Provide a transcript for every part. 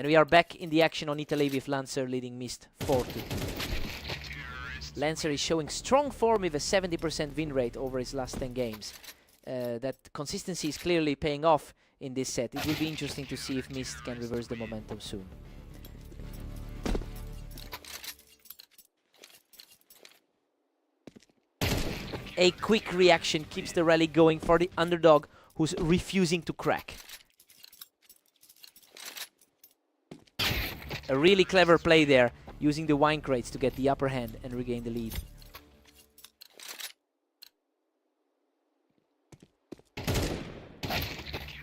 And we are back in the action on Italy with Lancer leading Mist 4-2. Lancer is showing strong form with a 70% win rate over his last 10 games. That consistency is clearly paying off in this set. It will be interesting to see if Mist can reverse the momentum soon. A quick reaction keeps the rally going for the underdog who's refusing to crack. A really clever play there, using the wine crates to get the upper hand and regain the lead.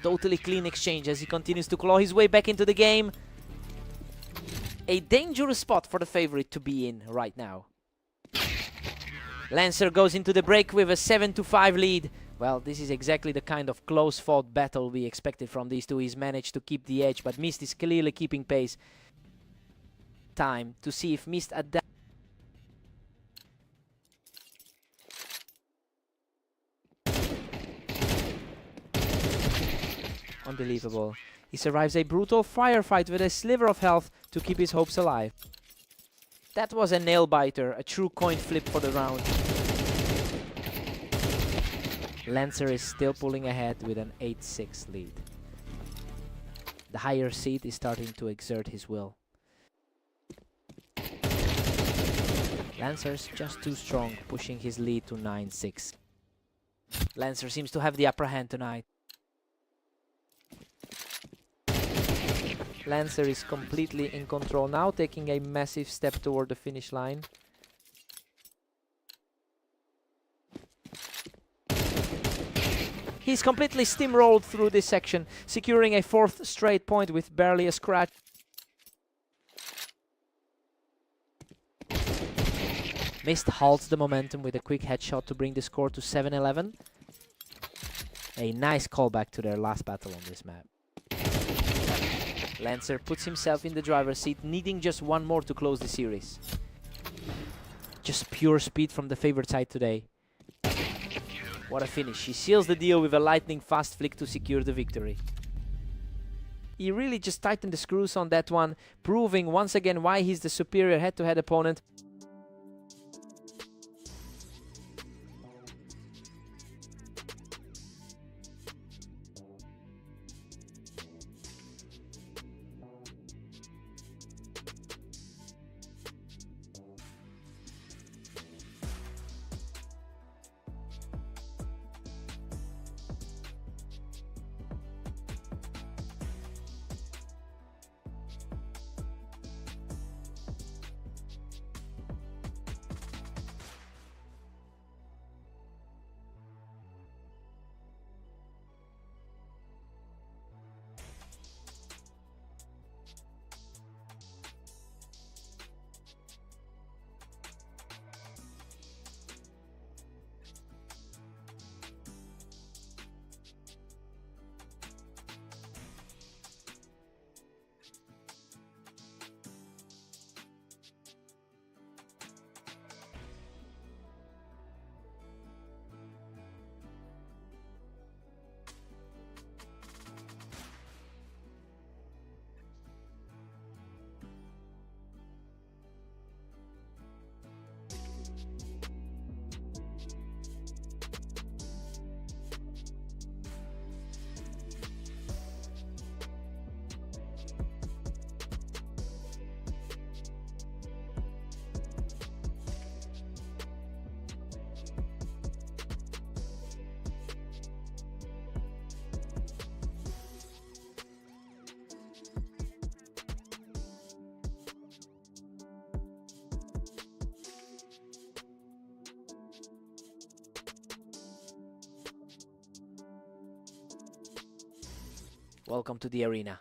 Totally clean exchange as he continues to claw his way back into the game. A dangerous spot for the favorite to be in right now. Lancer goes into the break with a 7-5 lead. Well, this is exactly the kind of close-fought battle we expected from these two. He's managed to keep the edge, but Mist is clearly keeping pace. Time to see if Mist adapts. Unbelievable. He survives a brutal firefight with a sliver of health to keep his hopes alive. That was a nail-biter, a true coin flip for the round. Lancer is still pulling ahead with an 8-6 lead. The higher seed is starting to exert his will. Lancer's just too strong, pushing his lead to 9-6. Lancer seems to have the upper hand tonight. Lancer is completely in control now, taking a massive step toward the finish line. He's completely steamrolled through this section, securing a 4th straight point with barely a scratch. Mist halts the momentum with a quick headshot to bring the score to 7-11. A nice callback to their last battle on this map. Lancer puts himself in the driver's seat, needing just one more to close the series. Just pure speed from the favorite side today. What a finish. He seals the deal with a lightning fast flick to secure the victory. He really just tightened the screws on that one, proving once again why he's the superior head-to-head opponent. Welcome to the arena.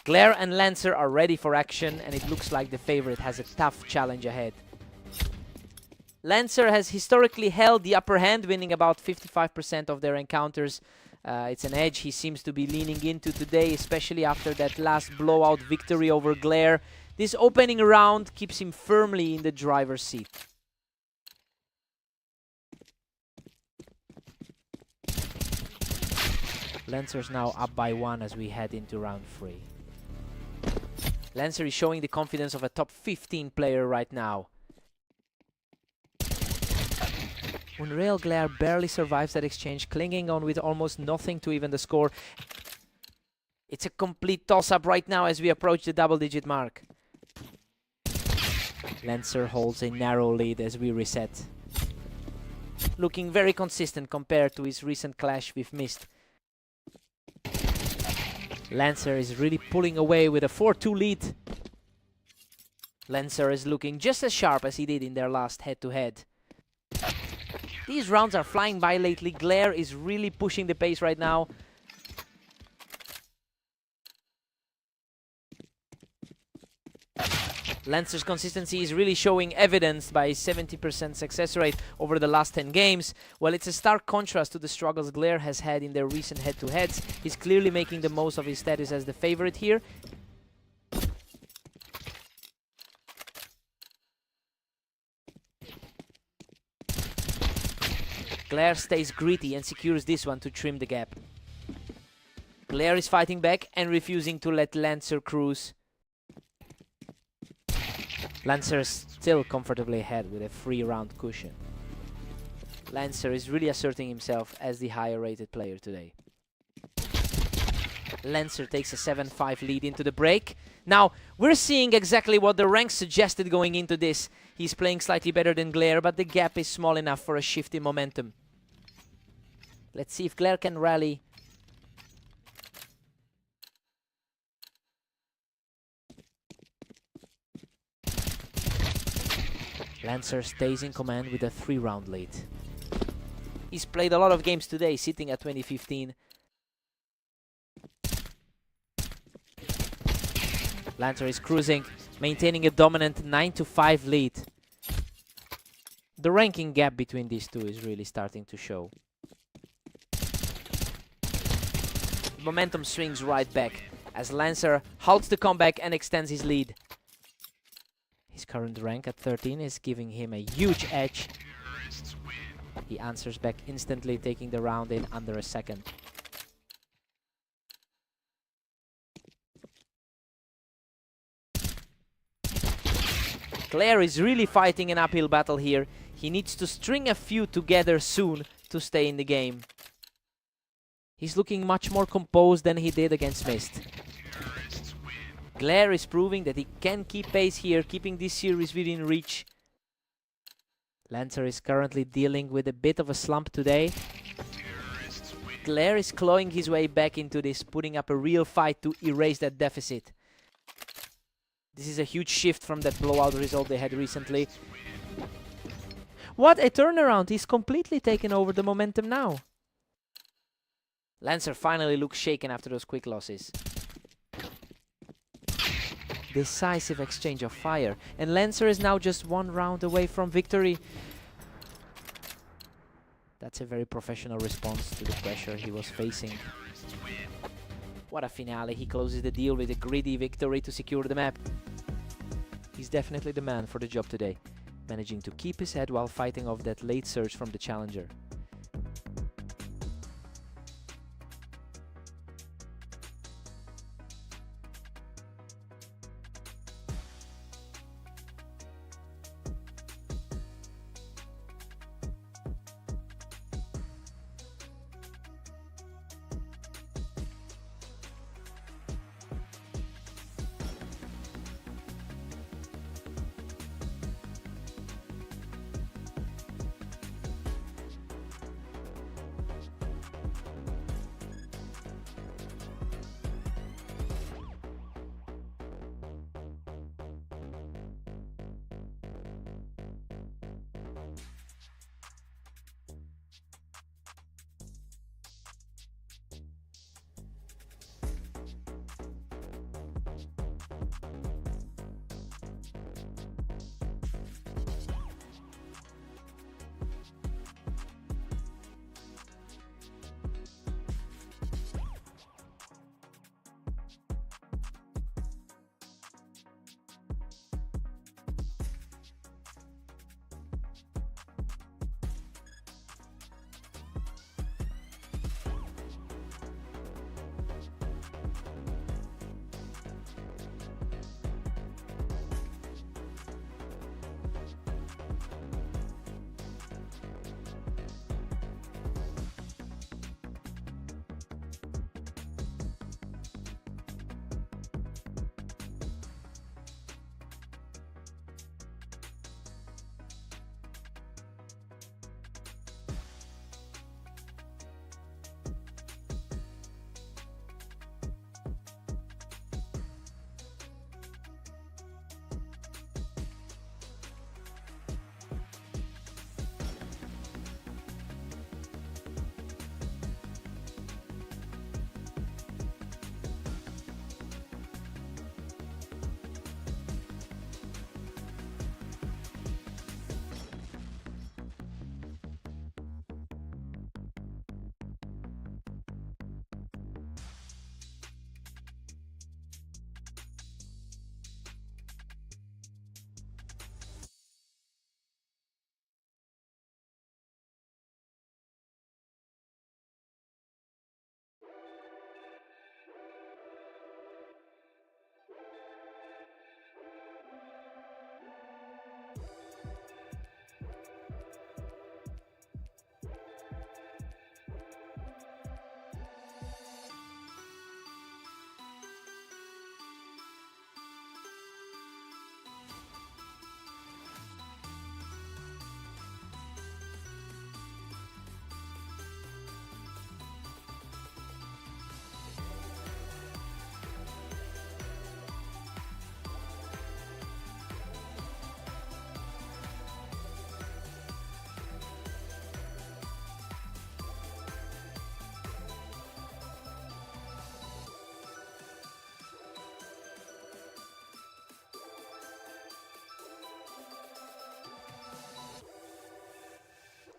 Glare and Lancer are ready for action, and it looks like the favorite has a tough challenge ahead. Lancer has historically held the upper hand, winning about 55% of their encounters. It's an edge he seems to be leaning into today, especially after that last blowout victory over Glare. This opening round keeps him firmly in the driver's seat. Lancer's now up by 1 as we head into round 3. Lancer is showing the confidence of a top 15 player right now. Unreal Glare barely survives that exchange, clinging on with almost nothing to even the score. It's a complete toss-up right now as we approach the double-digit mark. Lancer holds a narrow lead as we reset. Looking very consistent compared to his recent clash with Mist. Lancer is really pulling away with a 4-2 lead. Lancer is looking just as sharp as he did in their last head-to-head. These rounds are flying by lately. Glare is really pushing the pace right now. Lancer's consistency is really showing evidence by 70% success rate over the last 10 games. Well, it's a stark contrast to the struggles Glare has had in their recent head-to-heads. He's clearly making the most of his status as the favorite here. Glare stays gritty and secures this one to trim the gap. Glare is fighting back and refusing to let Lancer cruise. Lancer is still comfortably ahead with a 3-round cushion. Lancer is really asserting himself as the higher rated player today. Lancer takes a 7-5 lead into the break. Now, we're seeing exactly what the ranks suggested going into this. He's playing slightly better than Glare, but the gap is small enough for a shift in momentum. Let's see if Glare can rally. Lancer stays in command with a 3-round lead. He's played a lot of games today, sitting at 2015. Lancer is cruising, maintaining a dominant 9-5 lead. The ranking gap between these two is really starting to show. Momentum swings right back as Lancer halts the comeback and extends his lead. His current rank at 13 is giving him a huge edge. He answers back instantly, taking the round in under a second. Glare is really fighting an uphill battle here. He needs to string a few together soon to stay in the game. He's looking much more composed than he did against Mist. Glare is proving that he can keep pace here, keeping this series within reach. Lancer is currently dealing with a bit of a slump today. Glare is clawing his way back into this, putting up a real fight to erase that deficit. This is a huge shift from that blowout result they had recently. What a turnaround! He's completely taken over the momentum now. Lancer finally looks shaken after those quick losses. Decisive exchange of fire, and Lancer is now just 1 round away from victory. That's a very professional response to the pressure he was facing. What a finale. He closes the deal with a greedy victory to secure the map. He's definitely the man for the job today, managing to keep his head while fighting off that late surge from the challenger.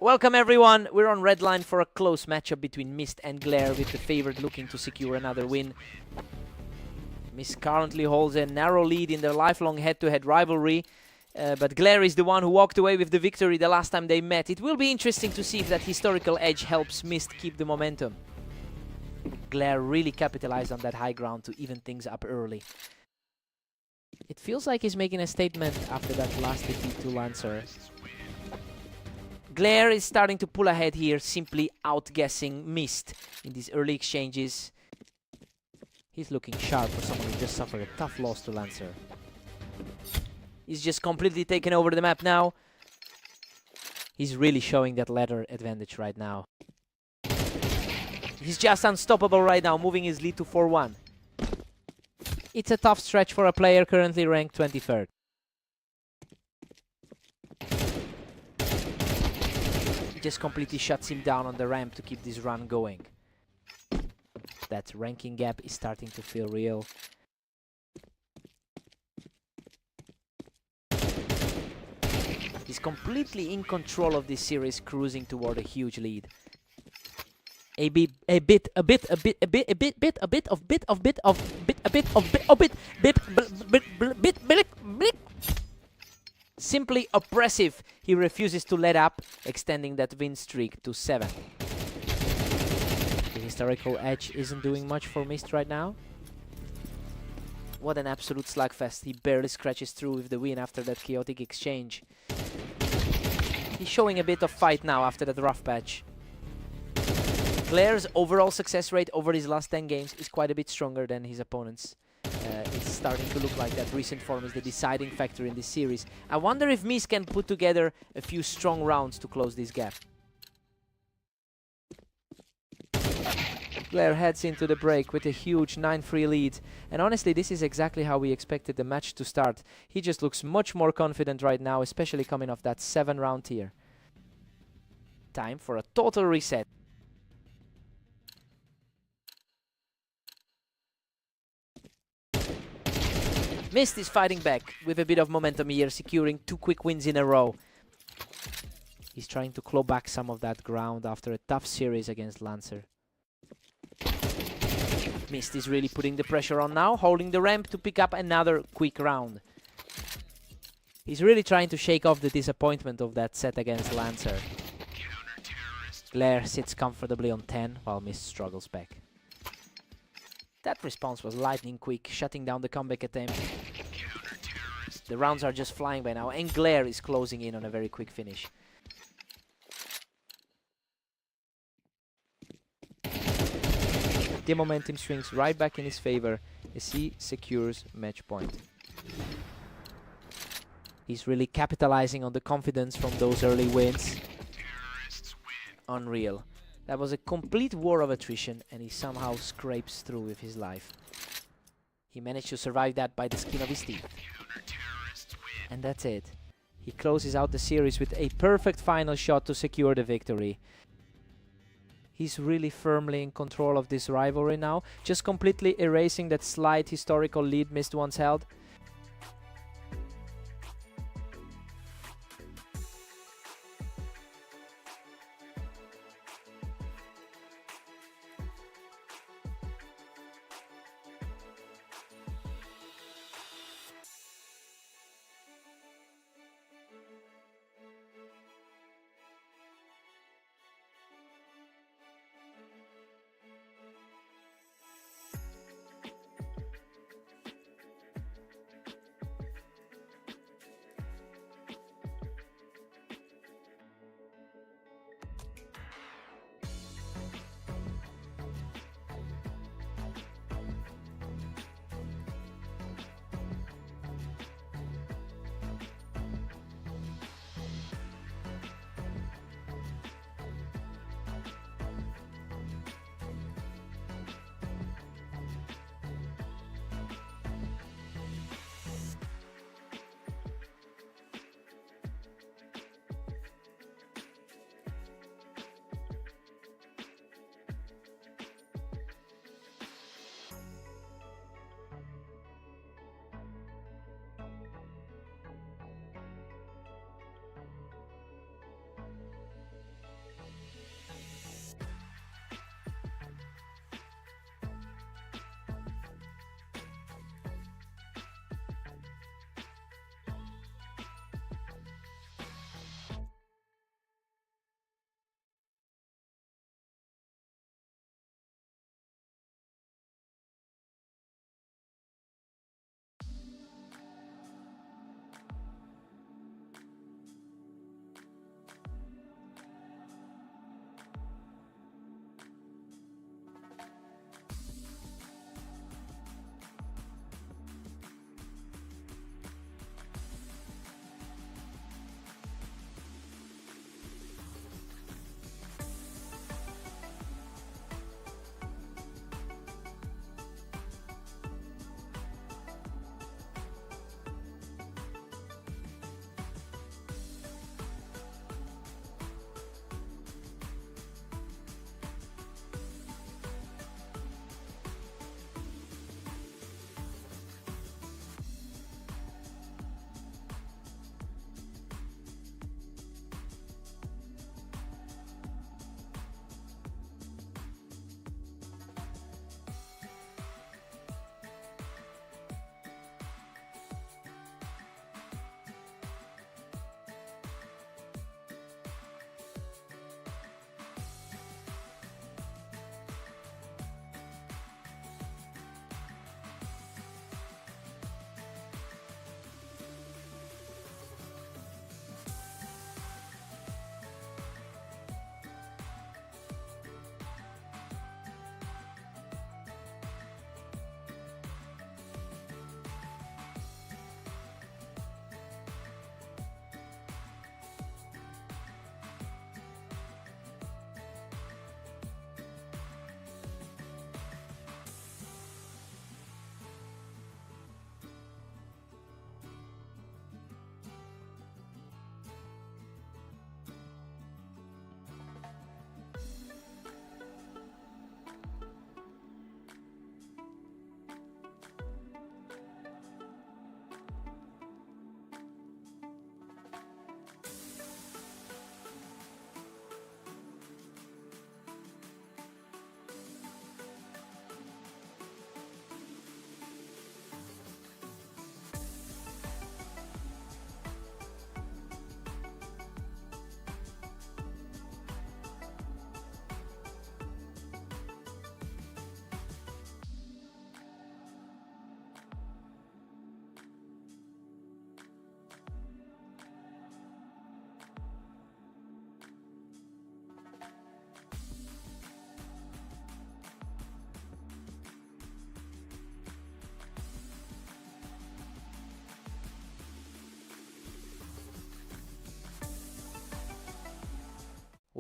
Welcome everyone, we're on red line for a close matchup between Mist and Glare, with the favorite looking to secure another win. Mist currently holds a narrow lead in their lifelong head-to-head rivalry, but Glare is the one who walked away with the victory the last time they met. It will be interesting to see if that historical edge helps Mist keep the momentum. Glare really capitalized on that high ground to even things up early. It feels like he's making a statement after that last defeat to Lancer. Glare is starting to pull ahead here, simply outguessing Mist in these early exchanges. He's looking sharp for someone who just suffered a tough loss to Lancer. He's just completely taken over the map now. He's really showing that ladder advantage right now. He's just unstoppable right now, moving his lead to 4-1. It's a tough stretch for a player currently ranked 23rd. Just completely shuts him down on the ramp to keep this run going. That ranking gap is starting to feel real. He's completely in control of this series, cruising toward a huge lead. A bit simply oppressive. He refuses to let up, extending that win streak to 7. The historical edge isn't doing much for Mist right now. What an absolute slugfest. He barely scratches through with the win after that chaotic exchange. He's showing a bit of fight now after that rough patch. Glare's overall success rate over his last 10 games is quite a bit stronger than his opponents. It's starting to look like that recent form is the deciding factor in this series. I wonder if Mist can put together a few strong rounds to close this gap. Glare heads into the break with a huge 9-3 lead. And honestly, this is exactly how we expected the match to start. He just looks much more confident right now, especially coming off that 7-round tier. Time for a total reset. Mist is fighting back with a bit of momentum here, securing 2 quick wins in a row. He's trying to claw back some of that ground after a tough series against Lancer. Mist is really putting the pressure on now, holding the ramp to pick up another quick round. He's really trying to shake off the disappointment of that set against Lancer. Glare sits comfortably on 10 while Mist struggles back. That response was lightning quick, shutting down the comeback attempt. The rounds are just flying by now, and Glare is closing in on a very quick finish. The momentum swings right back in his favor as he secures match point. He's really capitalizing on the confidence from those early wins. Unreal. That was a complete war of attrition, and he somehow scrapes through with his life. He managed to survive that by the skin of his teeth. And that's it. He closes out the series with a perfect final shot to secure the victory. He's really firmly in control of this rivalry now, just completely erasing that slight historical lead Mist once held.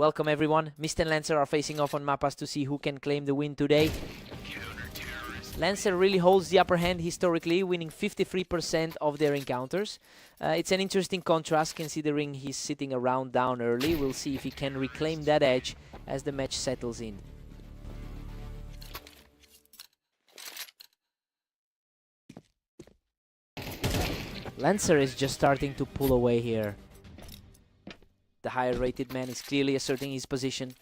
Welcome everyone. Mist and Lancer are facing off on Mappas to see who can claim the win today. Lancer really holds the upper hand historically, winning 53% of their encounters. It's an interesting contrast considering he's sitting around down early. We'll see if he can reclaim that edge as the match settles in. Lancer is just starting to pull away here. The higher rated man is clearly asserting his position.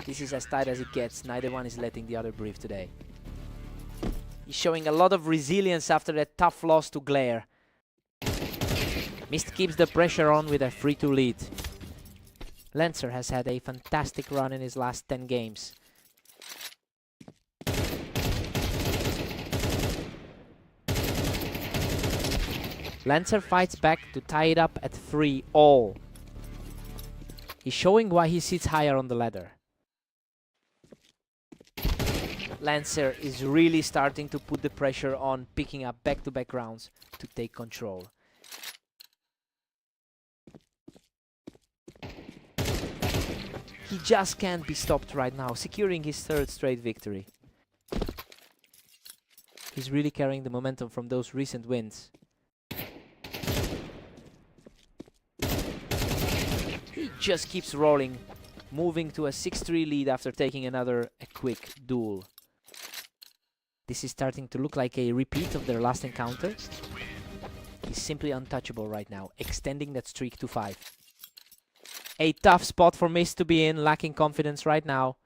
This is as tight as it gets. Neither one is letting the other breathe today. He's showing a lot of resilience after that tough loss to Glare. Mist keeps the pressure on with a 3-2 lead. Lancer has had a fantastic run in his last 10 games. Lancer fights back to tie it up at 3-all. He's showing why he sits higher on the ladder. Lancer is really starting to put the pressure on, picking up back-to-back rounds to take control. He just can't be stopped right now, securing his third straight victory. He's really carrying the momentum from those recent wins. He just keeps rolling, moving to a 6-3 lead after taking another quick duel. This is starting to look like a repeat of their last encounter. He's simply untouchable right now, extending that streak to 5. A tough spot for Mist to be in, lacking confidence right now.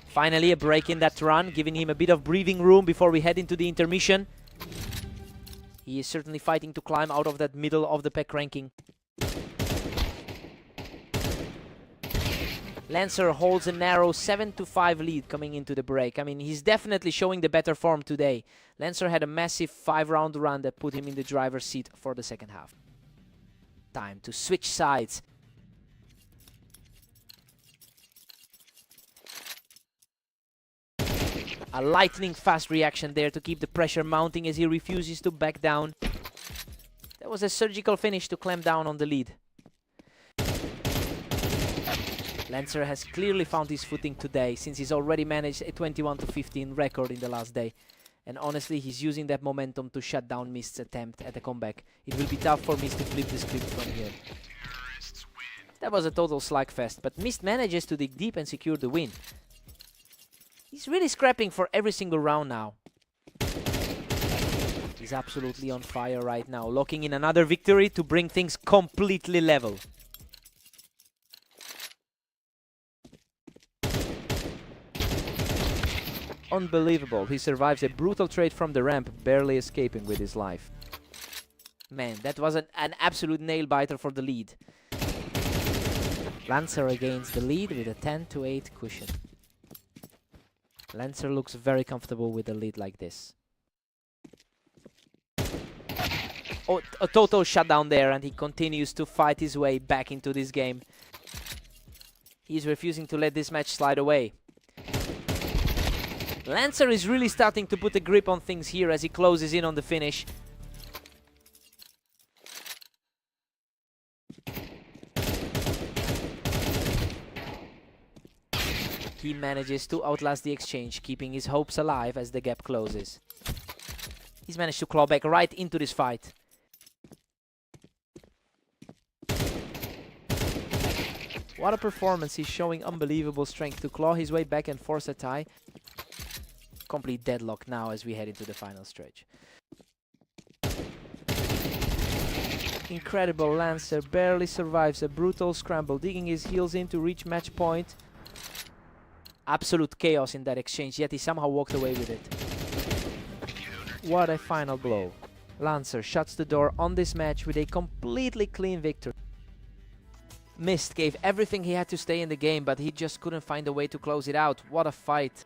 Finally, a break in that run, giving him a bit of breathing room before we head into the intermission. He is certainly fighting to climb out of that middle of the pack ranking. Lancer holds a narrow 7-5 lead coming into the break. I mean, he's definitely showing the better form today. Lancer had a massive 5-round run that put him in the driver's seat for the second half. Time to switch sides. A lightning fast reaction there to keep the pressure mounting as he refuses to back down. That was a surgical finish to clamp down on the lead. Lancer has clearly found his footing today, since he's already managed a 21-15 record in the last day. And honestly, he's using that momentum to shut down Mist's attempt at a comeback. It will be tough for Mist to flip the script from here. That was a total slugfest, but Mist manages to dig deep and secure the win. He's really scrapping for every single round now. He's absolutely on fire right now, locking in another victory to bring things completely level. Unbelievable, he survives a brutal trade from the ramp, barely escaping with his life. Man, that was an absolute nail-biter for the lead. Lancer regains the lead with a 10-8 cushion. Lancer looks very comfortable with a lead like this. Oh, a total shutdown there, and he continues to fight his way back into this game. He's refusing to let this match slide away. Lancer is really starting to put a grip on things here as he closes in on the finish. He manages to outlast the exchange, keeping his hopes alive as the gap closes. He's managed to claw back right into this fight. What a performance, he's showing unbelievable strength to claw his way back and force a tie. Complete deadlock now as we head into the final stretch. Incredible, Lancer barely survives a brutal scramble, digging his heels in to reach match point. Absolute chaos in that exchange, yet he somehow walked away with it. What a final blow. Lancer shuts the door on this match with a completely clean victory. Mist gave everything he had to stay in the game, but he just couldn't find a way to close it out. What a fight.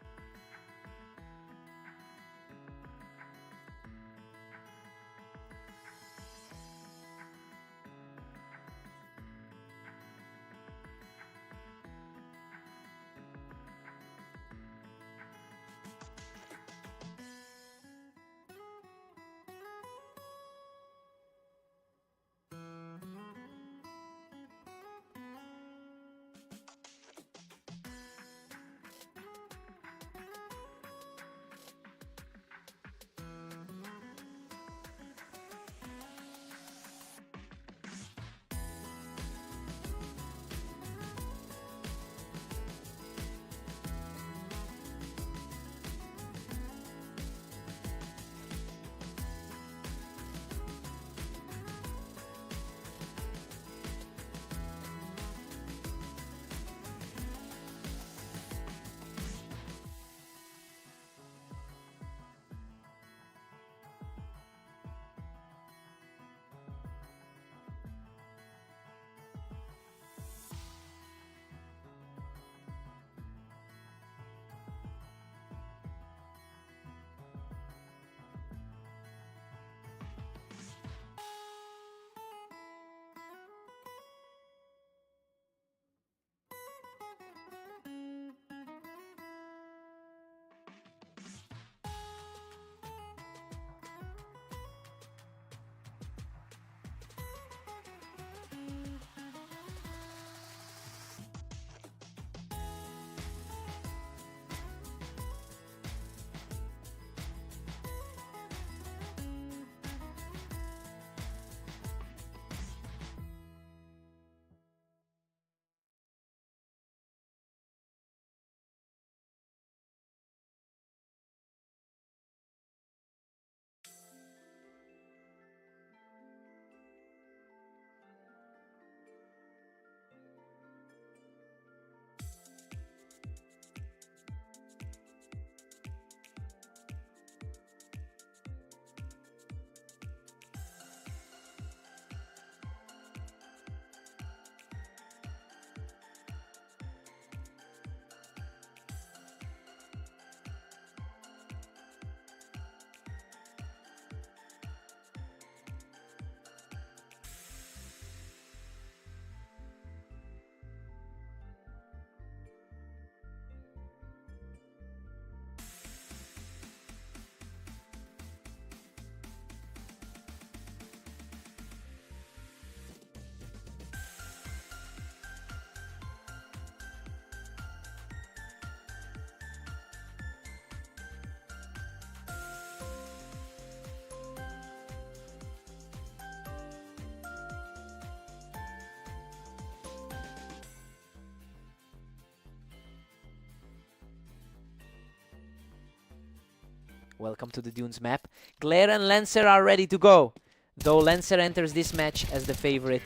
Welcome to the Dunes map. Glare and Lancer are ready to go, though Lancer enters this match as the favorite.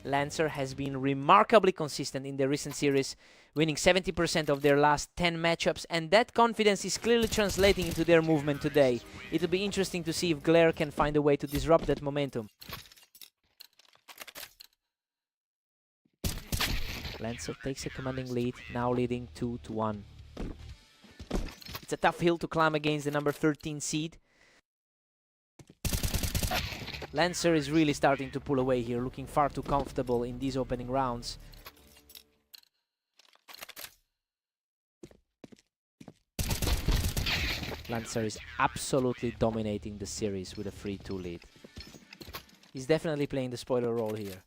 Lancer has been remarkably consistent in the recent series, winning 70% of their last 10 matchups, and that confidence is clearly translating into their movement today. It'll be interesting to see if Glare can find a way to disrupt that momentum. Lancer takes a commanding lead, now leading 2-1. It's a tough hill to climb against the number 13 seed. Lancer is really starting to pull away here, looking far too comfortable in these opening rounds. Lancer is absolutely dominating the series with a 3-2 lead. He's definitely playing the spoiler role here.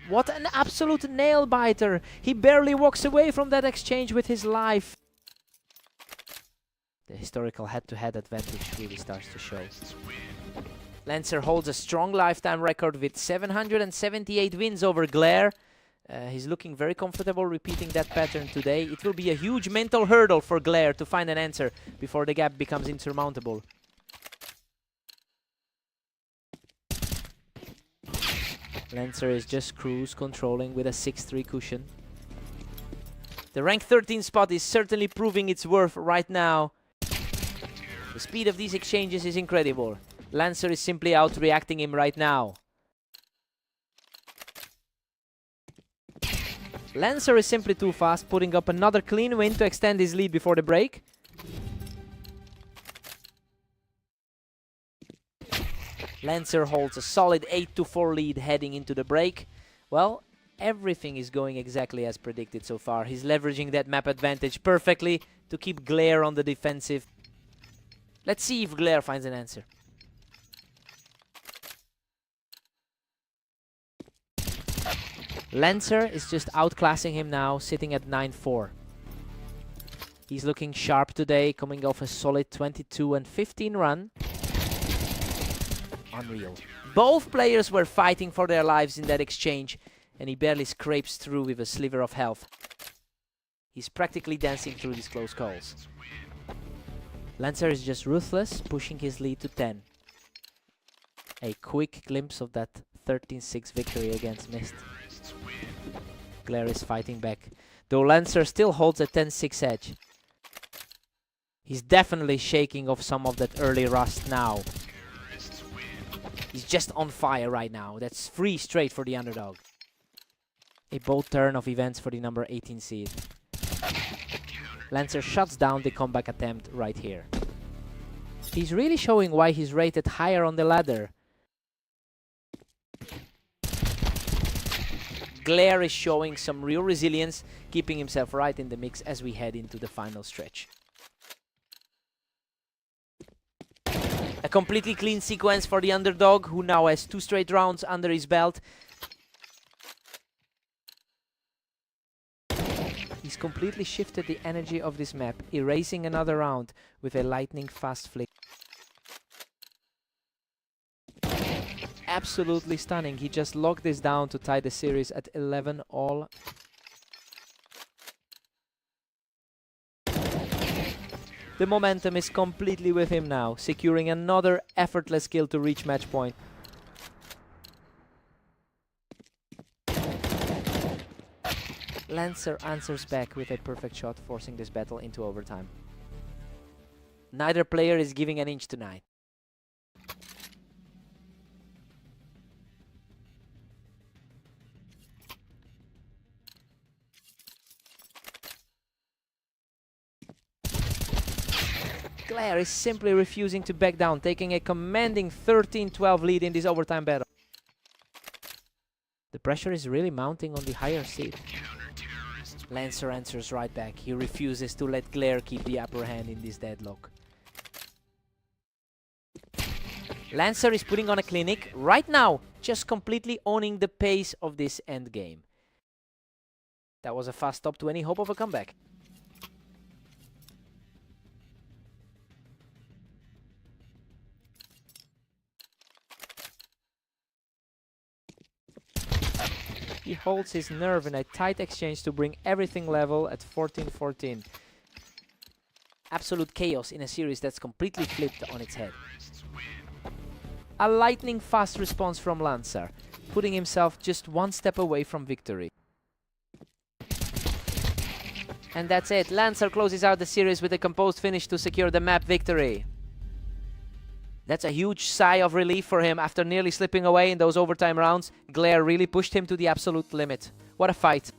What an absolute nail-biter! He barely walks away from that exchange with his life. The historical head-to-head advantage really starts to show. Lancer holds a strong lifetime record with 778 wins over Glare. He's looking very comfortable repeating that pattern today. It will be a huge mental hurdle for Glare to find an answer before the gap becomes insurmountable. Lancer is just cruise controlling with a 6-3 cushion. The rank 13 spot is certainly proving its worth right now. The speed of these exchanges is incredible. Lancer is simply out-reacting him right now. Lancer is simply too fast, putting up another clean win to extend his lead before the break. Lancer holds a solid 8-4 lead heading into the break. Well, everything is going exactly as predicted so far. He's leveraging that map advantage perfectly to keep Glare on the defensive. Let's see if Glare finds an answer. Lancer is just outclassing him now, sitting at 9-4. He's looking sharp today, coming off a solid 22-15 run. Unreal. Both players were fighting for their lives in that exchange, and he barely scrapes through with a sliver of health. He's practically dancing through these close calls. Lancer is just ruthless, pushing his lead to 10. A quick glimpse of that 13-6 victory against Mist. Glare is fighting back, though Lancer still holds a 10-6 edge. He's definitely shaking off some of that early rust now. He's just on fire right now. That's 3 straight for the underdog. A bold turn of events for the number 18 seed. Lancer shuts down the comeback attempt right here. He's really showing why he's rated higher on the ladder. Glare is showing some real resilience, keeping himself right in the mix as we head into the final stretch. A completely clean sequence for the underdog, who now has 2 straight rounds under his belt. He's completely shifted the energy of this map, erasing another round with a lightning fast flick. Absolutely stunning. He just locked this down to tie the series at 11 all. The momentum is completely with him now, securing another effortless kill to reach match point. Lancer answers back with a perfect shot, forcing this battle into overtime. Neither player is giving an inch tonight. Glare is simply refusing to back down, taking a commanding 13-12 lead in this overtime battle. The pressure is really mounting on the higher seed. Lancer answers right back. He refuses to let Glare keep the upper hand in this deadlock. Lancer is putting on a clinic right now, just completely owning the pace of this endgame. That was a fast stop to any hope of a comeback. He holds his nerve in a tight exchange to bring everything level at 14-14. Absolute chaos in a series that's completely flipped on its head. A lightning-fast response from Lancer, putting himself just one step away from victory. And that's it. Lancer closes out the series with a composed finish to secure the map victory. That's a huge sigh of relief for him after nearly slipping away in those overtime rounds. Glare really pushed him to the absolute limit. What a fight.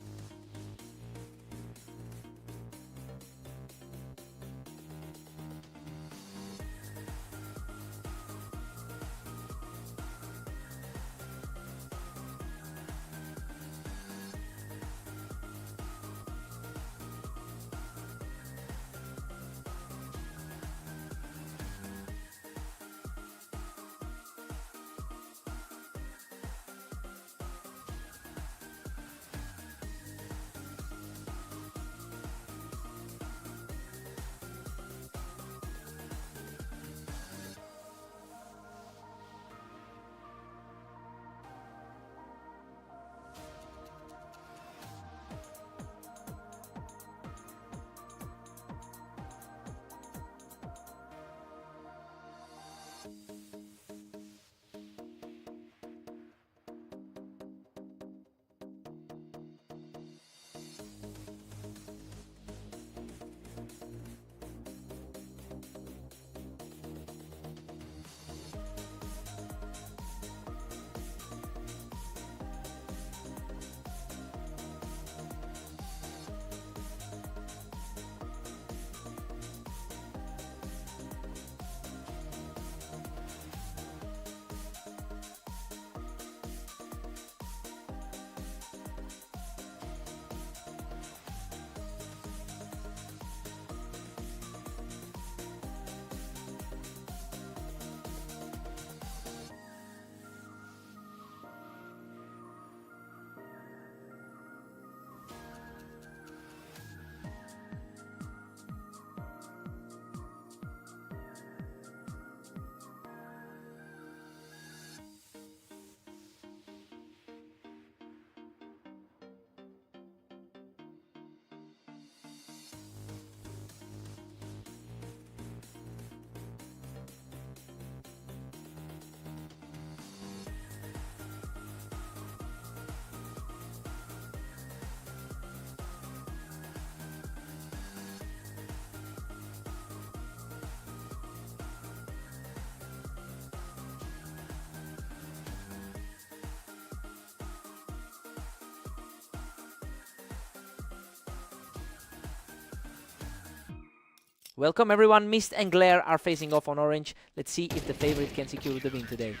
Welcome everyone, Mist and Glare are facing off on orange. Let's see if the favorite can secure the win today.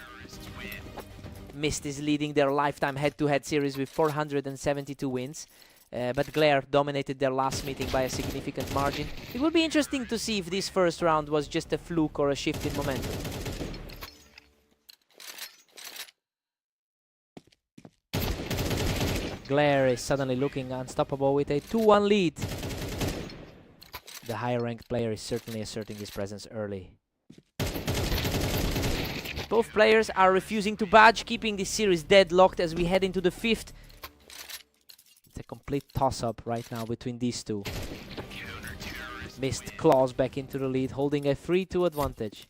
Mist is leading their lifetime head-to-head series with 472 wins. But Glare dominated their last meeting by a significant margin. It will be interesting to see if this first round was just a fluke or a shift in momentum. Glare is suddenly looking unstoppable with a 2-1 lead. The higher ranked player is certainly asserting his presence early. Both players are refusing to budge, keeping this series deadlocked as we head into the fifth. It's a complete toss-up right now between these two. Mist claws back into the lead, holding a 3-2 advantage.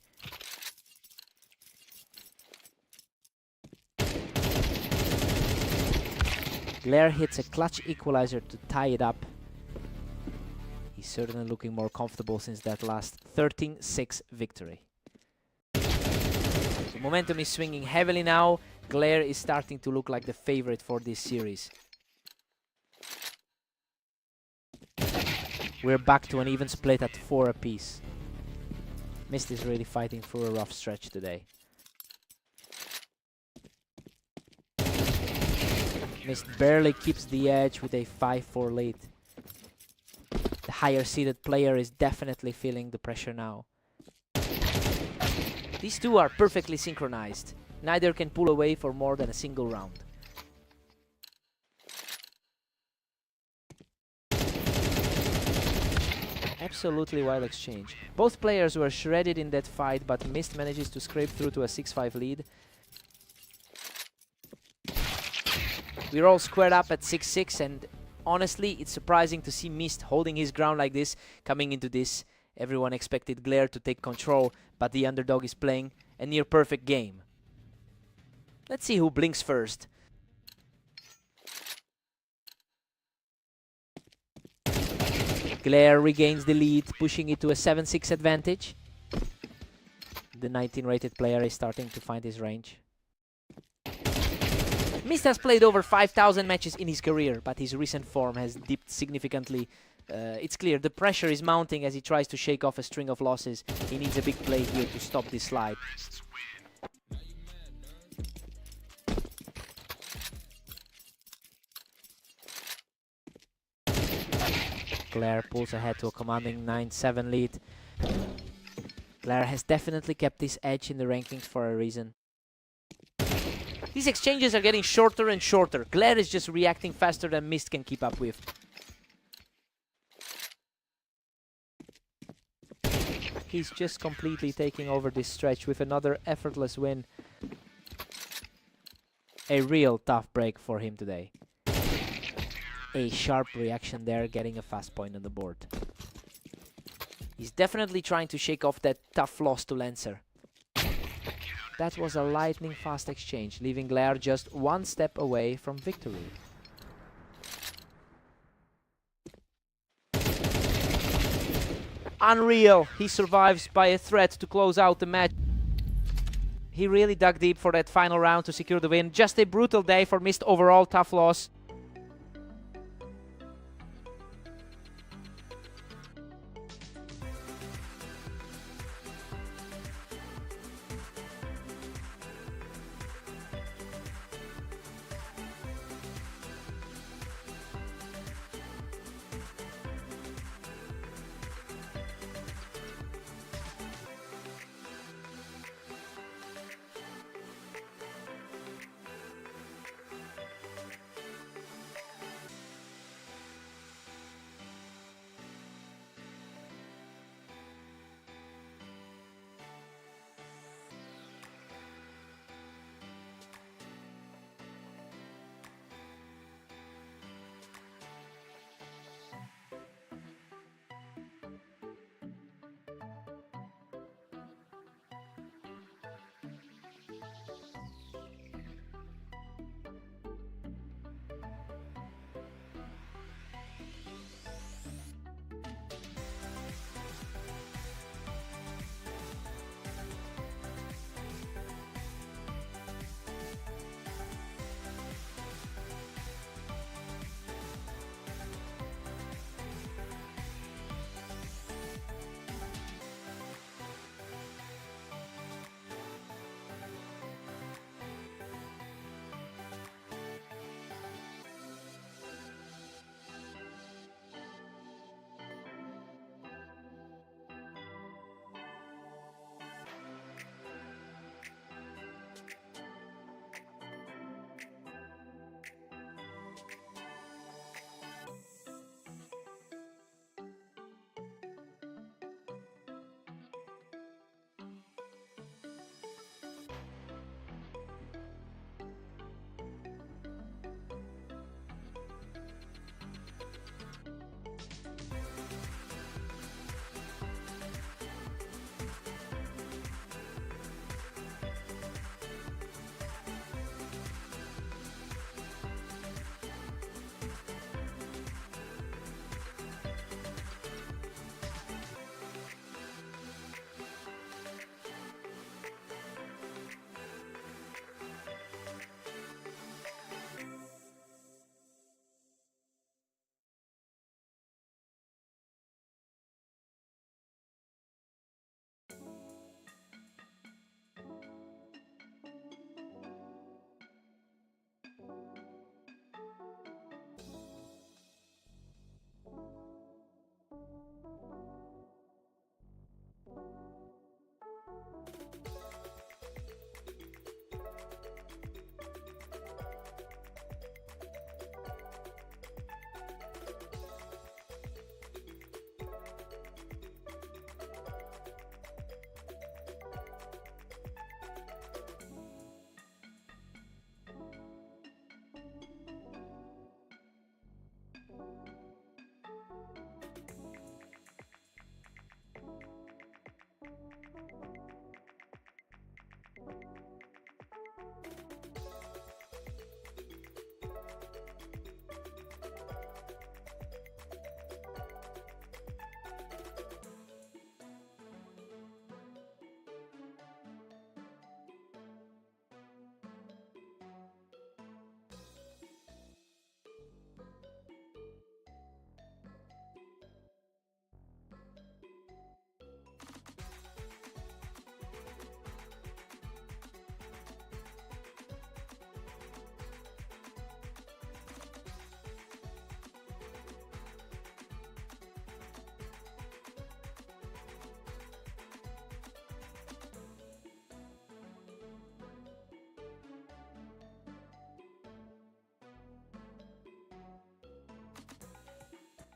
Glare hits a clutch equalizer to tie it up. He's certainly looking more comfortable since that last 13-6 victory. The momentum is swinging heavily now. Glare is starting to look like the favorite for this series. We're back to an even split at 4 apiece. Mist is really fighting through a rough stretch today. Mist barely keeps the edge with a 5-4 lead. The higher seeded player is definitely feeling the pressure now. These two are perfectly synchronized. Neither can pull away for more than a single round. Absolutely wild exchange. Both players were shredded in that fight, but Mist manages to scrape through to a 6-5 lead. We're all squared up at 6-6, and honestly, it's surprising to see Mist holding his ground like this coming into this. Everyone expected Glare to take control, but the underdog is playing a near perfect game. Let's see who blinks first. Glare regains the lead, pushing it to a 7-6 advantage. The 19-rated player is starting to find his range. Mist has played over 5,000 matches in his career, but his recent form has dipped significantly. It's clear the pressure is mounting as he tries to shake off a string of losses. He needs a big play here to stop this slide. Glare pulls ahead to a commanding 9-7 lead. Glare has definitely kept this edge in the rankings for a reason. These exchanges are getting shorter and shorter. Glare is just reacting faster than Mist can keep up with. He's just completely taking over this stretch with another effortless win. A real tough break for him today. A sharp reaction there, getting a fast point on the board. He's definitely trying to shake off that tough loss to Lancer. That was a lightning fast exchange, leaving Glare just one step away from victory. Unreal! He survives by a threat to close out the match. He really dug deep for that final round to secure the win. Just a brutal day for Mist overall, tough loss.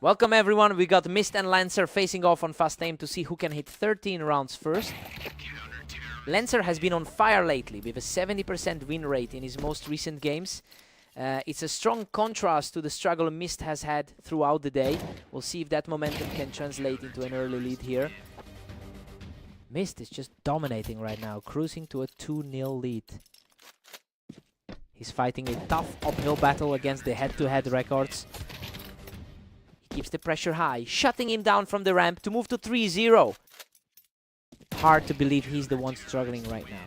Welcome everyone, we got Mist and Lancer facing off on fast aim to see who can hit 13 rounds first. Lancer has been on fire lately with a 70% win rate in his most recent games. It's a strong contrast to the struggle Mist has had throughout the day. We'll see if that momentum can translate into an early lead here. Mist is just dominating right now, cruising to a 2-0 lead. He's fighting a tough uphill battle against the head-to-head records. He keeps the pressure high, shutting him down from the ramp to move to 3-0. Hard to believe he's the one struggling right now.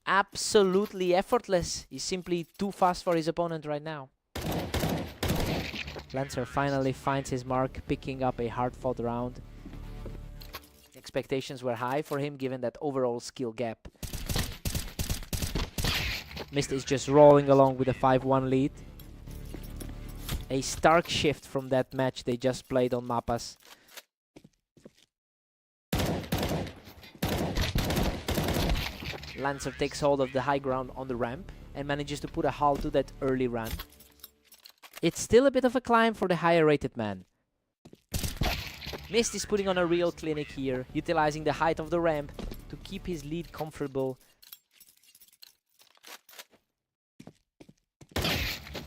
Absolutely effortless. He's simply too fast for his opponent right now. Lancer finally finds his mark, picking up a hard-fought round. Expectations were high for him given that overall skill gap. Mist is just rolling along with a 5-1 lead. A stark shift from that match they just played on Mapas. Lancer takes hold of the high ground on the ramp and manages to put a halt to that early run. It's still a bit of a climb for the higher rated man. Mist is putting on a real clinic here, utilizing the height of the ramp to keep his lead comfortable.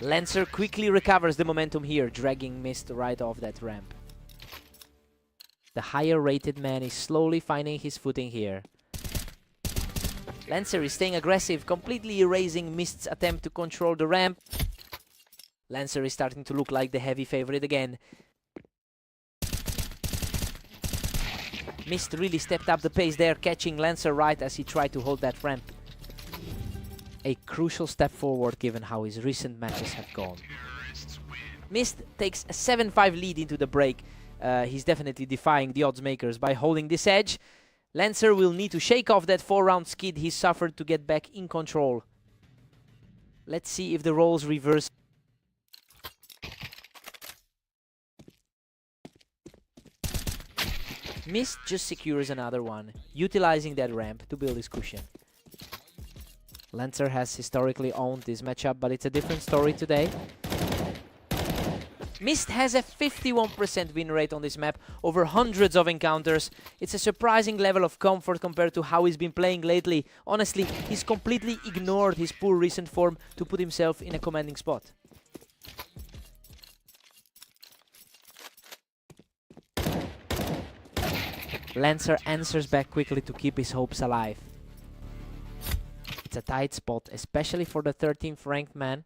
Lancer quickly recovers the momentum here, dragging Mist right off that ramp. The higher rated man is slowly finding his footing here. Lancer is staying aggressive, completely erasing Mist's attempt to control the ramp. Lancer is starting to look like the heavy favorite again. Mist really stepped up the pace there, catching Lancer right as he tried to hold that ramp. A crucial step forward given how his recent matches have gone. Mist takes a 7-5 lead into the break. He's definitely defying the odds makers by holding this edge. Lancer will need to shake off that 4-round skid he suffered to get back in control. Let's see if the roles reverse. Mist just secures another one, utilizing that ramp to build his cushion. Lancer has historically owned this matchup, but it's a different story today. Mist has a 51% win rate on this map over hundreds of encounters. It's a surprising level of comfort compared to how he's been playing lately. Honestly, he's completely ignored his poor recent form to put himself in a commanding spot. Lancer answers back quickly to keep his hopes alive. It's a tight spot, especially for the 13th ranked man.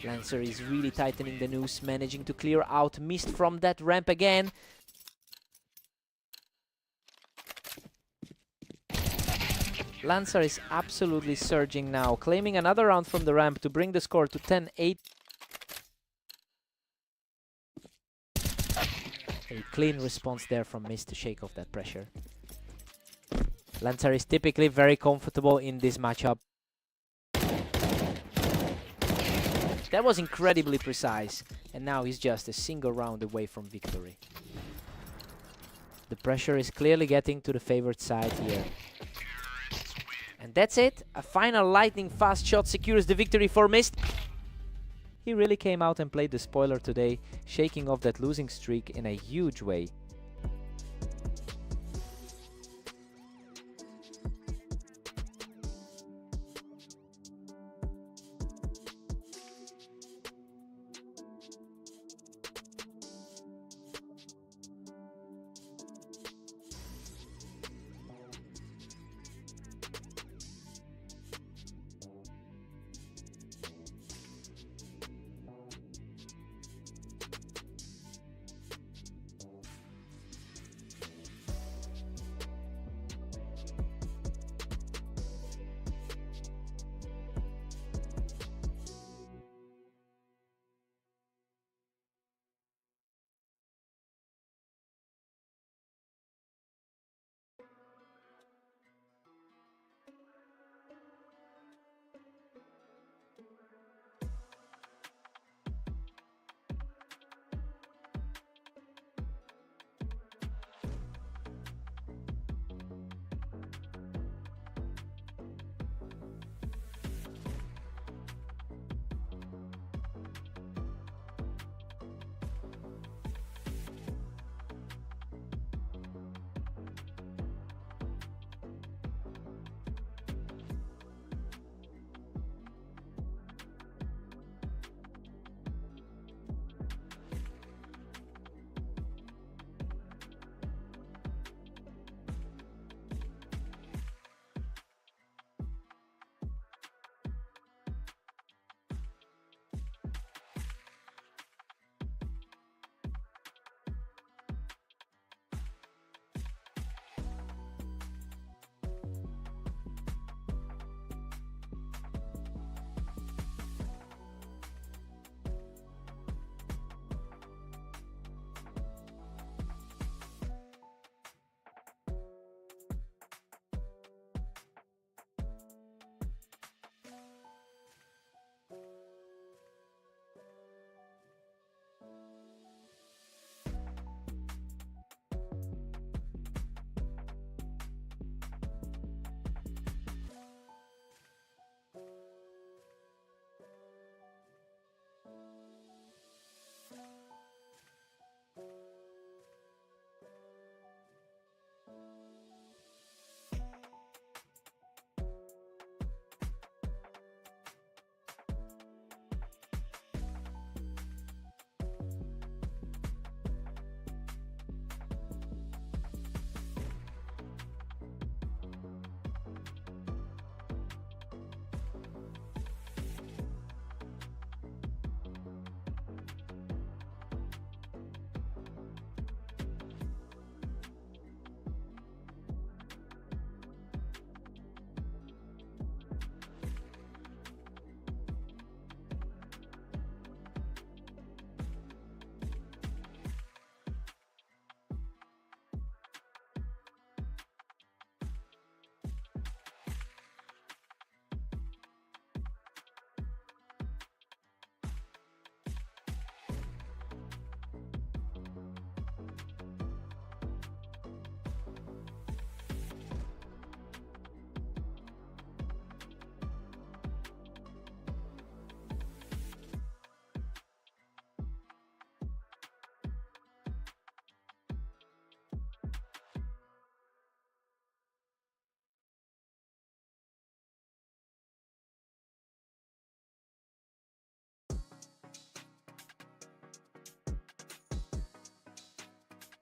Lancer is really tightening the noose, managing to clear out Mist from that ramp again. Lancer is absolutely surging now, claiming another round from the ramp to bring the score to 10-8. A clean response there from Mist to shake off that pressure. Lancer is typically very comfortable in this matchup. That was incredibly precise, and now he's just a single round away from victory. The pressure is clearly getting to the favored side here. And that's it. A final lightning fast shot secures the victory for Mist. He really came out and played the spoiler today, shaking off that losing streak in a huge way.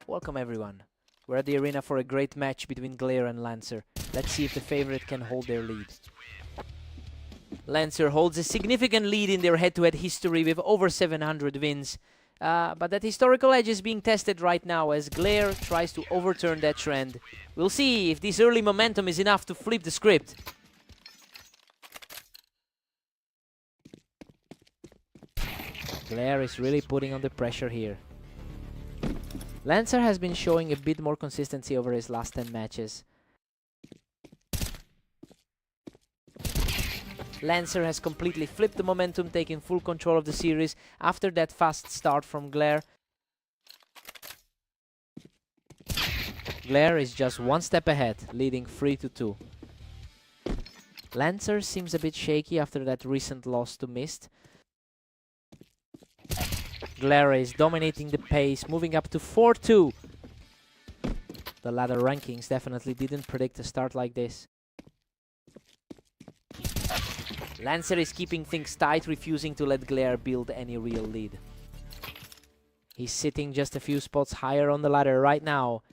Welcome everyone. We're at the arena for a great match between Glare and Lancer. Let's see if the favorite can hold their lead. Lancer holds a significant lead in their head-to-head history with over 700 wins. But that historical edge is being tested right now as Glare tries to overturn that trend. We'll see if this early momentum is enough to flip the script. Glare is really putting on the pressure here. Lancer has been showing a bit more consistency over his last 10 matches. Lancer has completely flipped the momentum, taking full control of the series after that fast start from Glare. Glare is just one step ahead, leading 3-2. Lancer seems a bit shaky after that recent loss to Mist. Glare is dominating the pace, moving up to 4-2. The ladder rankings definitely didn't predict a start like this. Lancer is keeping things tight, refusing to let Glare build any real lead. He's sitting just a few spots higher on the ladder right now.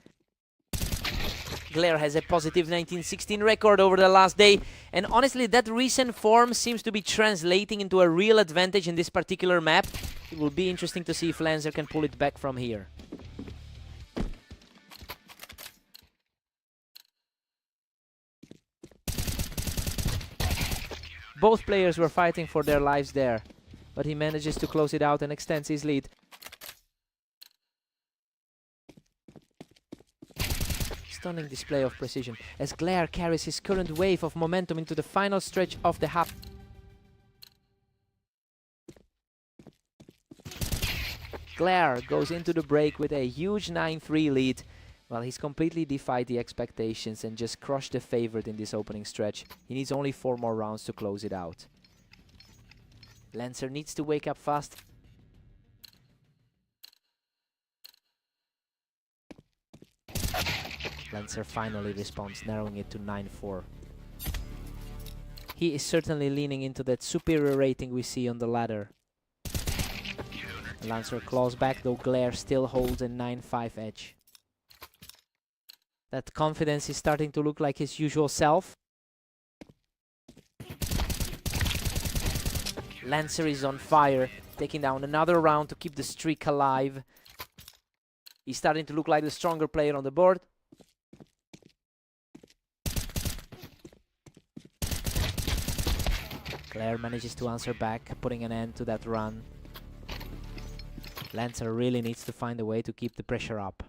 Glare has a positive 19-16 record over the last day, and honestly that recent form seems to be translating into a real advantage in this particular map. It will be interesting to see if Lancer can pull it back from here. Both players were fighting for their lives there, but he manages to close it out and extends his lead. Stunning display of precision as Glare carries his current wave of momentum into the final stretch of the half. Glare goes into the break with a huge 9-3 lead. Well, he's completely defied the expectations and just crushed the favorite in this opening stretch. He needs only 4 more rounds to close it out. Lancer needs to wake up fast. Lancer finally responds, narrowing it to 9-4. He is certainly leaning into that superior rating we see on the ladder. Lancer claws back, though Glare still holds a 9-5 edge. That confidence is starting to look like his usual self. Lancer is on fire, taking down another round to keep the streak alive. He's starting to look like the stronger player on the board. Glare manages to answer back, putting an end to that run. Lancer really needs to find a way to keep the pressure up.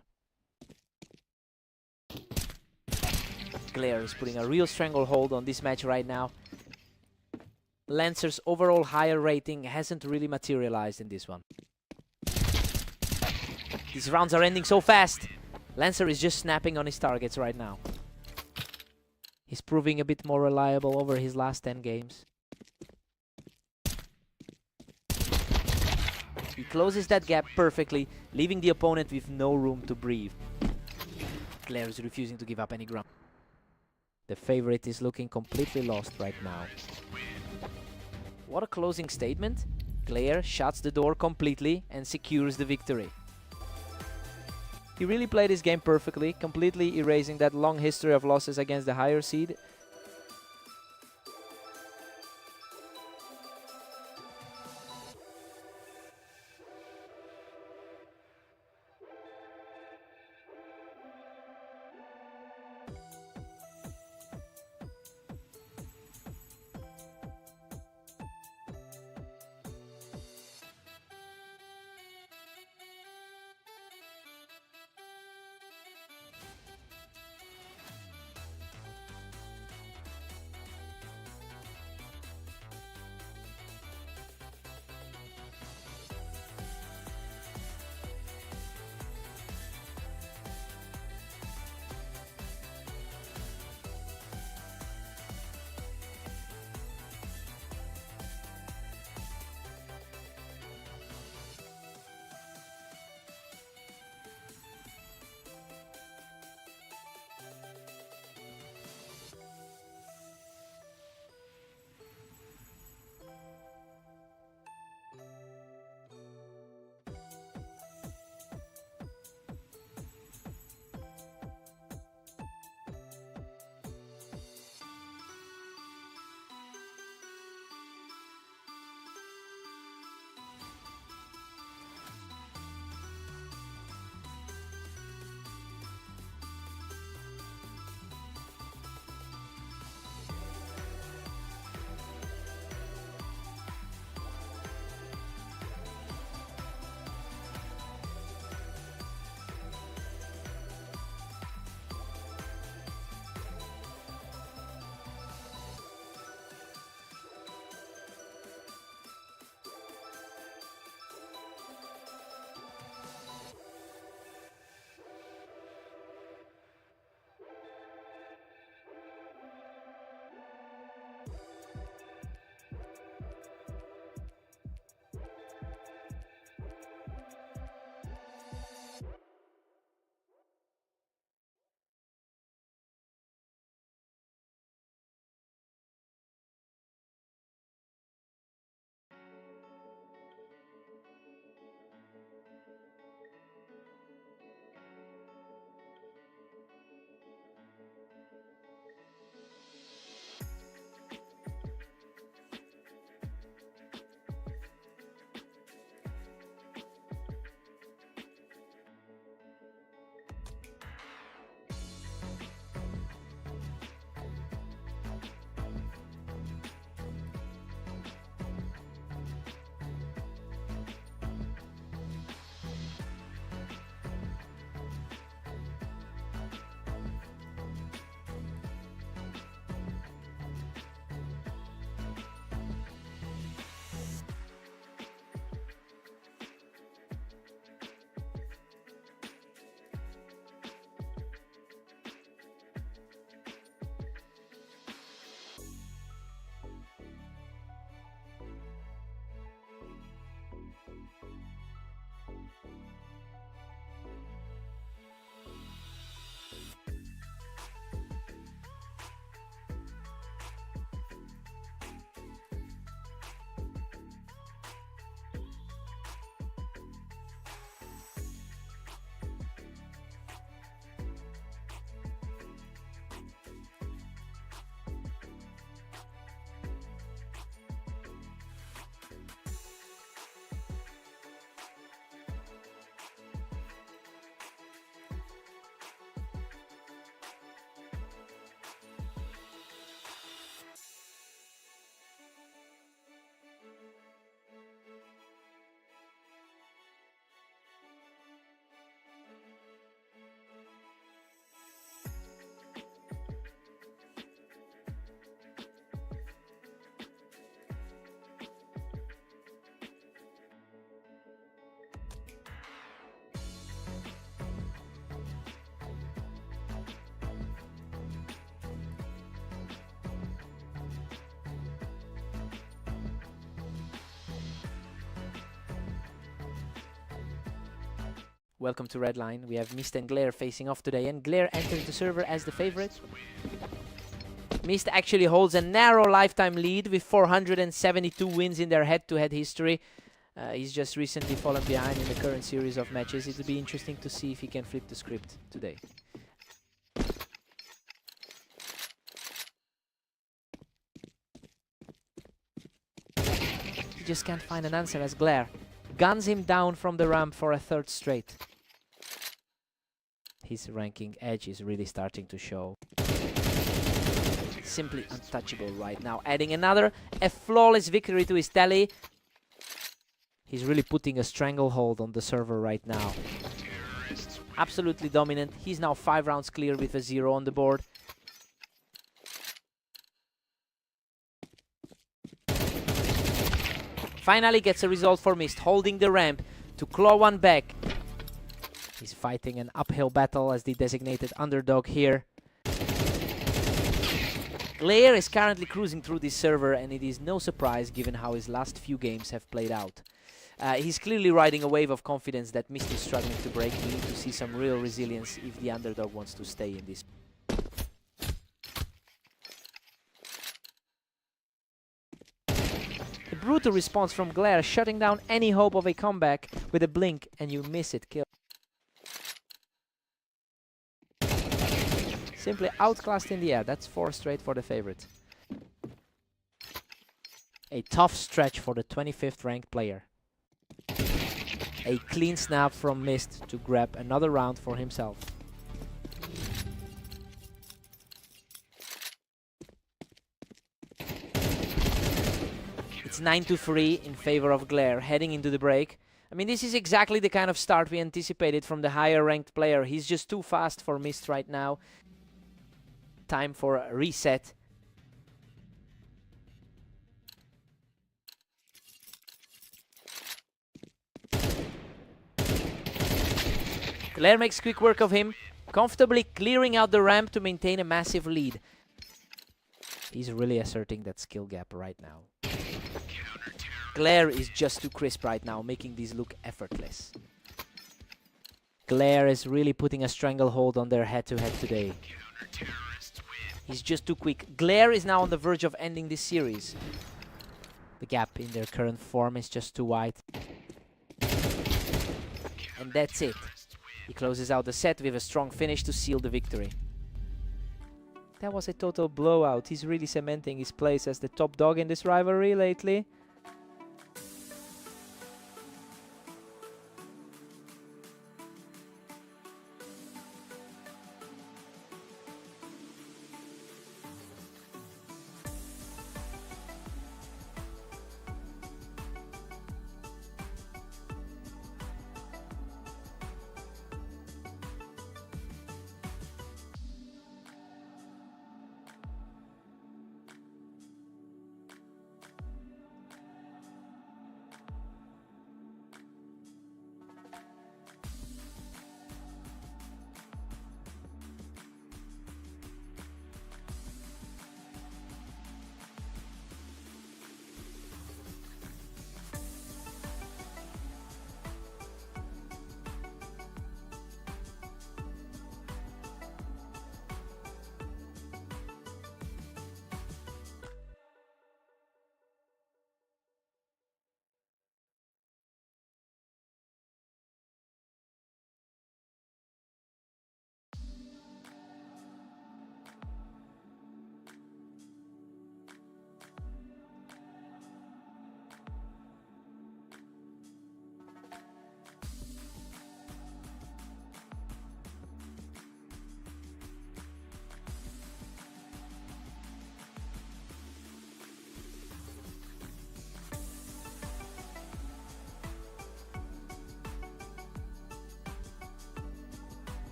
Glare is putting a real stranglehold on this match right now. Lancer's overall higher rating hasn't really materialized in this one. These rounds are ending so fast. Lancer is just snapping on his targets right now. He's proving a bit more reliable over his last 10 games. He closes that gap perfectly, leaving the opponent with no room to breathe. Glare is refusing to give up any ground. The favorite is looking completely lost right now. What a closing statement. Glare shuts the door completely and secures the victory. He really played his game perfectly, completely erasing that long history of losses against the higher seed. Welcome to Redline. We have Mist and Glare facing off today, and Glare enters the server as the favorite. Mist actually holds a narrow lifetime lead with 472 wins in their head-to-head history. He's just recently fallen behind in the current series of matches. It'll be interesting to see if he can flip the script today. He just can't find an answer as Glare guns him down from the ramp for a third straight. His ranking edge is really starting to show. Simply untouchable right now, adding a flawless victory to his tally. He's really putting a stranglehold on the server right now. Absolutely dominant. He's now 5 rounds clear with a 0 on the board. Finally gets a result for Mist, holding the ramp to claw one back. He's fighting an uphill battle as the designated underdog here. Glare is currently cruising through this server, and it is no surprise given how his last few games have played out. He's clearly riding a wave of confidence that Mist is struggling to break. We need to see some real resilience if the underdog wants to stay in this. A brutal response from Glare, shutting down any hope of a comeback with a blink, and you miss it, kill. Simply outclassed in the air. That's 4 straight for the favorite. A tough stretch for the 25th ranked player. A clean snap from Mist to grab another round for himself. It's 9-3 in favor of Glare, heading into the break. I mean, this is exactly the kind of start we anticipated from the higher ranked player. He's just too fast for Mist right now. Time for a reset. Glare makes quick work of him, comfortably clearing out the ramp to maintain a massive lead. He's really asserting that skill gap right now. Glare is just too crisp right now, making these look effortless. Glare is really putting a stranglehold on their head-to-head today. He's just too quick. Glare is now on the verge of ending this series. The gap in their current form is just too wide. And that's it. He closes out the set with a strong finish to seal the victory. That was a total blowout. He's really cementing his place as the top dog in this rivalry lately.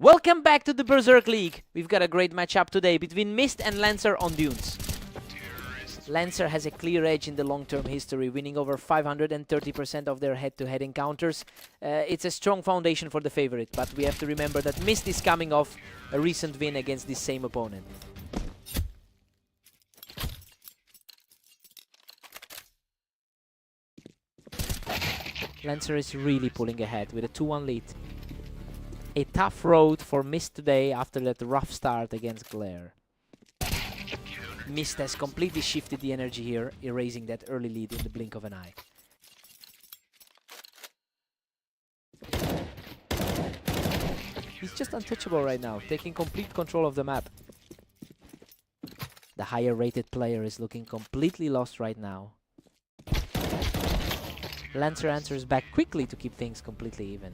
Welcome back to the Berserk League. We've got a great matchup today between Mist and Lancer on Dunes. Lancer has a clear edge in the long-term history, winning over 530% of their head-to-head encounters. It's a strong foundation for the favorite, but we have to remember that Mist is coming off a recent win against this same opponent. Lancer is really pulling ahead with a 2-1 lead. A tough road for Mist today after that rough start against Glare. Mist has completely shifted the energy here, erasing that early lead in the blink of an eye. He's just untouchable right now, taking complete control of the map. The higher rated player is looking completely lost right now. Lancer answers back quickly to keep things completely even.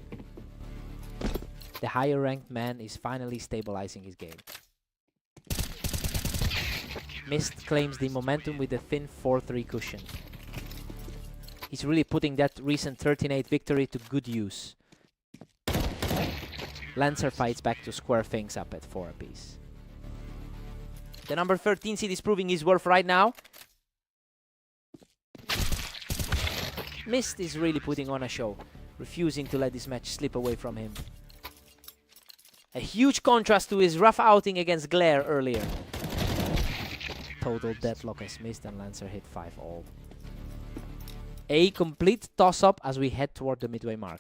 The higher ranked man is finally stabilizing his game. Mist claims the momentum with a thin 4-3 cushion. He's really putting that recent 13-8 victory to good use. Lancer fights back to square things up at 4 apiece. The number 13 seed is proving his worth right now. Mist is really putting on a show, refusing to let this match slip away from him. A huge contrast to his rough outing against Glare earlier. Total deadlock as Mist and Lancer hit 5-all. A complete toss-up as we head toward the midway mark.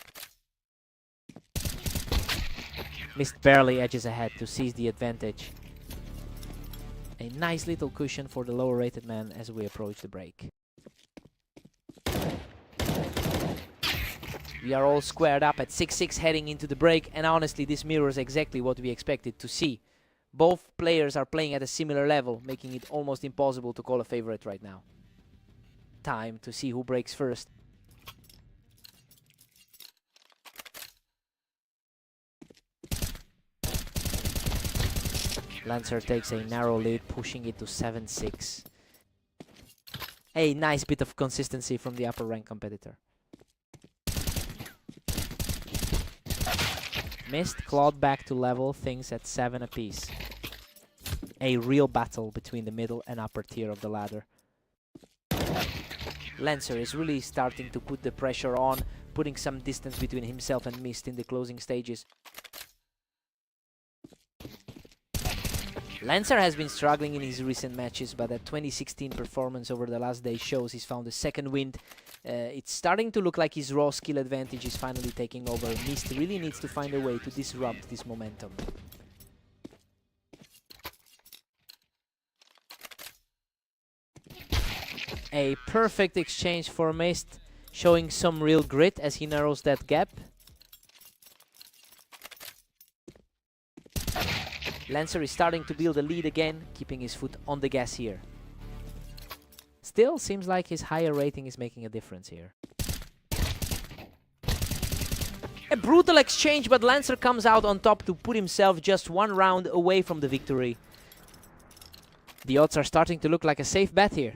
Mist barely edges ahead to seize the advantage. A nice little cushion for the lower rated man as we approach the break. We are all squared up at 6-6 heading into the break, and honestly this mirrors exactly what we expected to see. Both players are playing at a similar level, making it almost impossible to call a favorite right now. Time to see who breaks first. Lancer takes a narrow lead, pushing it to 7-6. A nice bit of consistency from the upper rank competitor. Mist clawed back to level things at 7 apiece. A real battle between the middle and upper tier of the ladder. Lancer is really starting to put the pressure on, putting some distance between himself and Mist in the closing stages. Lancer has been struggling in his recent matches, but that 2016 performance over the last day shows he's found a second wind. It's starting to look like his raw skill advantage is finally taking over. Mist really needs to find a way to disrupt this momentum. A perfect exchange for Mist, showing some real grit as he narrows that gap. Lancer is starting to build a lead again, keeping his foot on the gas here. Still seems like his higher rating is making a difference here. A brutal exchange, but Lancer comes out on top to put himself just one round away from the victory. The odds are starting to look like a safe bet here.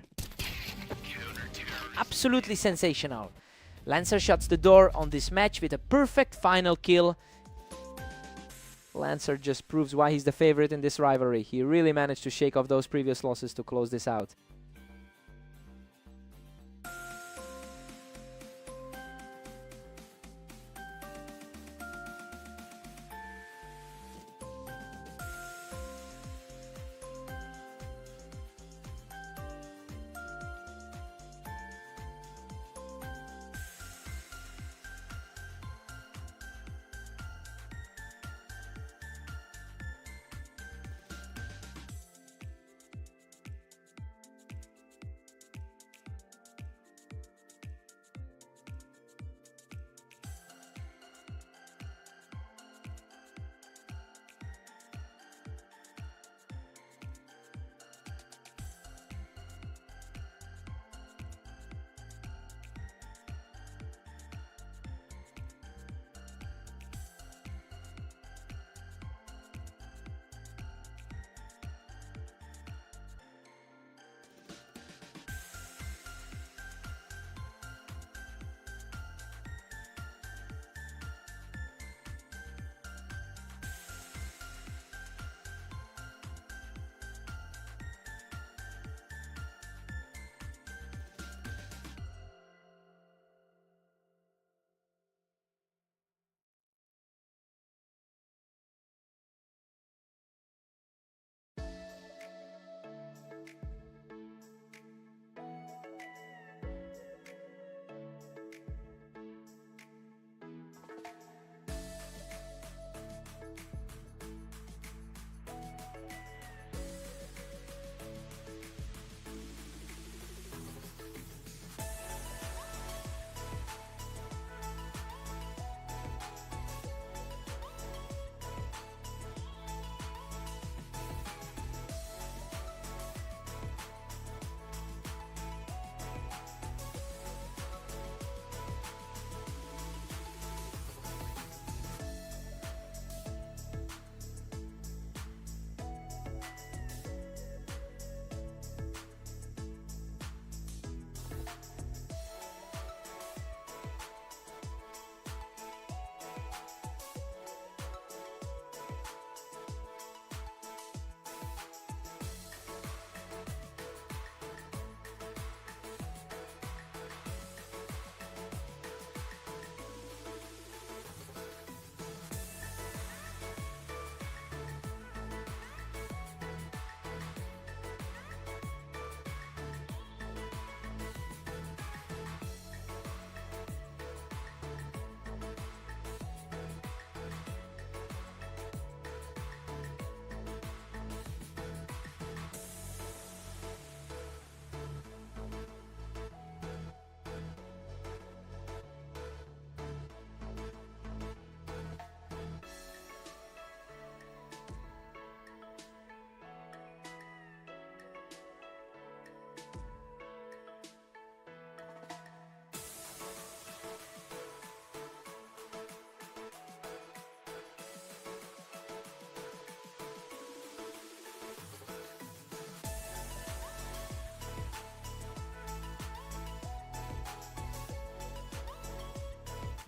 Absolutely sensational. Lancer shuts the door on this match with a perfect final kill. Lancer just proves why he's the favorite in this rivalry. He really managed to shake off those previous losses to close this out.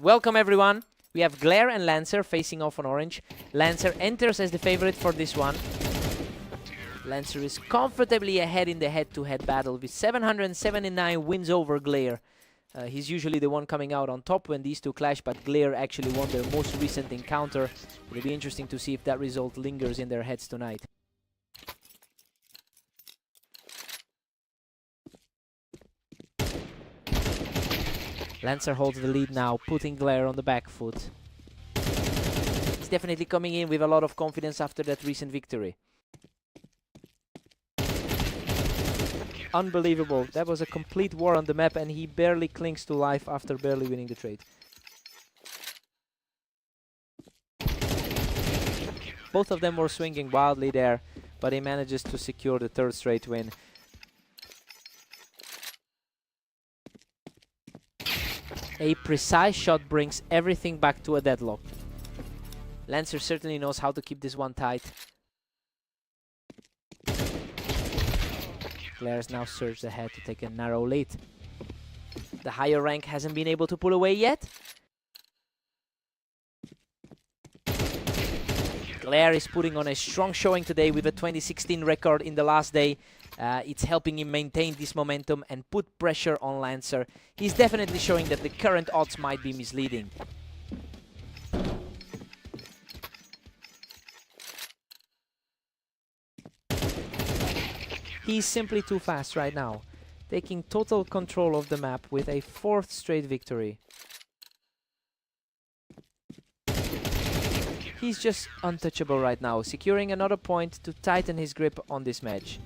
Welcome everyone. We have Glare and Lancer facing off on orange. Lancer enters as the favorite for this one. Lancer is comfortably ahead in the head-to-head battle with 779 wins over Glare. He's usually the one coming out on top when these two clash, but Glare actually won their most recent encounter. It'll be interesting to see if that result lingers in their heads tonight. Lancer holds the lead now, putting Glare on the back foot. He's definitely coming in with a lot of confidence after that recent victory. Unbelievable. That was a complete war on the map, and he barely clings to life after barely winning the trade. Both of them were swinging wildly there, but he manages to secure the third straight win. A precise shot brings everything back to a deadlock. Lancer certainly knows how to keep this one tight. Glare's now surged ahead to take a narrow lead. The higher rank hasn't been able to pull away yet. Glare is putting on a strong showing today with a 2016 record in the last day. It's helping him maintain this momentum and put pressure on Lancer. He's definitely showing that the current odds might be misleading. He's simply too fast right now, taking total control of the map with a 4th straight victory. He's just untouchable right now, securing another point to tighten his grip on this match.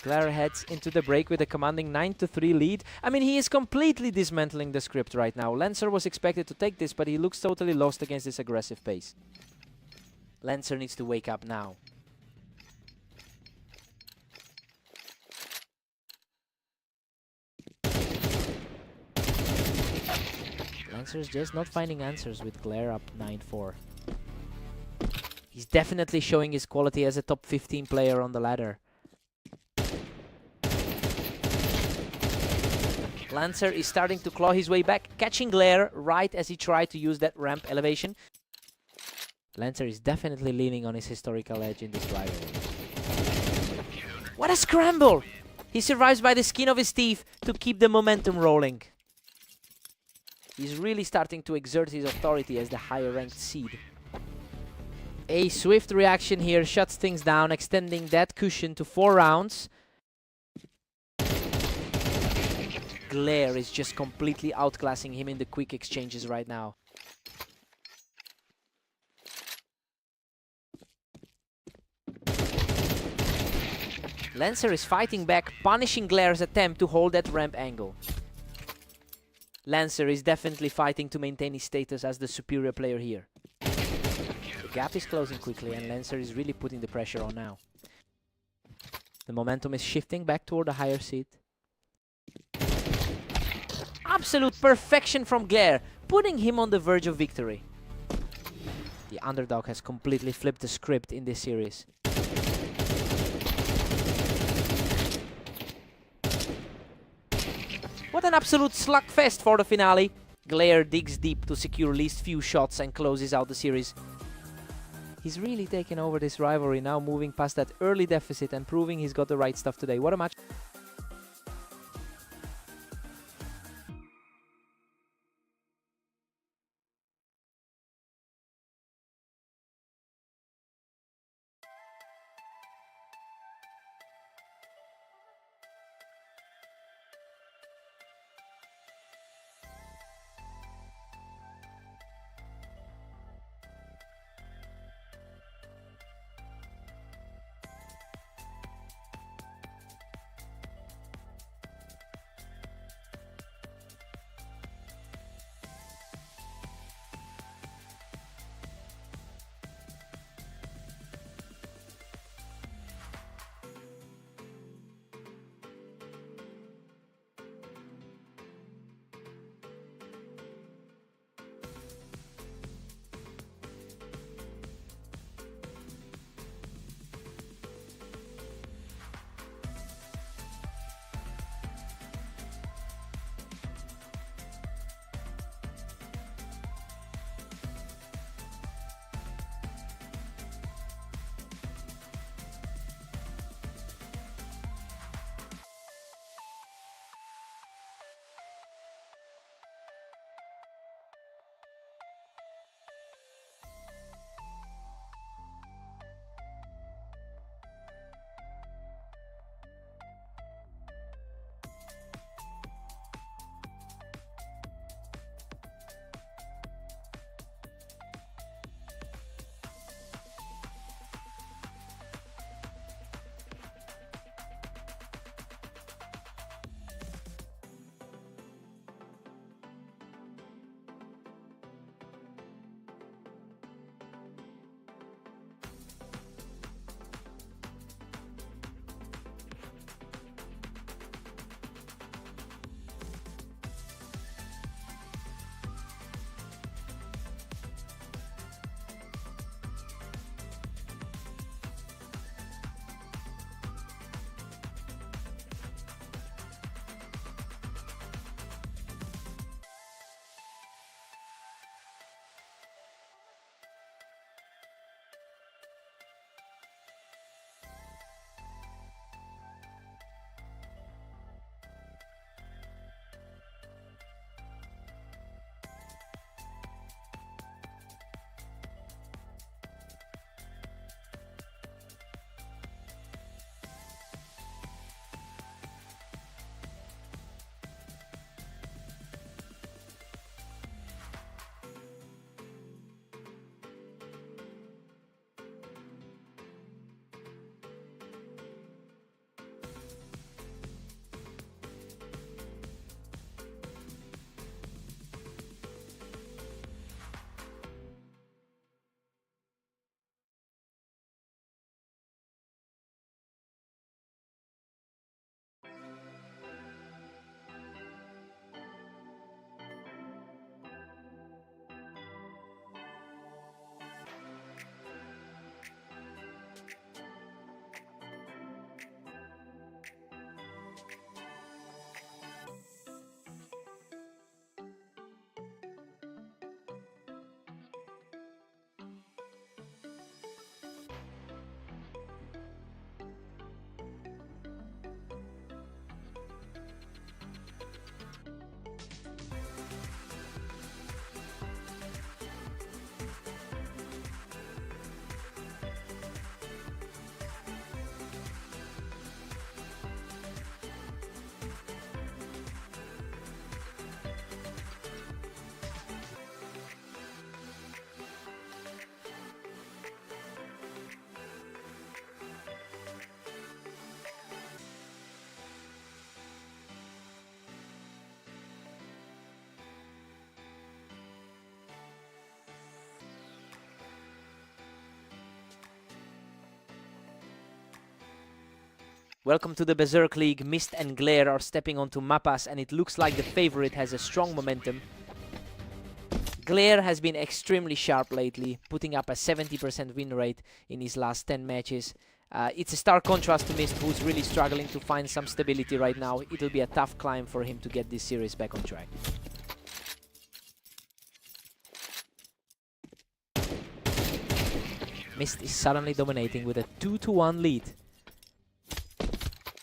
Glare heads into the break with a commanding 9-3 lead. I mean, he is completely dismantling the script right now. Lancer was expected to take this, but he looks totally lost against this aggressive pace. Lancer needs to wake up now. Lancer's just not finding answers with Glare up 9-4. He's definitely showing his quality as a top 15 player on the ladder. Lancer is starting to claw his way back, catching Glare right as he tried to use that ramp elevation. Lancer is definitely leaning on his historical edge in this rivalry. What a scramble! He survives by the skin of his teeth to keep the momentum rolling. He's really starting to exert his authority as the higher ranked seed. A swift reaction here shuts things down, extending that cushion to 4 rounds. Glare is just completely outclassing him in the quick exchanges right now. Lancer is fighting back, punishing Glare's attempt to hold that ramp angle. Lancer is definitely fighting to maintain his status as the superior player here. The gap is closing quickly and Lancer is really putting the pressure on now. The momentum is shifting back toward the higher seed. Absolute perfection from Glare, putting him on the verge of victory. The underdog has completely flipped the script in this series. What an absolute slugfest for the finale. Glare digs deep to secure least few shots and closes out the series. He's really taken over this rivalry now, moving past that early deficit and proving he's got the right stuff today. What a match. Welcome to the Berserk League. Mist and Glare are stepping onto Mappas, and it looks like the favorite has a strong momentum. Glare has been extremely sharp lately, putting up a 70% win rate in his last 10 matches. It's a stark contrast to Mist, who's really struggling to find some stability right now. It'll be a tough climb for him to get this series back on track. Mist is suddenly dominating with a 2-1 lead.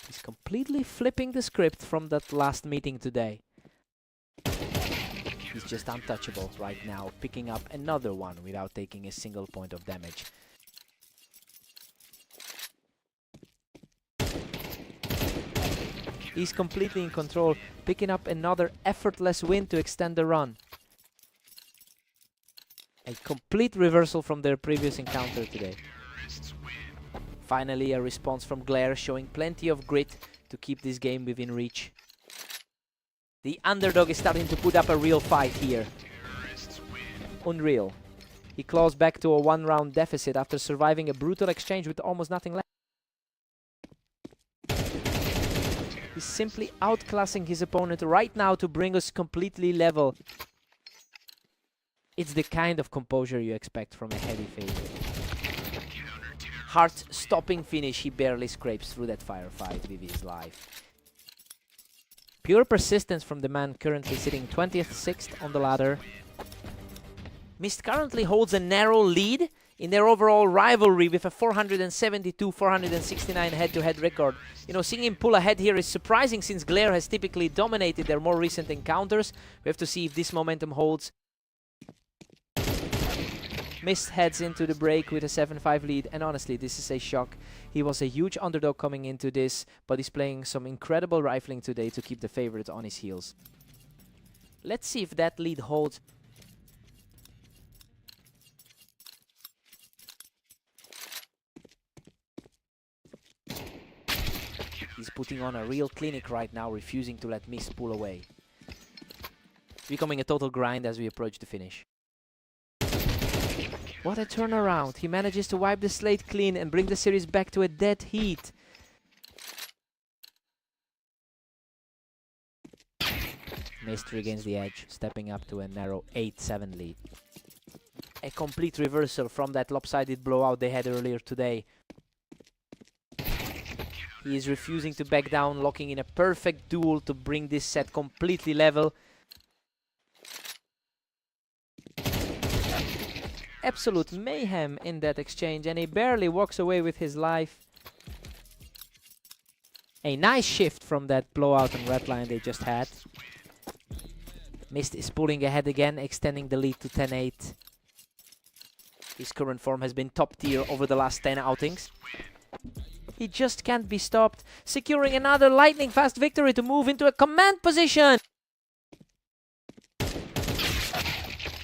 He's completely flipping the script from that last meeting today. He's just untouchable right now, picking up another one without taking a single point of damage. He's completely in control, picking up another effortless win to extend the run. A complete reversal from their previous encounter today. Finally, a response from Glare, showing plenty of grit to keep this game within reach. The underdog is starting to put up a real fight here. Unreal. He claws back to a one-round deficit after surviving a brutal exchange with almost nothing left. He's simply outclassing his opponent right now to bring us completely level. It's the kind of composure you expect from a heavy favorite. Heart-stopping finish, he barely scrapes through that firefight with his life. Pure persistence from the man currently sitting 20th, 6th on the ladder. Mist currently holds a narrow lead in their overall rivalry with a 472-469 head-to-head record. You know, seeing him pull ahead here is surprising since Glare has typically dominated their more recent encounters. We have to see if this momentum holds. Mist heads into the break with a 7-5 lead, and honestly, this is a shock. He was a huge underdog coming into this, but he's playing some incredible rifling today to keep the favorite on his heels. Let's see if that lead holds. He's putting on a real clinic right now, refusing to let Mist pull away. It's becoming a total grind as we approach the finish. What a turnaround. He manages to wipe the slate clean and bring the series back to a dead heat. Mist regains the edge, stepping up to a narrow 8-7 lead. A complete reversal from that lopsided blowout they had earlier today. He is refusing to back down, locking in a perfect duel to bring this set completely level. Absolute mayhem in that exchange, and he barely walks away with his life. A nice shift from that blowout and red line they just had. Mist is pulling ahead again, extending the lead to 10-8. His current form has been top tier over the last 10 outings. He just can't be stopped, securing another lightning fast victory to move into a command position.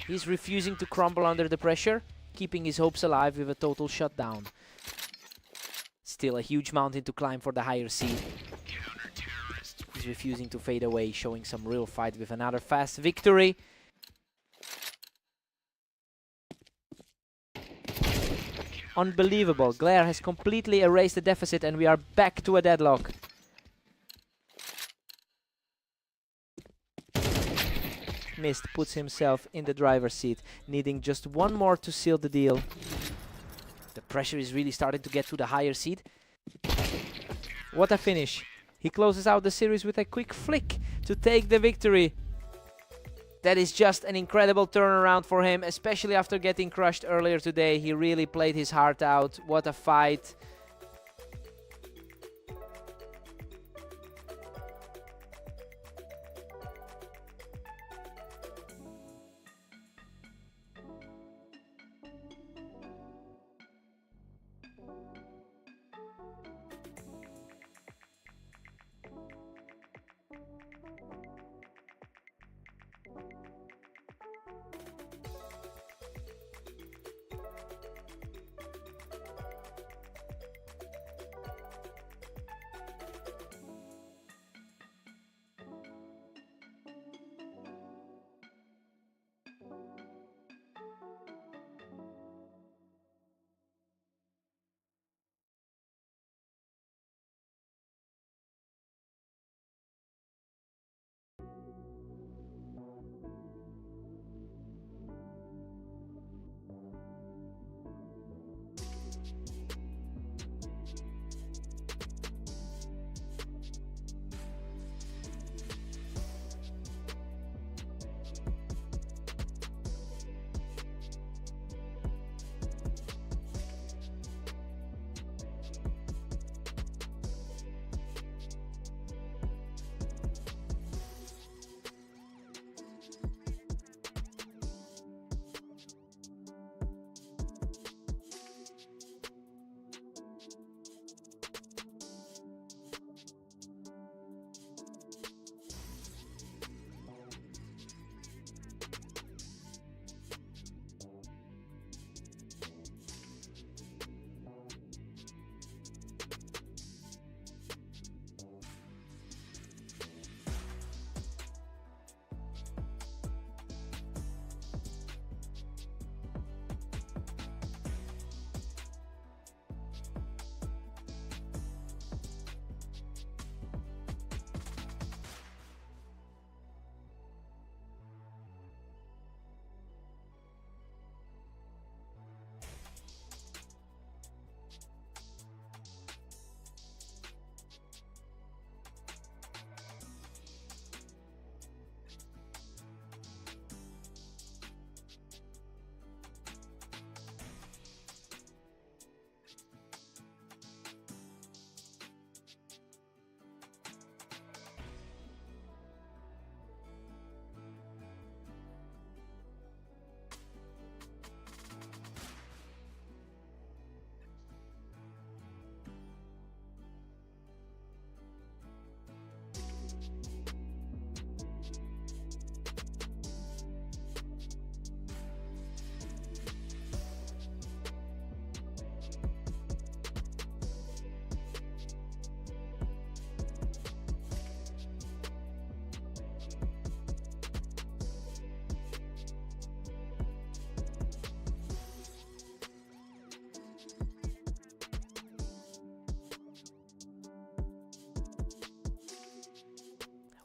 He's refusing to crumble under the pressure, keeping his hopes alive with a total shutdown. Still a huge mountain to climb for the higher seed. He's refusing to fade away, showing some real fight with another fast victory. Unbelievable. Glare has completely erased the deficit and we are back to a deadlock. Mist puts himself in the driver's seat, needing just one more to seal the deal. The pressure is really starting to get to the higher seed. What a finish. He closes out the series with a quick flick to take the victory. That is just an incredible turnaround for him, especially after getting crushed earlier today. He really played his heart out. What a fight.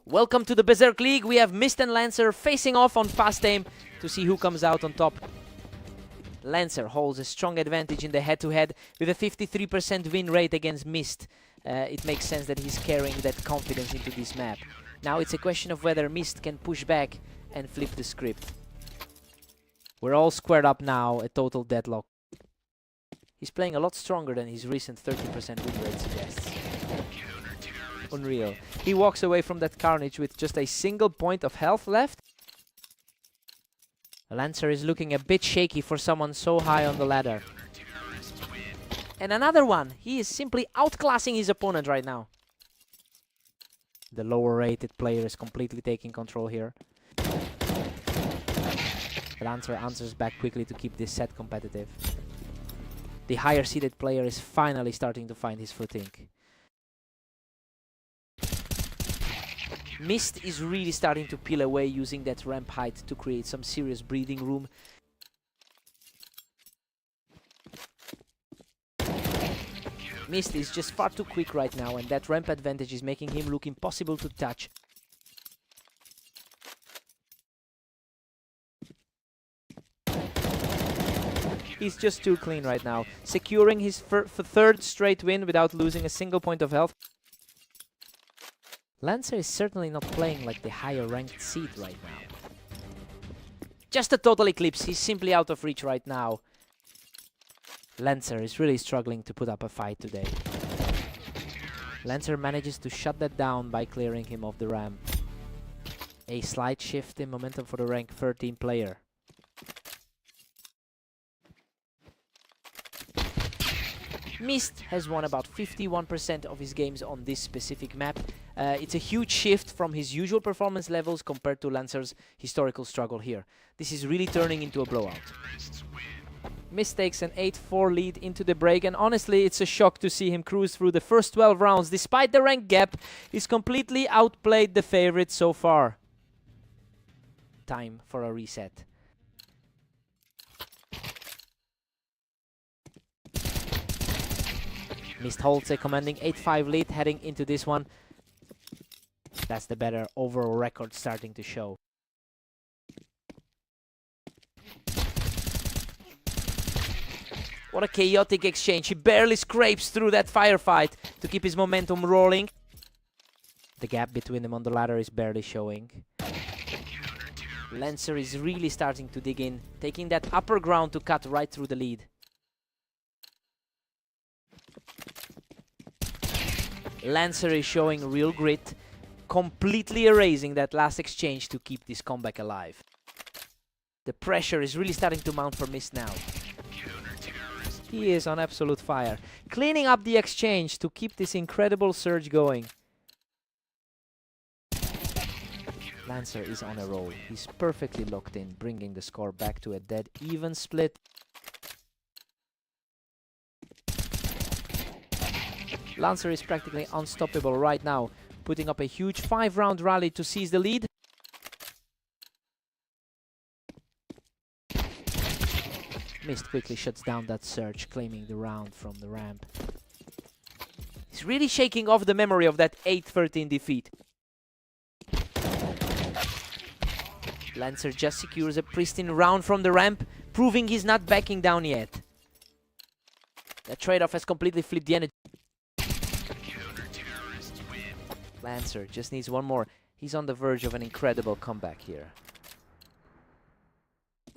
Welcome to the Berserk League. We have Mist and Lancer facing off on fast aim to see who comes out on top. Lancer holds a strong advantage in the head-to-head with a 53% win rate against Mist. It makes sense that he's carrying that confidence into this map. Now it's a question of whether Mist can push back and flip the script. We're all squared up now, a total deadlock. He's playing a lot stronger than his recent 30% win rate suggests. Unreal. He walks away from that carnage with just a single point of health left. Lancer is looking a bit shaky for someone so high on the ladder. And another one. He is simply outclassing his opponent right now. The lower rated player is completely taking control here. Lancer answers back quickly to keep this set competitive. The higher seeded player is finally starting to find his footing. Mist is really starting to peel away using that ramp height to create some serious breathing room. Mist is just far too quick right now, and that ramp advantage is making him look impossible to touch. He's just too clean right now, securing his third straight win without losing a single point of health. Lancer is certainly not playing like the higher ranked seed right now. Just a total eclipse, he's simply out of reach right now. Lancer is really struggling to put up a fight today. Lancer manages to shut that down by clearing him off the ramp. A slight shift in momentum for the rank 13 player. Mist has won about 51% of his games on this specific map. It's a huge shift from his usual performance levels compared to Lancer's historical struggle here. This is really turning into a blowout. Mist takes an 8-4 lead into the break, and honestly it's a shock to see him cruise through the first 12 rounds. Despite the rank gap, he's completely outplayed the favorite so far. Time for a reset. Mist holds a commanding 8-5 lead heading into this one. That's the better overall record starting to show. What a chaotic exchange. He barely scrapes through that firefight to keep his momentum rolling. The gap between them on the ladder is barely showing. Lancer is really starting to dig in, taking that upper ground to cut right through the lead. Lancer is showing real grit, completely erasing that last exchange to keep this comeback alive. The pressure is really starting to mount for Mist now. He is on absolute fire, cleaning up the exchange to keep this incredible surge going. Lancer is on a roll. He's perfectly locked in, bringing the score back to a dead even split. Lancer is practically unstoppable right now, putting up a huge 5-round rally to seize the lead. Mist quickly shuts down that surge, claiming the round from the ramp. He's really shaking off the memory of that 8-13 defeat. Lancer just secures a pristine round from the ramp, proving he's not backing down yet. The trade-off has completely flipped the energy. Lancer just needs one more. He's on the verge of an incredible comeback here.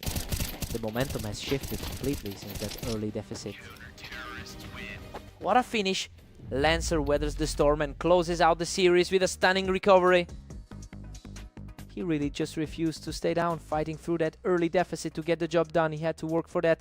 The momentum has shifted completely since that early deficit. What a finish! Lancer weathers the storm and closes out the series with a stunning recovery. He really just refused to stay down, fighting through that early deficit to get the job done. He had to work for that.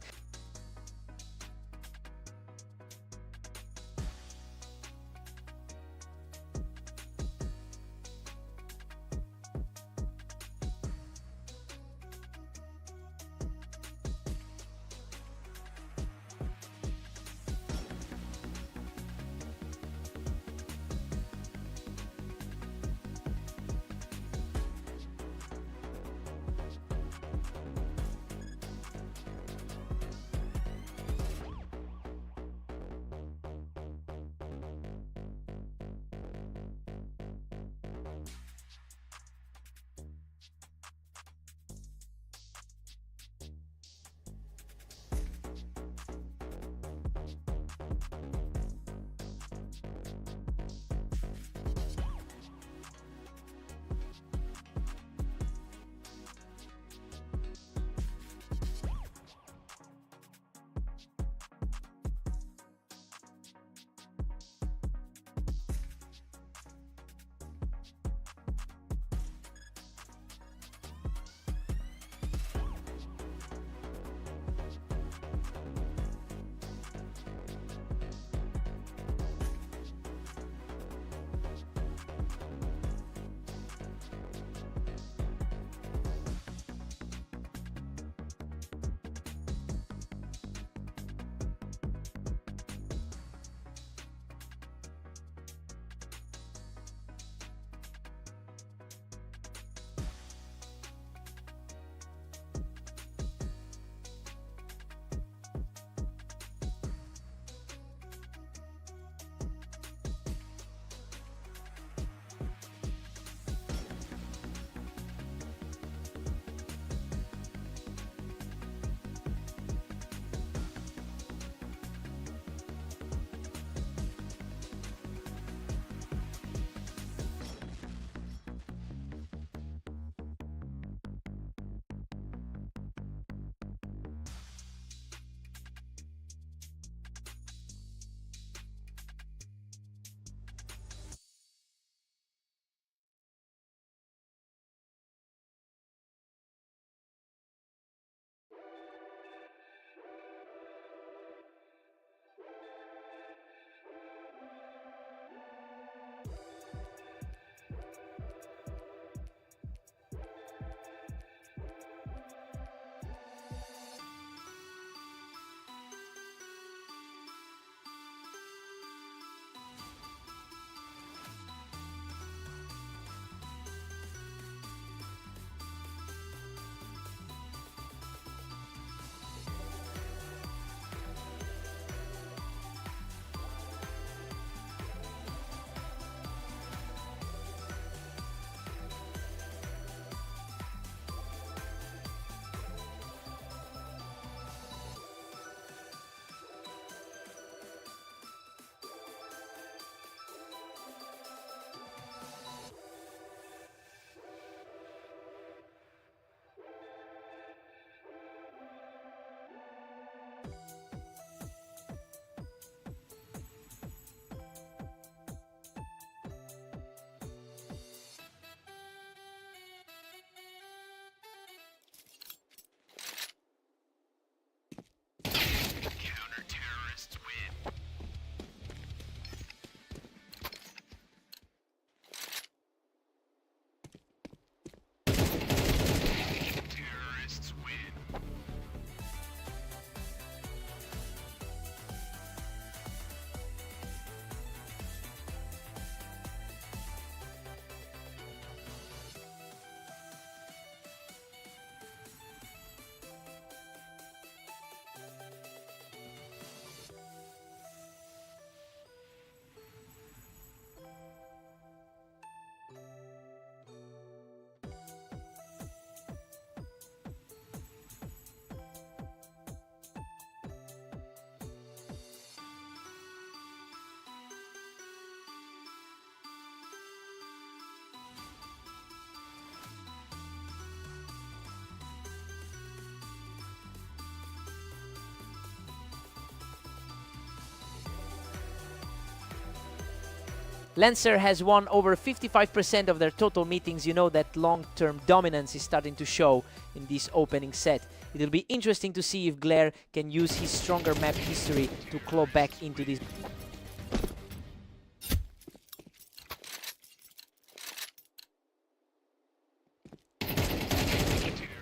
Lancer has won over 55% of their total meetings. You know that long-term dominance is starting to show in this opening set. It'll be interesting to see if Glare can use his stronger map history to claw back into this.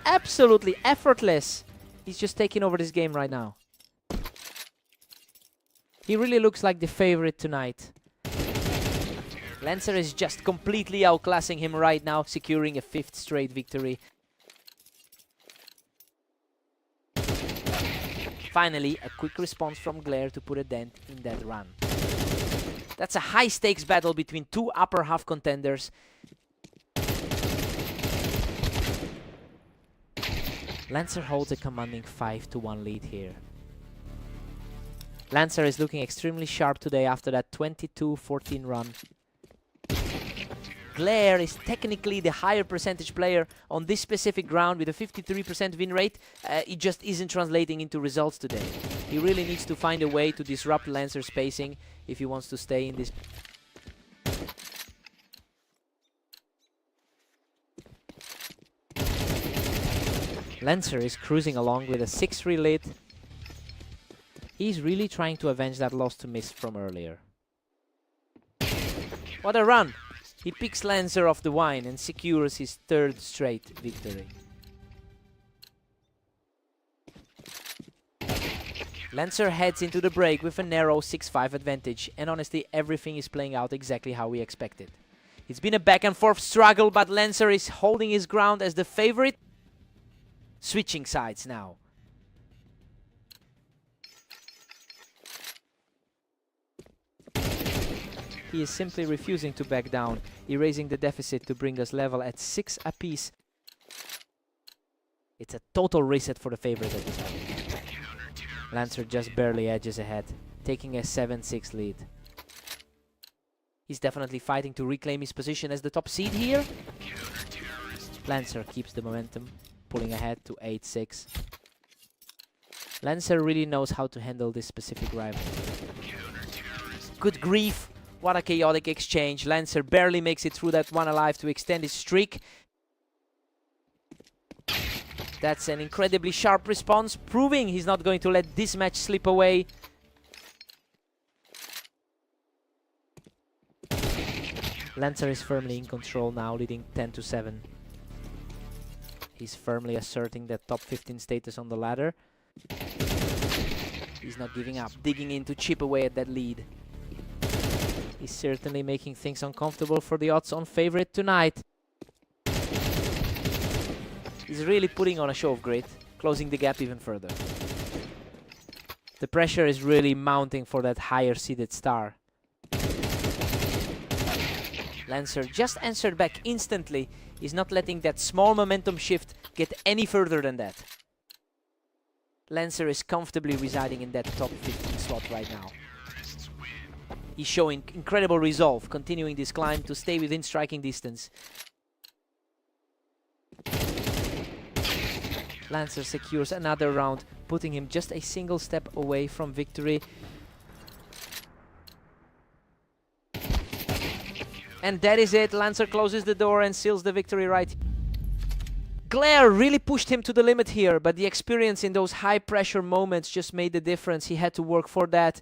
Absolutely effortless. He's just taking over this game right now. He really looks like the favorite tonight. Lancer is just completely outclassing him right now, securing a 5th straight victory. Finally, a quick response from Glare to put a dent in that run. That's a high-stakes battle between two upper half contenders. Lancer holds a commanding 5-1 lead here. Lancer is looking extremely sharp today after that 22-14 run. Glare is technically the higher percentage player on this specific round with a 53% win rate. It just isn't translating into results today. He really needs to find a way to disrupt Lancer's spacing if he wants to stay in this. Lancer is cruising along with a 6-3 lead. He's really trying to avenge that loss to Mist from earlier. What a run! He picks Lancer off the wine and secures his 3rd straight victory. Lancer heads into the break with a narrow 6-5 advantage, and honestly everything is playing out exactly how we expected. It's been a back and forth struggle, but Lancer is holding his ground as the favorite. Switching sides now. He is simply refusing to back down, erasing the deficit to bring us level at 6 apiece. It's a total reset for the favorite at this point. Lancer just barely edges ahead, taking a 7-6 lead. He's definitely fighting to reclaim his position as the top seed here. Lancer keeps the momentum, pulling ahead to 8-6. Lancer really knows how to handle this specific rival. Good grief! What a chaotic exchange. Lancer barely makes it through that one alive to extend his streak. That's an incredibly sharp response, proving he's not going to let this match slip away. Lancer is firmly in control now, leading 10-7. He's firmly asserting that top 15 status on the ladder. He's not giving up, digging in to chip away at that lead. He's certainly making things uncomfortable for the odds-on favorite tonight. He's really putting on a show of grit, closing the gap even further. The pressure is really mounting for that higher-seeded star. Lancer just answered back instantly. He's not letting that small momentum shift get any further than that. Lancer is comfortably residing in that top 15 slot right now. He's showing incredible resolve, continuing this climb to stay within striking distance. Lancer secures another round, putting him just a single step away from victory. And that is it. Lancer closes the door and seals the victory right. Glare really pushed him to the limit here, but the experience in those high pressure moments just made the difference. He had to work for that.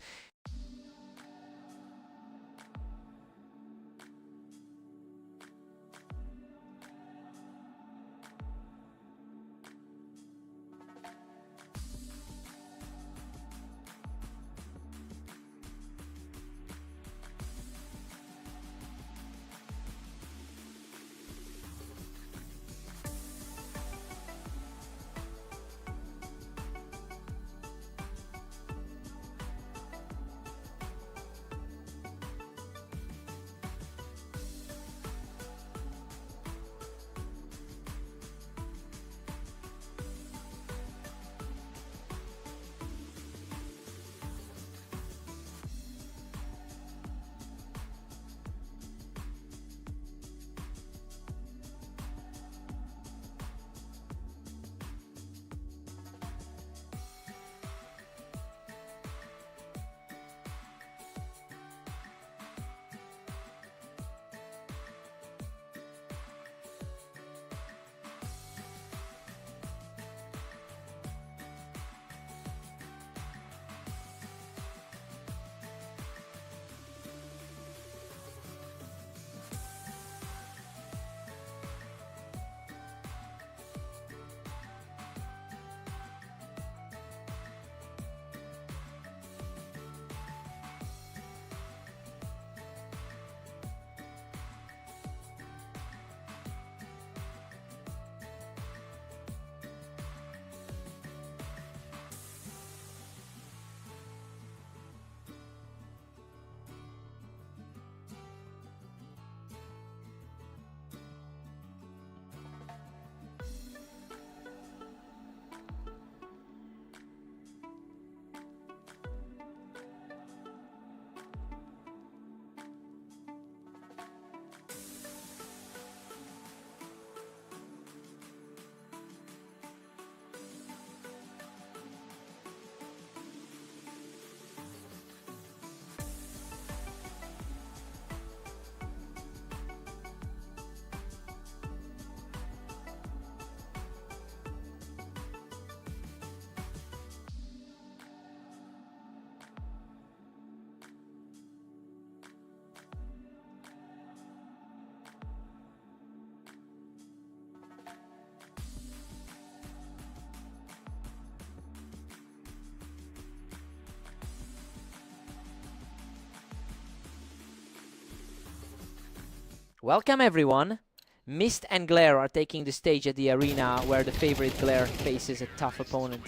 Welcome everyone. Mist and Glare are taking the stage at the arena where the favorite Glare faces a tough opponent.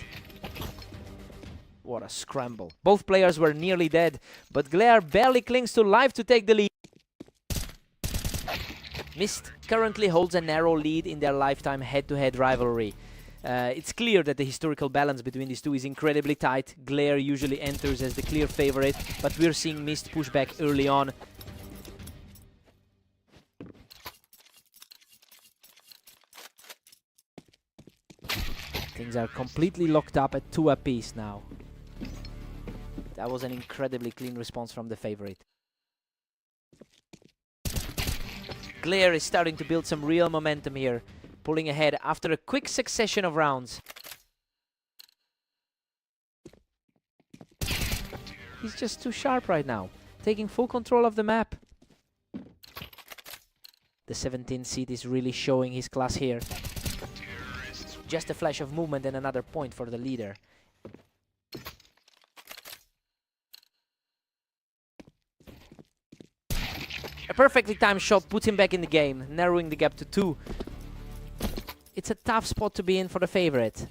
What a scramble. Both players were nearly dead, but Glare barely clings to life to take the lead. Mist currently holds a narrow lead in their lifetime head-to-head rivalry. It's clear that the historical balance between these two is incredibly tight. Glare usually enters as the clear favorite, but we're seeing Mist push back early on. Things are completely locked up at 2 apiece now. That was an incredibly clean response from the favorite. Glare is starting to build some real momentum here, pulling ahead after a quick succession of rounds. He's just too sharp right now, taking full control of the map. The 17th seed is really showing his class here. Just a flash of movement and another point for the leader. A perfectly timed shot puts him back in the game, narrowing the gap to 2. It's a tough spot to be in for the favorite.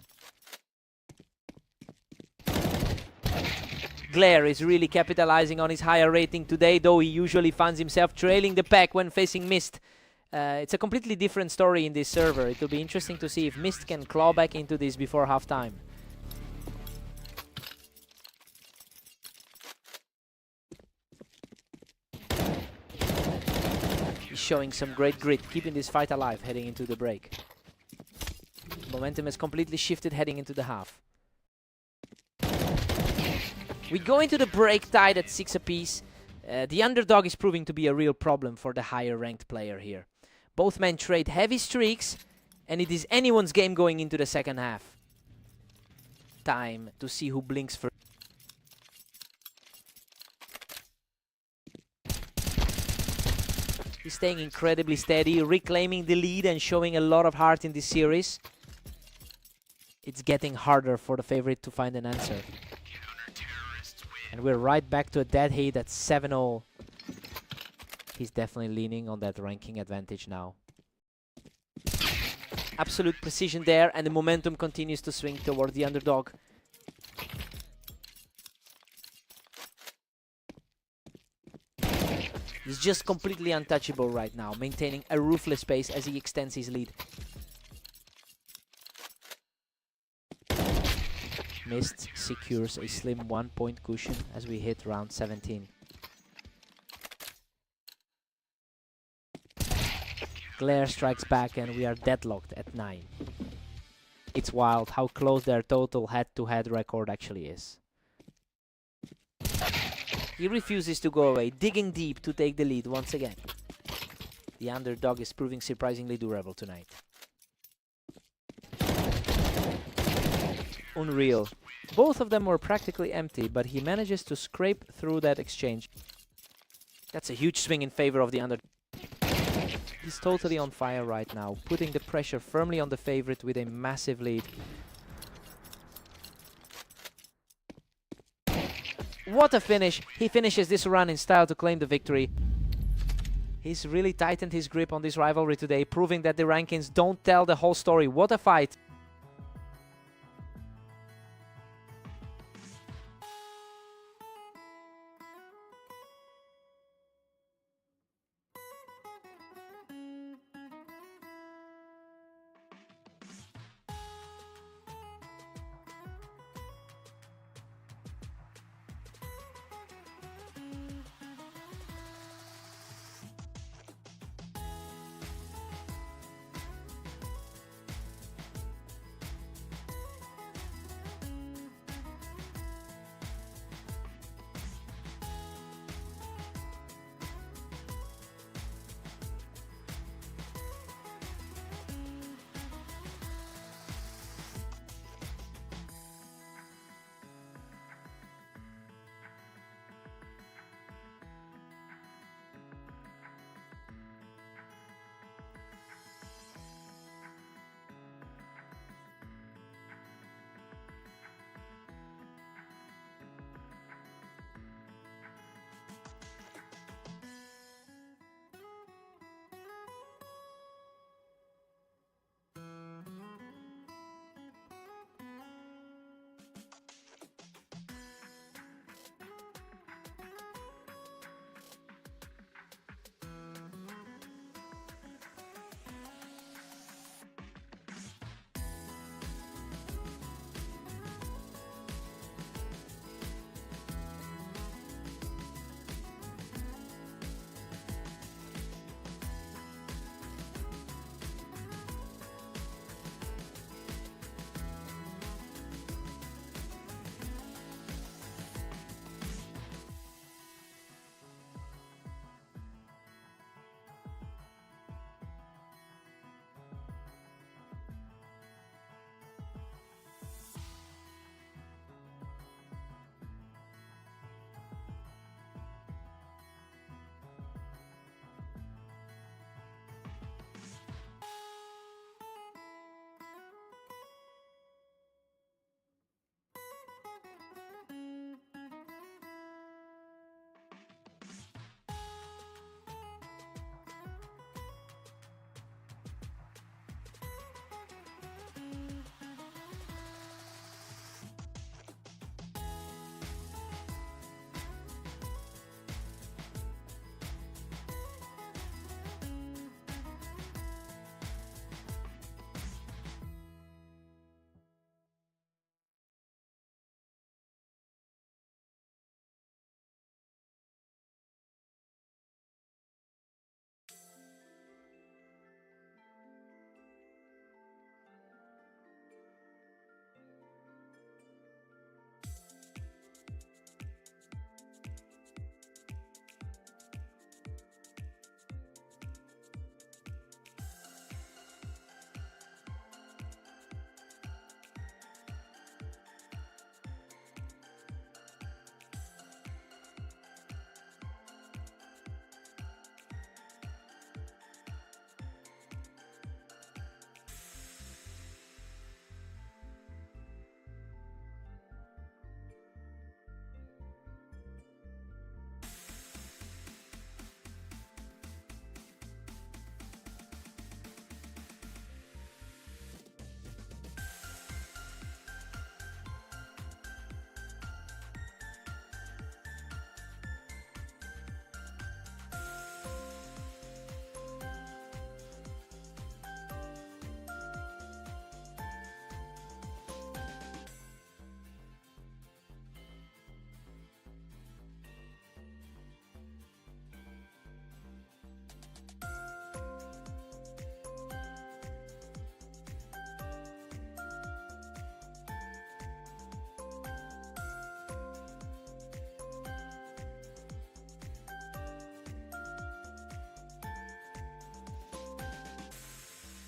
Glare is really capitalizing on his higher rating today, though he usually finds himself trailing the pack when facing Mist. It's a completely different story in this server. It will be interesting to see if Mist can claw back into this before halftime. He's showing some great grit, keeping this fight alive heading into the break. Momentum has completely shifted heading into the half. We go into the break tied at 6 apiece. The underdog is proving to be a real problem for the higher ranked player here. Both men trade heavy streaks, and it is anyone's game going into the second half. Time to see who blinks first. He's staying incredibly steady, reclaiming the lead and showing a lot of heart in this series. It's getting harder for the favorite to find an answer. And we're right back to a dead heat at 7-0. He's definitely leaning on that ranking advantage now. Absolute precision there, and the momentum continues to swing toward the underdog. He's just completely untouchable right now, maintaining a ruthless pace as he extends his lead. Mist secures a slim 1-point cushion as we hit round 17. Glare strikes back and we are deadlocked at 9. It's wild how close their total head-to-head record actually is. He refuses to go away, digging deep to take the lead once again. The underdog is proving surprisingly durable tonight. Unreal. Both of them were practically empty, but he manages to scrape through that exchange. That's a huge swing in favor of the underdog. He's totally on fire right now, putting the pressure firmly on the favorite with a massive lead. What a finish! He finishes this run in style to claim the victory. He's really tightened his grip on this rivalry today, proving that the rankings don't tell the whole story. What a fight!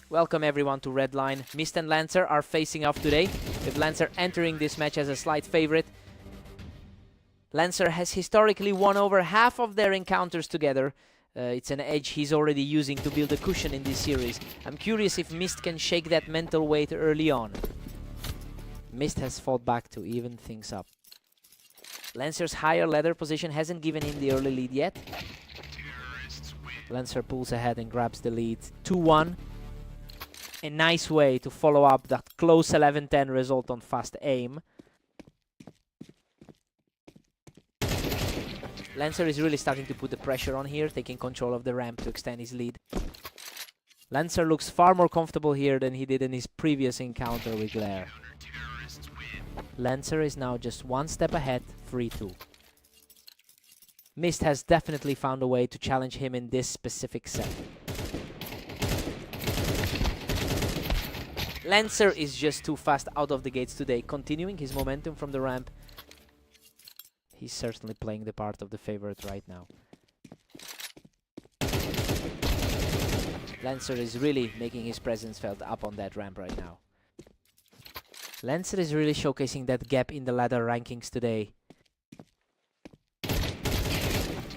Welcome everyone to Redline. Mist and Lancer are facing off today, with Lancer entering this match as a slight favorite. Lancer has historically won over half of their encounters together. It's an edge he's already using to build a cushion in this series. I'm curious if Mist can shake that mental weight early on. Mist has fought back to even things up. Lancer's higher ladder position hasn't given him the early lead yet. Lancer pulls ahead and grabs the lead 2-1. A nice way to follow up that close 11-10 result on fast aim. Lancer is really starting to put the pressure on here, taking control of the ramp to extend his lead. Lancer looks far more comfortable here than he did in his previous encounter with Glare. Lancer is now just one step ahead, 3-2. Mist has definitely found a way to challenge him in this specific set. Lancer is just too fast out of the gates today, continuing his momentum from the ramp. He's certainly playing the part of the favorite right now. Lancer is really making his presence felt up on that ramp right now. Lancer is really showcasing that gap in the ladder rankings today.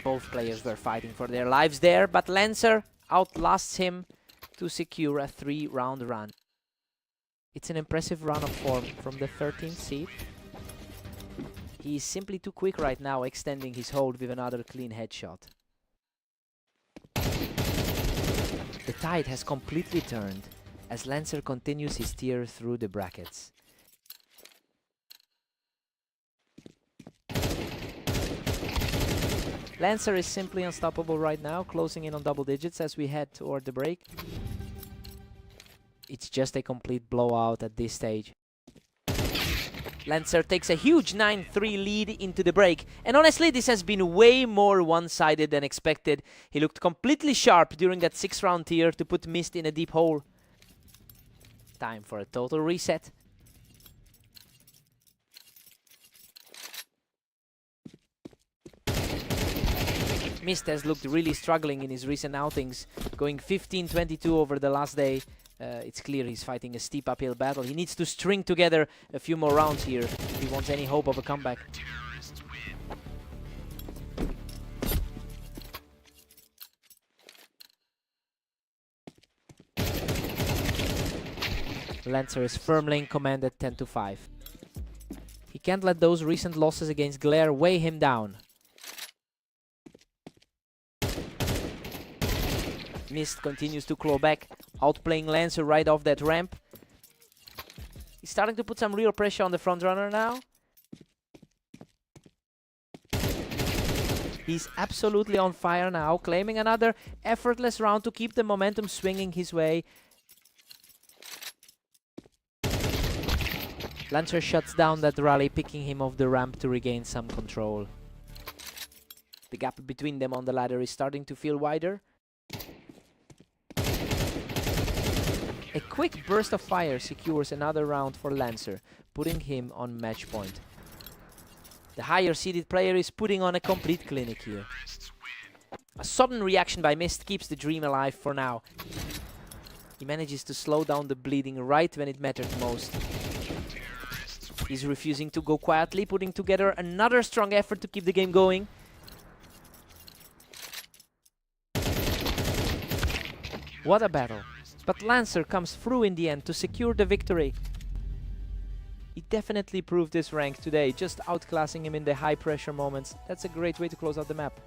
Both players were fighting for their lives there, but Lancer outlasts him to secure a 3-round run. It's an impressive run of form from the 13th seed. He is simply too quick right now, extending his hold with another clean headshot. The tide has completely turned as Lancer continues his steer through the brackets. Lancer is simply unstoppable right now, closing in on double digits as we head toward the break. It's just a complete blowout at this stage. Lancer takes a huge 9-3 lead into the break, and honestly this has been way more one-sided than expected. He looked completely sharp during that 6-round tier to put Mist in a deep hole. Time for a total reset. Mist has looked really struggling in his recent outings, going 15-22 over the last day. It's clear he's fighting a steep uphill battle. He needs to string together a few more rounds here if he wants any hope of a comeback. Lancer is firmly in command at 10-5. He can't let those recent losses against Glare weigh him down. Mist continues to claw back, outplaying Lancer right off that ramp. He's starting to put some real pressure on the front runner now. He's absolutely on fire now, claiming another effortless round to keep the momentum swinging his way. Lancer shuts down that rally, picking him off the ramp to regain some control. The gap between them on the ladder is starting to feel wider. A quick burst of fire secures another round for Lancer, putting him on match point. The higher seeded player is putting on a complete clinic here. A sudden reaction by Mist keeps the dream alive for now. He manages to slow down the bleeding right when it mattered most. He's refusing to go quietly, putting together another strong effort to keep the game going. What a battle. But Lancer comes through in the end to secure the victory. He definitely proved his rank today, just outclassing him in the high pressure moments. That's a great way to close out the map.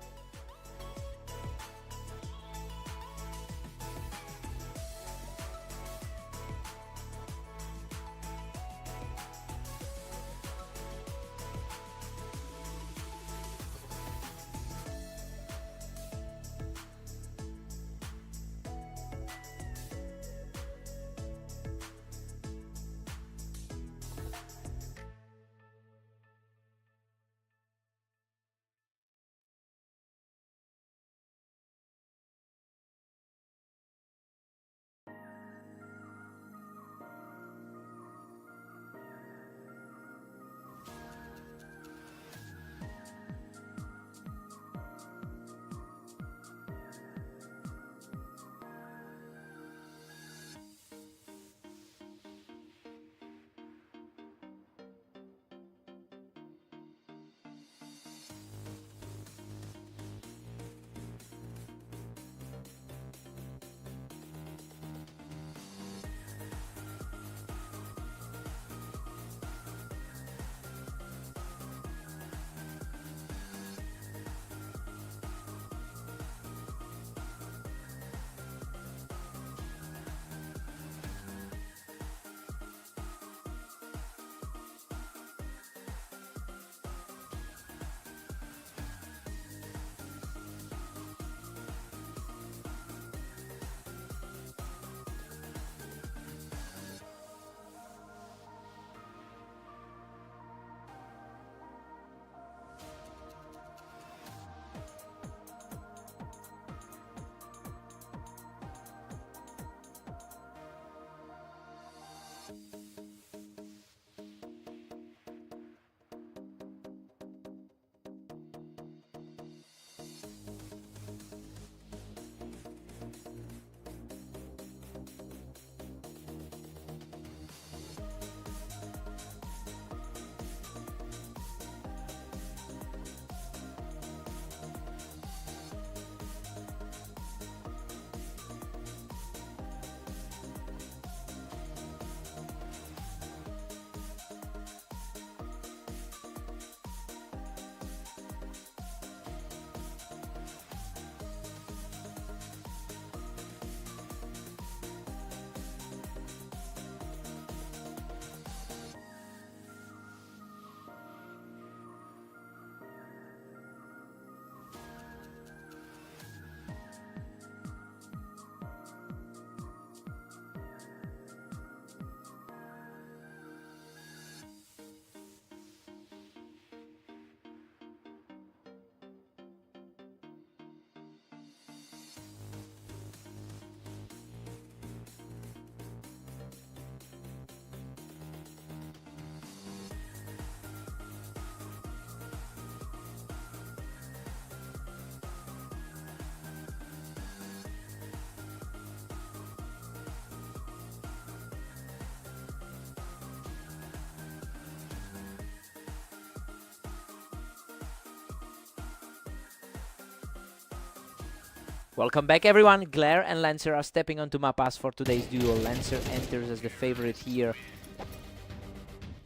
Welcome back, everyone. Glare and Lancer are stepping onto Mapas for today's duel. Lancer enters as the favorite here.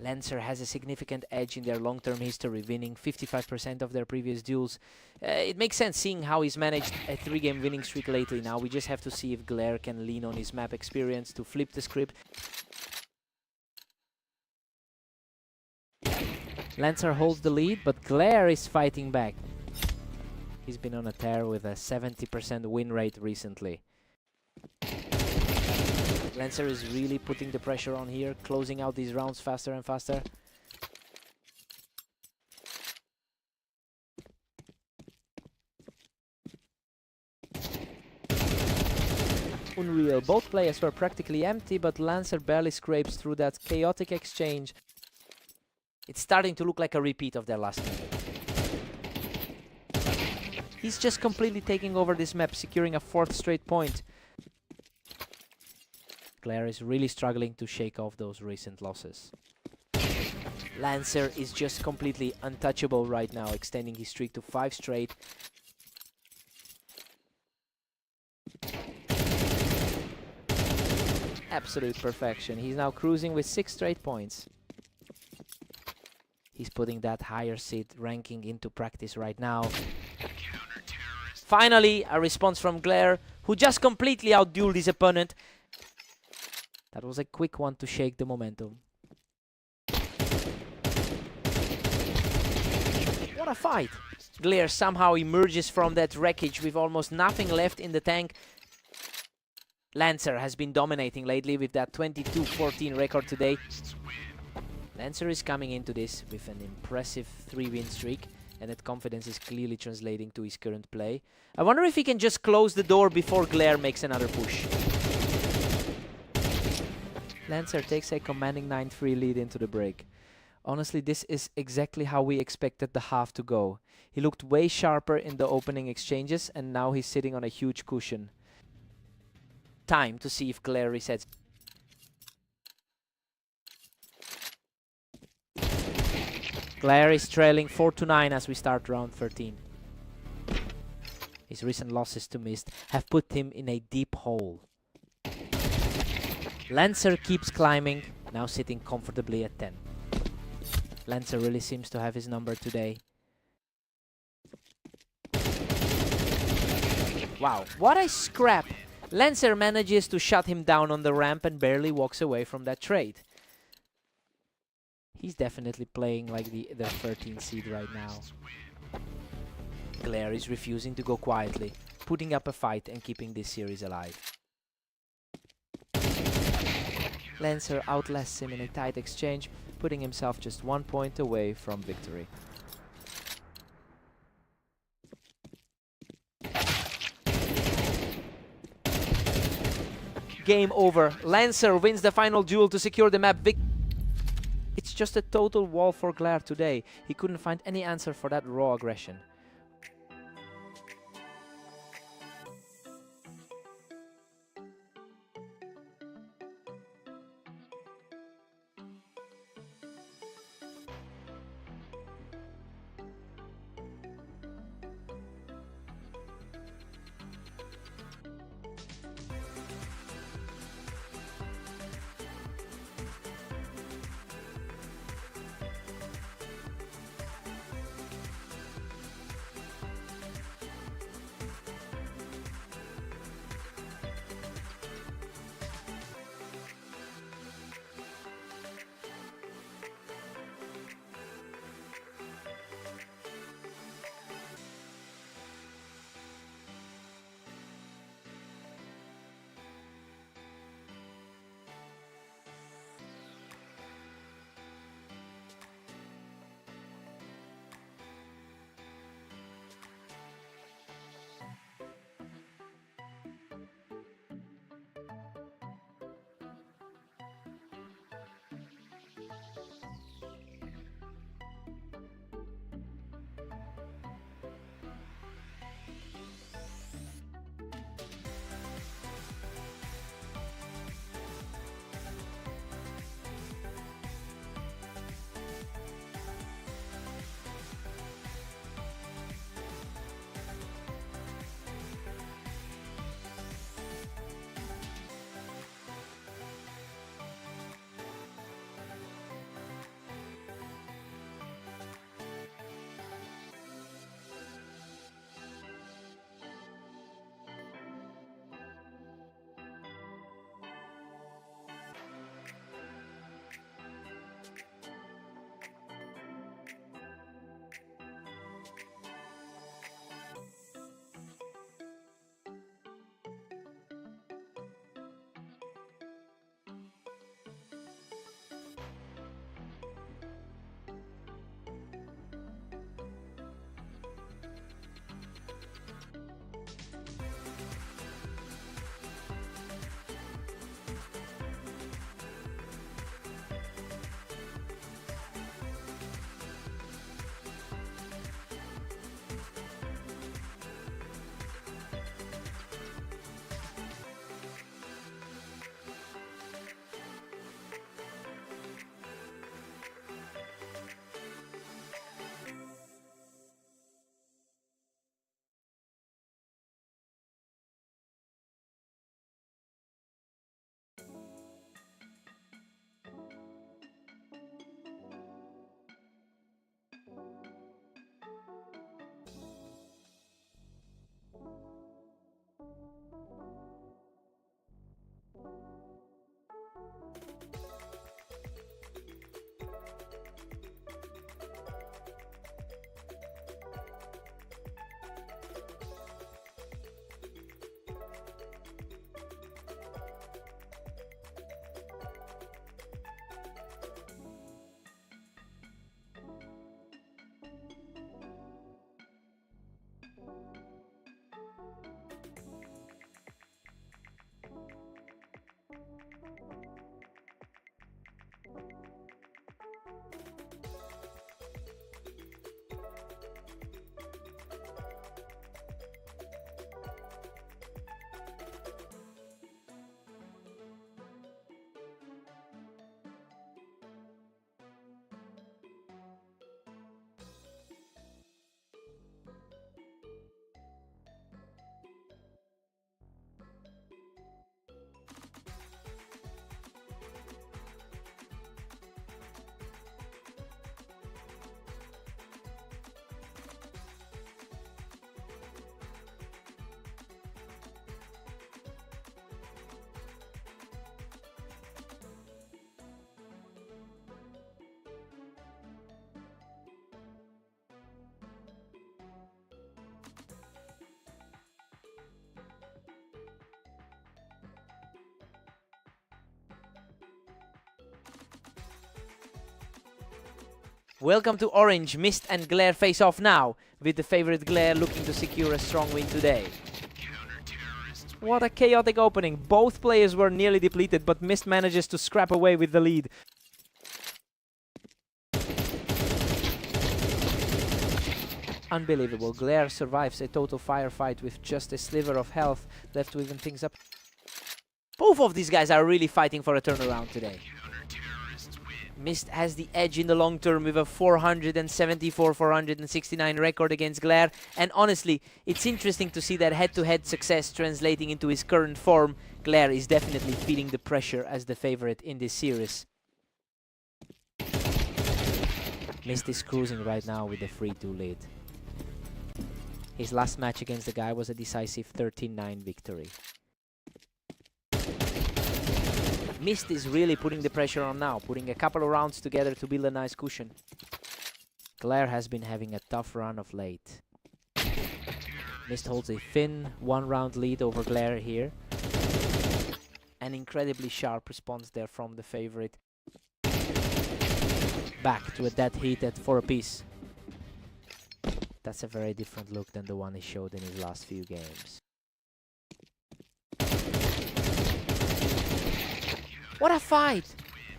Lancer has a significant edge in their long-term history, winning 55% of their previous duels. It makes sense seeing how he's managed a 3-game winning streak lately. Now we just have to see if Glare can lean on his map experience to flip the script. Lancer holds the lead, but Glare is fighting back. He's been on a tear with a 70% win rate recently. Lancer is really putting the pressure on here, closing out these rounds faster and faster. Unreal. Both players were practically empty, but Lancer barely scrapes through that chaotic exchange. It's starting to look like a repeat of their last game. He's just completely taking over this map, securing a 4th straight point. Glare is really struggling to shake off those recent losses. Lancer is just completely untouchable right now, extending his streak to 5 straight. Absolute perfection. He's now cruising with 6 straight points. He's putting that higher seed ranking into practice right now. Finally, a response from Glare, who just completely outdueled his opponent. That was a quick one to shake the momentum. What a fight! Glare somehow emerges from that wreckage with almost nothing left in the tank. Lancer has been dominating lately with that 22-14 record today. Lancer is coming into this with an impressive 3-win streak, and that confidence is clearly translating to his current play. I wonder if he can just close the door before Glare makes another push. Lancer takes a commanding 9-3 lead into the break. Honestly, this is exactly how we expected the half to go. He looked way sharper in the opening exchanges, and now he's sitting on a huge cushion. Time to see if Glare resets. Glare is trailing 4-9 as we start round 13. His recent losses to Mist have put him in a deep hole. Lancer keeps climbing, now sitting comfortably at 10. Lancer really seems to have his number today. Wow, what a scrap! Lancer manages to shut him down on the ramp and barely walks away from that trade. He's definitely playing like the 13th seed right now. Glare is refusing to go quietly, putting up a fight and keeping this series alive. Lancer outlasts him in a tight exchange, putting himself just 1 point away from victory. Game over. Lancer wins the final duel to secure the map victory. It's just a total wall for Glare today. He couldn't find any answer for that raw aggression. Welcome to Orange. Mist and Glare face off now, with the favorite Glare looking to secure a strong win today. What a chaotic opening. Both players were nearly depleted, but Mist manages to scrap away with the lead. Unbelievable. Glare survives a total firefight with just a sliver of health left to even things up. Both of these guys are really fighting for a turnaround today. Mist has the edge in the long term with a 474-469 record against Glare, and honestly, it's interesting to see that head-to-head success translating into his current form. Glare is definitely feeling the pressure as the favorite in this series. Mist is cruising right now with the 3-2 lead. His last match against the guy was a decisive 13-9 victory. Mist is really putting the pressure on now, putting a couple of rounds together to build a nice cushion. Glare has been having a tough run of late. Mist holds a thin one-round lead over Glare here. An incredibly sharp response there from the favorite. Back to a dead heat at 4 apiece. That's a very different look than the one he showed in his last few games. What a fight!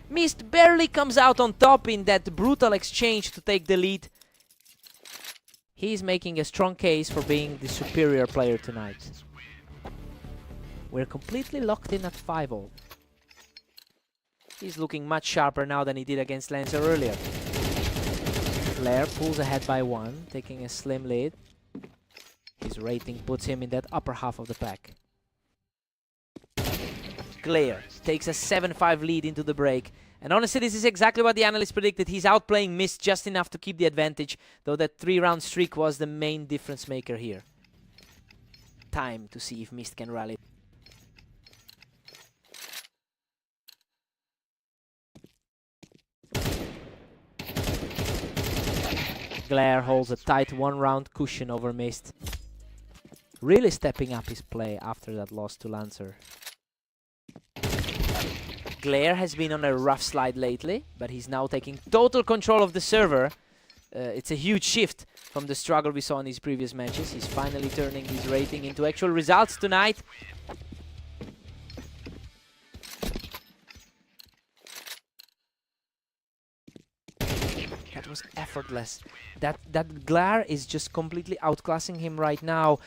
Mist barely comes out on top in that brutal exchange to take the lead. He's making a strong case for being the superior player tonight. We're completely locked in at 5-0. He's looking much sharper now than he did against Lancer earlier. Glare pulls ahead by 1, taking a slim lead. His rating puts him in that upper half of the pack. Glare takes a 7-5 lead into the break. And honestly, this is exactly what the analysts predicted. He's outplaying Mist just enough to keep the advantage, though that 3-round streak was the main difference maker here. Time to see if Mist can rally. Glare holds a tight 1-round cushion over Mist. Really stepping up his play after that loss to Lancer. Glare has been on a rough slide lately, but he's now taking total control of the server. It's a huge shift from the struggle we saw in his previous matches. He's finally turning his rating into actual results tonight. That was effortless. That Glare is just completely outclassing him right now.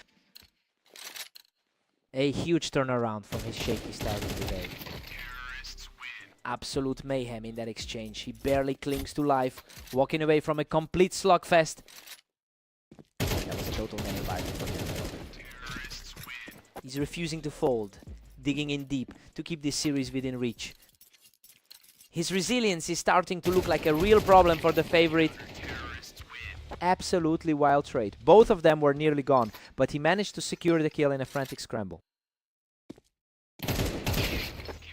A huge turnaround from his shaky start of the day. Absolute mayhem in that exchange. He barely clings to life, walking away from a complete slugfest. That was a total nail biter for him. He's refusing to fold, digging in deep to keep this series within reach. His resilience is starting to look like a real problem for the favorite. Absolutely wild trade. Both of them were nearly gone, but he managed to secure the kill in a frantic scramble.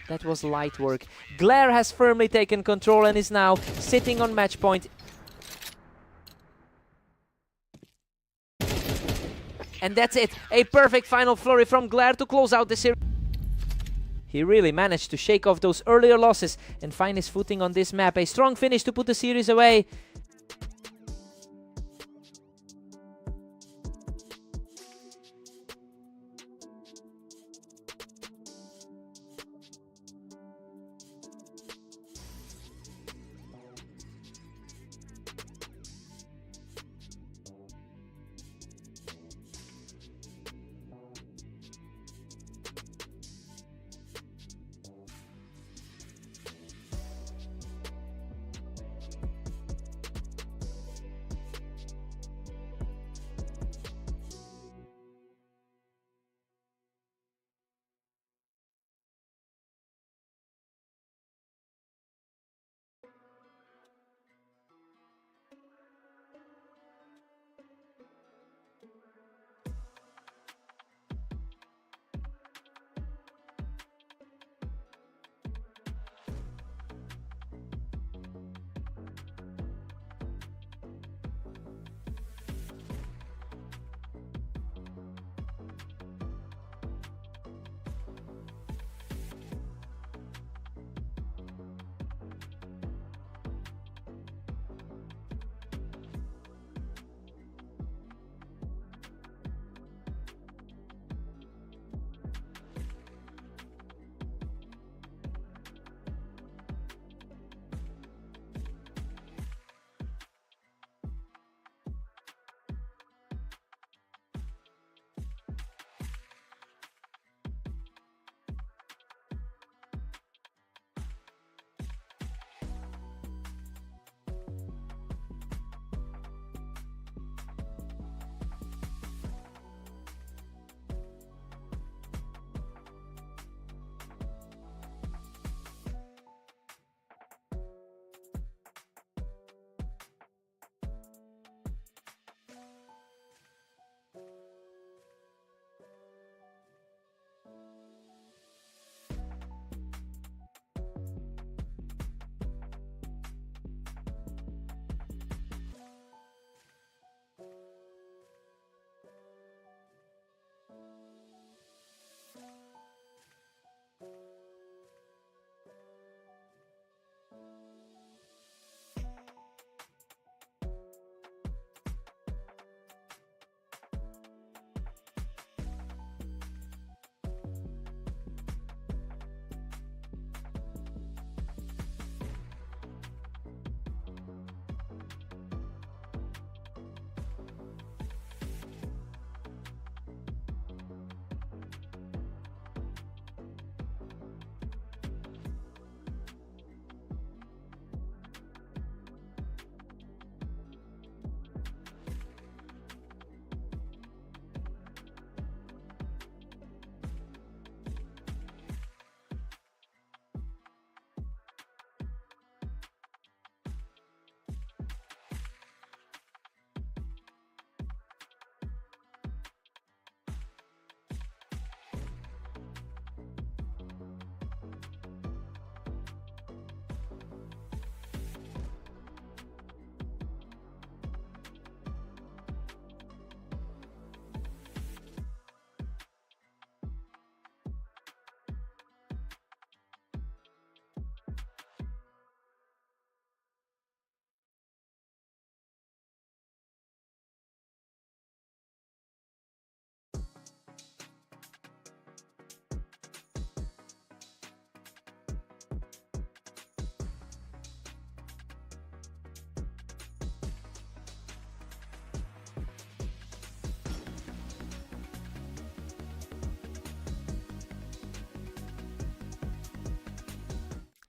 That was light work. Glare has firmly taken control and is now sitting on match point. And that's it. A perfect final flurry from Glare to close out the series. He really managed to shake off those earlier losses and find his footing on this map. A strong finish to put the series away.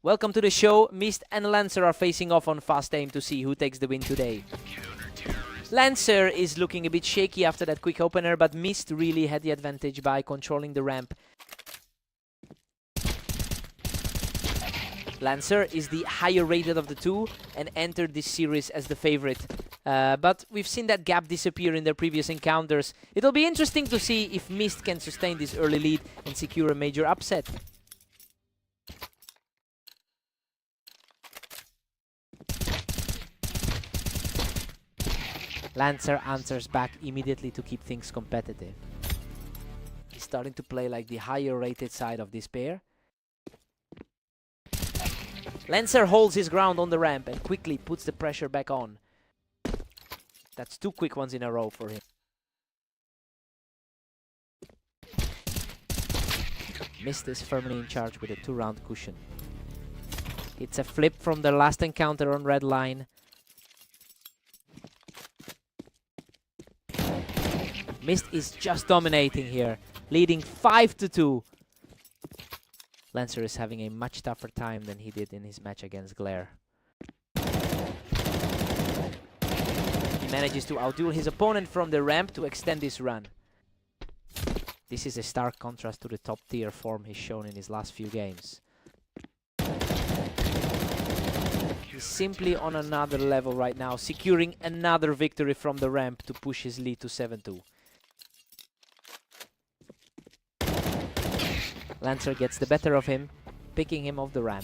Welcome to the show. Mist and Lancer are facing off on fast aim to see who takes the win today. Lancer is looking a bit shaky after that quick opener, but Mist really had the advantage by controlling the ramp. Lancer is the higher rated of the two and entered this series as the favorite. But we've seen that gap disappear in their previous encounters. It'll be interesting to see if Mist can sustain this early lead and secure a major upset. Lancer answers back immediately to keep things competitive. He's starting to play like the higher rated side of this pair. Lancer holds his ground on the ramp and quickly puts the pressure back on. That's 2 quick ones in a row for him. Mist is firmly in charge with a 2-round cushion. It's a flip from their last encounter on red line. Mist is just dominating here, leading 5-2. Lancer is having a much tougher time than he did in his match against Glare. He manages to outduel his opponent from the ramp to extend his run. This is a stark contrast to the top tier form he's shown in his last few games. He's simply on another level right now, securing another victory from the ramp to push his lead to 7-2. Lancer gets the better of him, picking him off the ramp.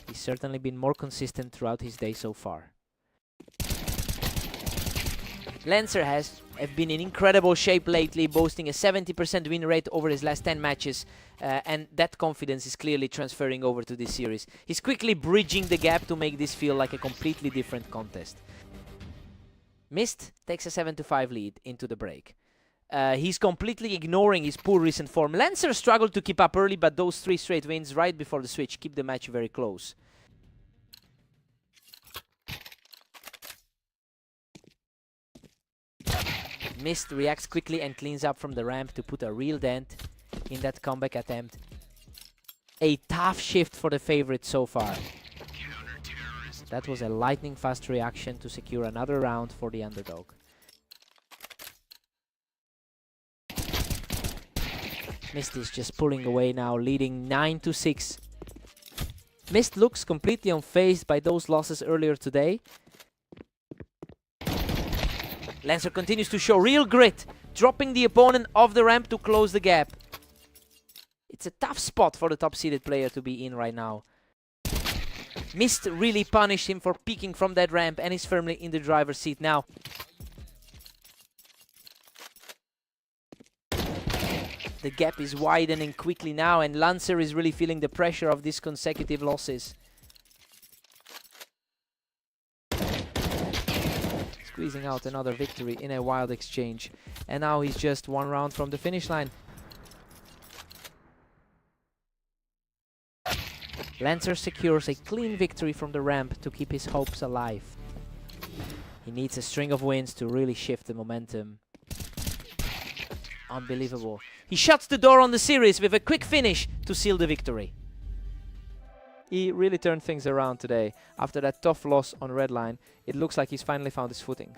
He's certainly been more consistent throughout his day so far. Lancer has been in incredible shape lately, boasting a 70% win rate over his last 10 matches, and that confidence is clearly transferring over to this series. He's quickly bridging the gap to make this feel like a completely different contest. Mist takes a 7-5 lead into the break. He's completely ignoring his poor recent form. Lancer struggled to keep up early, but those 3 straight wins right before the switch keep the match very close. Mist reacts quickly and cleans up from the ramp to put a real dent in that comeback attempt. A tough shift for the favorite so far. That was a lightning fast reaction to secure another round for the underdog. Mist is just pulling away now, leading 9-6. Mist looks completely unfazed by those losses earlier today. Lancer continues to show real grit, dropping the opponent off the ramp to close the gap. It's a tough spot for the top-seeded player to be in right now. Mist really punished him for peeking from that ramp and is firmly in the driver's seat now. The gap is widening quickly now, and Lancer is really feeling the pressure of these consecutive losses. Squeezing out another victory in a wild exchange. And now he's just 1 round from the finish line. Lancer secures a clean victory from the ramp to keep his hopes alive. He needs a string of wins to really shift the momentum. Unbelievable. He shuts the door on the series with a quick finish to seal the victory. He really turned things around today. After that tough loss on red line, it looks like he's finally found his footing.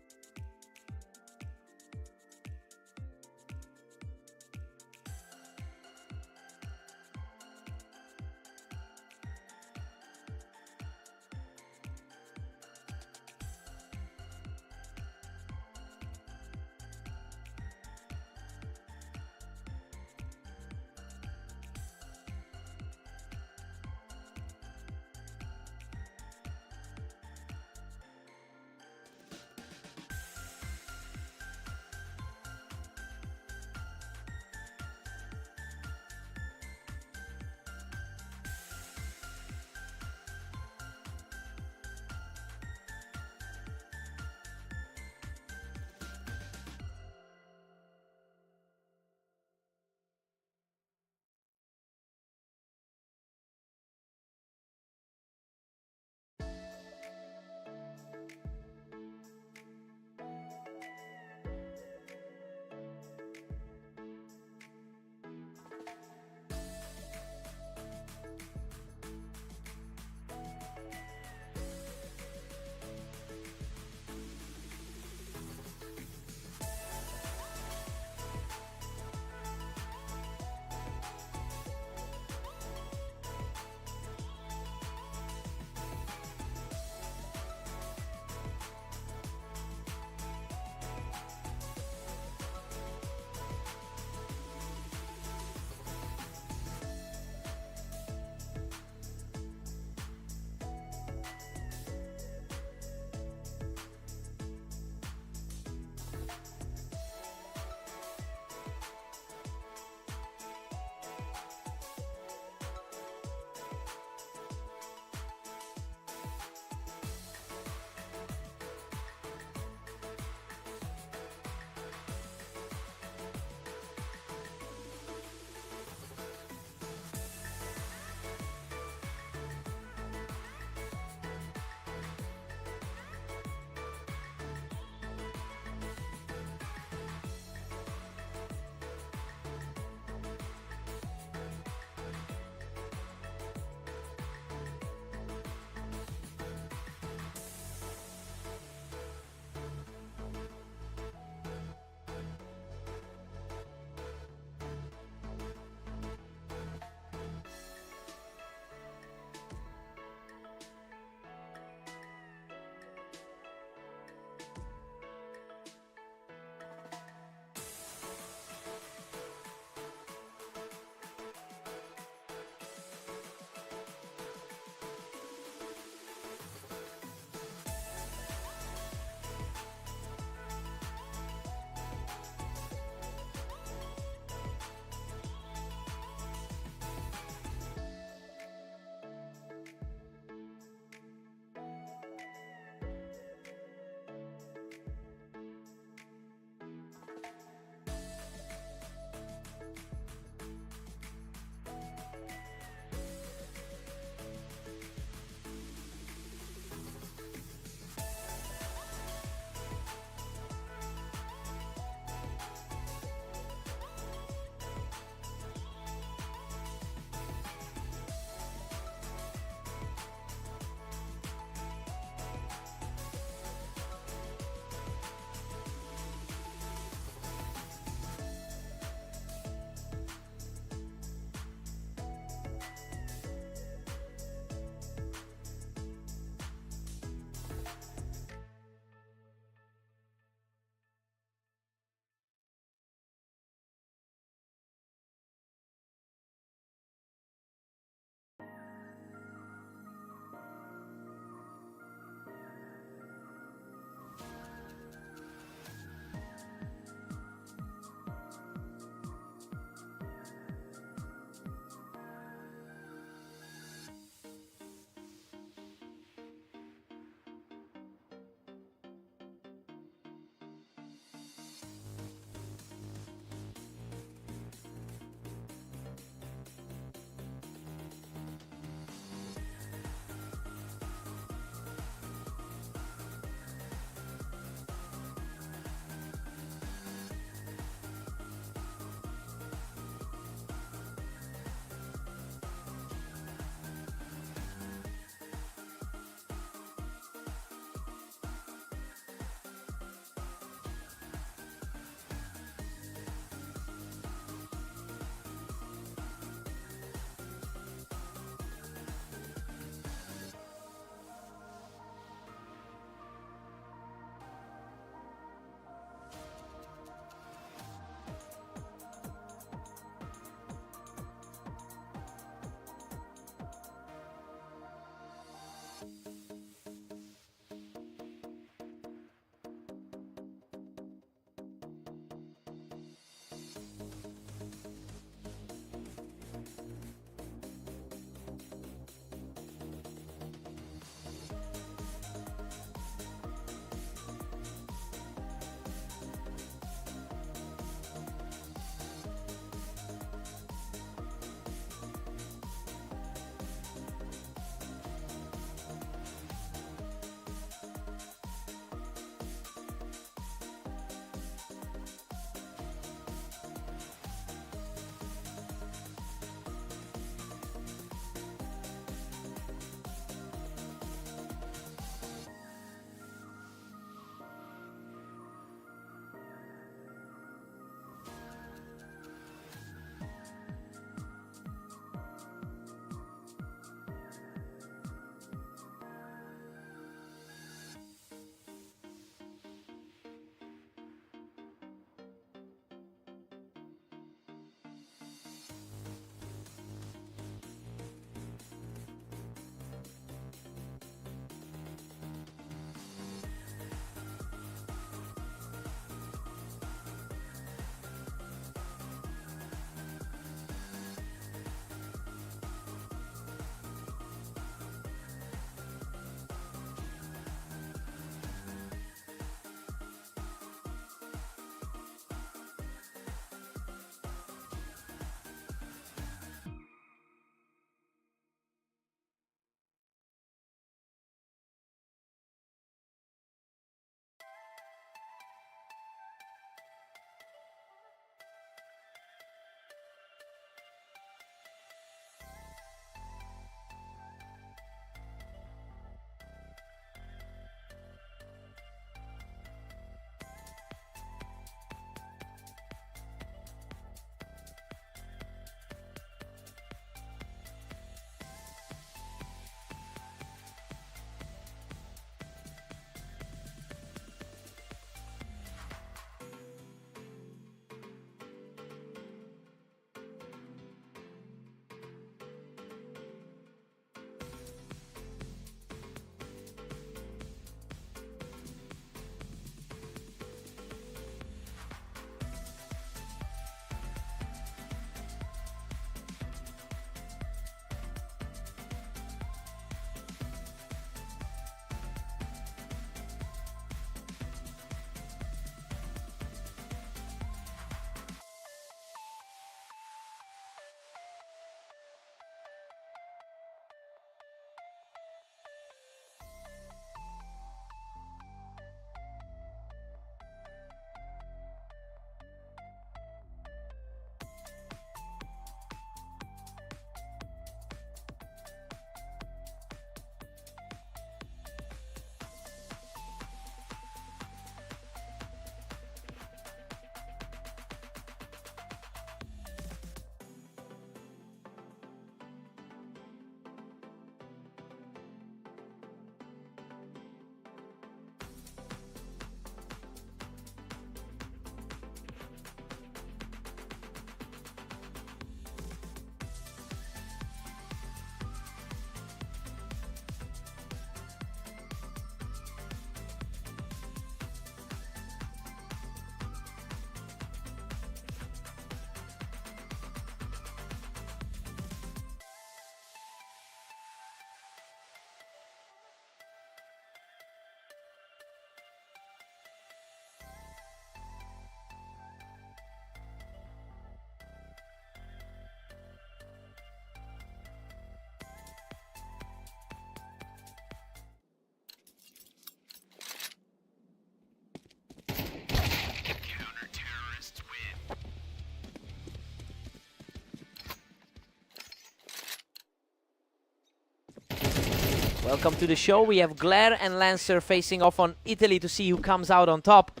Welcome to the show. We have Glare and Lancer facing off on Italy to see who comes out on top.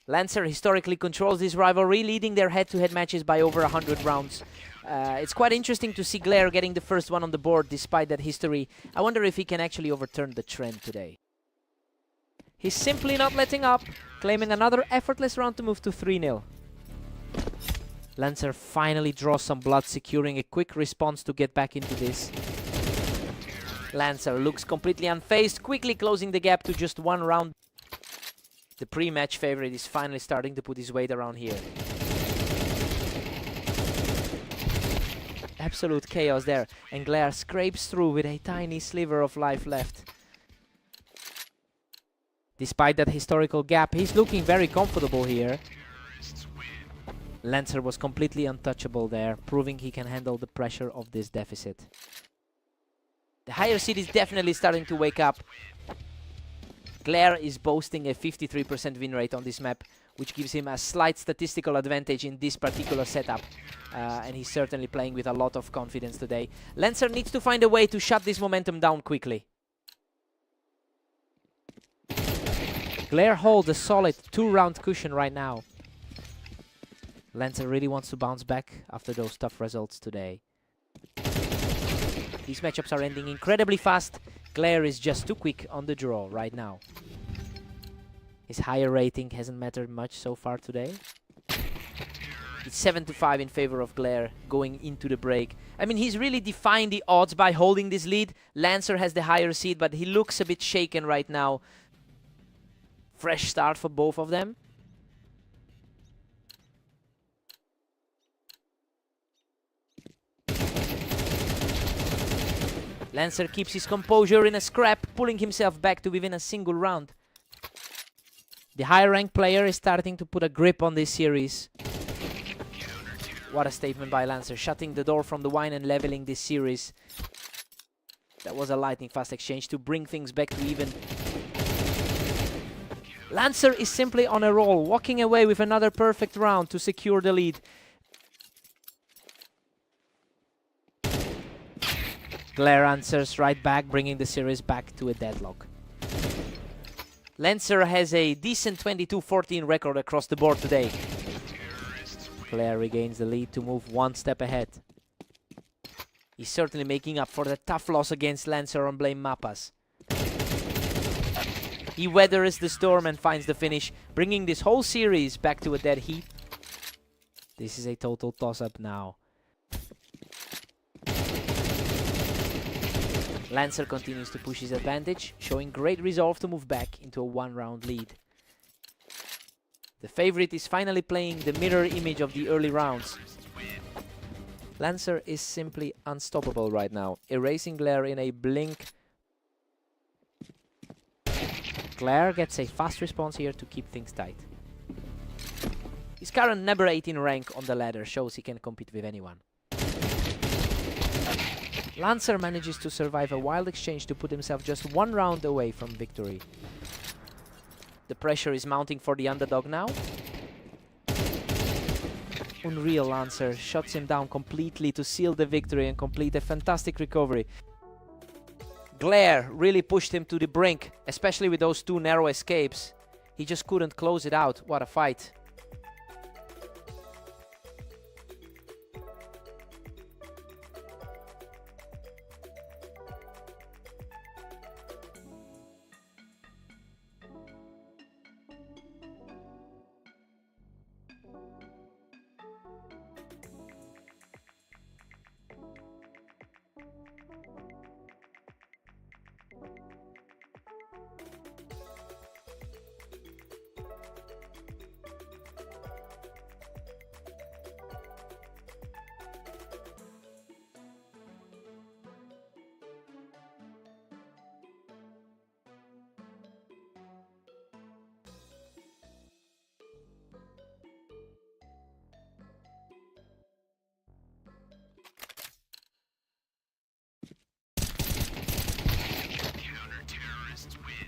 Lancer historically controls this rivalry, leading their head-to-head matches by over 100 rounds. It's quite interesting to see Glare getting the first one on the board despite that history. I wonder if he can actually overturn the trend today. He's simply not letting up, claiming another effortless round to move to 3-0. Lancer finally draws some blood, securing a quick response to get back into this. Lancer looks completely unfazed, quickly closing the gap to just 1 round. The pre-match favorite is finally starting to put his weight around here. Absolute chaos there, and Glare scrapes through with a tiny sliver of life left. Despite that historical gap, he's looking very comfortable here. Lancer was completely untouchable there, proving he can handle the pressure of this deficit. The higher seed is definitely starting to wake up. Glare is boasting a 53% win rate on this map, which gives him a slight statistical advantage in this particular setup. And he's certainly playing with a lot of confidence today. Lancer needs to find a way to shut this momentum down quickly. Glare holds a solid 2-round cushion right now. Lancer really wants to bounce back after those tough results today. These matchups are ending incredibly fast. Glare is just too quick on the draw right now. His higher rating hasn't mattered much so far today. It's 7-5 in favor of Glare going into the break. I mean, he's really defying the odds by holding this lead. Lancer has the higher seed, but he looks a bit shaken right now. Fresh start for both of them. Lancer keeps his composure in a scrap, pulling himself back to within a single round. The higher ranked player is starting to put a grip on this series. What a statement by Lancer, shutting the door from the wine and leveling this series. That was a lightning fast exchange to bring things back to even. Lancer is simply on a roll, walking away with another perfect round to secure the lead. Glare answers right back, bringing the series back to a deadlock. Lancer has a decent 22-14 record across the board today. Glare regains the lead to move 1 step ahead. He's certainly making up for the tough loss against Lancer on Blame Mappas. He weathers the storm and finds the finish, bringing this whole series back to a dead heat. This is a total toss-up now. Lancer continues to push his advantage, showing great resolve to move back into a 1-round lead. The favorite is finally playing the mirror image of the early rounds. Lancer is simply unstoppable right now, erasing Glare in a blink. Glare gets a fast response here to keep things tight. His current number 18 rank on the ladder shows he can compete with anyone. Lancer manages to survive a wild exchange to put himself just 1 round away from victory. The pressure is mounting for the underdog now. Unreal Lancer shuts him down completely to seal the victory and complete a fantastic recovery. Glare really pushed him to the brink, especially with those 2 narrow escapes. He just couldn't close it out. What a fight.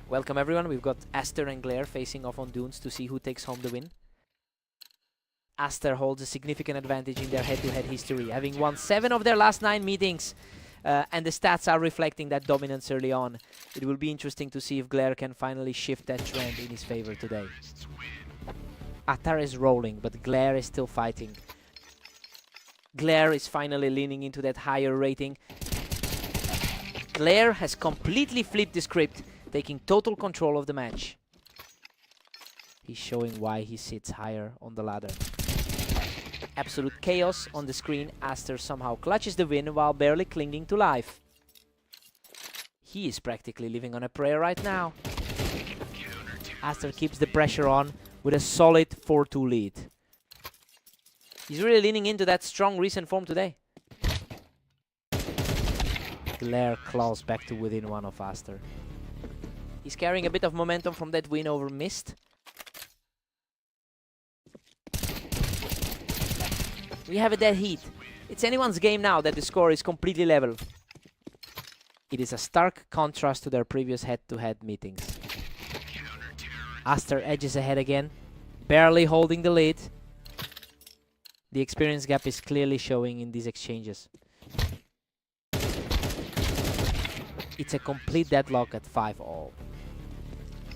Welcome everyone, we've got Aster and Glare facing off on Dunes to see who takes home the win. Aster holds a significant advantage in their head-to-head history, having won 7 of their last 9 meetings. and the stats are reflecting that dominance early on. It will be interesting to see if Glare can finally shift that trend in his favor today. Atar is rolling, but Glare is still fighting. Glare is finally leaning into that higher rating. Glare has completely flipped the script, taking total control of the match. He's showing why he sits higher on the ladder. Absolute chaos on the screen. Aster somehow clutches the win while barely clinging to life. He is practically living on a prayer right now. Aster keeps the pressure on with a solid 4-2 lead. He's really leaning into that strong recent form today. Glare claws back to within one of Aster. He's carrying a bit of momentum from that win over Mist. We have a dead heat. It's anyone's game now that the score is completely level. It is a stark contrast to their previous head-to-head meetings. Aster edges ahead again, barely holding the lead. The experience gap is clearly showing in these exchanges. It's a complete deadlock at 5-all.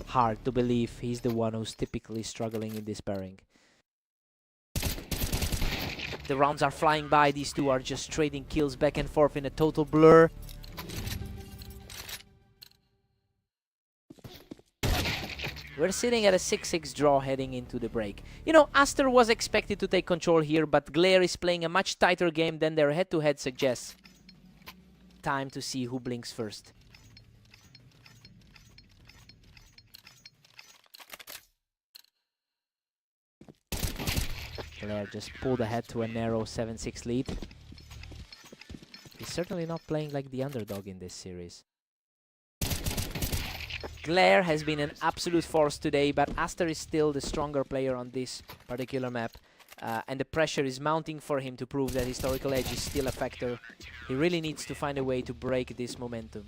Hard to believe he's the one who's typically struggling in this pairing. The rounds are flying by. These two are just trading kills back and forth in a total blur. We're sitting at a 6-6 draw heading into the break. You know, Aster was expected to take control here, but Glare is playing a much tighter game than their head-to-head suggests. Time to see who blinks first. Glare just pulled ahead to a narrow 7-6 lead. He's certainly not playing like the underdog in this series. Glare has been an absolute force today, but Aster is still the stronger player on this particular map. And the pressure is mounting for him to prove that historical edge is still a factor. He really needs to find a way to break this momentum.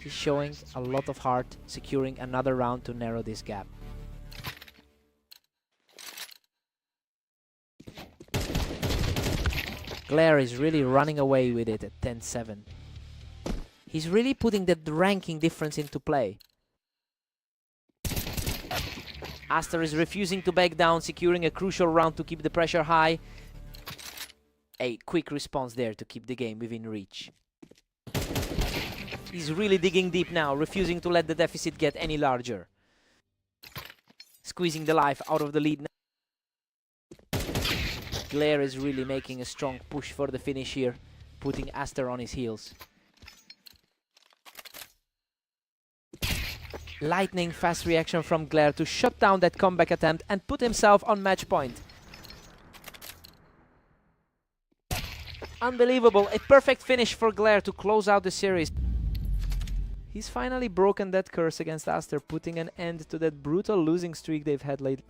He's showing a lot of heart, securing another round to narrow this gap. Glare is really running away with it at 10-7. He's really putting that ranking difference into play. Aster is refusing to back down, securing a crucial round to keep the pressure high. A quick response there to keep the game within reach. He's really digging deep now, refusing to let the deficit get any larger. Squeezing the life out of the lead now. Glare is really making a strong push for the finish here, putting Aster on his heels. Lightning fast reaction from Glare to shut down that comeback attempt and put himself on match point. Unbelievable, a perfect finish for Glare to close out the series. He's finally broken that curse against Aster, putting an end to that brutal losing streak they've had lately.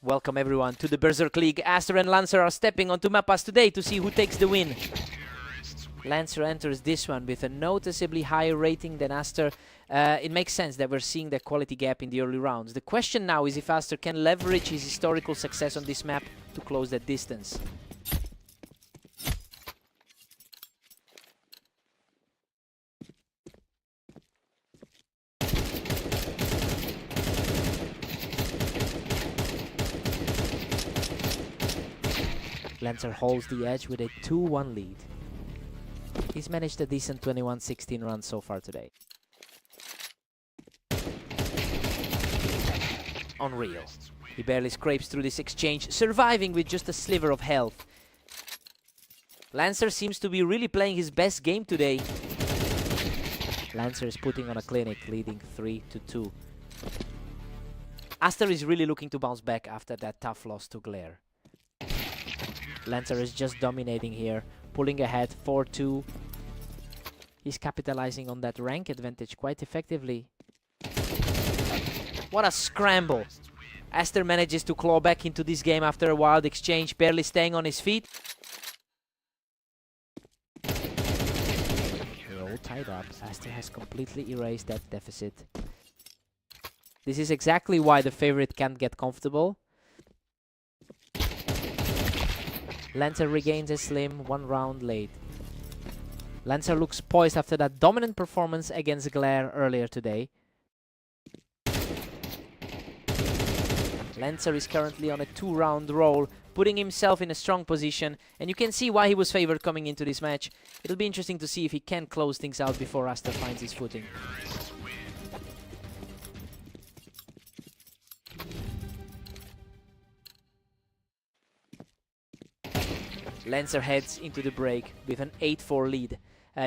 Welcome everyone to the Berserk League. Aster and Lancer are stepping onto Mapas today to see who takes the win. Lancer enters this one with a noticeably higher rating than Aster. It makes sense that we're seeing the quality gap in the early rounds. The question now is if Aster can leverage his historical success on this map to close that distance. Lancer holds the edge with a 2-1 lead. He's managed a decent 21-16 run so far today. Unreal. He barely scrapes through this exchange, surviving with just a sliver of health. Lancer seems to be really playing his best game today. Lancer is putting on a clinic, leading 3-2. Aster is really looking to bounce back after that tough loss to Glare. Lancer is just dominating here, pulling ahead 4-2. He's capitalizing on that rank advantage quite effectively. What a scramble! Aster manages to claw back into this game after a wild exchange, barely staying on his feet. They're all tied up. Aster has completely erased that deficit. This is exactly why the favorite can't get comfortable. Lancer regains a slim 1 round lead. Lancer looks poised after that dominant performance against Glare earlier today. Lancer is currently on a 2-round roll, putting himself in a strong position, and you can see why he was favored coming into this match. It'll be interesting to see if he can close things out before Aster finds his footing. Lancer heads into the break with an 8-4 lead.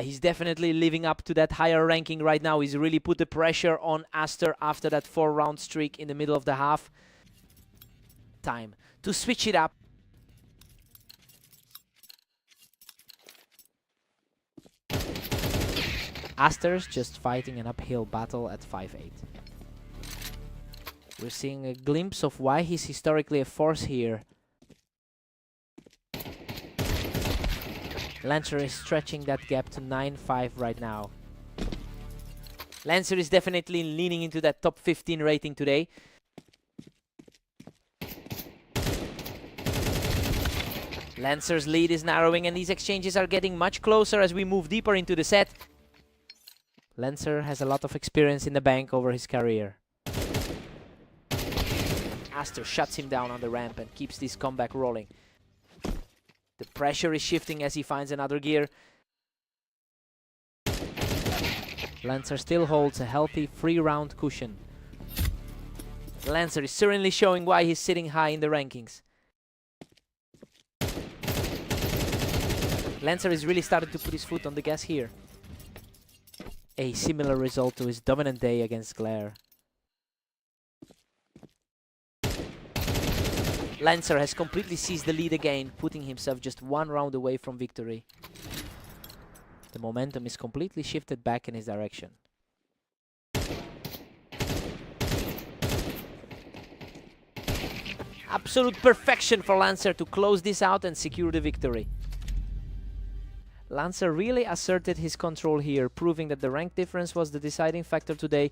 He's definitely living up to that higher ranking right now. He's really put the pressure on Aster after that 4-round streak in the middle of the half. Time to switch it up. Aster's just fighting an uphill battle at 5-8. We're seeing a glimpse of why he's historically a force here. Lancer is stretching that gap to 9-5 right now. Lancer is definitely leaning into that top 15 rating today. Lancer's lead is narrowing and these exchanges are getting much closer as we move deeper into the set. Lancer has a lot of experience in the bank over his career. Aster shuts him down on the ramp and keeps this comeback rolling. The pressure is shifting as he finds another gear. Lancer still holds a healthy 3-round cushion. Lancer is certainly showing why he's sitting high in the rankings. Lancer is really starting to put his foot on the gas here. A similar result to his dominant day against Glare. Lancer has completely seized the lead again, putting himself just 1 round away from victory. The momentum is completely shifted back in his direction. Absolute perfection for Lancer to close this out and secure the victory. Lancer really asserted his control here, proving that the rank difference was the deciding factor today.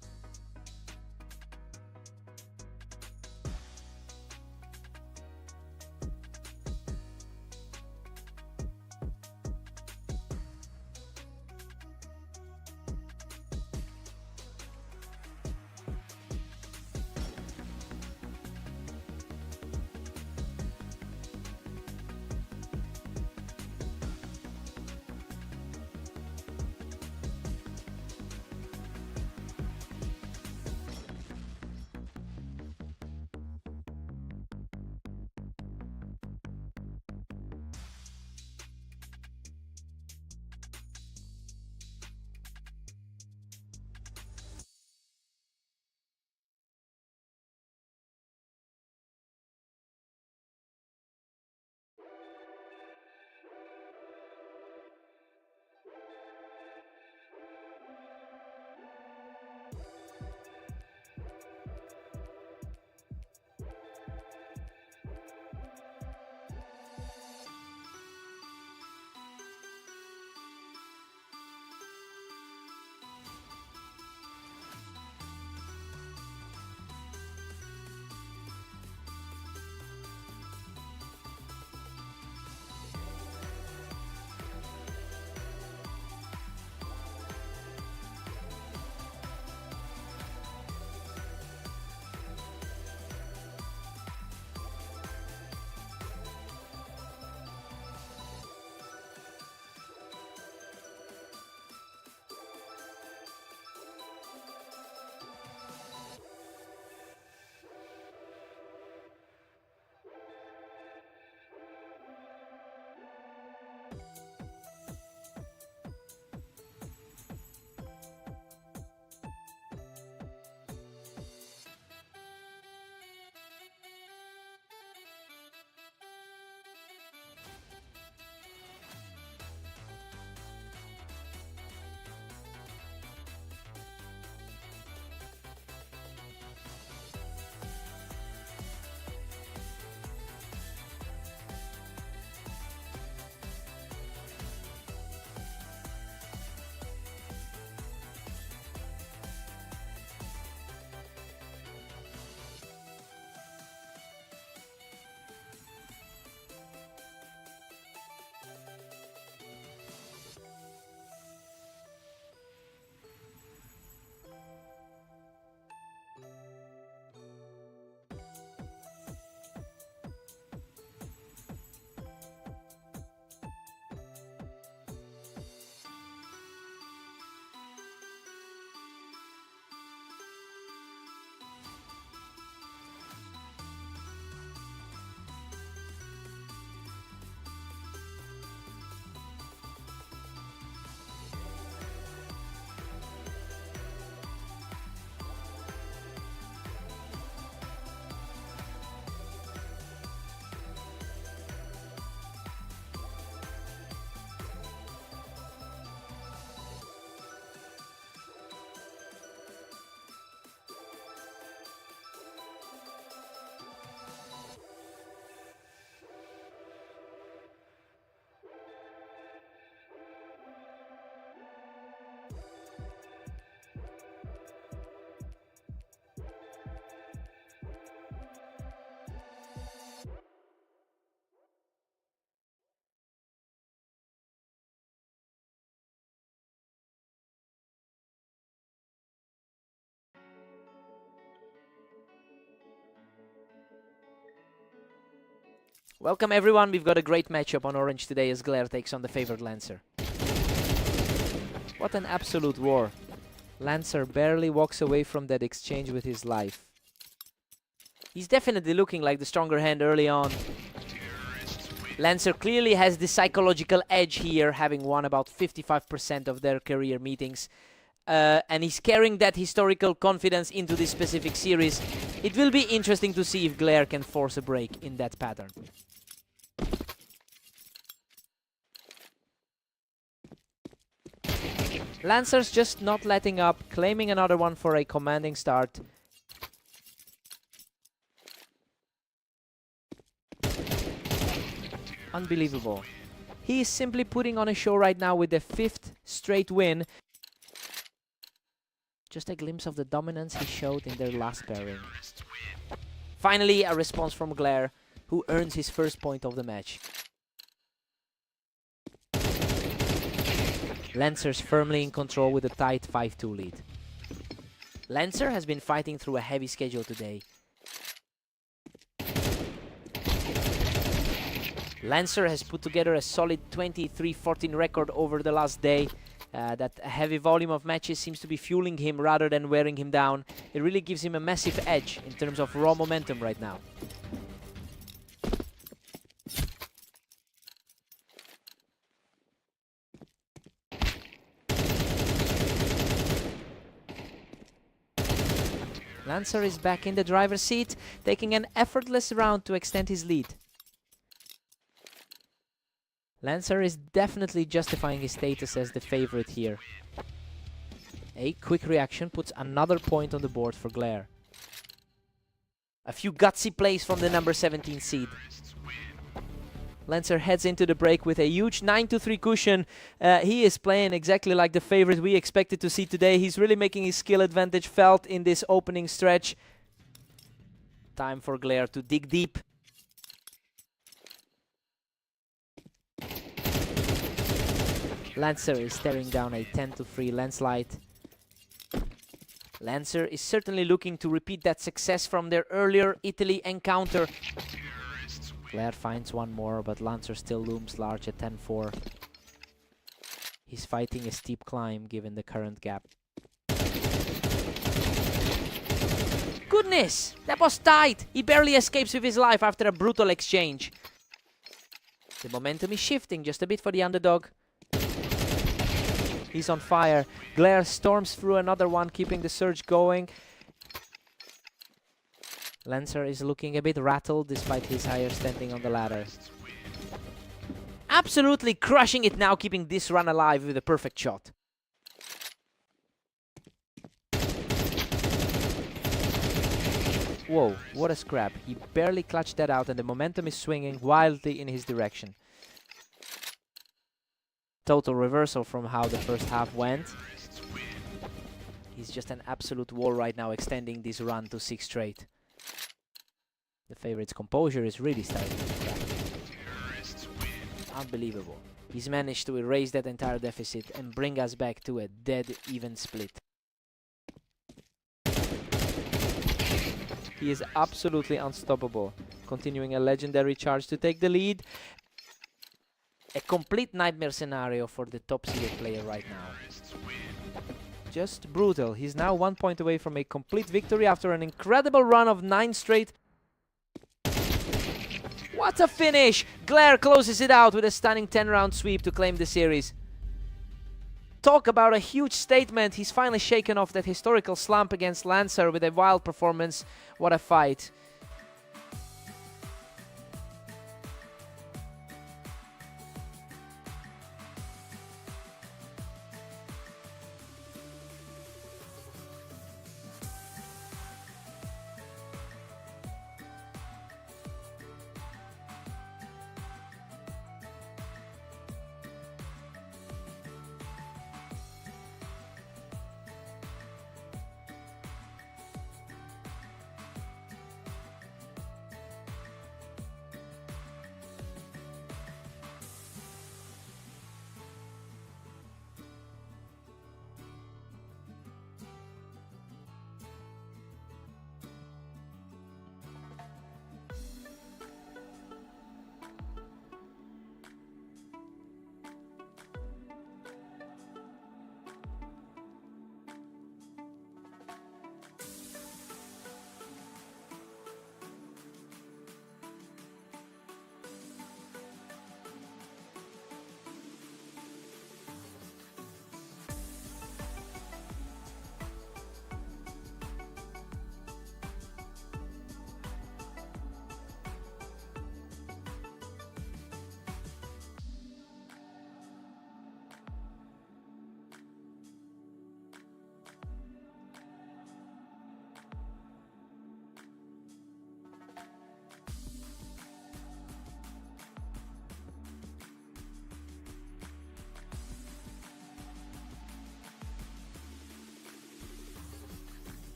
Welcome everyone, we've got a great matchup on Orange today as Glare takes on the favored Lancer. What an absolute war. Lancer barely walks away from that exchange with his life. He's definitely looking like the stronger hand early on. Lancer clearly has the psychological edge here, having won about 55% of their career meetings. And he's carrying that historical confidence into this specific series. It will be interesting to see if Glare can force a break in that pattern. Lancer's just not letting up, claiming another one for a commanding start. Unbelievable. He is simply putting on a show right now with the 5th straight win. Just a glimpse of the dominance he showed in their last pairing. Finally, a response from Glare, who earns his first point of the match. Lancer's firmly in control with a tight 5-2 lead. Lancer has been fighting through a heavy schedule today. Lancer has put together a solid 23-14 record over the last day. That heavy volume of matches seems to be fueling him rather than wearing him down. It really gives him a massive edge in terms of raw momentum right now. Lancer is back in the driver's seat, taking an effortless round to extend his lead. Lancer is definitely justifying his status as the favorite here. A quick reaction puts another point on the board for Glare. A few gutsy plays from the number 17 seed. Lancer heads into the break with a huge 9-3 cushion. He is playing exactly like the favorite we expected to see today. He's really making his skill advantage felt in this opening stretch. Time for Glare to dig deep. Lancer is staring down a 10-3 landslide. Lancer is certainly looking to repeat that success from their earlier Italy encounter. Glare finds one more, but Lancer still looms large at 10-4. He's fighting a steep climb given the current gap. Goodness! That was tight! He barely escapes with his life after a brutal exchange. The momentum is shifting just a bit for the underdog. He's on fire. Glare storms through another one, keeping the surge going. Lancer is looking a bit rattled despite his higher standing on the ladder. Absolutely crushing it now, keeping this run alive with a perfect shot. Whoa, what a scrap. He barely clutched that out and the momentum is swinging wildly in his direction. Total reversal from how the first half went. He's just an absolute wall right now, extending this run to 6 straight. The favorite's composure is really starting to crack. Unbelievable. He's managed to erase that entire deficit and bring us back to a dead even split. He is absolutely unstoppable, continuing a legendary charge to take the lead. A complete nightmare scenario for the top-seeded player right now. Just brutal. He's now 1 point away from a complete victory after an incredible run of 9 straight. What a finish! Glare closes it out with a stunning 10-round sweep to claim the series. Talk about a huge statement. He's finally shaken off that historical slump against Lancer with a wild performance. What a fight.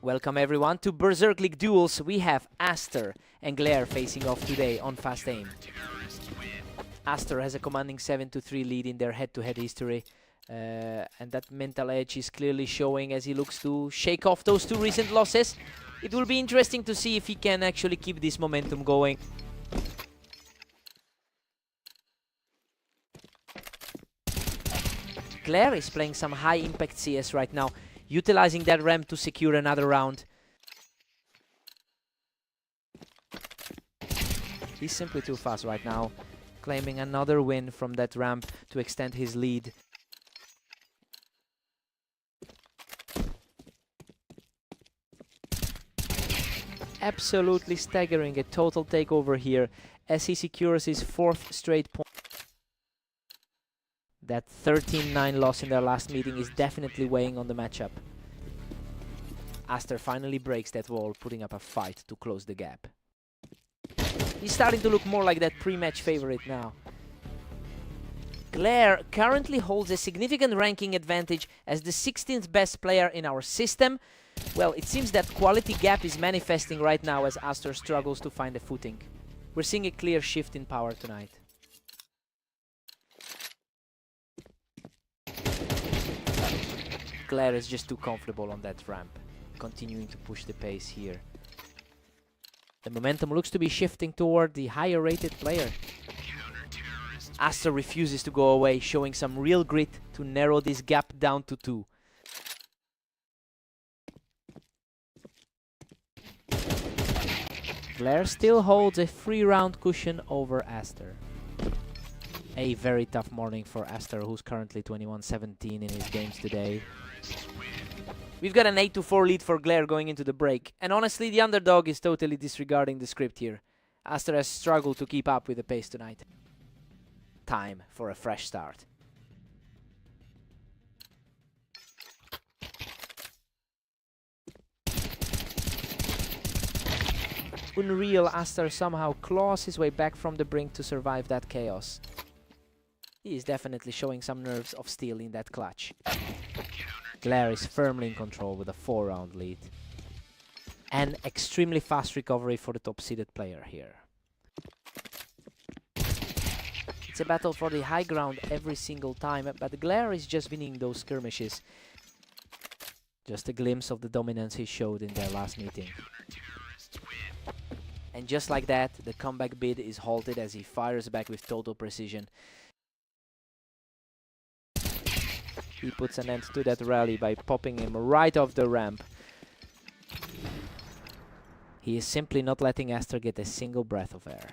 Welcome everyone to Berserk League Duels. We have Aster and Glare facing off today on Fast Aim. Aster has a commanding 7-3 lead in their head-to-head history. And that mental edge is clearly showing as he looks to shake off those two recent losses. It will be interesting to see if he can actually keep this momentum going. Glare is playing some high-impact CS right now, utilizing that ramp to secure another round. He's simply too fast right now, claiming another win from that ramp to extend his lead. Absolutely staggering, a total takeover here as he secures his 4th straight point. That 13-9 loss in their last meeting is definitely weighing on the matchup. Aster finally breaks that wall, putting up a fight to close the gap. He's starting to look more like that pre-match favorite now. Glare currently holds a significant ranking advantage as the 16th best player in our system. Well, it seems that quality gap is manifesting right now as Aster struggles to find a footing. We're seeing a clear shift in power tonight. Glare is just too comfortable on that ramp, continuing to push the pace here. The momentum looks to be shifting toward the higher rated player. Aster refuses to go away, showing some real grit to narrow this gap down to 2. Glare still holds a 3-round cushion over Aster. A very tough morning for Aster, who's currently 21-17 in his games today. We've got an 8-4 lead for Glare going into the break, and honestly the underdog is totally disregarding the script here. Aster has struggled to keep up with the pace tonight. Time for a fresh start. Unreal, Aster somehow claws his way back from the brink to survive that chaos. He is definitely showing some nerves of steel in that clutch. Glare is firmly in control with a 4-round lead. An extremely fast recovery for the top-seeded player here. It's a battle for the high ground every single time, but Glare is just winning those skirmishes. Just a glimpse of the dominance he showed in their last meeting. And just like that, the comeback bid is halted as he fires back with total precision. He puts an end to that rally by popping him right off the ramp. He is simply not letting Aster get a single breath of air.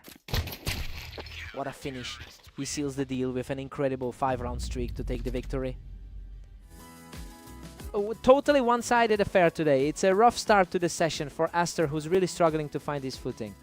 What a finish. He seals the deal with an incredible 5-round streak to take the victory. Oh, totally one-sided affair today. It's a rough start to the session for Aster, who's really struggling to find his footing.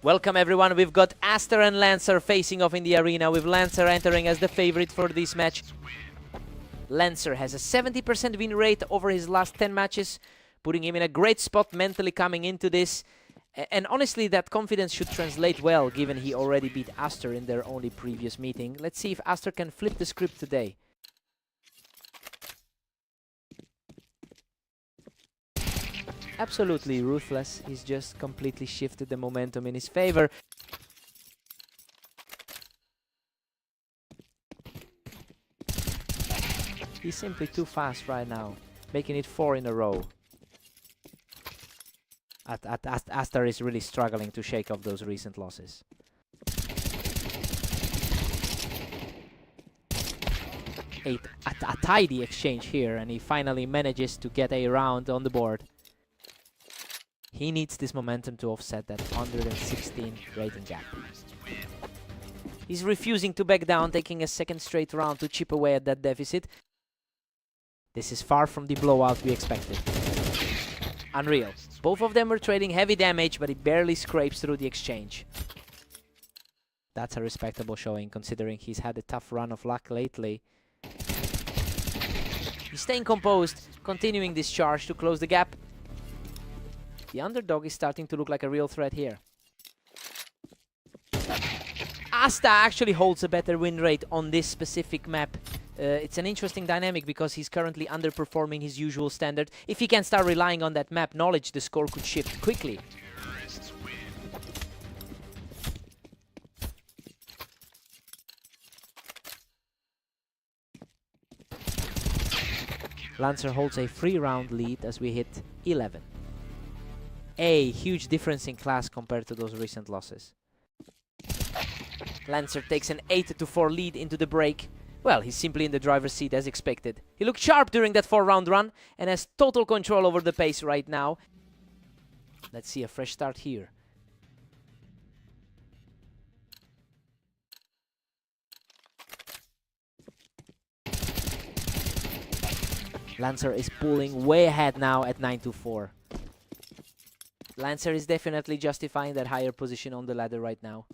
Welcome everyone, we've got Aster and Lancer facing off in the arena, with Lancer entering as the favorite for this match. Lancer has a 70% win rate over his last 10 matches, putting him in a great spot mentally coming into this. And honestly, that confidence should translate well, given he already beat Aster in their only previous meeting. Let's see if Aster can flip the script today. Absolutely ruthless. He's just completely shifted the momentum in his favor. He's simply too fast right now, making it 4 in a row. Aster is really struggling to shake off those recent losses. A tidy exchange here, and he finally manages to get a round on the board. He needs this momentum to offset that 116 rating gap. He's refusing to back down, taking a second straight round to chip away at that deficit. This is far from the blowout we expected. Unreal. Both of them were trading heavy damage, but he barely scrapes through the exchange. That's a respectable showing, considering he's had a tough run of luck lately. He's staying composed, continuing this charge to close the gap. The underdog is starting to look like a real threat here. Asta actually holds a better win rate on this specific map. It's an interesting dynamic because he's currently underperforming his usual standard. If he can start relying on that map knowledge, the score could shift quickly. Lancer holds a 3-round lead as we hit 11. A huge difference in class compared to those recent losses. Lancer takes an 8-4 lead into the break. Well, he's simply in the driver's seat as expected. He looked sharp during that 4-round run and has total control over the pace right now. Let's see a fresh start here. Lancer is pulling way ahead now at 9-4. Lancer is definitely justifying that higher position on the ladder right now.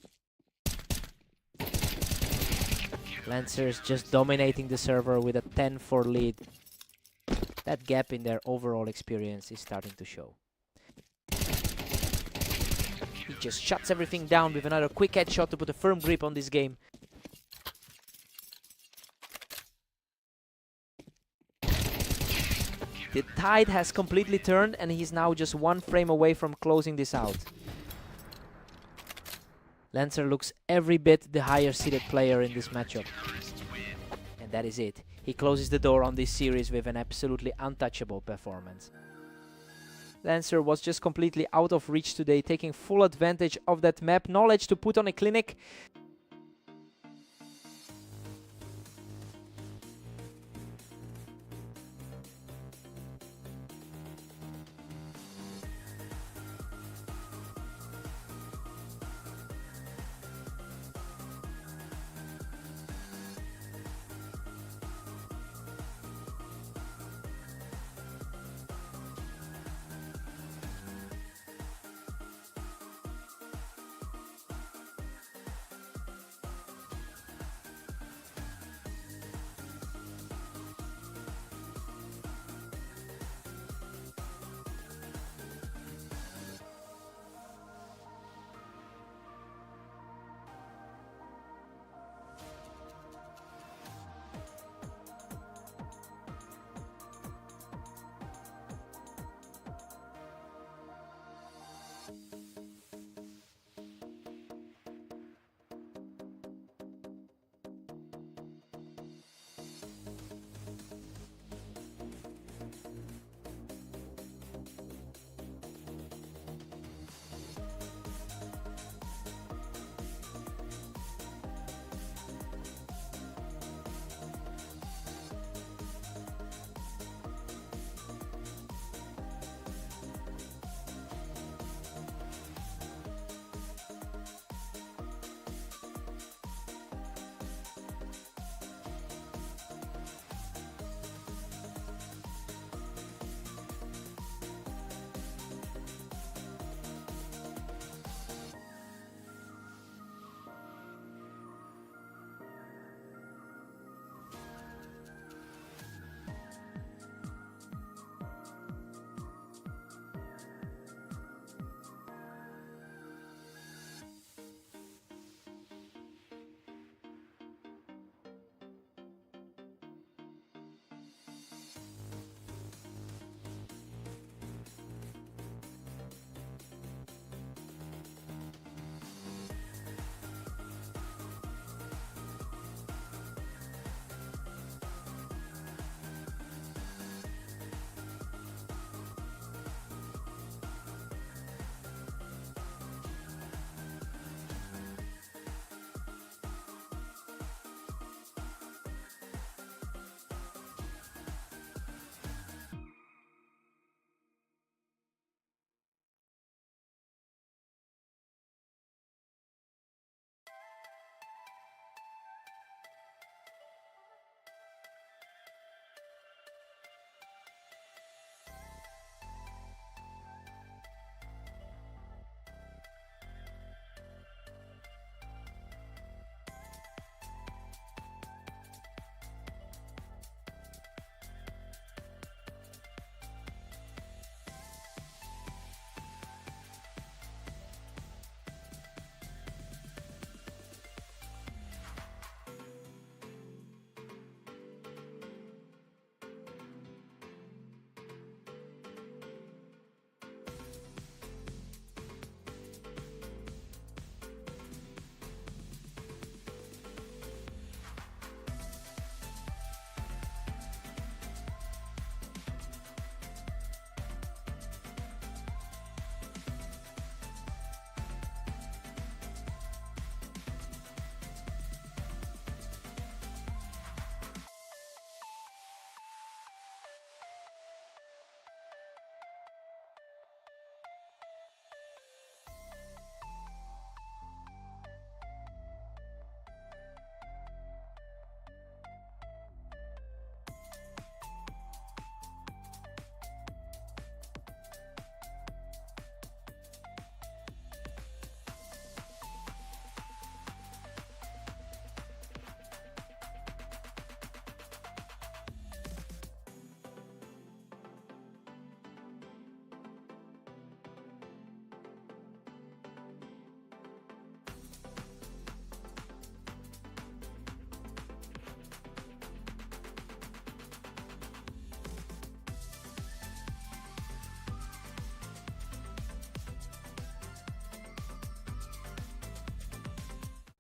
Lancer is just dominating the server with a 10-4 lead. That gap in their overall experience is starting to show. He just shuts everything down with another quick headshot to put a firm grip on this game. The tide has completely turned and he's now just 1 frame away from closing this out. Lancer looks every bit the higher seeded player in this matchup. And that is it. He closes the door on this series with an absolutely untouchable performance. Lancer was just completely out of reach today, taking full advantage of that map knowledge to put on a clinic.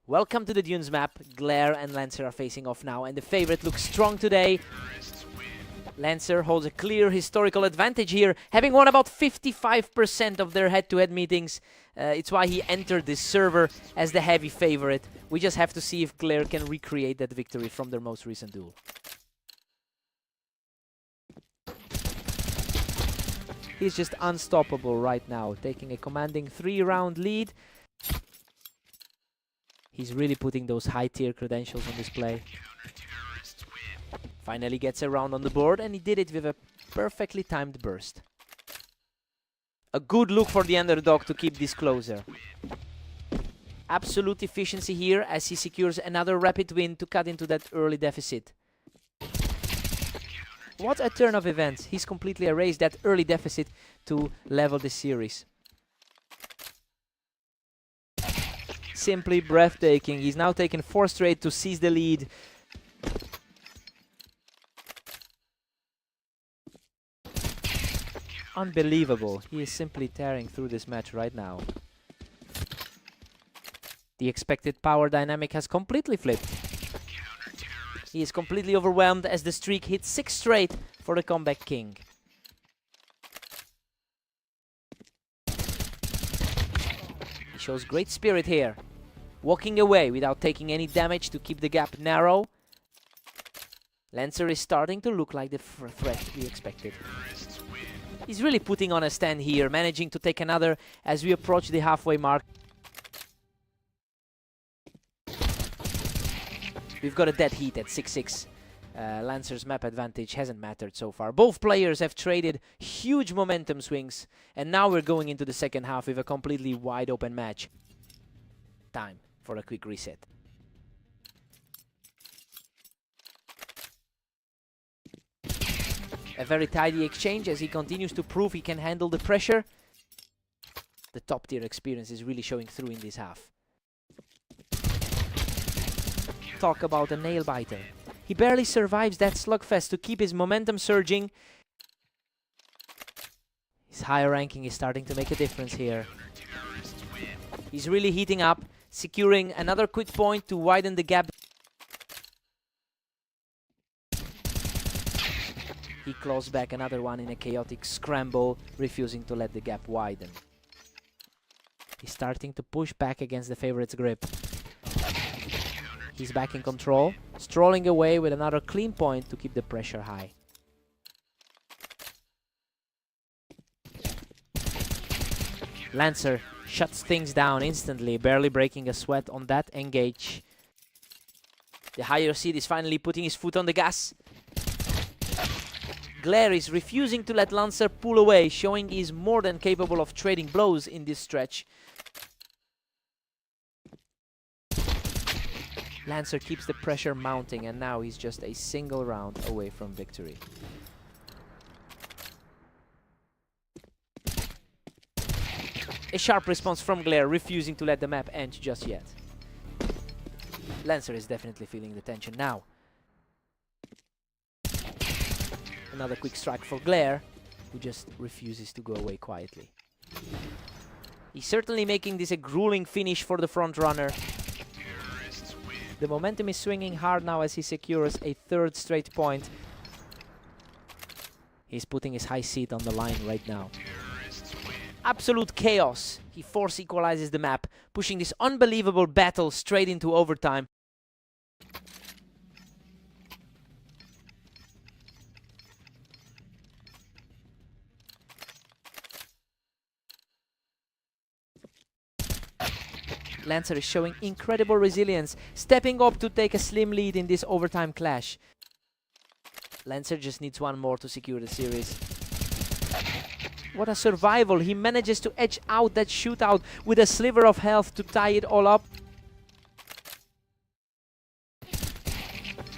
Welcome to the Dunes map. Glare and Lancer are facing off now, and the favorite looks strong today. Lancer holds a clear historical advantage here, having won about 55% of their head-to-head meetings. It's why he entered this server as the heavy favorite. We just have to see if Glare can recreate that victory from their most recent duel. He's just unstoppable right now, taking a commanding 3-round lead. He's really putting those high-tier credentials on display. Finally gets a round on the board, and he did it with a perfectly timed burst. A good look for the underdog to keep this closer. Absolute efficiency here as he secures another rapid win to cut into that early deficit. What a turn of events. He's completely erased that early deficit to level the series. Simply breathtaking. He's now taken 4 straight to seize the lead. Unbelievable. He is simply tearing through this match right now. The expected power dynamic has completely flipped. He is completely overwhelmed as the streak hits 6 straight for the comeback king. He shows great spirit here, walking away without taking any damage to keep the gap narrow. Lancer is starting to look like the threat we expected. He's really putting on a stand here, managing to take another as we approach the halfway mark. We've got a dead heat at 6-6. Lancer's map advantage hasn't mattered so far. Both players have traded huge momentum swings, and now we're going into the second half with a completely wide open match. Time for a quick reset. A very tidy exchange as he continues to prove he can handle the pressure. The top tier experience is really showing through in this half. Talk about a nail biter. He barely survives that slugfest to keep his momentum surging. His higher ranking is starting to make a difference here. He's really heating up, securing another quick point to widen the gap. He claws back another one in a chaotic scramble, refusing to let the gap widen. He's starting to push back against the favorite's grip. He's back in control, strolling away with another clean point to keep the pressure high. Lancer shuts things down instantly, barely breaking a sweat on that engage. The higher seed is finally putting his foot on the gas. Glare is refusing to let Lancer pull away, showing he is more than capable of trading blows in this stretch. Lancer keeps the pressure mounting, and now he's just a single round away from victory. A sharp response from Glare, refusing to let the map end just yet. Lancer is definitely feeling the tension now. Another quick strike for Glare, who just refuses to go away quietly. He's certainly making this a grueling finish for the front runner. The momentum is swinging hard now as he secures a 3rd straight point. He's putting his high seat on the line right now. Absolute chaos. He force equalizes the map, pushing this unbelievable battle straight into overtime. Lancer is showing incredible resilience, stepping up to take a slim lead in this overtime clash. Lancer just needs one more to secure the series. What a survival. He manages to edge out that shootout with a sliver of health to tie it all up.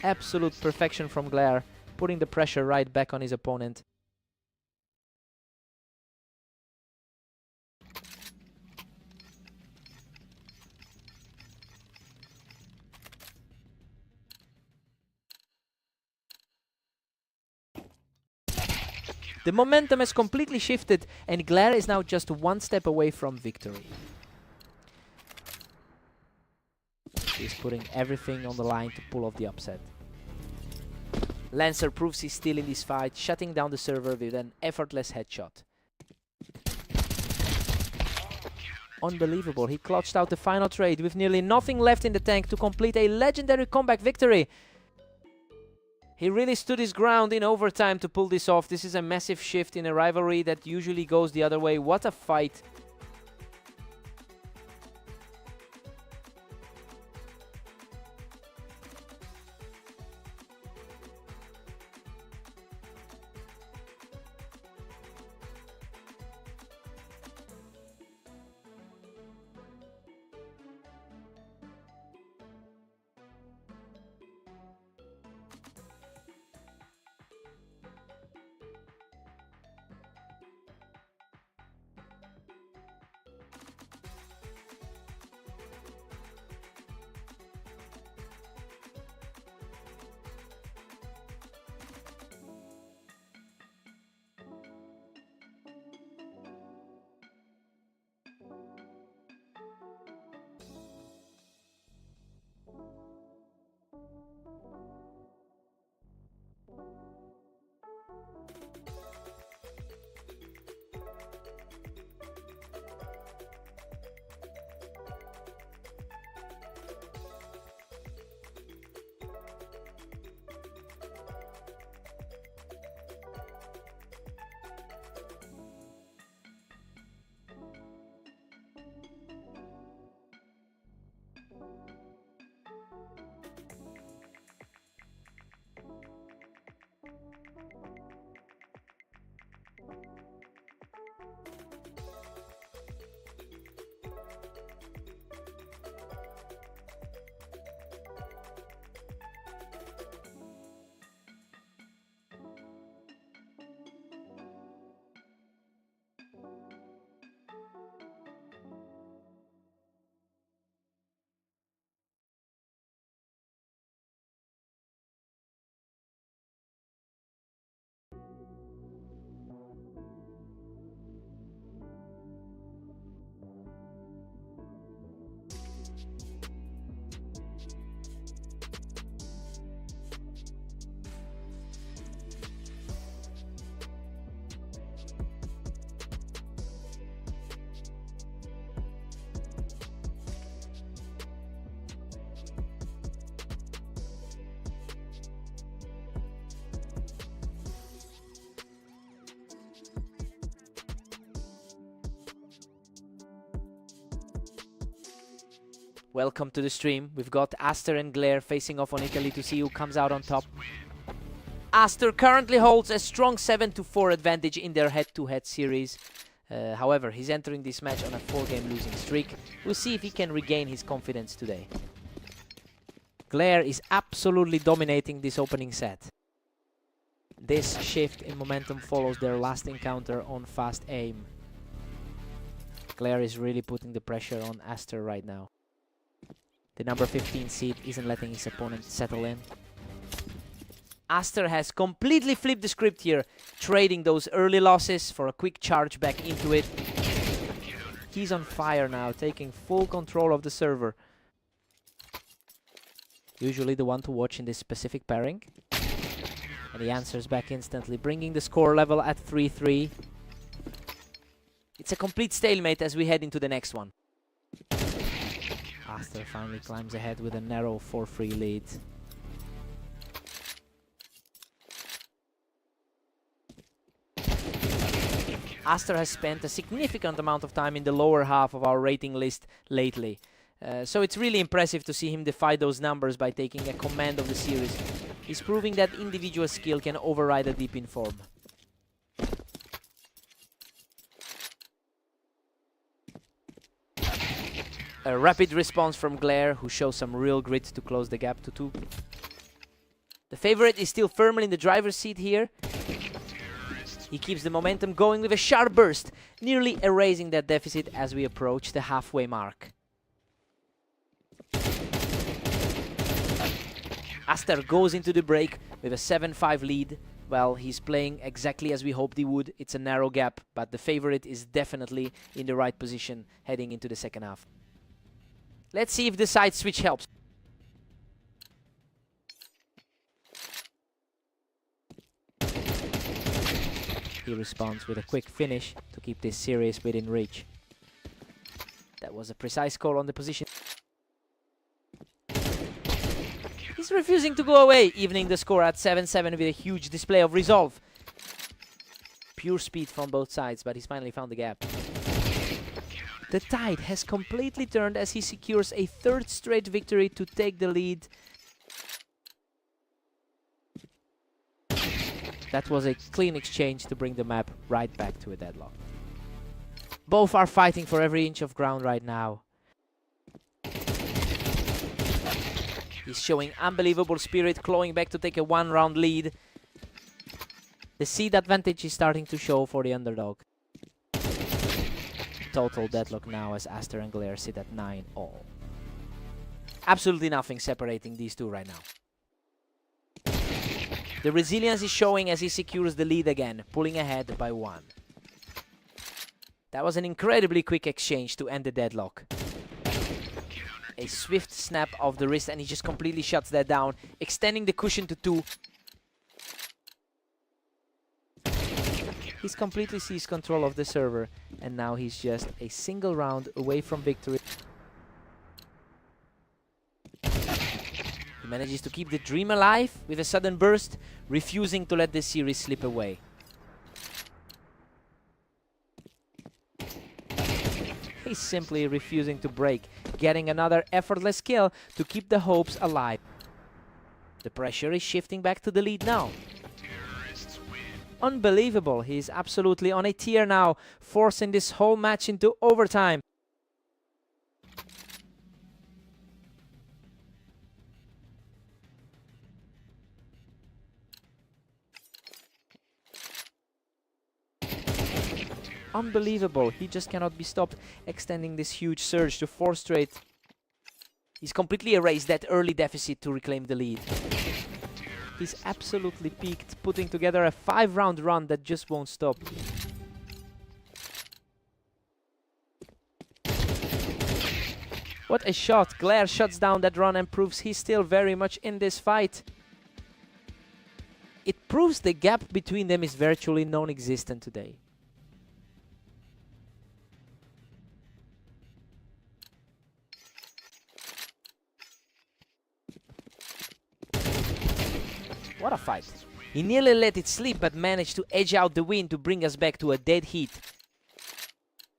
Absolute perfection from Glare, putting the pressure right back on his opponent. The momentum has completely shifted, and Glare is now just one step away from victory. putting everything on the line to pull off the upset. Lancer proves he's still in this fight, shutting down the server with an effortless headshot. Unbelievable, he clutched out the final trade with nearly nothing left in the tank to complete a legendary comeback victory. He really stood his ground in overtime to pull this off. This is a massive shift in a rivalry that usually goes the other way. What a fight. Welcome to the stream. We've got Aster and Glare facing off on Italy to see who comes out on top. Aster currently holds a strong 7-4 advantage in their head-to-head series. However, he's entering this match on a 4-game losing streak. We'll see if he can regain his confidence today. Glare is absolutely dominating this opening set. This shift in momentum follows their last encounter on fast aim. Glare is really putting the pressure on Aster right now. The number 15 seed isn't letting his opponent settle in. Aster has completely flipped the script here, trading those early losses for a quick charge back into it. He's on fire now, taking full control of the server. Usually the one to watch in this specific pairing. And he answers back instantly, bringing the score level at 3-3. It's a complete stalemate as we head into the next one. Aster finally climbs ahead with a narrow 4-3 lead. Aster has spent a significant amount of time in the lower half of our rating list lately. So it's really impressive to see him defy those numbers by taking a command of the series. He's proving that individual skill can override a deep in form. A rapid response from Glare, who shows some real grit to close the gap to 2. The favorite is still firmly in the driver's seat here. He keeps the momentum going with a sharp burst, nearly erasing that deficit as we approach the halfway mark. Aster goes into the break with a 7-5 lead. Well, he's playing exactly as we hoped he would. It's a narrow gap, but the favorite is definitely in the right position heading into the second half. Let's see if the side switch helps. He responds with a quick finish to keep this series within reach. That was a precise call on the position. He's refusing to go away, evening the score at 7-7 with a huge display of resolve. Pure speed from both sides, but he's finally found the gap. The tide has completely turned as he secures a third straight victory to take the lead. That was a clean exchange to bring the map right back to a deadlock. Both are fighting for every inch of ground right now. He's showing unbelievable spirit, clawing back to take a one-round lead. The seed advantage is starting to show for the underdog. Total deadlock now as Aster and Glare sit at 9 all. Absolutely nothing separating these two right now. The resilience is showing as he secures the lead again, pulling ahead by 1. That was an incredibly quick exchange to end the deadlock. A swift snap of the wrist and he just completely shuts that down, extending the cushion to 2. He's completely seized control of the server and now he's just a single round away from victory. He manages to keep the dream alive with a sudden burst, refusing to let this series slip away. He's simply refusing to break, getting another effortless kill to keep the hopes alive. The pressure is shifting back to the lead now. Unbelievable, he's absolutely on a tear now, forcing this whole match into overtime. Unbelievable, he just cannot be stopped, extending this huge surge to 4 straight. He's completely erased that early deficit to reclaim the lead. He's absolutely peaked, putting together a 5-round run that just won't stop. What a shot! Glare shuts down that run and proves he's still very much in this fight. It proves the gap between them is virtually non-existent today. What a fight. He nearly let it slip but managed to edge out the win to bring us back to a dead heat.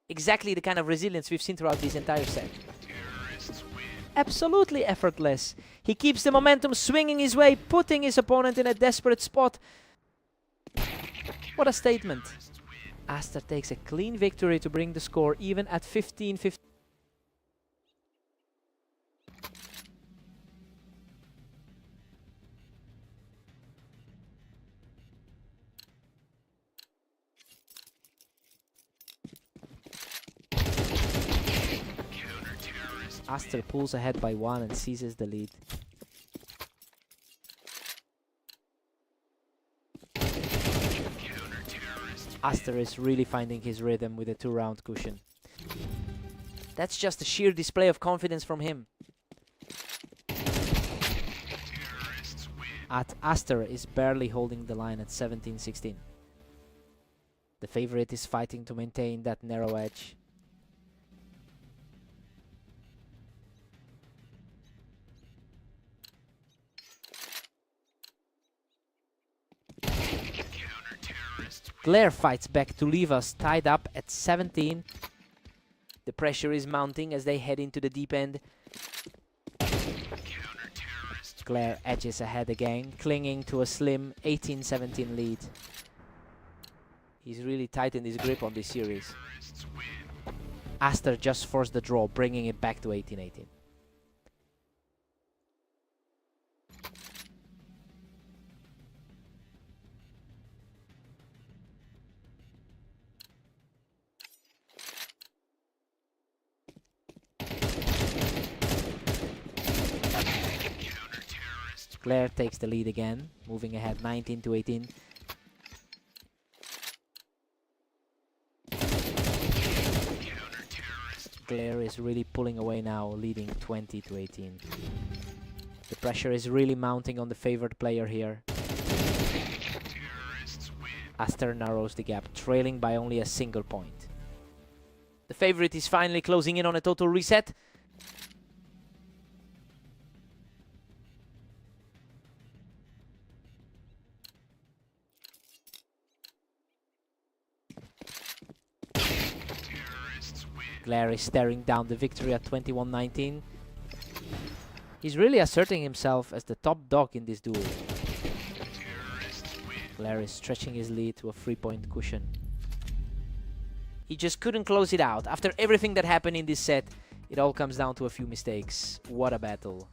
Exactly the kind of resilience we've seen throughout this entire set. Absolutely effortless. He keeps the momentum swinging his way, putting his opponent in a desperate spot. What a statement. Aster takes a clean victory to bring the score even at 15-15. Aster pulls ahead by 1 and seizes the lead. Aster is really finding his rhythm with a 2-round cushion. That's just a sheer display of confidence from him. Aster is barely holding the line at 17-16. The favorite is fighting to maintain that narrow edge. Glare fights back to leave us tied up at 17. The pressure is mounting as they head into the deep end. Glare edges ahead again, clinging to a slim 18-17 lead. He's really tightened his grip on this series. Aster just forced the draw, bringing it back to 18-18. Glare takes the lead again, moving ahead 19-18. Glare is really pulling away now, leading 20-18. The pressure is really mounting on the favored player here. Aster narrows the gap, trailing by only a single point. The favorite is finally closing in on a total reset. Glare is staring down the victory at 21-19. He's really asserting himself as the top dog in this duel. Glare is stretching his lead to a 3-point cushion. He just couldn't close it out. After everything that happened in this set, it all comes down to a few mistakes. What a battle.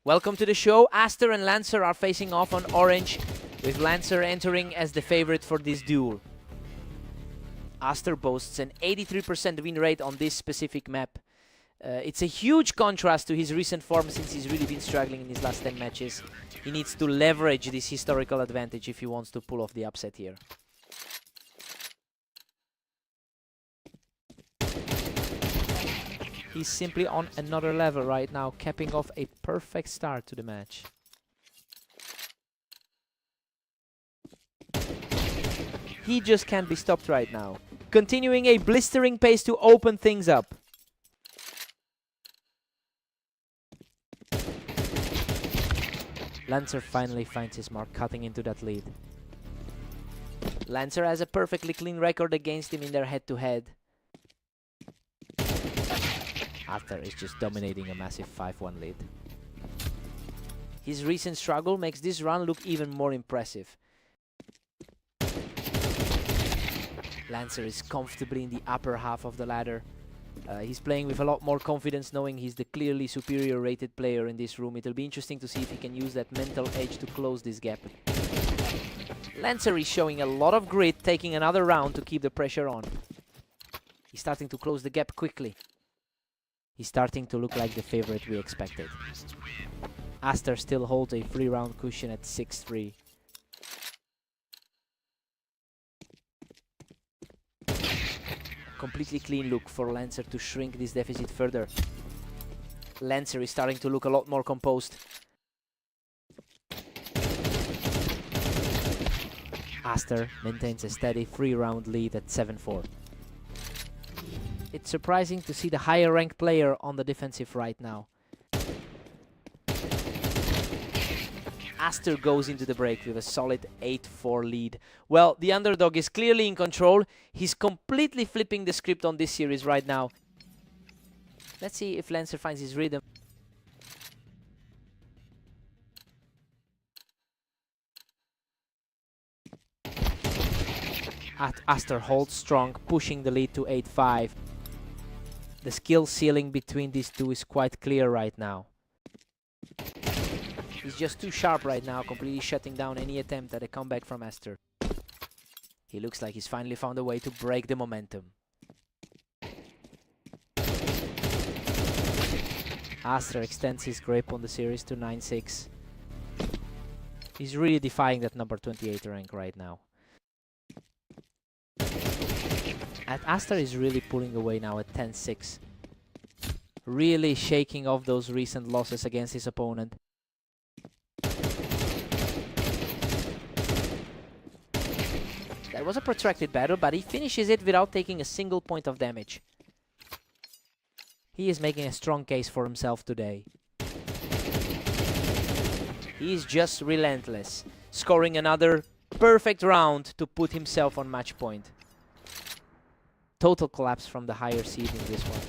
Welcome to the show. Aster and Lancer are facing off on orange, with Lancer entering as the favorite for this duel. Aster boasts an 83% win rate on this specific map. It's a huge contrast to his recent form, since he's really been struggling in his last 10 matches. He needs to leverage this historical advantage if he wants to pull off the upset here. He's simply on another level right now, capping off a perfect start to the match. He just can't be stopped right now. Continuing a blistering pace to open things up. Lancer finally finds his mark, cutting into that lead. Lancer has a perfectly clean record against him in their head-to-head. Aster is just dominating a massive 5-1 lead. His recent struggle makes this run look even more impressive. Lancer is comfortably in the upper half of the ladder. He's playing with a lot more confidence, knowing he's the clearly superior rated player in this room. It'll be interesting to see if he can use that mental edge to close this gap. Lancer is showing a lot of grit, taking another round to keep the pressure on. He's starting to close the gap quickly. He's starting to look like the favorite we expected. Aster still holds a 3-round cushion at 6-3. Completely clean look for Lancer to shrink this deficit further. Lancer is starting to look a lot more composed. Aster maintains a steady 3-round lead at 7-4. It's surprising to see the higher ranked player on the defensive right now. Aster goes into the break with a solid 8-4 lead. Well, the underdog is clearly in control. He's completely flipping the script on this series right now. Let's see if Lancer finds his rhythm. Aster holds strong, pushing the lead to 8-5. The skill ceiling between these two is quite clear right now. He's just too sharp right now, completely shutting down any attempt at a comeback from Aster. He looks like he's finally found a way to break the momentum. Aster extends his grip on the series to 9-6. He's really defying that number 28 rank right now. Aster is really pulling away now at 10-6. Really shaking off those recent losses against his opponent. That was a protracted battle, but he finishes it without taking a single point of damage. He is making a strong case for himself today. He is just relentless, scoring another perfect round to put himself on match point. Total collapse from the higher seed in this one.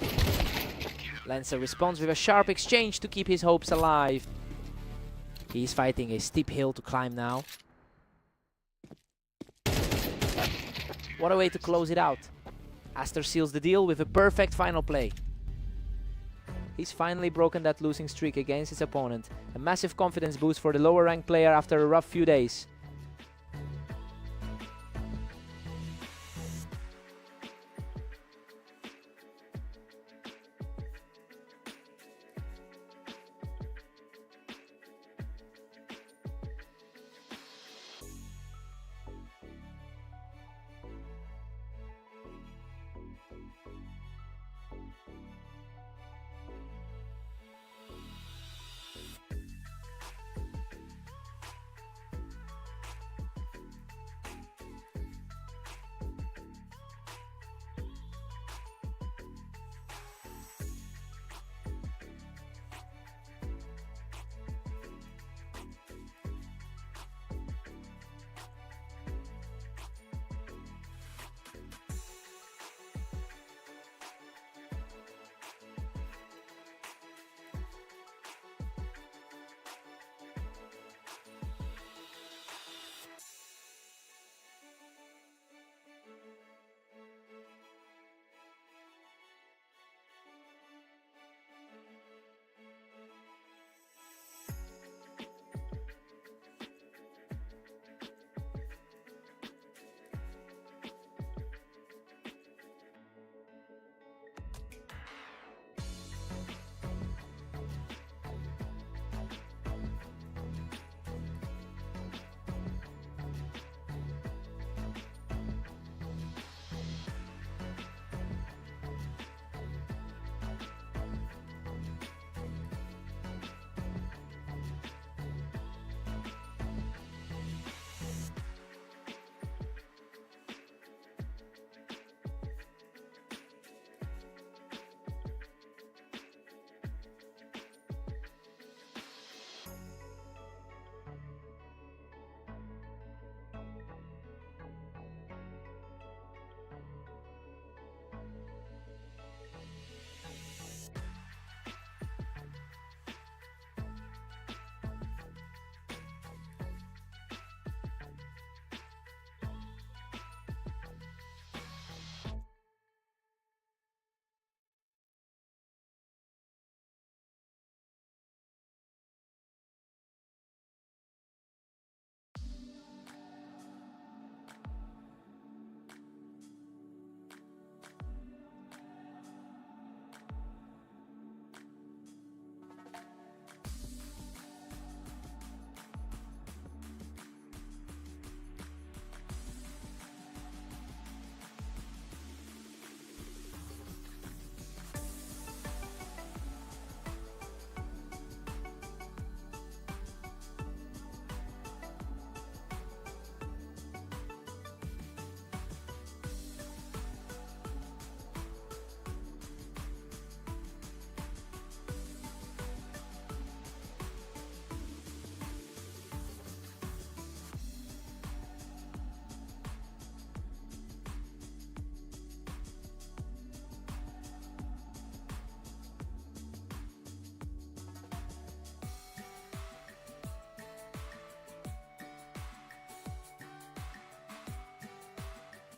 Lancer responds with a sharp exchange to keep his hopes alive. He's fighting a steep hill to climb now. What a way to close it out. Aster seals the deal with a perfect final play. He's finally broken that losing streak against his opponent. A massive confidence boost for the lower ranked player after a rough few days.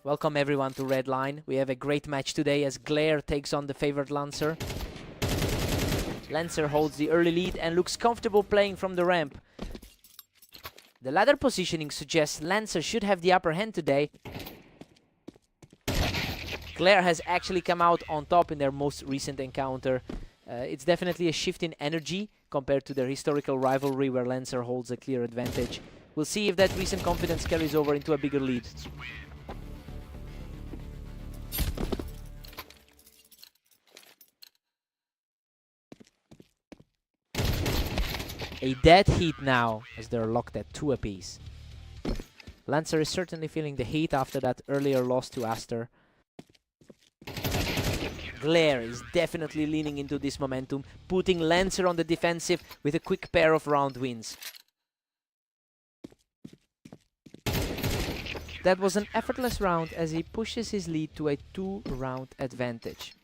Welcome everyone to Red Line. We have a great match today as Glare takes on the favored Lancer. Lancer holds the early lead and looks comfortable playing from the ramp. The ladder positioning suggests Lancer should have the upper hand today. Glare has actually come out on top in their most recent encounter. It's definitely a shift in energy compared to their historical rivalry where Lancer holds a clear advantage. We'll see if that recent confidence carries over into a bigger lead. A dead heat now, as they're locked at 2 apiece. Lancer is certainly feeling the heat after that earlier loss to Aster. Glare is definitely leaning into this momentum, putting Lancer on the defensive with a quick pair of round wins. That was an effortless round as he pushes his lead to a 2-round advantage.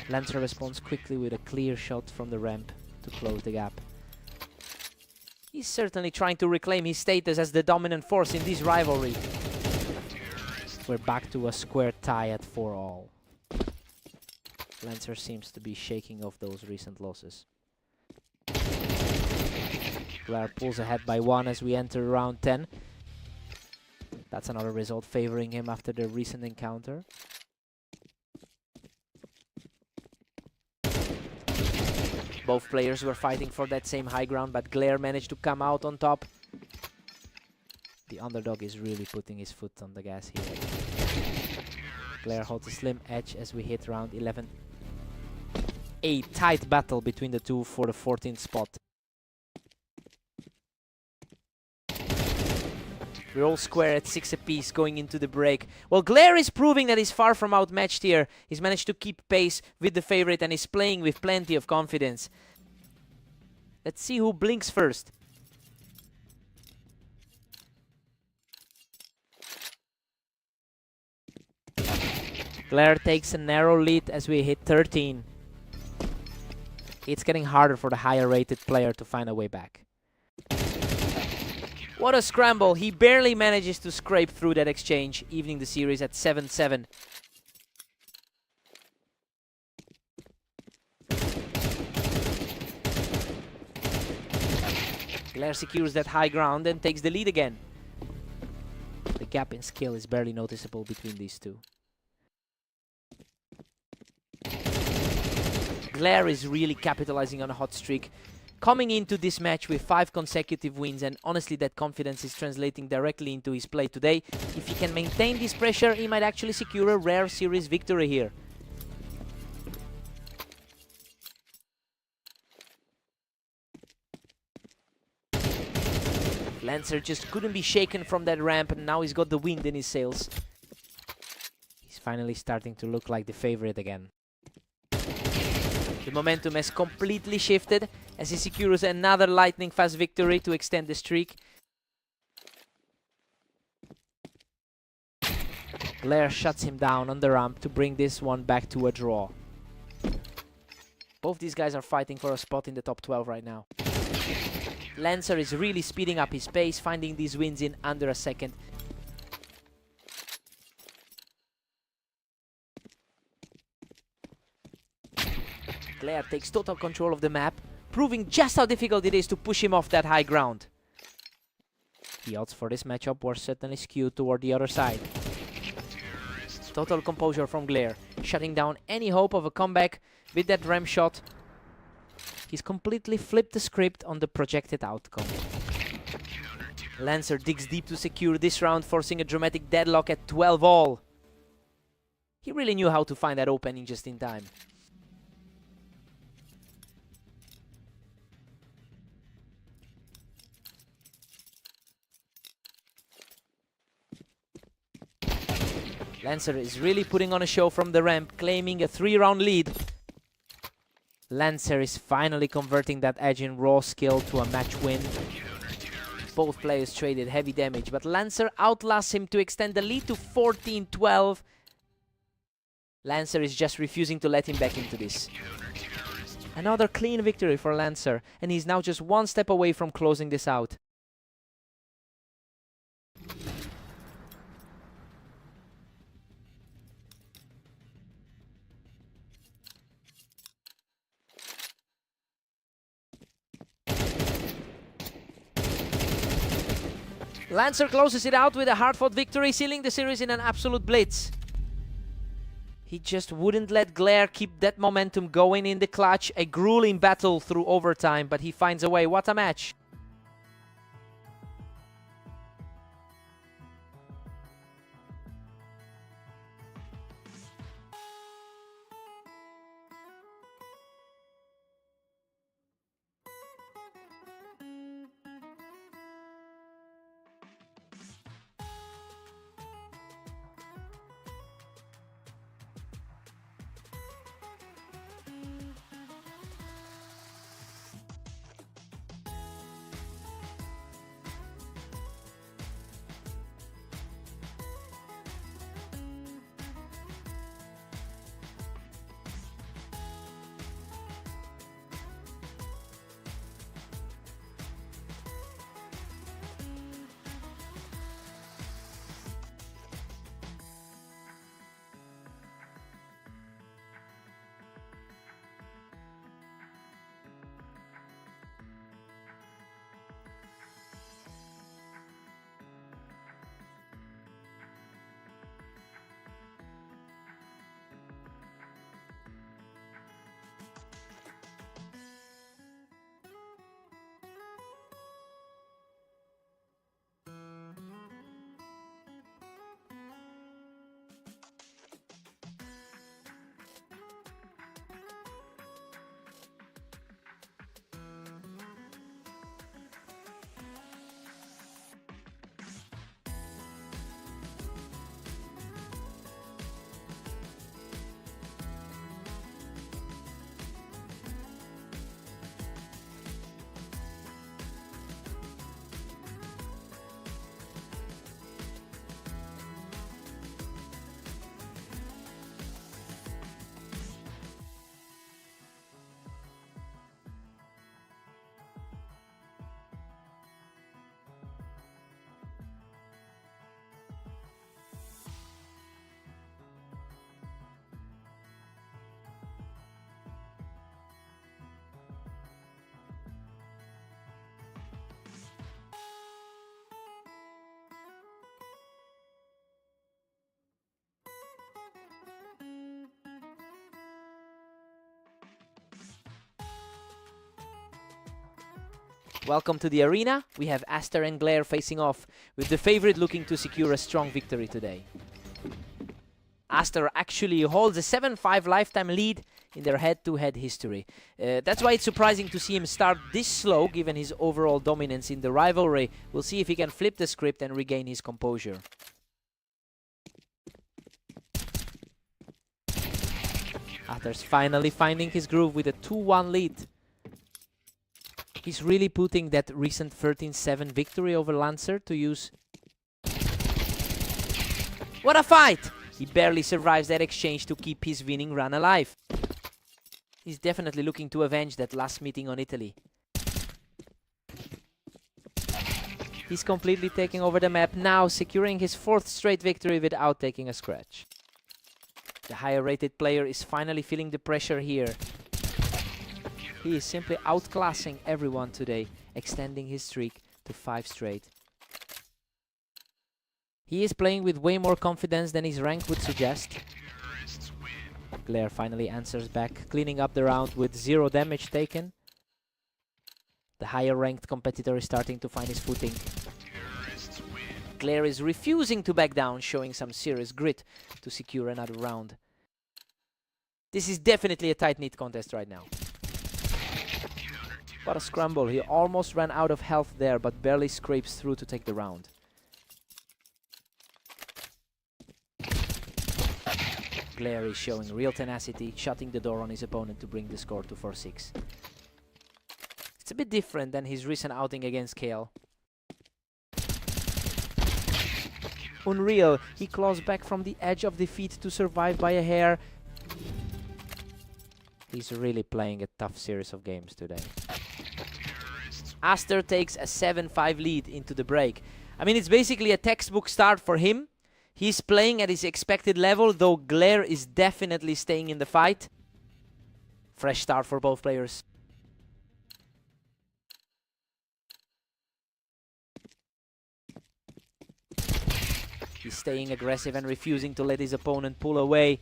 Lancer responds quickly with a clear shot from the ramp to close the gap. He's certainly trying to reclaim his status as the dominant force in this rivalry. We're back to a square tie at 4-all. Lancer seems to be shaking off those recent losses. Blair pulls ahead by 1 as we enter round 10. That's another result favoring him after the recent encounter. Both players were fighting for that same high ground, but Glare managed to come out on top. The underdog is really putting his foot on the gas here. Glare holds a slim edge as we hit round 11. A tight battle between the two for the 14th spot. We're all square at 6 apiece going into the break. Well, Glare is proving that he's far from outmatched here. He's managed to keep pace with the favorite and is playing with plenty of confidence. Let's see who blinks first. Glare takes a narrow lead as we hit 13. It's getting harder for the higher rated player to find a way back. What a scramble. He barely manages to scrape through that exchange, evening the series at 7-7. Glare secures that high ground and takes the lead again. The gap in skill is barely noticeable between these two. Glare is really capitalizing on a hot streak, coming into this match with 5 consecutive wins, and honestly that confidence is translating directly into his play today. If he can maintain this pressure, he might actually secure a rare series victory here. Lancer just couldn't be shaken from that ramp, and now he's got the wind in his sails. He's finally starting to look like the favorite again. The momentum has completely shifted as he secures another lightning-fast victory to extend the streak. Glare shuts him down on the ramp to bring this one back to a draw. Both these guys are fighting for a spot in the top 12 right now. Lancer is really speeding up his pace, finding these wins in under a second. Glare takes total control of the map, proving just how difficult it is to push him off that high ground. The odds for this matchup were certainly skewed toward the other side. Total composure from Glare, shutting down any hope of a comeback with that ramp shot. He's completely flipped the script on the projected outcome. Lancer digs deep to secure this round, forcing a dramatic deadlock at 12-all. He really knew how to find that opening just in time. Lancer is really putting on a show from the ramp, claiming a 3-round lead. Lancer is finally converting that edge in raw skill to a match win. Both players traded heavy damage, but Lancer outlasts him to extend the lead to 14-12. Lancer is just refusing to let him back into this. Another clean victory for Lancer, and he's now just one step away from closing this out. Lancer closes it out with a hard-fought victory, sealing the series in an absolute blitz. He just wouldn't let Glare keep that momentum going in the clutch. A grueling battle through overtime, but he finds a way. What a match! Welcome to the arena. We have Aster and Glare facing off, with the favorite looking to secure a strong victory today. Aster actually holds a 7-5 lifetime lead in their head-to-head history. That's why it's surprising to see him start this slow, given his overall dominance in the rivalry. We'll see if he can flip the script and regain his composure. Aster's finally finding his groove with a 2-1 lead. He's really putting that recent 13-7 victory over Lancer to use. What a fight! He barely survives that exchange to keep his winning run alive. He's definitely looking to avenge that last meeting on Italy. He's completely taking over the map now, securing his 4th straight victory without taking a scratch. The higher rated player is finally feeling the pressure here. He is simply outclassing everyone today, extending his streak to 5 straight. He is playing with way more confidence than his rank would suggest. Glare finally answers back, cleaning up the round with 0 damage taken. The higher ranked competitor is starting to find his footing. Glare is refusing to back down, showing some serious grit to secure another round. This is definitely a tight-knit contest right now. What a scramble. He almost ran out of health there, but barely scrapes through to take the round. Glare is showing real tenacity, shutting the door on his opponent to bring the score to 4-6. It's a bit different than his recent outing against Kale. Unreal, he claws back from the edge of defeat to survive by a hair. He's really playing a tough series of games today. Aster takes a 7-5 lead into the break. I mean, it's basically a textbook start for him. He's playing at his expected level, though Glare is definitely staying in the fight. Fresh start for both players. He's staying aggressive and refusing to let his opponent pull away.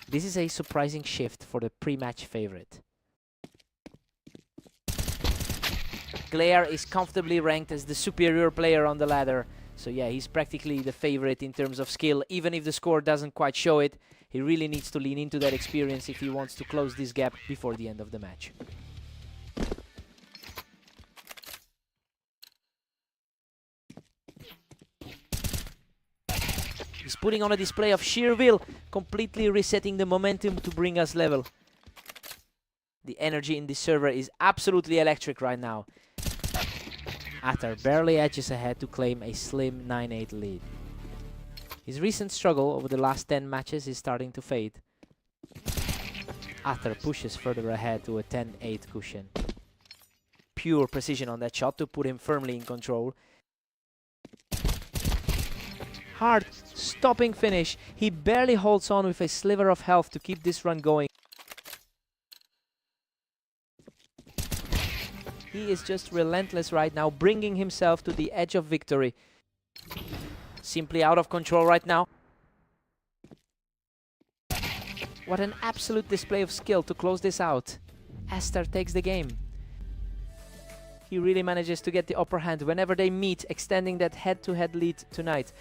This is a surprising shift for the pre-match favorite. Glare is comfortably ranked as the superior player on the ladder. So yeah, he's practically the favorite in terms of skill. Even if the score doesn't quite show it, he really needs to lean into that experience if he wants to close this gap before the end of the match. He's putting on a display of sheer will, completely resetting the momentum to bring us level. The energy in this server is absolutely electric right now. Aster barely edges ahead to claim a slim 9-8 lead. His recent struggle over the last 10 matches is starting to fade. Aster pushes further ahead to a 10-8 cushion. Pure precision on that shot to put him firmly in control. Hard, stopping finish. He barely holds on with a sliver of health to keep this run going. He is just relentless right now, bringing himself to the edge of victory. Simply out of control right now. What an absolute display of skill to close this out. Aster takes the game. He really manages to get the upper hand whenever they meet, extending that head-to-head lead tonight.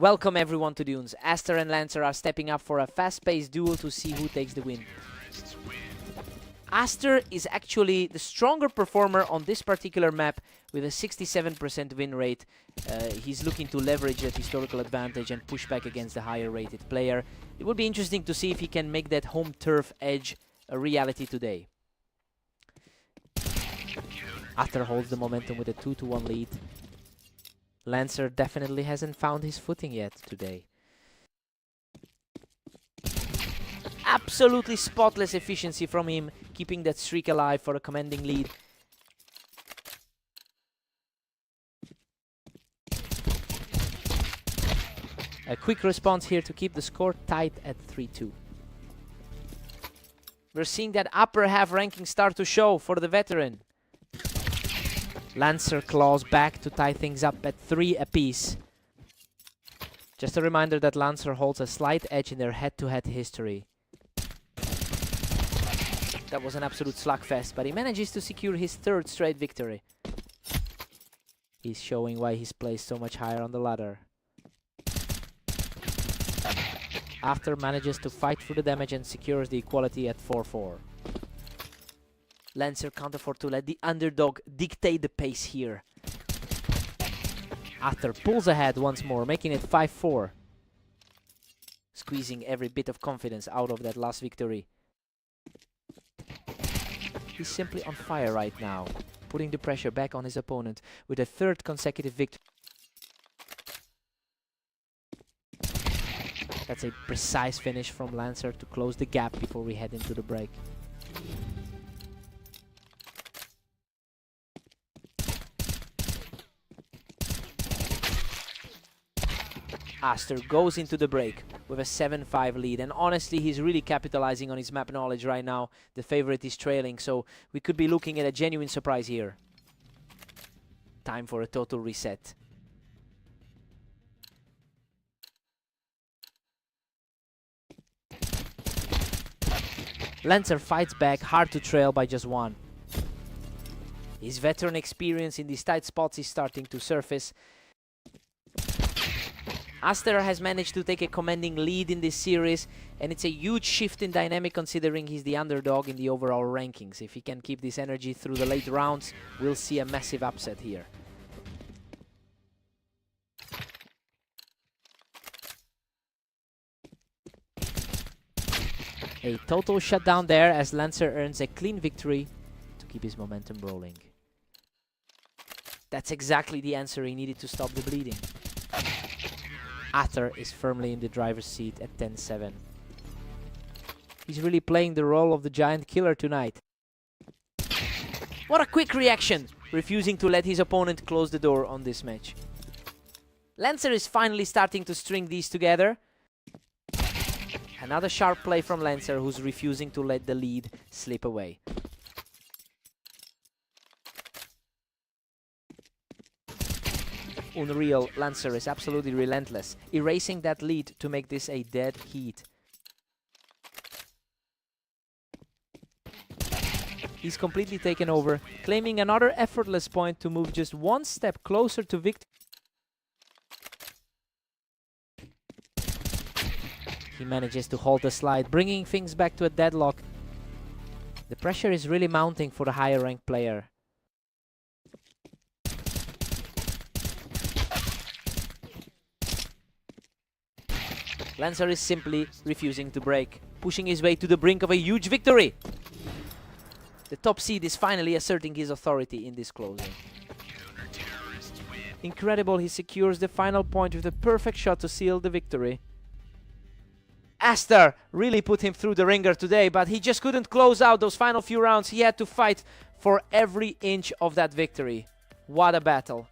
Welcome everyone to Dunes. Aster and Lancer are stepping up for a fast-paced duel to see who takes the win. Aster is actually the stronger performer on this particular map with a 67% win rate. He's looking to leverage that historical advantage and push back against the higher rated player. It would be interesting to see if he can make that home turf edge a reality today. Aster holds the momentum with a 2-1 lead. Lancer definitely hasn't found his footing yet today. Absolutely spotless efficiency from him, keeping that streak alive for a commanding lead. A quick response here to keep the score tight at 3-2. We're seeing that upper half ranking start to show for the veteran. Lancer claws back to tie things up at 3 apiece. Just a reminder that Lancer holds a slight edge in their head-to-head history. That was an absolute slugfest, but he manages to secure his 3rd straight victory. He's showing why he's placed so much higher on the ladder. After manages to fight through the damage and secures the equality at 4-4. Lancer can't afford to let the underdog dictate the pace here. After pulls ahead once more, making it 5-4. Squeezing every bit of confidence out of that last victory. He's simply on fire right now, putting the pressure back on his opponent with a 3rd consecutive victory. That's a precise finish from Lancer to close the gap before we head into the break. Aster goes into the break with a 7-5 lead, and honestly he's really capitalizing on his map knowledge right now. The favorite is trailing, so we could be looking at a genuine surprise here. Time for a total reset. Lancer fights back, hard to trail by just 1. His veteran experience in these tight spots is starting to surface. Aster has managed to take a commanding lead in this series, and it's a huge shift in dynamic considering he's the underdog in the overall rankings. If he can keep this energy through the late rounds, we'll see a massive upset here. A total shutdown there as Lancer earns a clean victory to keep his momentum rolling. That's exactly the answer he needed to stop the bleeding. Aster is firmly in the driver's seat at 10-7. He's really playing the role of the giant killer tonight. What a quick reaction, refusing to let his opponent close the door on this match. Lancer is finally starting to string these together. Another sharp play from Lancer, who's refusing to let the lead slip away. Unreal, Lancer is absolutely relentless, erasing that lead to make this a dead heat. He's completely taken over, claiming another effortless point to move just 1 step closer to victory. He manages to hold the slide, bringing things back to a deadlock. The pressure is really mounting for the higher ranked player. Lancer is simply refusing to break, pushing his way to the brink of a huge victory. The top seed is finally asserting his authority in this closing. Incredible, he secures the final point with a perfect shot to seal the victory. Aster really put him through the ringer today, but he just couldn't close out those final few rounds. He had to fight for every inch of that victory. What a battle.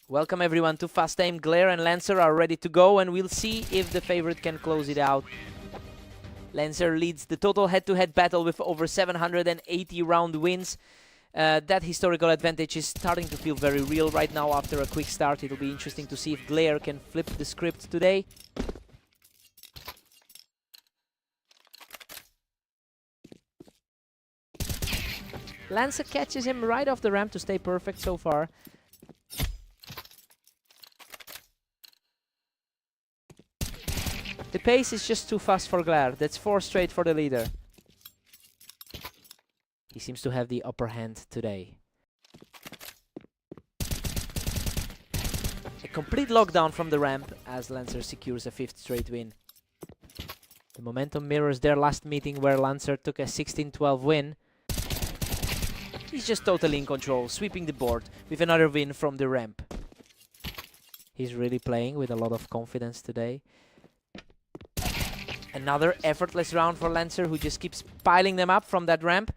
Welcome everyone to Fast Aim. Glare and Lancer are ready to go, and we'll see if the favorite can close it out. Lancer leads the total head-to-head battle with over 780 round wins. That historical advantage is starting to feel very real right now after a quick start. It'll be interesting to see if Glare can flip the script today. Lancer catches him right off the ramp to stay perfect so far. The pace is just too fast for Glare. That's 4 straight for the leader. He seems to have the upper hand today. A complete lockdown from the ramp as Lancer secures a 5th straight win. The momentum mirrors their last meeting where Lancer took a 16-12 win. He's just totally in control, sweeping the board with another win from the ramp. He's really playing with a lot of confidence today. Another effortless round for Lancer, who just keeps piling them up from that ramp.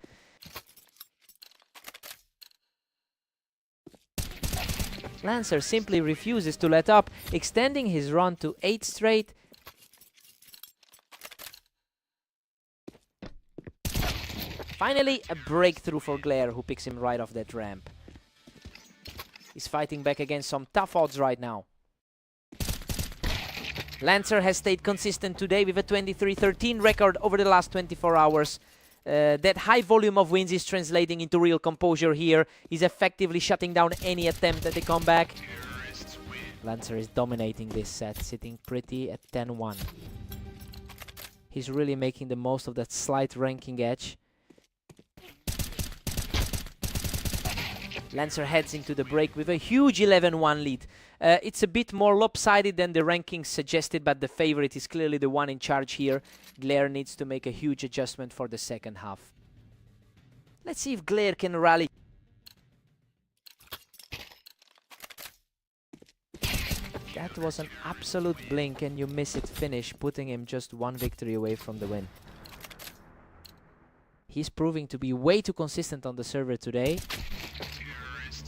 Lancer simply refuses to let up, extending his run to 8 straight. Finally, a breakthrough for Glare, who picks him right off that ramp. He's fighting back against some tough odds right now. Lancer has stayed consistent today with a 23-13 record over the last 24 hours. That high volume of wins is translating into real composure here. He's effectively shutting down any attempt at the comeback. Lancer is dominating this set, sitting pretty at 10-1. He's really making the most of that slight ranking edge. Lancer heads into the break with a huge 11-1 lead. It's a bit more lopsided than the rankings suggested, but the favorite is clearly the one in charge here. Glare needs to make a huge adjustment for the second half. Let's see if Glare can rally. That was an absolute blink and you miss it finish, putting him just 1 victory away from the win. He's proving to be way too consistent on the server today.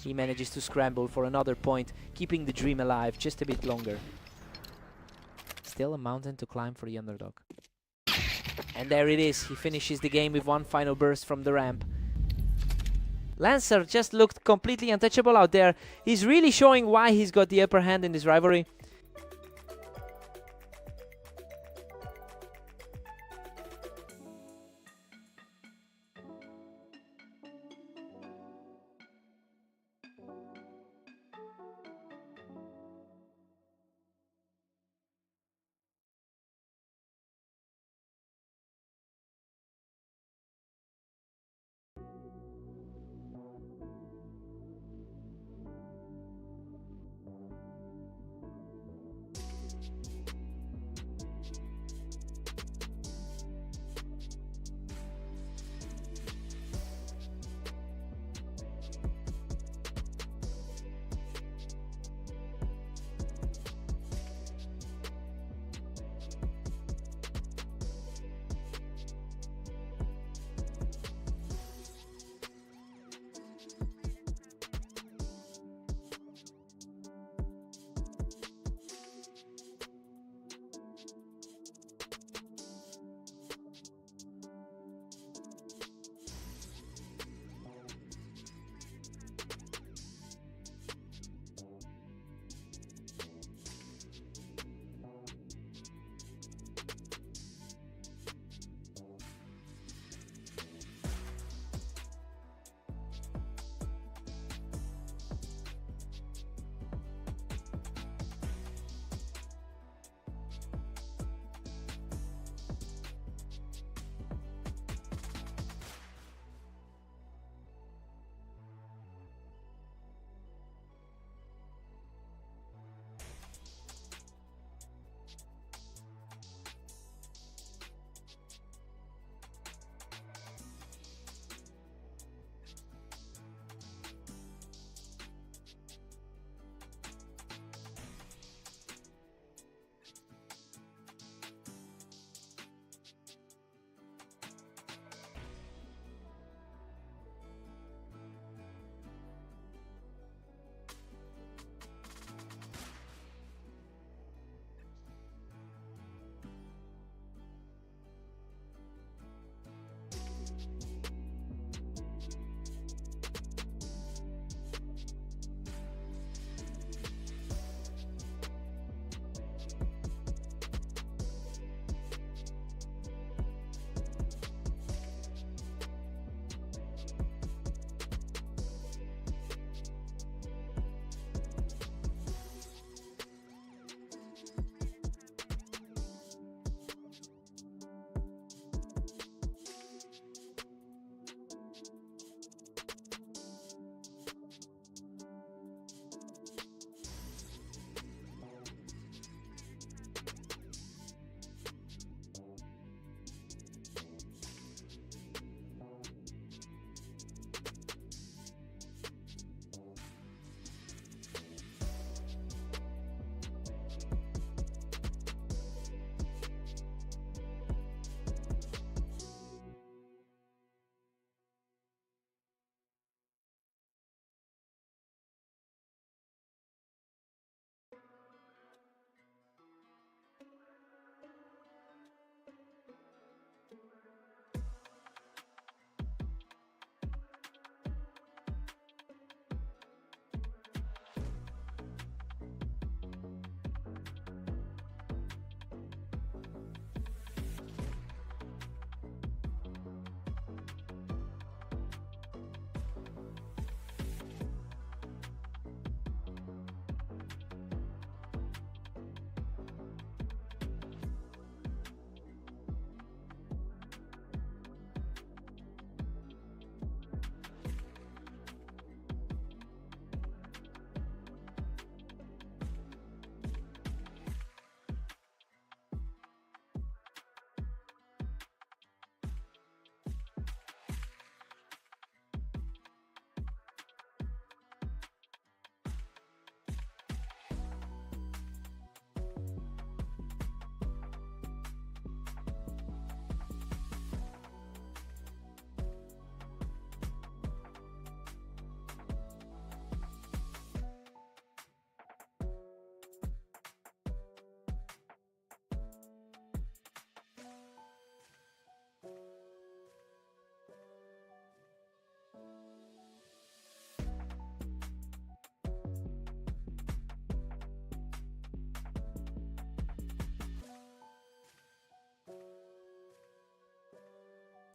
He manages to scramble for another point, keeping the dream alive just a bit longer. Still a mountain to climb for the underdog. And there it is. He finishes the game with 1 final burst from the ramp. Lancer just looked completely untouchable out there. He's really showing why he's got the upper hand in this rivalry.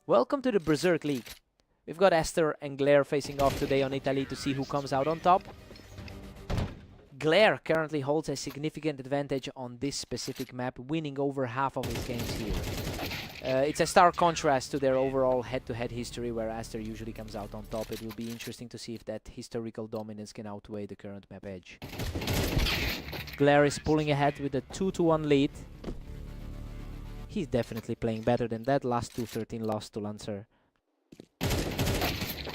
Welcome to the Berserk League. We've got Esther and Glare facing off today on Italy to see who comes out on top. Glare currently holds a significant advantage on this specific map, winning over half of his games here. It's a stark contrast to their overall head-to-head history, where Esther usually comes out on top. It will be interesting to see if that historical dominance can outweigh the current map edge. Glare is pulling ahead with a 2-1 lead. He's definitely playing better than that last 2-13 loss to Lancer.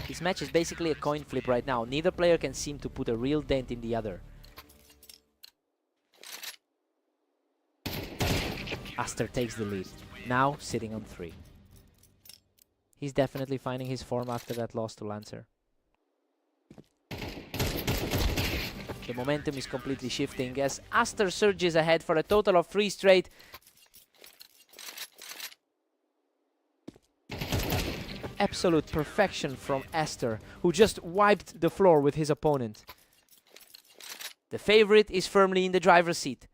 This match is basically a coin flip right now. Neither player can seem to put a real dent in the other. Aster takes the lead, now sitting on 3. He's definitely finding his form after that loss to Lancer. The momentum is completely shifting as Aster surges ahead for a total of 3 straight. Absolute perfection from Aster, who just wiped the floor with his opponent. The favorite is firmly in the driver's seat.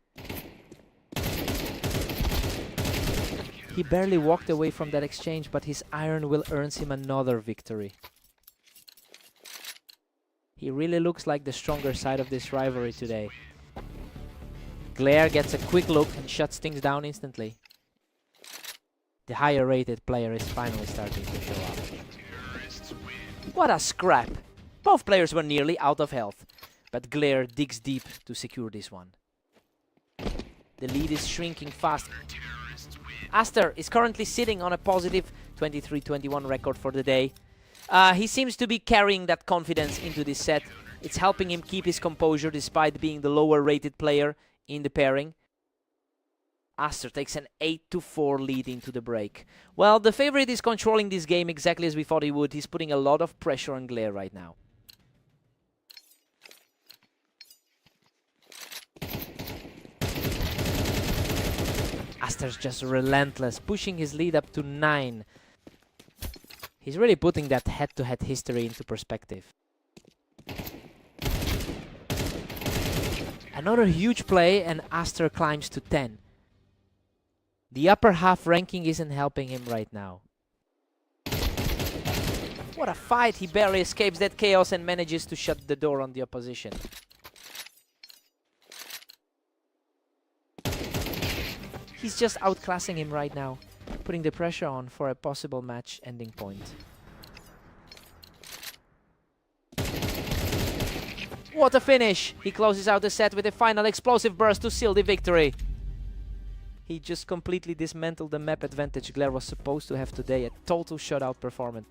He barely walked away from that exchange, but his iron will earn him another victory. He really looks like the stronger side of this rivalry today. Glare gets a quick look and shuts things down instantly. The higher rated player is finally starting to show up. What a scrap! Both players were nearly out of health, but Glare digs deep to secure this one. The lead is shrinking fast. Aster is currently sitting on a positive 23-21 record for the day. He seems to be carrying that confidence into this set. It's helping him keep his composure despite being the lower rated player in the pairing. Aster takes an 8-4 lead into the break. Well, the favorite is controlling this game exactly as we thought he would. He's putting a lot of pressure on Glare right now. Aster's just relentless, pushing his lead up to 9. He's really putting that head-to-head history into perspective. Another huge play and Aster climbs to 10. The upper half ranking isn't helping him right now. What a fight! He barely escapes that chaos and manages to shut the door on the opposition. He's just outclassing him right now, putting the pressure on for a possible match ending point. What a finish! He closes out the set with a final explosive burst to seal the victory. He just completely dismantled the map advantage Glare was supposed to have today, a total shutout performance.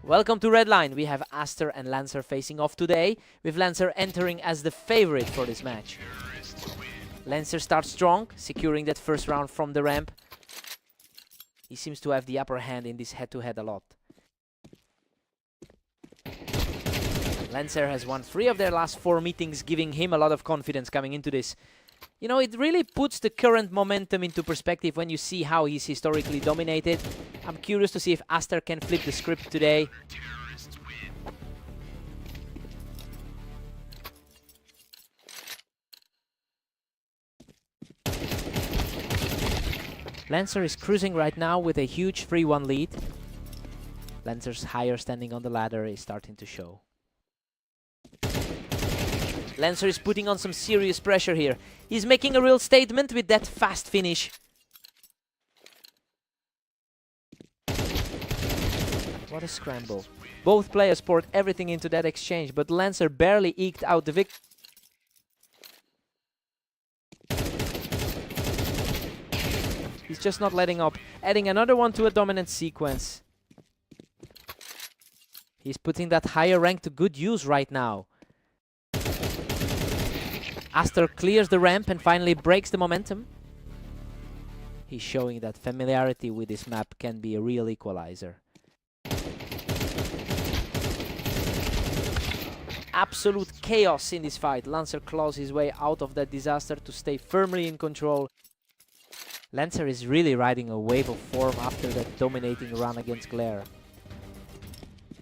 Welcome to Red Line. We have Aster and Lancer facing off today, with Lancer entering as the favorite for this match. Lancer starts strong, securing that first round from the ramp. He seems to have the upper hand in this head-to-head a lot. Lancer has won 3 of their last 4 meetings, giving him a lot of confidence coming into this. You know, it really puts the current momentum into perspective when you see how he's historically dominated. I'm curious to see if Aster can flip the script today. Lancer is cruising right now with a huge 3-1 lead. Lancer's higher standing on the ladder is starting to show. Lancer is putting on some serious pressure here. He's making a real statement with that fast finish. What a scramble. Both players poured everything into that exchange, but Lancer barely eked out the victory. He's just not letting up, adding another one to a dominant sequence. He's putting that higher rank to good use right now. Aster clears the ramp and finally breaks the momentum. He's showing that familiarity with this map can be a real equalizer. Absolute chaos in this fight. Lancer claws his way out of that disaster to stay firmly in control. Lancer is really riding a wave of form after that dominating run against Glare.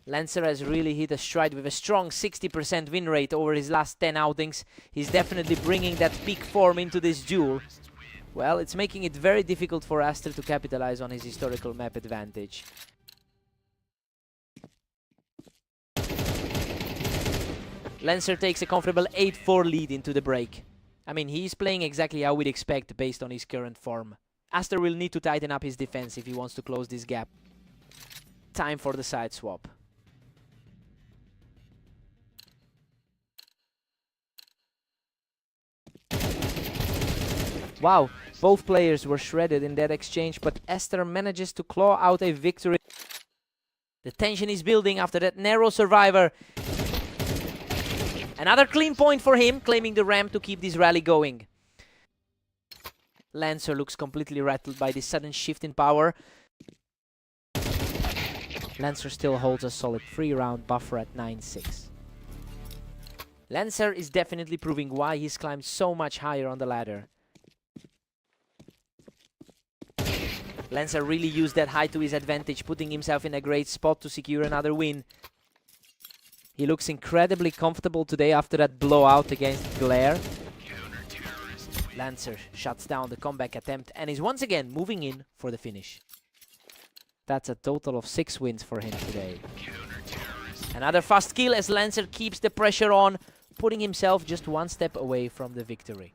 Lancer has really hit a stride with a strong 60% win rate over his last 10 outings. He's definitely bringing that peak form into this duel. Well, it's making it very difficult for Aster to capitalize on his historical map advantage. Lancer takes a comfortable 8-4 lead into the break. I mean, he's playing exactly how we'd expect based on his current form. Aster will need to tighten up his defense if he wants to close this gap. Time for the side swap. Wow, both players were shredded in that exchange, but Aster manages to claw out a victory. The tension is building after that narrow survivor. Another clean point for him, claiming the ramp to keep this rally going. Lancer looks completely rattled by this sudden shift in power. Lancer still holds a solid 3-round buffer at 9-6. Lancer is definitely proving why he's climbed so much higher on the ladder. Lancer really used that height to his advantage, putting himself in a great spot to secure another win. He looks incredibly comfortable today after that blowout against Glare. Lancer shuts down the comeback attempt and is once again moving in for the finish. That's a total of 6 wins for him today. Another fast kill as Lancer keeps the pressure on, putting himself just 1 step away from the victory.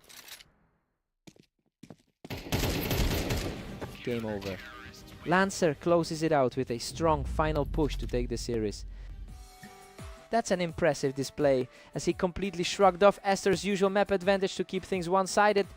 Game over. Lancer closes it out with a strong final push to take the series. That's an impressive display, as he completely shrugged off Aster's usual map advantage to keep things one-sided.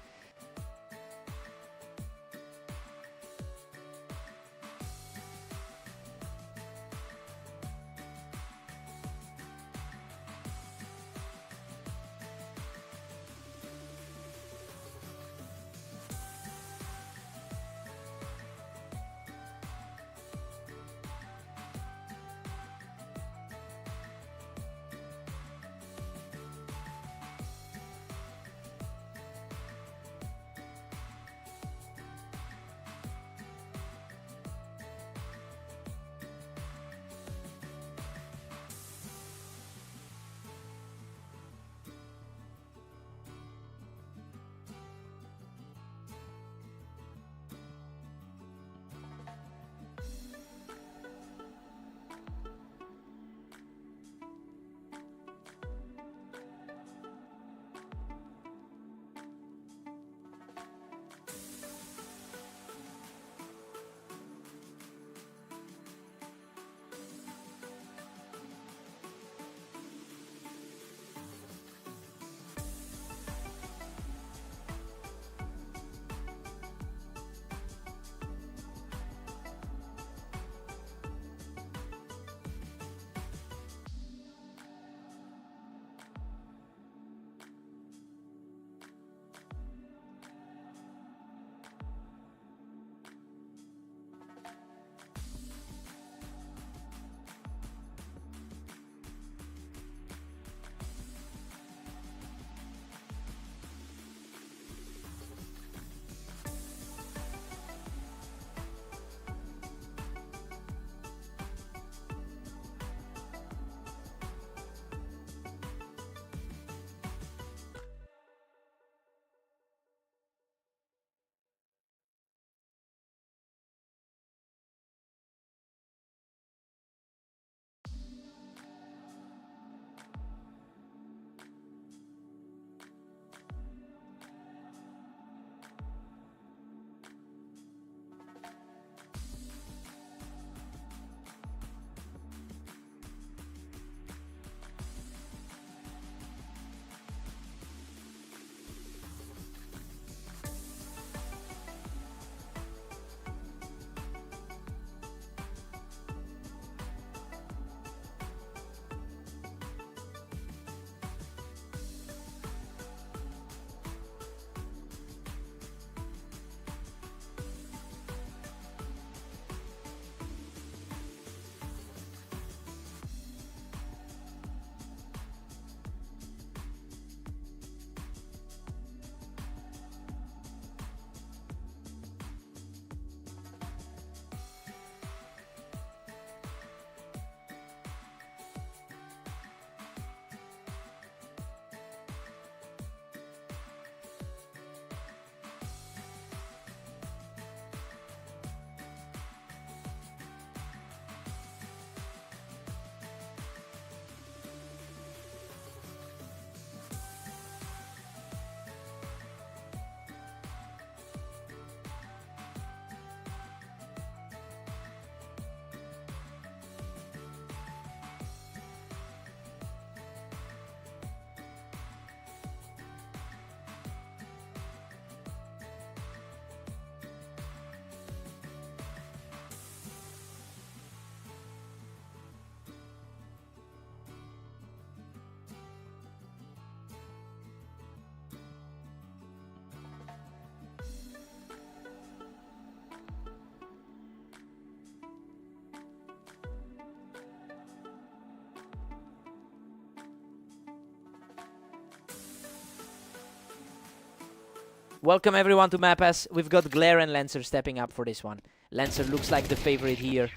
Welcome everyone to MapAs. We've got Glare and Lancer stepping up for this one. Lancer looks like the favorite here.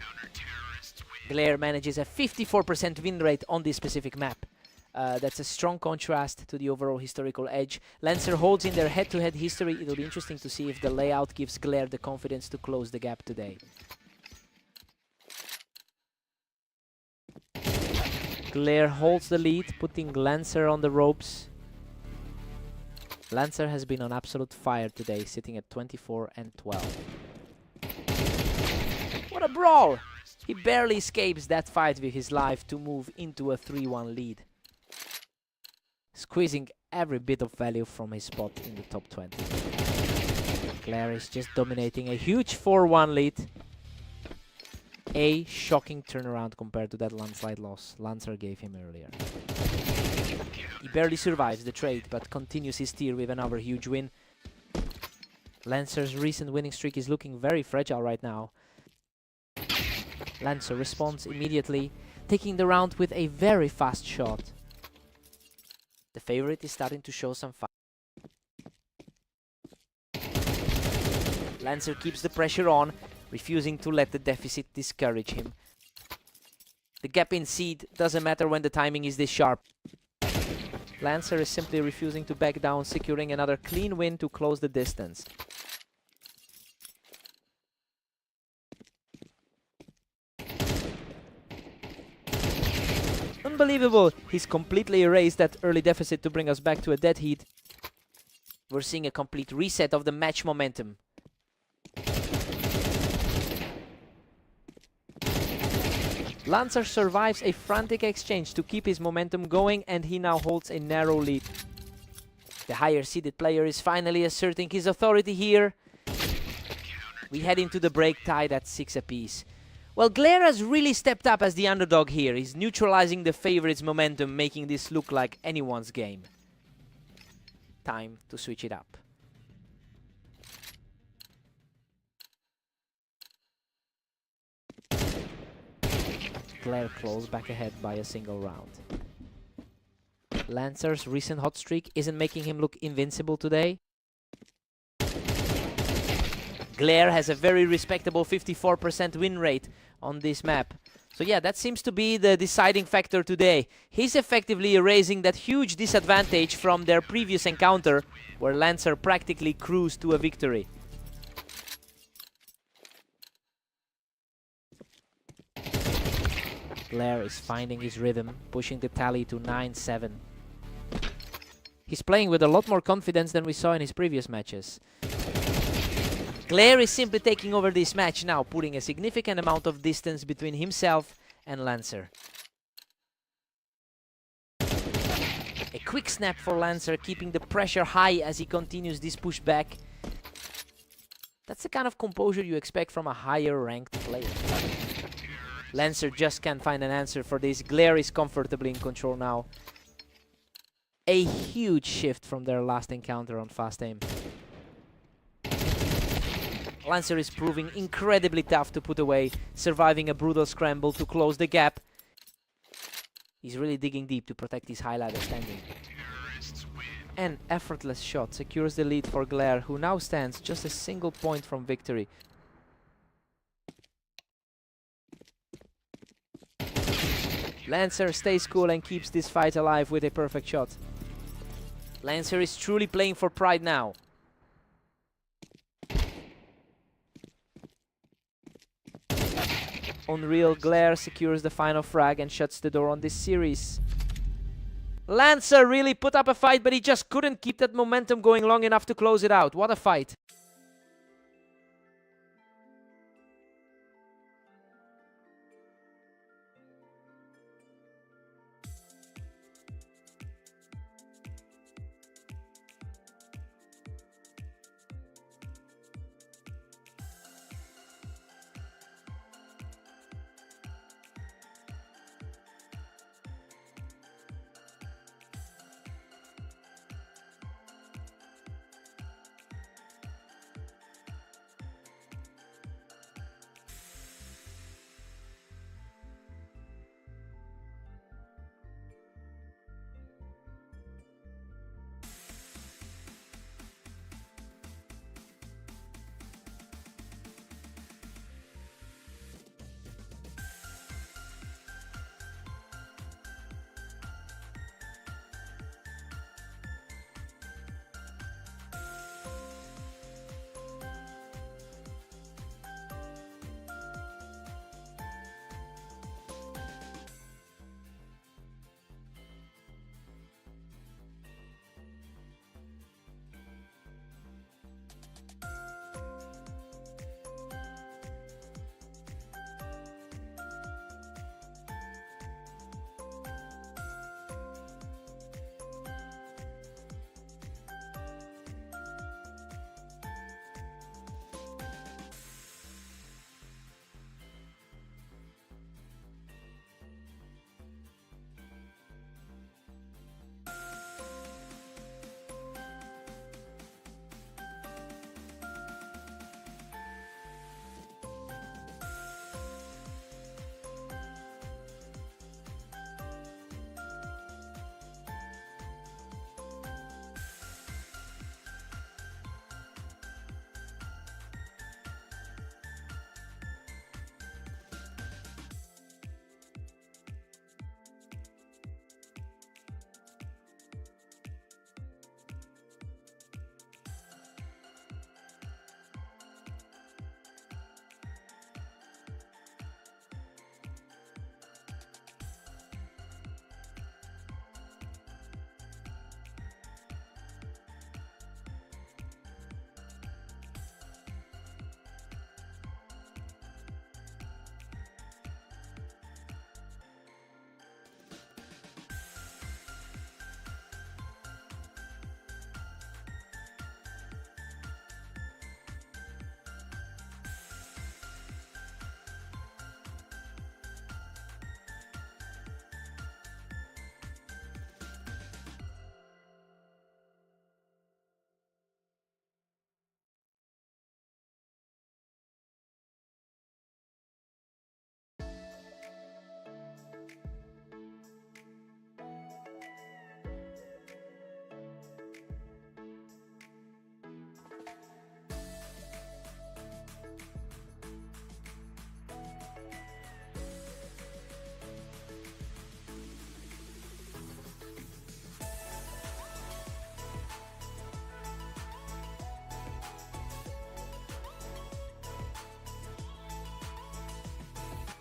Glare manages a 54% win rate on this specific map. That's a strong contrast to the overall historical edge. Lancer holds in their head-to-head history. It'll be interesting to see if the layout gives Glare the confidence to close the gap today. Glare holds the lead, putting Lancer on the ropes. Lancer has been on absolute fire today, sitting at 24 and 12. What a brawl! He barely escapes that fight with his life to move into a 3-1 lead. Squeezing every bit of value from his spot in the top 20. Glare is just dominating a huge 4-1 lead. A shocking turnaround compared to that landslide loss Lancer gave him earlier. He barely survives the trade, but continues his tier with another huge win. Lancer's recent winning streak is looking very fragile right now. Lancer responds immediately, taking the round with a very fast shot. The favorite is starting to show some fight. Lancer keeps the pressure on, refusing to let the deficit discourage him. The gap in seed doesn't matter when the timing is this sharp. Lancer is simply refusing to back down, securing another clean win to close the distance. Unbelievable! He's completely erased that early deficit to bring us back to a dead heat. We're seeing a complete reset of the match momentum. Lancer survives a frantic exchange to keep his momentum going, and he now holds a narrow lead. The higher seeded player is finally asserting his authority here. We head into the break tied at 6 apiece. Well, Glare has really stepped up as the underdog here. He's neutralizing the favorite's momentum, making this look like anyone's game. Time to switch it up. Glare claws back ahead by a single round. Lancer's recent hot streak isn't making him look invincible today. Glare has a very respectable 54% win rate on this map. So yeah, that seems to be the deciding factor today. He's effectively erasing that huge disadvantage from their previous encounter, where Lancer practically cruised to a victory. Glare is finding his rhythm, pushing the tally to 9-7. He's playing with a lot more confidence than we saw in his previous matches. Glare is simply taking over this match now, putting a significant amount of distance between himself and Lancer. A quick snap for Lancer, keeping the pressure high as he continues this pushback. That's the kind of composure you expect from a higher ranked player. Lancer just can't find an answer for this. Glare is comfortably in control now. A huge shift from their last encounter on fast aim. Lancer is proving incredibly tough to put away, surviving a brutal scramble to close the gap. He's really digging deep to protect his highlighter standing. An effortless shot secures the lead for Glare, who now stands just a single point from victory. Lancer stays cool and keeps this fight alive with a perfect shot. Lancer is truly playing for pride now. Unreal. Glare secures the final frag and shuts the door on this series. Lancer really put up a fight, but he just couldn't keep that momentum going long enough to close it out. What a fight.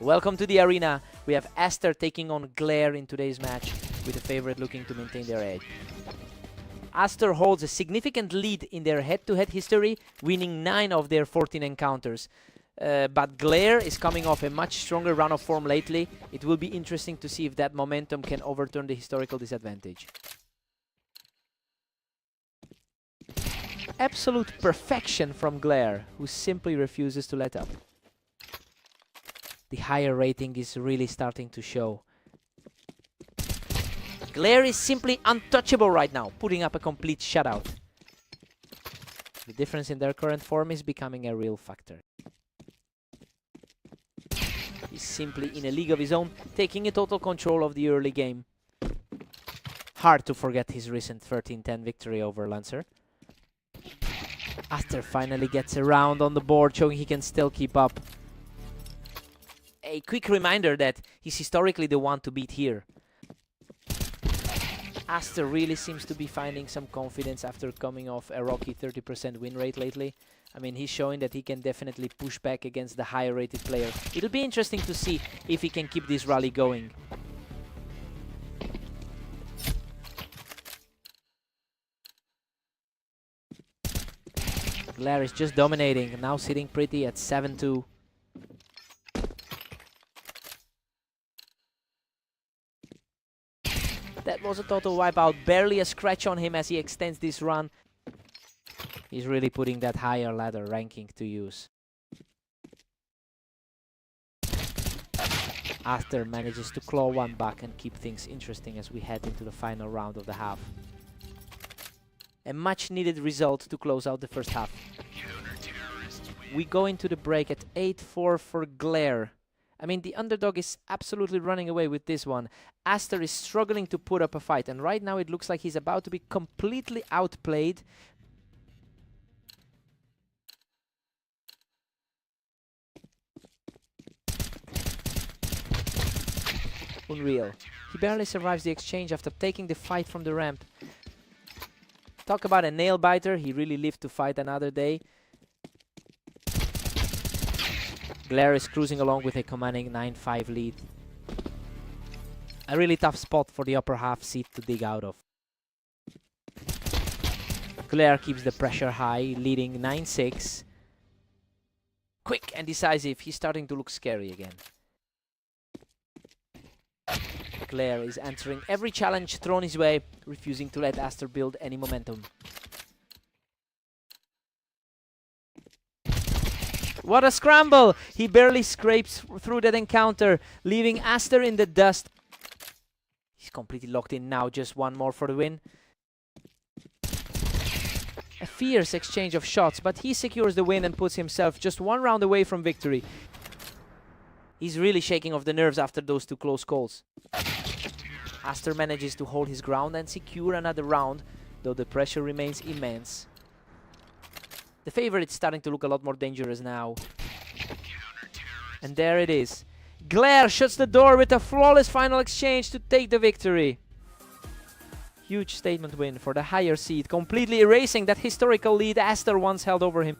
Welcome to the arena. We have Aster taking on Glare in today's match, with the favorite looking to maintain their edge. Aster holds a significant lead in their head-to-head history, winning 9 of their 14 encounters. But Glare is coming off a much stronger run of form lately. It will be interesting to see if that momentum can overturn the historical disadvantage. Absolute perfection from Glare, who simply refuses to let up. The higher rating is really starting to show. Glare is simply untouchable right now, putting up a complete shutout. The difference in their current form is becoming a real factor. He's simply in a league of his own, taking a total control of the early game. Hard to forget his recent 13-10 victory over Lancer. Aster finally gets around on the board, showing he can still keep up. A quick reminder that he's historically the one to beat here. Aster really seems to be finding some confidence after coming off a rocky 30% win rate lately. I mean, he's showing that he can definitely push back against the higher rated player. It'll be interesting to see if he can keep this rally going. Glare is just dominating, now sitting pretty at 7-2. That was a total wipeout, barely a scratch on him as he extends this run. He's really putting that higher ladder ranking to use. Aster manages to claw one back and keep things interesting as we head into the final round of the half. A much needed result to close out the first half. We go into the break at 8-4 for Glare. I mean, the underdog is absolutely running away with this one. Aster is struggling to put up a fight, and right now it looks like he's about to be completely outplayed. Unreal. He barely survives the exchange after taking the fight from the ramp. Talk about a nail biter, he really lived to fight another day. Glare is cruising along with a commanding 9-5 lead. A really tough spot for the upper half seat to dig out of. Glare keeps the pressure high, leading 9-6. Quick and decisive, he's starting to look scary again. Glare is answering every challenge thrown his way, refusing to let Aster build any momentum. What a scramble! He barely scrapes through that encounter, leaving Aster in the dust. He's completely locked in now, just one more for the win. A fierce exchange of shots, but he secures the win and puts himself just one round away from victory. He's really shaking off the nerves after those two close calls. Aster manages to hold his ground and secure another round, though the pressure remains immense. The favorite's starting to look a lot more dangerous now. And there it is. Glare shuts the door with a flawless final exchange to take the victory. Huge statement win for the higher seed, completely erasing that historical lead Aster once held over him.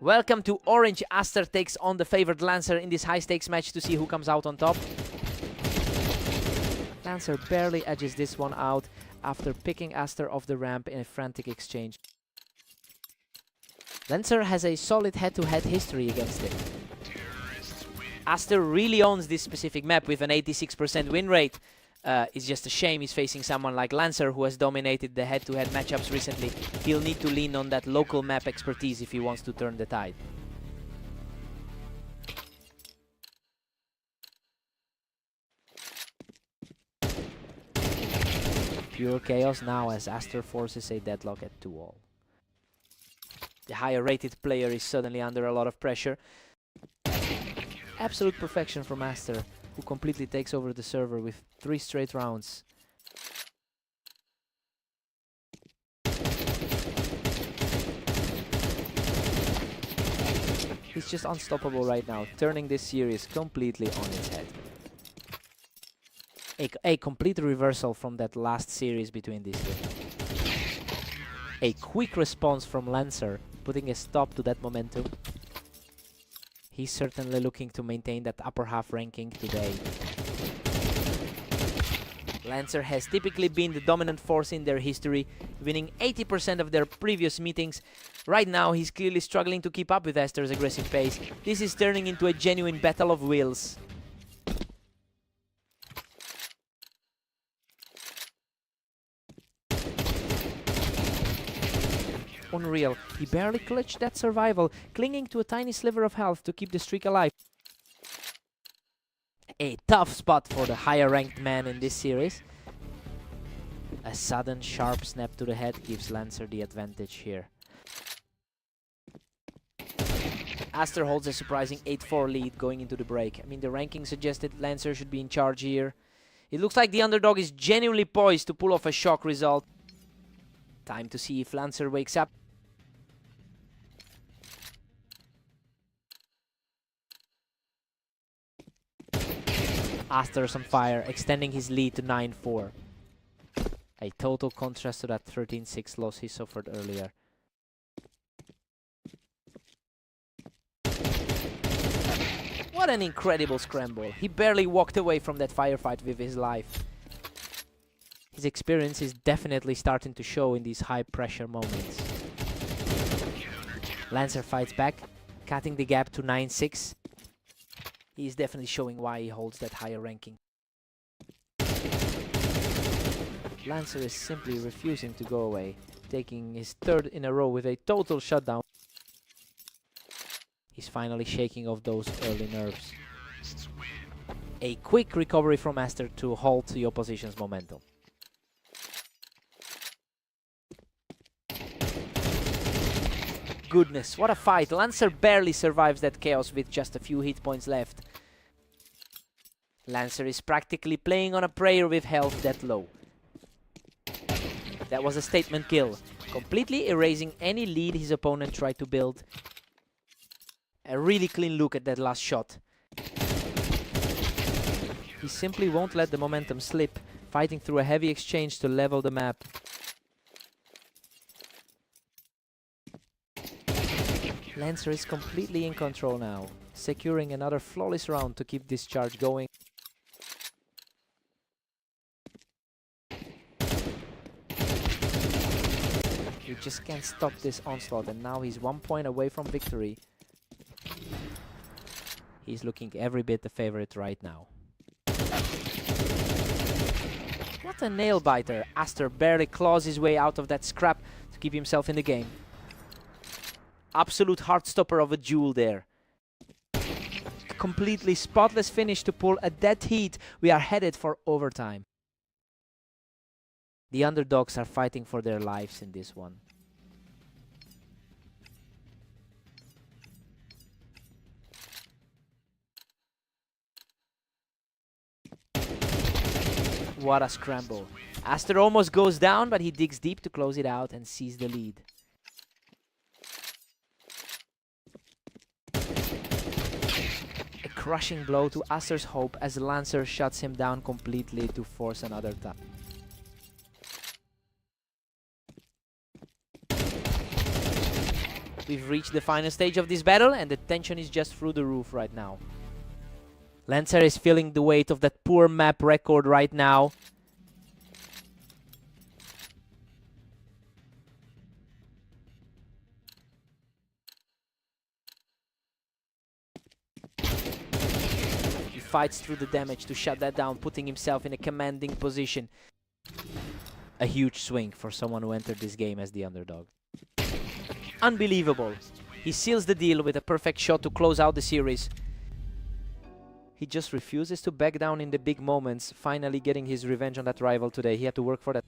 Welcome to Orange. Aster takes on the favored Lancer in this high-stakes match to see who comes out on top. Lancer barely edges this one out after picking Aster off the ramp in a frantic exchange. Lancer has a solid head-to-head history against him. Aster really owns this specific map with an 86% win rate. It's just a shame he's facing someone like Lancer, who has dominated the head-to-head matchups recently. He'll need to lean on that local map expertise if he wants to turn the tide. Pure chaos now as Aster forces a deadlock at 2-all. The higher rated player is suddenly under a lot of pressure. Absolute perfection from Aster, who completely takes over the server with 3 straight rounds. He's just unstoppable right now, turning this series completely on its head. A complete reversal from that last series between these two. A quick response from Lancer, putting a stop to that momentum. He's certainly looking to maintain that upper half ranking today. Lancer has typically been the dominant force in their history, winning 80% of their previous meetings. Right now, he's clearly struggling to keep up with Aster's aggressive pace. This is turning into a genuine battle of wills. Unreal. He barely clutched that survival, clinging to a tiny sliver of health to keep the streak alive. A tough spot for the higher ranked man in this series. A sudden sharp snap to the head gives Lancer the advantage here. Aster holds a surprising 8-4 lead going into the break. I mean, the ranking suggested Lancer should be in charge here. It looks like the underdog is genuinely poised to pull off a shock result. Time to see if Lancer wakes up. Aster's on fire, extending his lead to 9-4. A total contrast to that 13-6 loss he suffered earlier. What an incredible scramble. He barely walked away from that firefight with his life. His experience is definitely starting to show in these high-pressure moments. Lancer fights back, cutting the gap to 9-6. He's definitely showing why he holds that higher ranking. Lancer is simply refusing to go away, taking his 3rd in a row with a total shutdown. He's finally shaking off those early nerves. A quick recovery from Aster to halt the opposition's momentum. Goodness, what a fight. Lancer barely survives that chaos with just a few hit points left. Lancer is practically playing on a prayer with health that low. That was a statement kill, completely erasing any lead his opponent tried to build. A really clean look at that last shot. He simply won't let the momentum slip, fighting through a heavy exchange to level the map. Lancer is completely in control now, securing another flawless round to keep this charge going. He just can't stop this onslaught, and now he's 1 point away from victory. He's looking every bit the favorite right now. What a nail-biter. Aster barely claws his way out of that scrap to keep himself in the game. Absolute heartstopper of a duel there. Completely spotless finish to pull a dead heat. We are headed for overtime. The underdogs are fighting for their lives in this one. What a scramble. Aster almost goes down, but he digs deep to close it out and seize the lead. A crushing blow to Aster's hope as Lancer shuts him down completely to force another tie. We've reached the final stage of this battle, and the tension is just through the roof right now. Lancer is feeling the weight of that poor map record right now. He fights through the damage to shut that down, putting himself in a commanding position. A huge swing for someone who entered this game as the underdog. Unbelievable. He seals the deal with a perfect shot to close out the series. He just refuses to back down in the big moments, finally getting his revenge on that rival today. He had to work for that.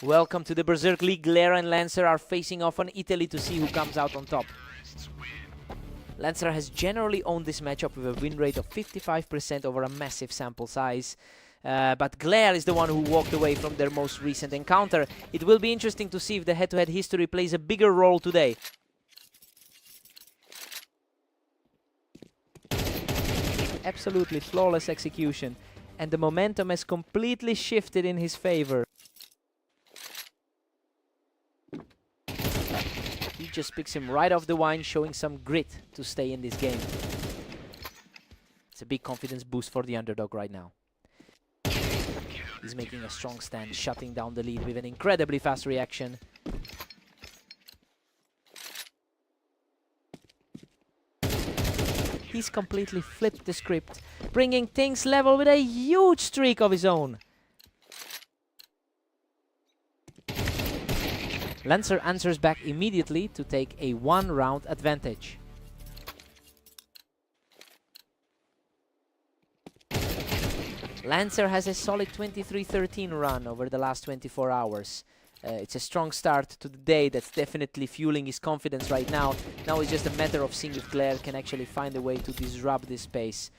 Welcome to the Berserk League. Glare and Lancer are facing off on Italy to see who comes out on top. Lancer has generally owned this matchup with a win rate of 55% over a massive sample size. But Glare is the one who walked away from their most recent encounter. It will be interesting to see if the head-to-head history plays a bigger role today. Absolutely flawless execution. And the momentum has completely shifted in his favor. He just picks him right off the vine, showing some grit to stay in this game. It's a big confidence boost for the underdog right now. He's making a strong stand, shutting down the lead with an incredibly fast reaction. He's completely flipped the script, bringing things level with a huge streak of his own. Lancer answers back immediately to take a one-round advantage. Lancer has a solid 23-13 run over the last 24 hours. It's a strong start to the day that's definitely fueling his confidence right now. Now it's just a matter of seeing if Glare can actually find a way to disrupt this pace.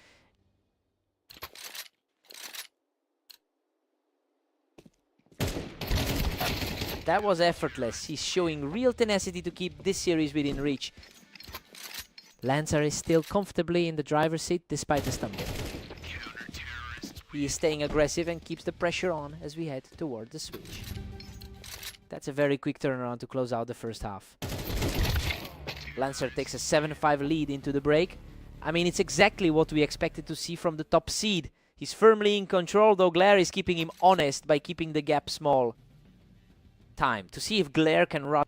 That was effortless. He's showing real tenacity to keep this series within reach. Lancer is still comfortably in the driver's seat despite the stumble. He is staying aggressive and keeps the pressure on as we head toward the switch. That's a very quick turnaround to close out the first half. Lancer takes a 7-5 lead into the break. I mean, it's exactly what we expected to see from the top seed. He's firmly in control, though Glare is keeping him honest by keeping the gap small. Time to see if Glare can run.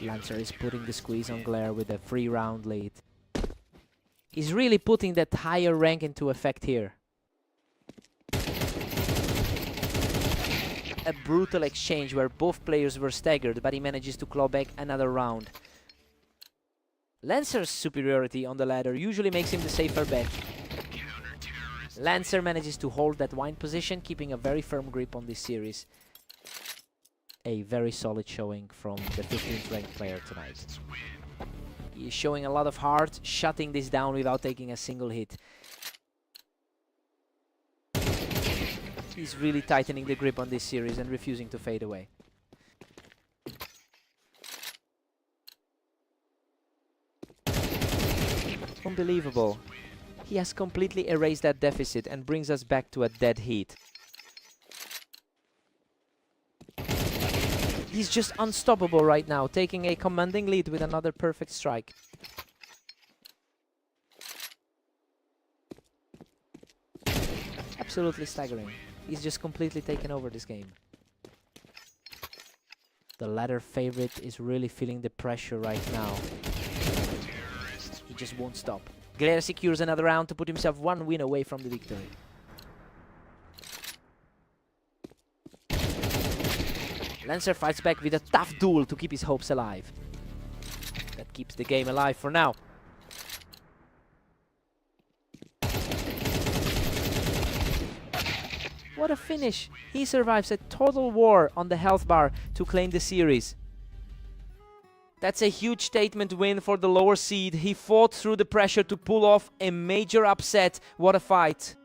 Lancer is putting the squeeze on Glare with a 3-round lead. He's really putting that higher rank into effect here. A brutal exchange where both players were staggered, but he manages to claw back another round. Lancer's superiority on the ladder usually makes him the safer bet. Lancer manages to hold that wine position, keeping a very firm grip on this series. A very solid showing from the 15th ranked player tonight. He is showing a lot of heart, shutting this down without taking a single hit. He's really tightening the grip on this series and refusing to fade away. Unbelievable. He has completely erased that deficit and brings us back to a dead heat. He's just unstoppable right now, taking a commanding lead with another perfect strike. Absolutely staggering. He's just completely taken over this game. The ladder favorite is really feeling the pressure right now. He just won't stop. Glare secures another round to put himself one win away from the victory. Lancer fights back with a tough duel to keep his hopes alive. That keeps the game alive for now. What a finish! He survives a total war on the health bar to claim the series. That's a huge statement win for the lower seed. He fought through the pressure to pull off a major upset. What a fight!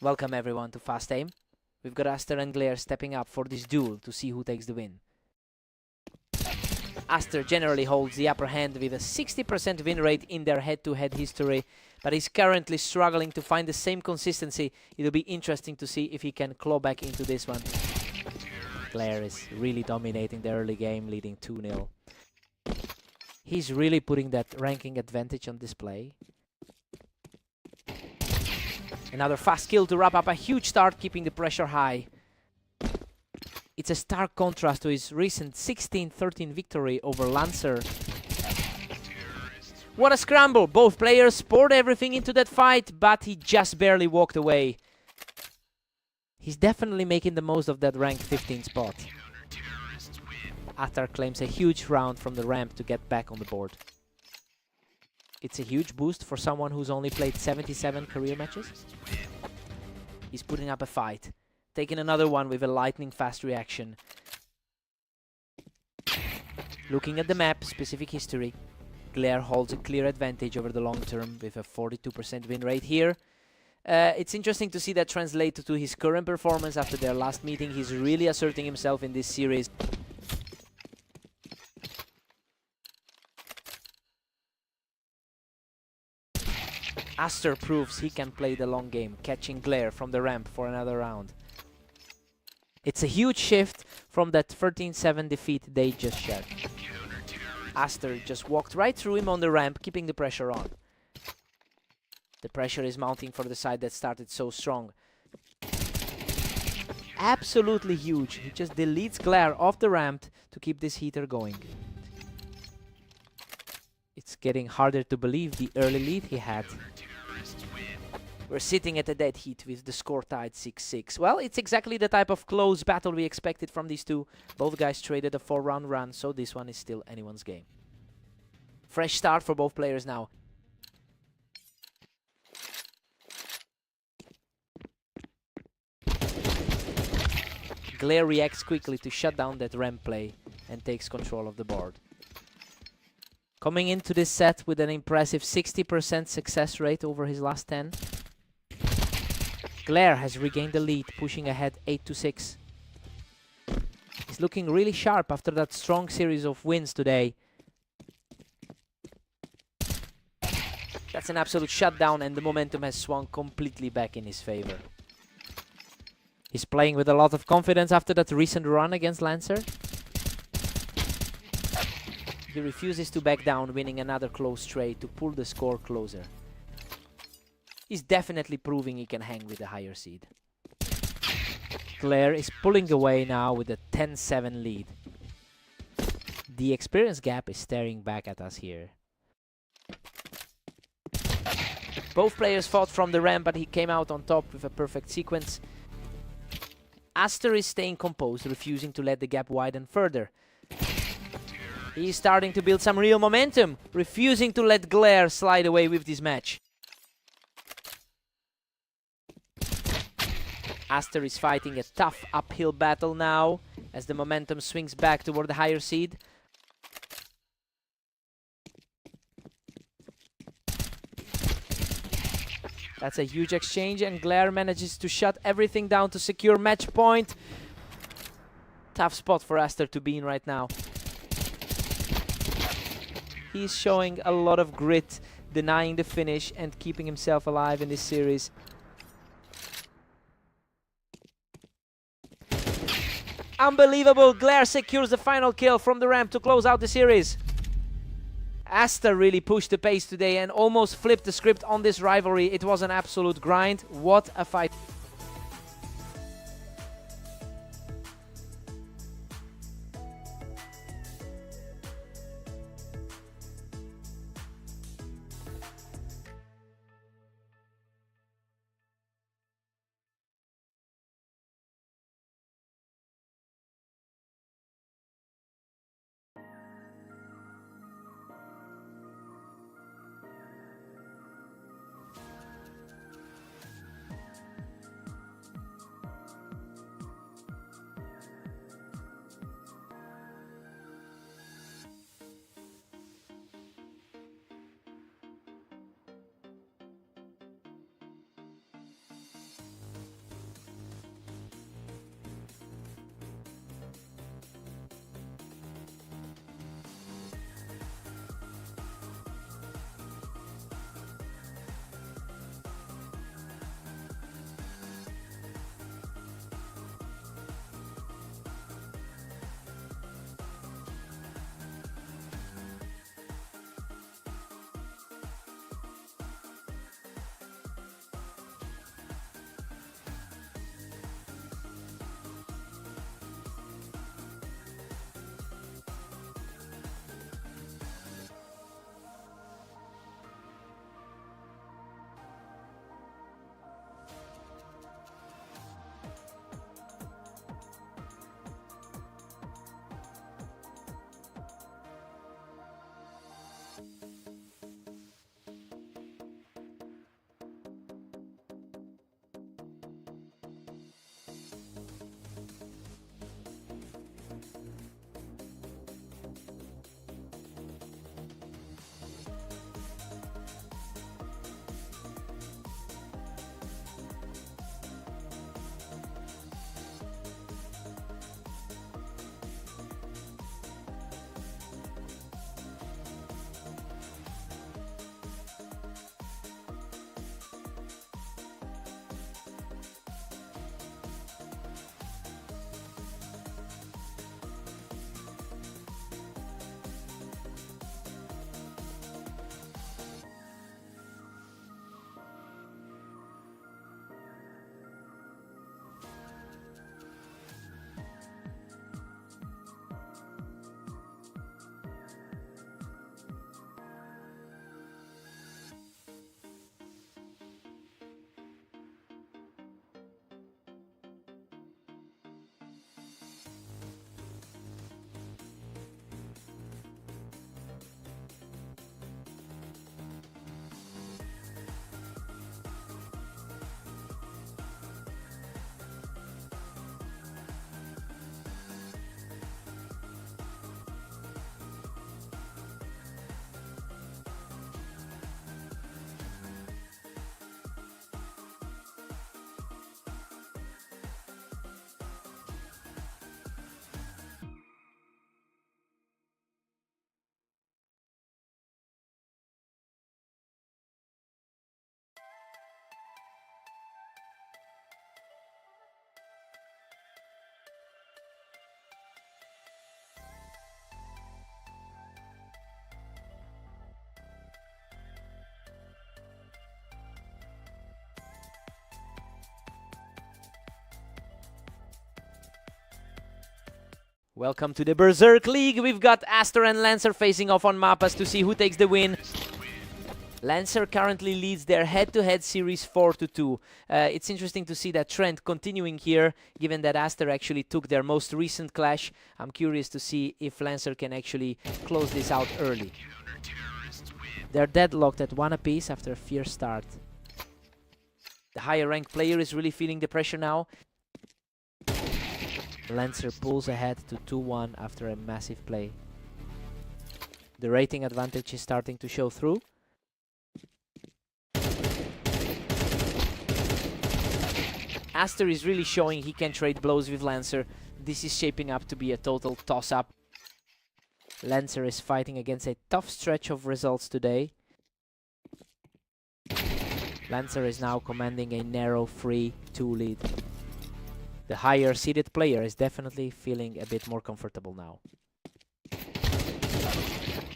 Welcome everyone to Fast Aim. We've got Aster and Glare stepping up for this duel to see who takes the win. Aster generally holds the upper hand with a 60% win rate in their head-to-head history, but he's currently struggling to find the same consistency. It'll be interesting to see if he can claw back into this one. Glare is really dominating the early game, leading 2-0. He's really putting that ranking advantage on display. Another fast kill to wrap up a huge start, keeping the pressure high. It's a stark contrast to his recent 16-13 victory over Lancer. What a scramble! Both players poured everything into that fight, but he just barely walked away. He's definitely making the most of that rank 15 spot. Atar claims a huge round from the ramp to get back on the board. It's a huge boost for someone who's only played 77 career matches. He's putting up a fight, taking another one with a lightning-fast reaction. Looking at the map, specific history, Glare holds a clear advantage over the long term with a 42% win rate here. It's interesting to see that translate to his current performance after their last meeting. He's really asserting himself in this series. Aster proves he can play the long game, catching Glare from the ramp for another round. It's a huge shift from that 13-7 defeat they just shared. Aster just walked right through him on the ramp, keeping the pressure on. The pressure is mounting for the side that started so strong. Absolutely huge. He just deletes Glare off the ramp to keep this heater going. It's getting harder to believe the early lead he had. We're sitting at a dead heat with the score tied 6-6. Well, it's exactly the type of close battle we expected from these two. Both guys traded a 4-round run, so this one is still anyone's game. Fresh start for both players now. Glare reacts quickly to shut down that ramp play and takes control of the board. Coming into this set with an impressive 60% success rate over his last 10. Glare has regained the lead, pushing ahead 8-6. He's looking really sharp after that strong series of wins today. That's an absolute shutdown, and the momentum has swung completely back in his favor. He's playing with a lot of confidence after that recent run against Lancer. He refuses to back down, winning another close trade to pull the score closer. He's definitely proving he can hang with the higher seed. Glare is pulling away now with a 10-7 lead. The experience gap is staring back at us here. Both players fought from the ramp, but he came out on top with a perfect sequence. Aster is staying composed, refusing to let the gap widen further. He's starting to build some real momentum, refusing to let Glare slide away with this match. Aster is fighting a tough uphill battle now, as the momentum swings back toward the higher seed. That's a huge exchange, and Glare manages to shut everything down to secure match point. Tough spot for Aster to be in right now. He's showing a lot of grit, denying the finish and keeping himself alive in this series. Unbelievable! Glare secures the final kill from the ramp to close out the series. Aster really pushed the pace today and almost flipped the script on this rivalry. It was an absolute grind. What a fight. Welcome to the Berserk League. We've got Aster and Lancer facing off on Mapas to see who takes the win. Lancer currently leads their head-to-head series 4-2. It's interesting to see that trend continuing here, given that Aster actually took their most recent clash. I'm curious to see if Lancer can actually close this out early. They're deadlocked at 1 apiece after a fierce start. The higher ranked player is really feeling the pressure now. Lancer pulls ahead to 2-1 after a massive play. The rating advantage is starting to show through. Aster is really showing he can trade blows with Lancer. This is shaping up to be a total toss-up. Lancer is fighting against a tough stretch of results today. Lancer is now commanding a narrow 3-2 lead. The higher seeded player is definitely feeling a bit more comfortable now.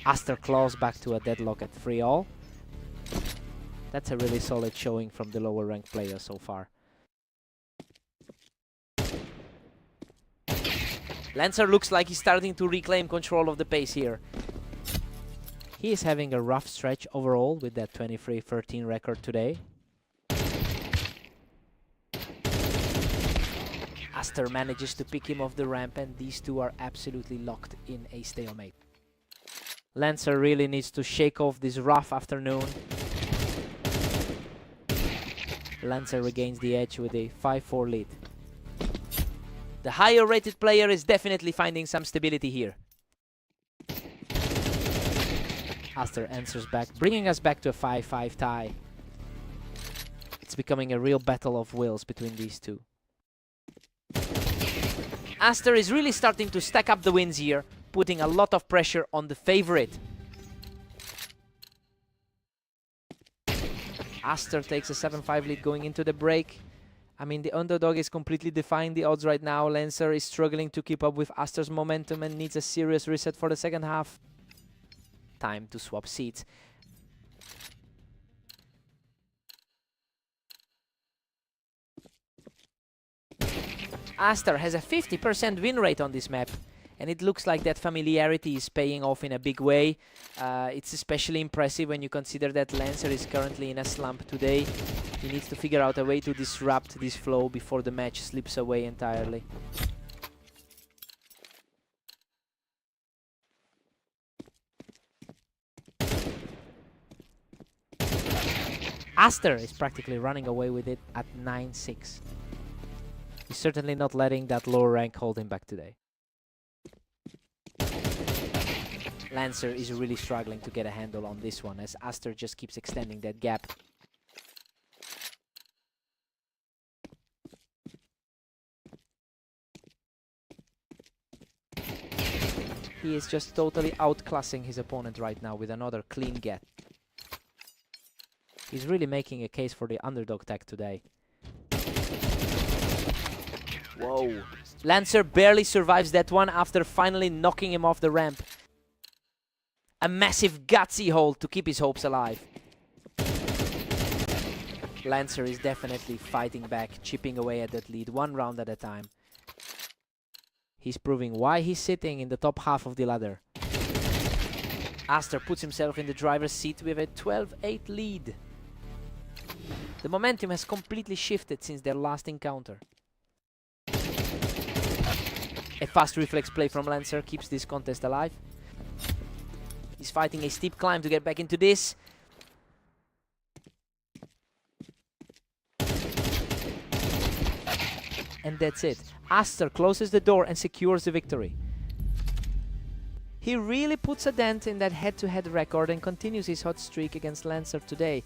Aster claws back to a deadlock at 3-all. That's a really solid showing from the lower ranked player so far. Lancer looks like he's starting to reclaim control of the pace here. He is having a rough stretch overall with that 23-13 record today. Aster manages to pick him off the ramp, and these two are absolutely locked in a stalemate. Lancer really needs to shake off this rough afternoon. Lancer regains the edge with a 5-4 lead. The higher rated player is definitely finding some stability here. Aster answers back, bringing us back to a 5-5 tie. It's becoming a real battle of wills between these two. Aster is really starting to stack up the wins here, putting a lot of pressure on the favorite. Aster takes a 7-5 lead going into the break. I mean, the underdog is completely defying the odds right now. Lancer is struggling to keep up with Aster's momentum and needs a serious reset for the second half. Time to swap seats. Aster has a 50% win rate on this map, and it looks like that familiarity is paying off in a big way. It's especially impressive when you consider that Lancer is currently in a slump today. He needs to figure out a way to disrupt this flow before the match slips away entirely. Aster is practically running away with it at 9-6. He's certainly not letting that lower rank hold him back today. Lancer is really struggling to get a handle on this one, as Aster just keeps extending that gap. He is just totally outclassing his opponent right now with another clean get. He's really making a case for the underdog tag today. Whoa. Lancer barely survives that one after finally knocking him off the ramp. A massive gutsy hold to keep his hopes alive. Lancer is definitely fighting back, chipping away at that lead, 1 round at a time. He's proving why he's sitting in the top half of the ladder. Aster puts himself in the driver's seat with a 12-8 lead. The momentum has completely shifted since their last encounter. A fast reflex play from Lancer keeps this contest alive. He's fighting a steep climb to get back into this. And that's it. Aster closes the door and secures the victory. He really puts a dent in that head-to-head record and continues his hot streak against Lancer today.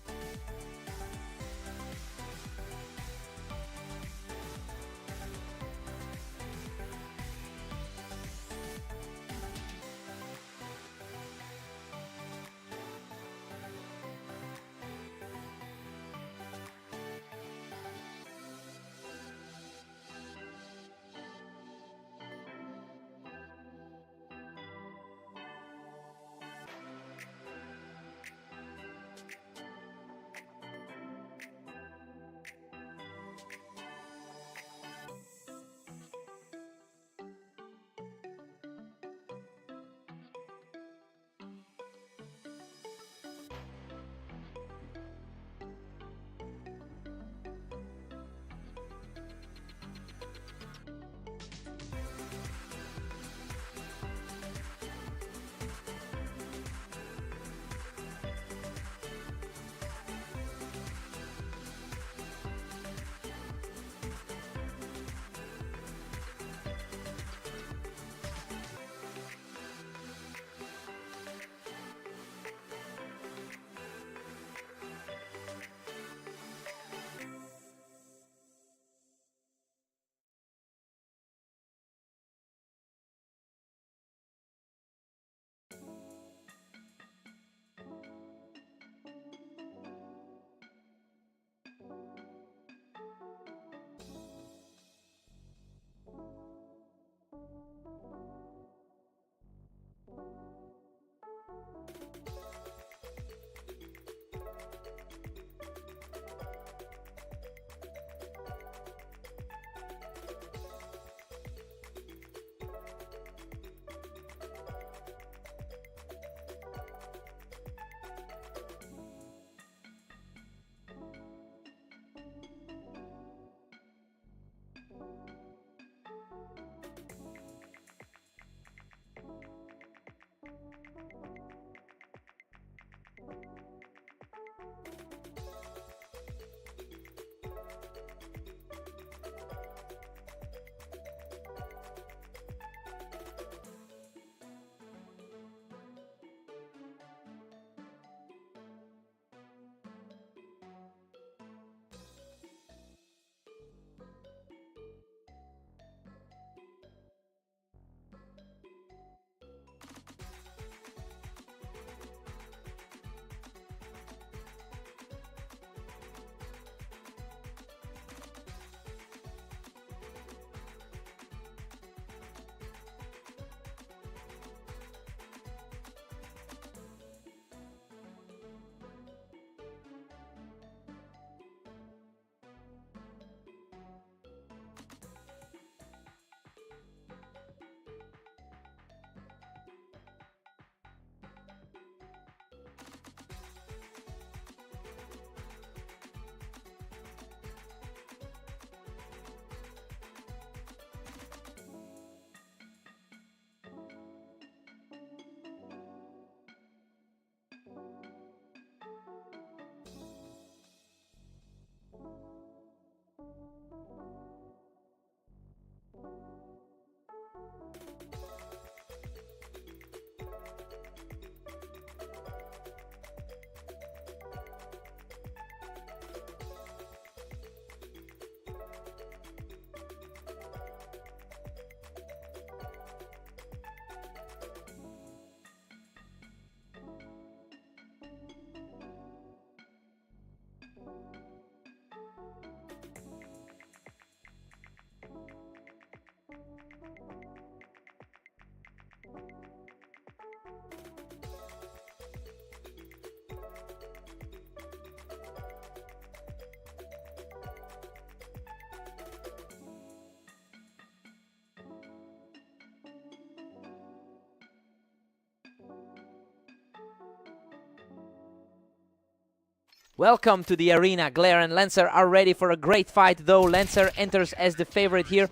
Welcome to the arena. Glare and Lancer are ready for a great fight, though Lancer enters as the favorite here.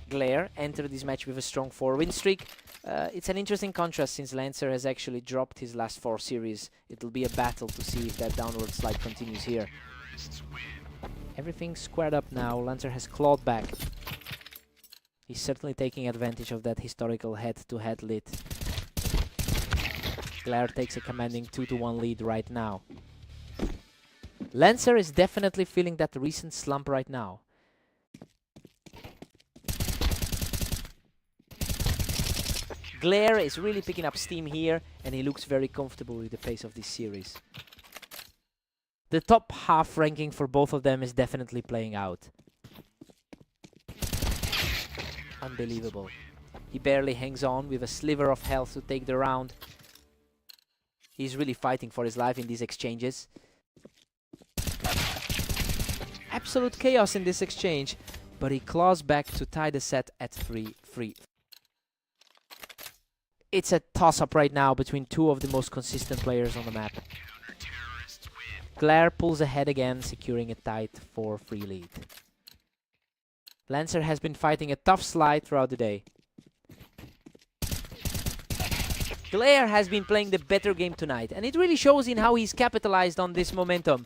Glare entered this match with a strong 4-win streak. It's an interesting contrast since Lancer has actually dropped his last 4 series. It'll be a battle to see if that downward slide continues here. Everything's squared up now. Lancer has clawed back. He's certainly taking advantage of that historical head-to-head lead. Glare takes a commanding 2-1 lead right now. Lancer is definitely feeling that recent slump right now. Glare is really picking up steam here, and he looks very comfortable with the pace of this series. The top half ranking for both of them is definitely playing out. Unbelievable. He barely hangs on with a sliver of health to take the round. He's really fighting for his life in these exchanges. Absolute chaos in this exchange, but he claws back to tie the set at 3-3. It's a toss-up right now between two of the most consistent players on the map. Glare pulls ahead again, securing a tight 4-3 lead. Lancer has been fighting a tough slide throughout the day. Glare has been playing the better game tonight, and it really shows in how he's capitalized on this momentum.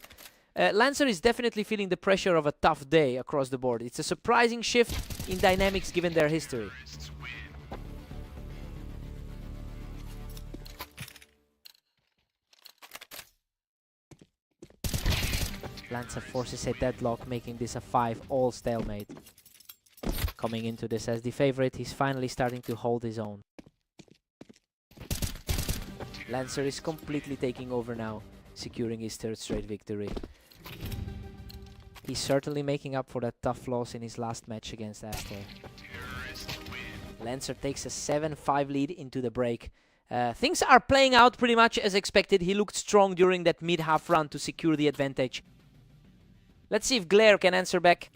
Lancer is definitely feeling the pressure of a tough day across the board. It's a surprising shift in dynamics given their history. Lancer forces a deadlock, making this a 5-all stalemate. Coming into this as the favorite, he's finally starting to hold his own. Lancer is completely taking over now, securing his 3rd straight victory. He's certainly making up for that tough loss in his last match against Aster. Lancer takes a 7-5 lead into the break. Things are playing out pretty much as expected. He looked strong during that mid-half run to secure the advantage. Let's see if Glare can answer back.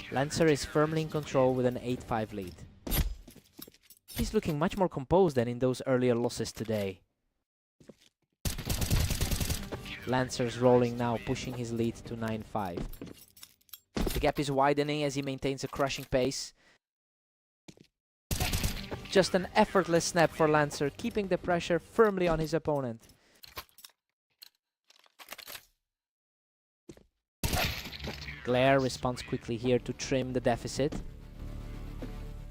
Lancer is firmly in control with an 8-5 lead. He's looking much more composed than in those earlier losses today. Lancer's rolling now, pushing his lead to 9-5. The gap is widening as he maintains a crushing pace. Just an effortless snap for Lancer, keeping the pressure firmly on his opponent. Glare responds quickly here to trim the deficit.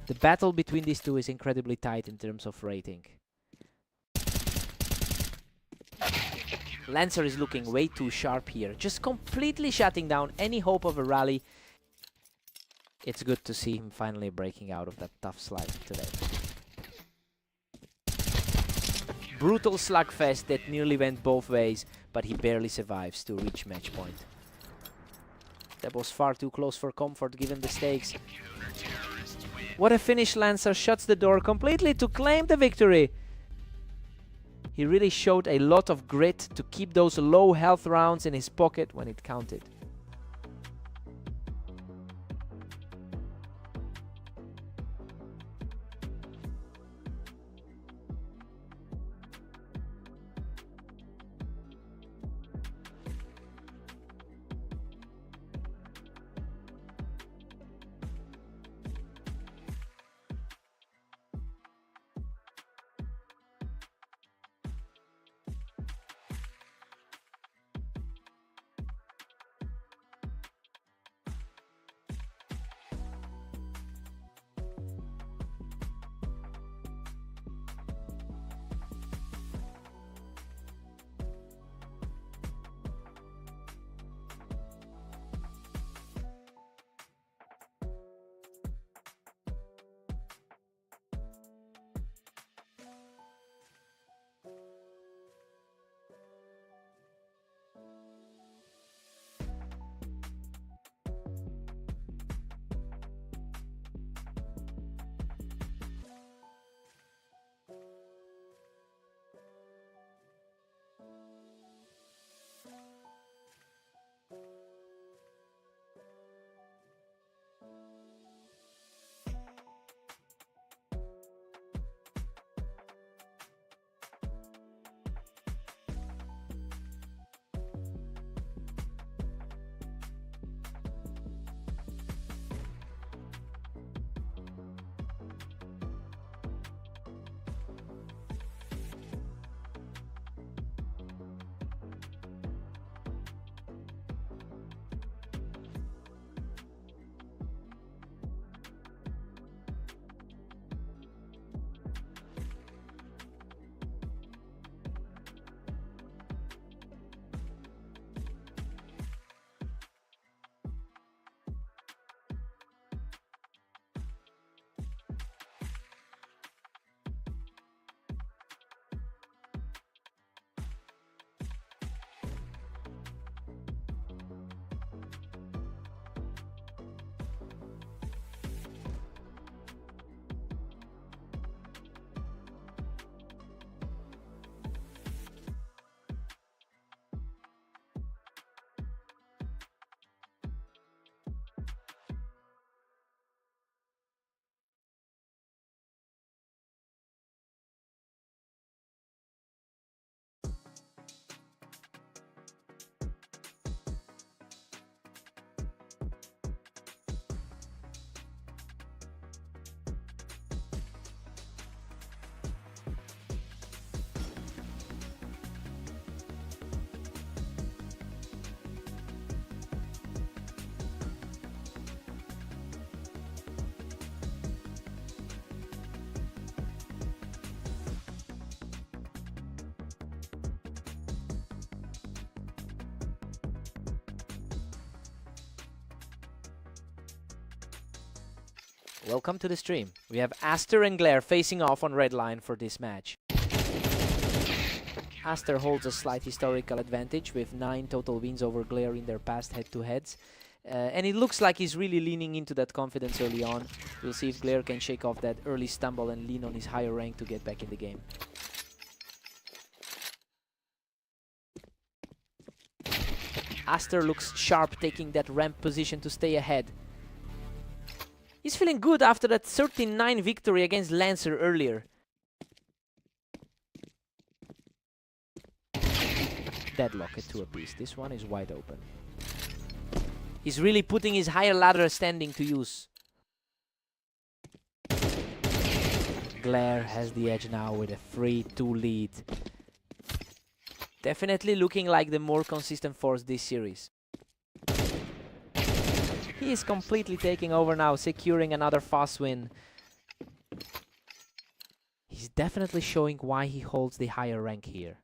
The battle between these two is incredibly tight in terms of rating. Lancer is looking way too sharp here, just completely shutting down any hope of a rally. It's good to see him finally breaking out of that tough slide today. Brutal slugfest that nearly went both ways, but he barely survives to reach match point. That was far too close for comfort given the stakes. What a finish. Lancer shuts the door completely to claim the victory. He really showed a lot of grit to keep those low health rounds in his pocket when it counted. Welcome to the stream. We have Aster and Glare facing off on red line for this match. Aster holds a slight historical advantage with 9 total wins over Glare in their past head-to-heads. And it looks like he's really leaning into that confidence early on. We'll see if Glare can shake off that early stumble and lean on his higher rank to get back in the game. Aster looks sharp, taking that ramp position to stay ahead. He's feeling good after that 13-9 victory against Lancer earlier. Deadlock at 2 apiece. This one is wide open. He's really putting his higher ladder standing to use. Glare has the edge now with a 3-2 lead. Definitely looking like the more consistent force this series. He is completely taking over now, securing another fast win. He's definitely showing why he holds the higher rank here.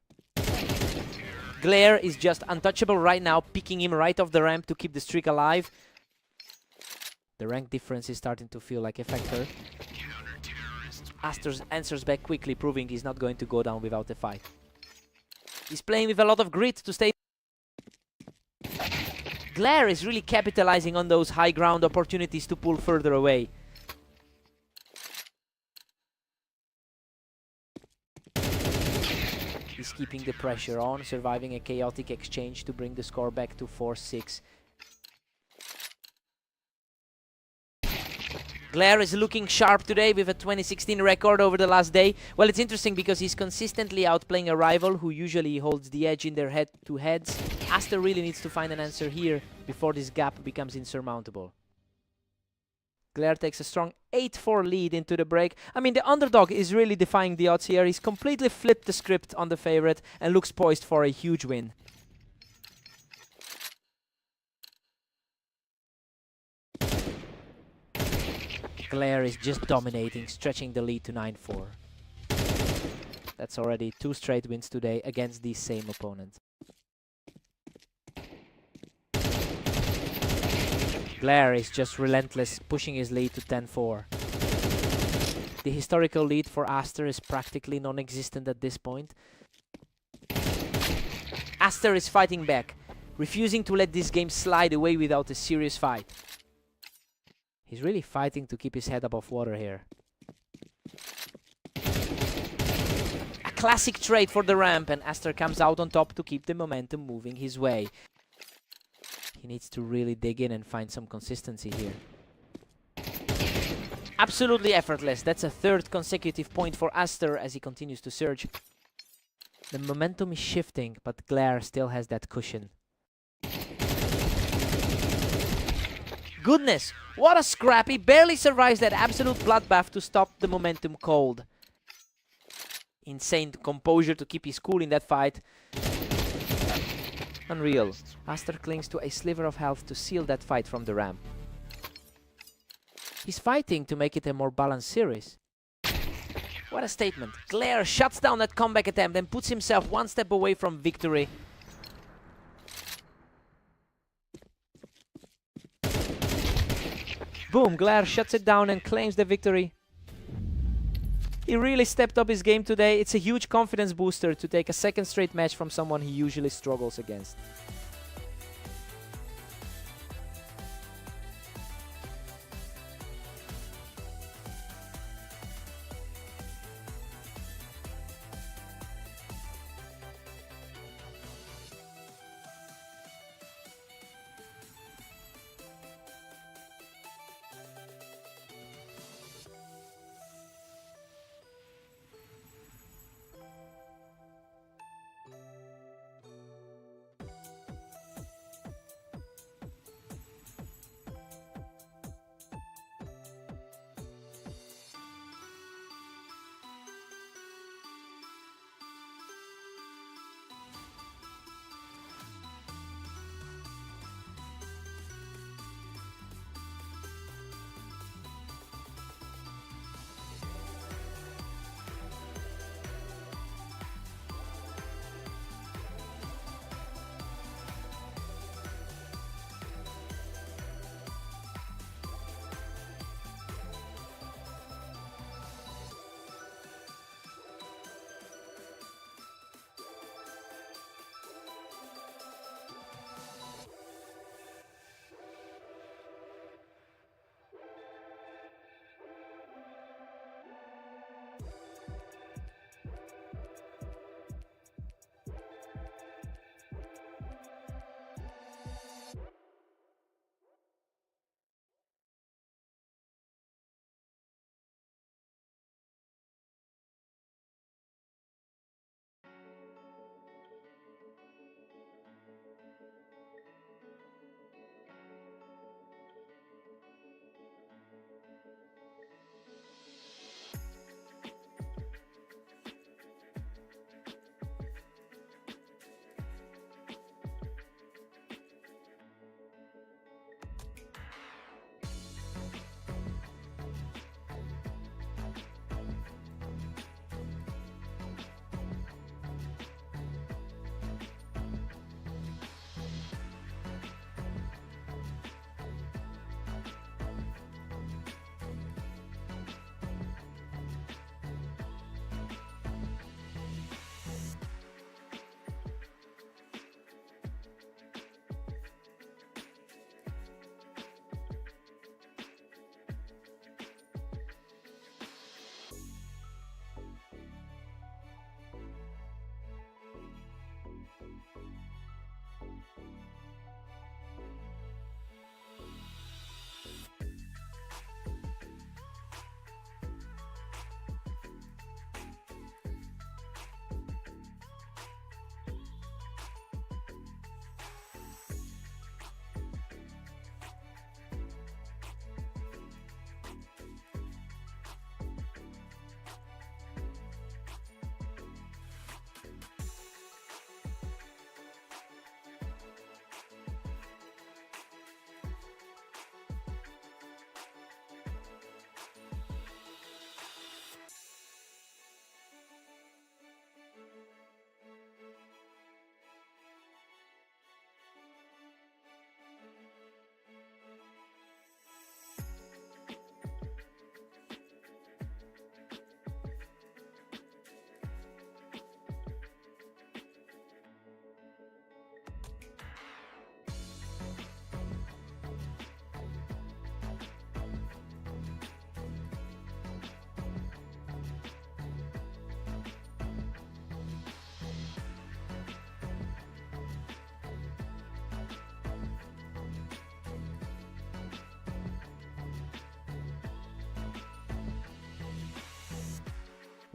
Glare is just untouchable right now, picking him right off the ramp to keep the streak alive. The rank difference is starting to feel like a factor. Aster answers back quickly, proving he's not going to go down without a fight. He's playing with a lot of grit to stay. Glare is really capitalizing on those high ground opportunities to pull further away. He's keeping the pressure on, surviving a chaotic exchange to bring the score back to 4-6. Glare is looking sharp today with a 2016 record over the last day. Well, it's interesting because he's consistently outplaying a rival who usually holds the edge in their head-to-heads. Aster really needs to find an answer here before this gap becomes insurmountable. Glare takes a strong 8-4 lead into the break. I mean, the underdog is really defying the odds here. He's completely flipped the script on the favorite and looks poised for a huge win. Glare is just dominating, stretching the lead to 9-4. That's already 2 straight wins today against the same opponent. Glare is just relentless, pushing his lead to 10-4. The historical lead for Aster is practically non-existent at this point. Aster is fighting back, refusing to let this game slide away without a serious fight. He's really fighting to keep his head above water here. A classic trade for the ramp, and Aster comes out on top to keep the momentum moving his way. He needs to really dig in and find some consistency here. Absolutely effortless. That's a 3rd consecutive point for Aster as he continues to surge. The momentum is shifting, but Glare still has that cushion. Goodness, what a scrap. He barely survives that absolute bloodbath to stop the momentum cold. Insane composure to keep his cool in that fight. Unreal. Aster clings to a sliver of health to seal that fight from the ramp. He's fighting to make it a more balanced series. What a statement. Glare shuts down that comeback attempt and puts himself 1 step away from victory. Boom, Glare shuts it down and claims the victory. He really stepped up his game today. It's a huge confidence booster to take a 2nd straight match from someone he usually struggles against.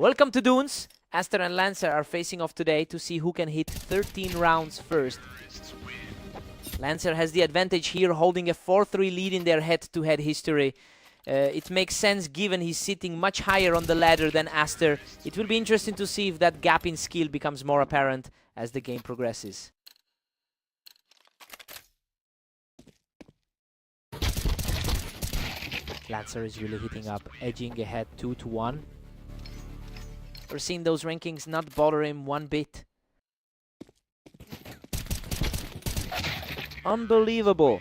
Welcome to Dunes. Aster and Lancer are facing off today to see who can hit 13 rounds first. Lancer has the advantage here, holding a 4-3 lead in their head-to-head history. It makes sense given he's sitting much higher on the ladder than Aster. It will be interesting to see if that gap in skill becomes more apparent as the game progresses. Lancer is really hitting up, edging ahead 2-1. We're seeing those rankings not bother him one bit. Unbelievable.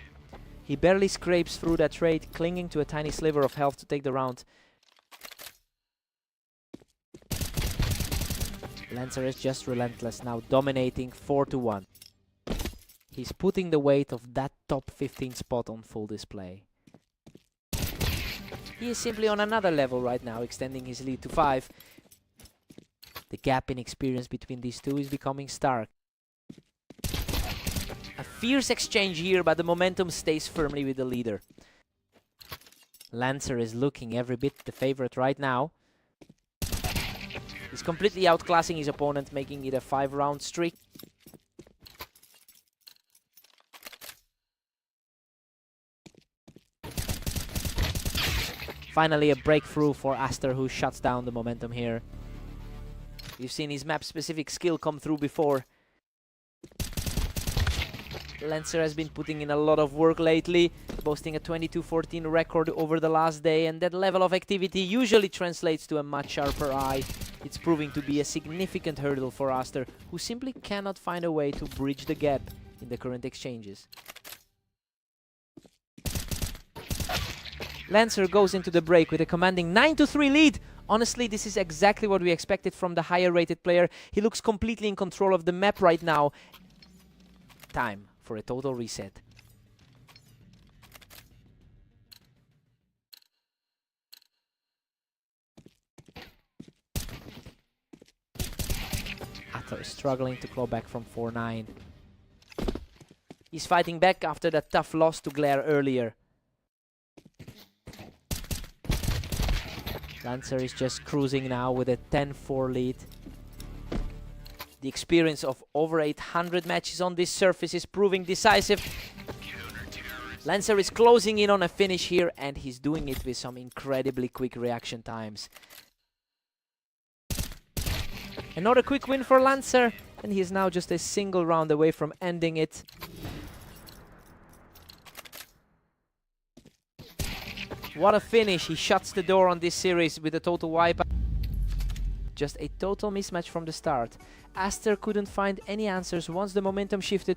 He barely scrapes through that trade, clinging to a tiny sliver of health to take the round. Lancer is just relentless now, dominating 4-1. He's putting the weight of that top 15 spot on full display. He is simply on another level right now, extending his lead to 5. The gap in experience between these two is becoming stark. A fierce exchange here, but the momentum stays firmly with the leader. Lancer is looking every bit the favorite right now. He's completely outclassing his opponent, making it a 5-round streak. Finally a breakthrough for Aster, who shuts down the momentum here. You've seen his map-specific skill come through before. Lancer has been putting in a lot of work lately, boasting a 22-14 record over the last day, and that level of activity usually translates to a much sharper eye. It's proving to be a significant hurdle for Aster, who simply cannot find a way to bridge the gap in the current exchanges. Lancer goes into the break with a commanding 9-3 lead. Honestly, this is exactly what we expected from the higher rated player. He looks completely in control of the map right now. Time for a total reset. Aster is struggling to claw back from 4-9. He's fighting back after that tough loss to Glare earlier. Lancer is just cruising now with a 10-4 lead. The experience of over 800 matches on this surface is proving decisive. Lancer is closing in on a finish here, and he's doing it with some incredibly quick reaction times. Another quick win for Lancer, and he is now just a single round away from ending it. What a finish. He shuts the door on this series with a total wipeout. Just a total mismatch from the start. Aster couldn't find any answers once the momentum shifted.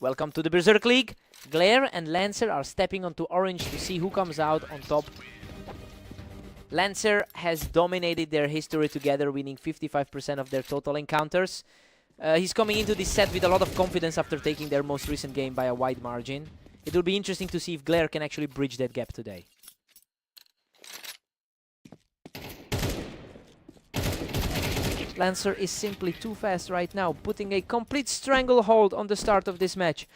Welcome to the Berserk League. Glare and Lancer are stepping onto orange to see who comes out on top. Lancer has dominated their history together, winning 55% of their total encounters. He's coming into this set with a lot of confidence after taking their most recent game by a wide margin. It will be interesting to see if Glare can actually bridge that gap today. Lancer is simply too fast right now, putting a complete stranglehold on the start of this match.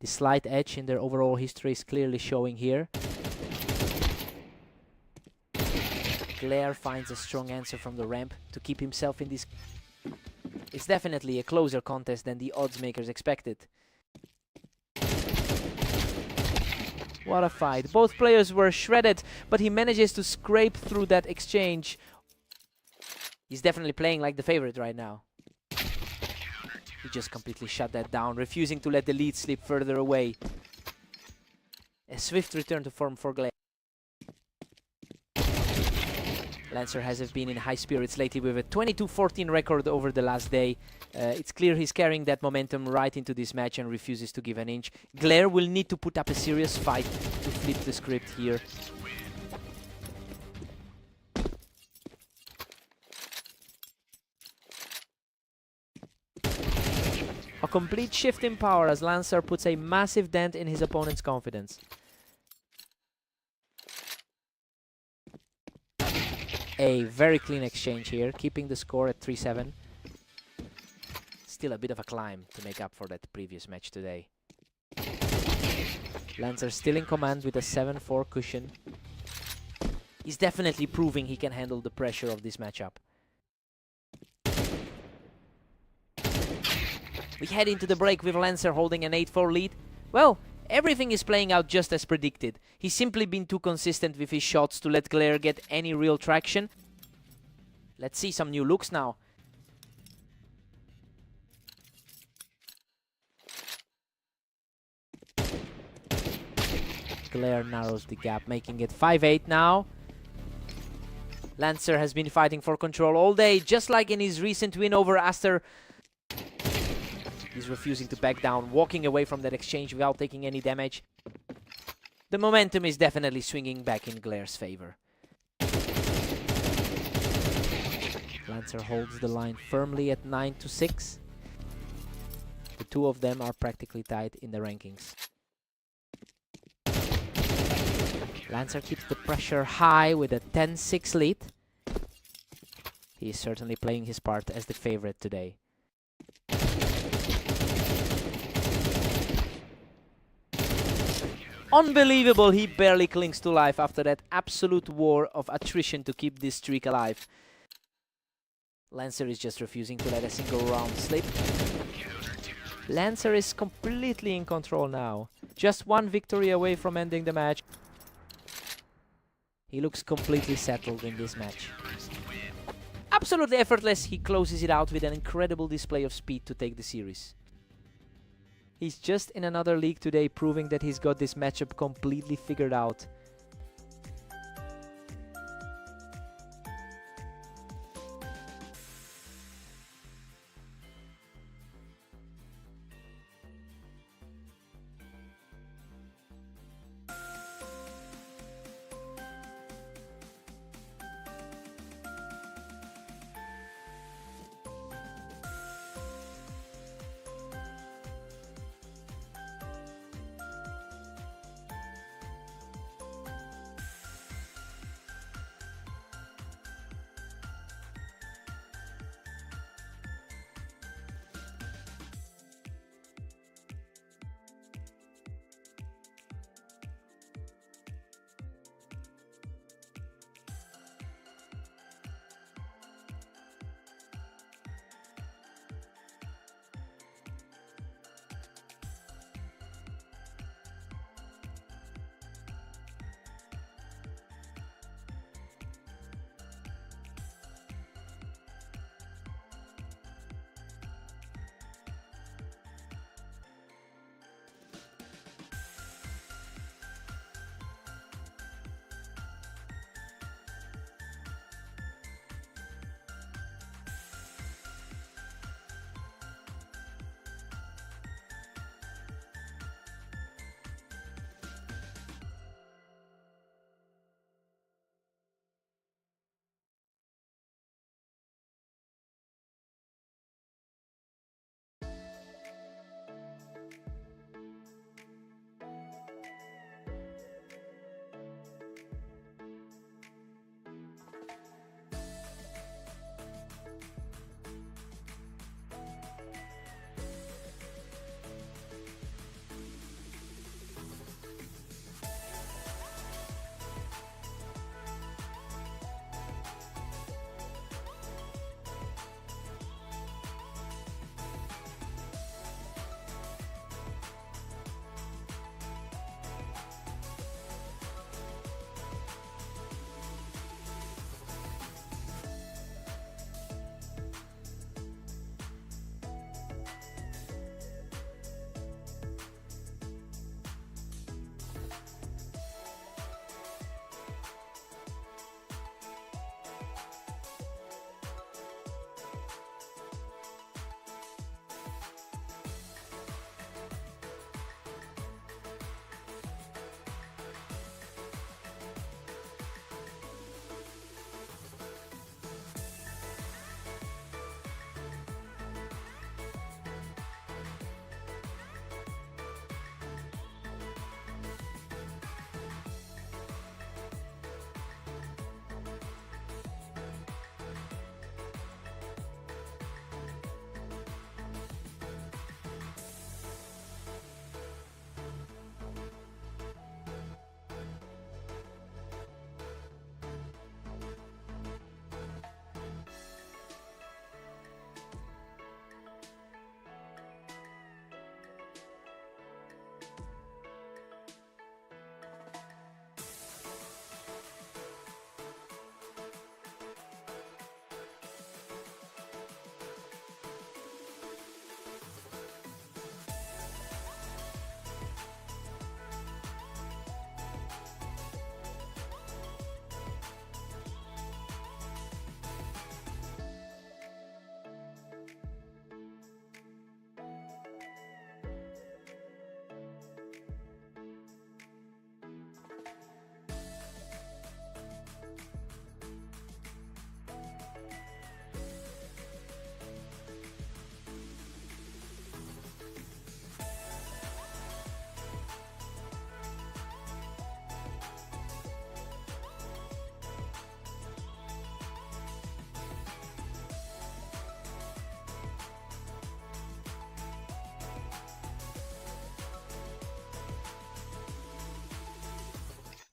The slight edge in their overall history is clearly showing here. Glare finds a strong answer from the ramp to keep himself in this. It's definitely a closer contest than the odds makers expected. What a fight. Both players were shredded, but he manages to scrape through that exchange. He's definitely playing like the favorite right now. He just completely shut that down, refusing to let the lead slip further away. A swift return to form for Glare. Lancer has been in high spirits lately with a 22-14 record over the last day. It's clear he's carrying that momentum right into this match and refuses to give an inch. Glare will need to put up a serious fight to flip the script here. A complete shift in power as Lancer puts a massive dent in his opponent's confidence. A very clean exchange here, keeping the score at 3-7. Still a bit of a climb to make up for that previous match today. Lancer still in command with a 7-4 cushion. He's definitely proving he can handle the pressure of this matchup. We head into the break with Lancer holding an 8-4 lead. Well, everything is playing out just as predicted. He's simply been too consistent with his shots to let Glare get any real traction. Let's see some new looks now. Glare narrows the gap, making it 5-8 now. Lancer has been fighting for control all day, just like in his recent win over Aster. He's refusing to back down, walking away from that exchange without taking any damage. The momentum is definitely swinging back in Glare's favor. Lancer holds the line firmly at 9-6. The two of them are practically tied in the rankings. Lancer keeps the pressure high with a 10-6 lead. He is certainly playing his part as the favorite today. Unbelievable, he barely clings to life after that absolute war of attrition to keep this streak alive. Lancer is just refusing to let a single round slip. Lancer is completely in control now. Just one victory away from ending the match. He looks completely settled in this match. Absolutely effortless, he closes it out with an incredible display of speed to take the series. He's just in another league today, proving that he's got this matchup completely figured out.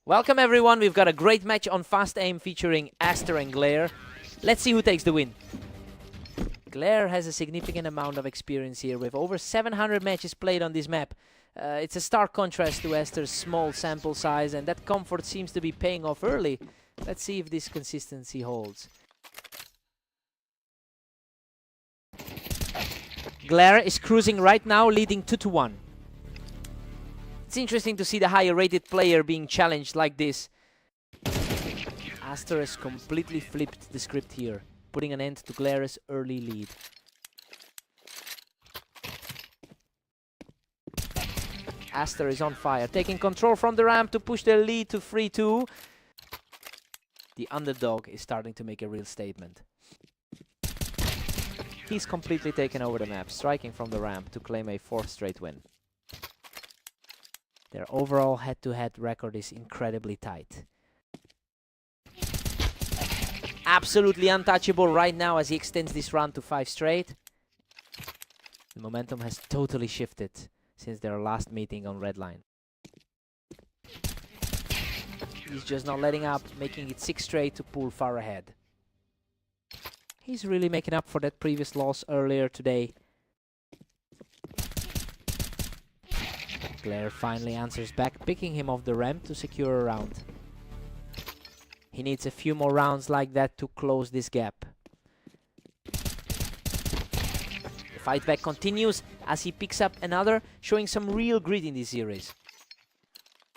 Welcome everyone, we've got a great match on Fast Aim featuring Aster and Glare. Let's see who takes the win. Glare has a significant amount of experience here with over 700 matches played on this map. It's a stark contrast to Aster's small sample size, and that comfort seems to be paying off early. Let's see if this consistency holds. Glare is cruising right now, leading 2-1. It's interesting to see the higher rated player being challenged like this. Aster has completely flipped the script here, putting an end to Glare's early lead. Aster is on fire, taking control from the ramp to push their lead to 3-2. The underdog is starting to make a real statement. He's completely taken over the map, striking from the ramp to claim a 4th straight win. Their overall head-to-head record is incredibly tight. Absolutely untouchable right now as he extends this run to 5 straight. The momentum has totally shifted since their last meeting on red line. He's just not letting up, making it 6 straight to pull far ahead. He's really making up for that previous loss earlier today. Glare finally answers back, picking him off the ramp to secure a round. He needs a few more rounds like that to close this gap. The fight back continues as he picks up another, showing some real grit in this series.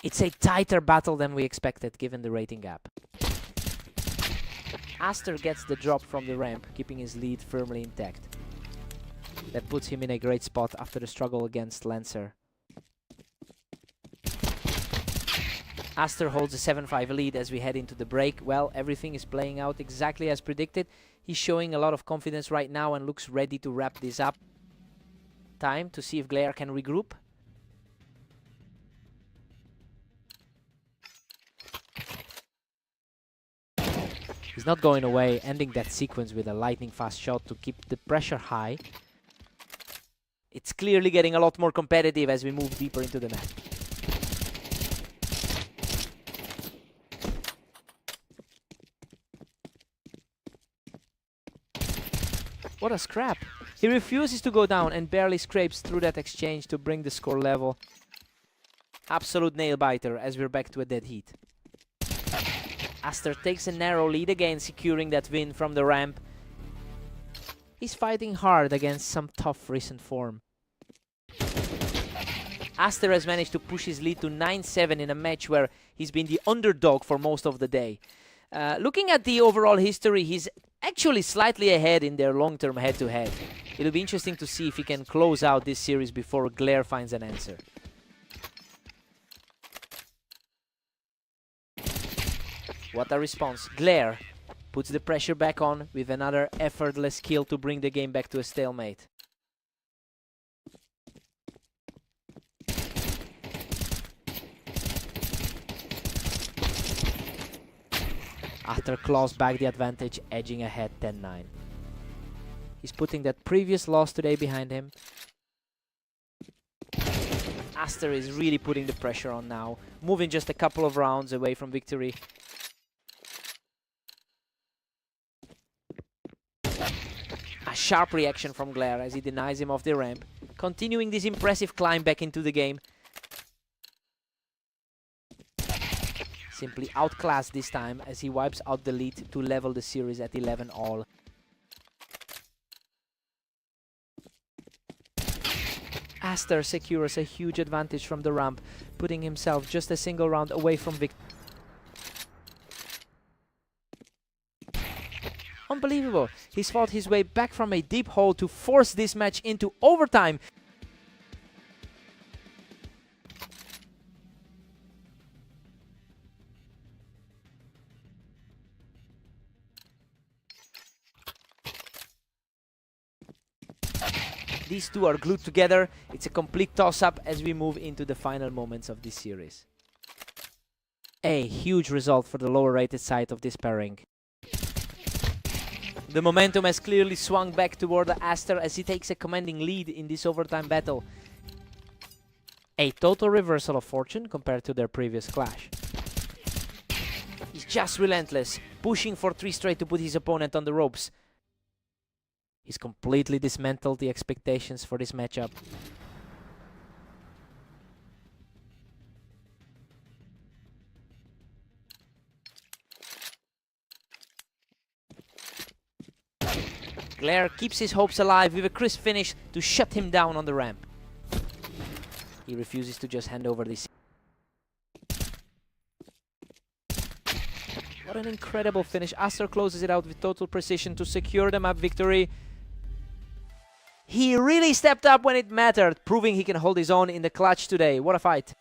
It's a tighter battle than we expected given the rating gap. Aster gets the drop from the ramp, keeping his lead firmly intact. That puts him in a great spot after the struggle against Lancer. Aster holds a 7-5 lead as we head into the break. Well, everything is playing out exactly as predicted. He's showing a lot of confidence right now and looks ready to wrap this up. Time to see if Glare can regroup. He's not going away, ending that sequence with a lightning fast shot to keep the pressure high. It's clearly getting a lot more competitive as we move deeper into the map. What a scrap. He refuses to go down and barely scrapes through that exchange to bring the score level. Absolute nail-biter as we're back to a dead heat. Aster takes a narrow lead again, securing that win from the ramp. He's fighting hard against some tough recent form. Aster has managed to push his lead to 9-7 in a match where he's been the underdog for most of the day. Looking at the overall history, he's actually slightly ahead in their long-term head-to-head. It'll be interesting to see if he can close out this series before Glare finds an answer. What a response. Glare puts the pressure back on with another effortless kill to bring the game back to a stalemate. Aster claws back the advantage, edging ahead 10-9. He's putting that previous loss today behind him. Aster is really putting the pressure on now, moving just a couple of rounds away from victory. A sharp reaction from Glare as he denies him off the ramp, continuing this impressive climb back into the game. Simply outclassed this time as he wipes out the lead to level the series at 11-all. Aster secures a huge advantage from the ramp, putting himself just a single round away from victory. Unbelievable. He's fought his way back from a deep hole to force this match into overtime. These two are glued together. It's a complete toss-up as we move into the final moments of this series. A huge result for the lower rated side of this pairing. The momentum has clearly swung back toward Aster as he takes a commanding lead in this overtime battle. A total reversal of fortune compared to their previous clash. just relentless, pushing for 3 straight to put his opponent on the ropes. He's completely dismantled the expectations for this matchup. Glare keeps his hopes alive with a crisp finish to shut him down on the ramp. He refuses to just hand over this. What an incredible finish. Aster closes it out with total precision to secure the map victory. He really stepped up when it mattered, proving he can hold his own in the clutch today. What a fight.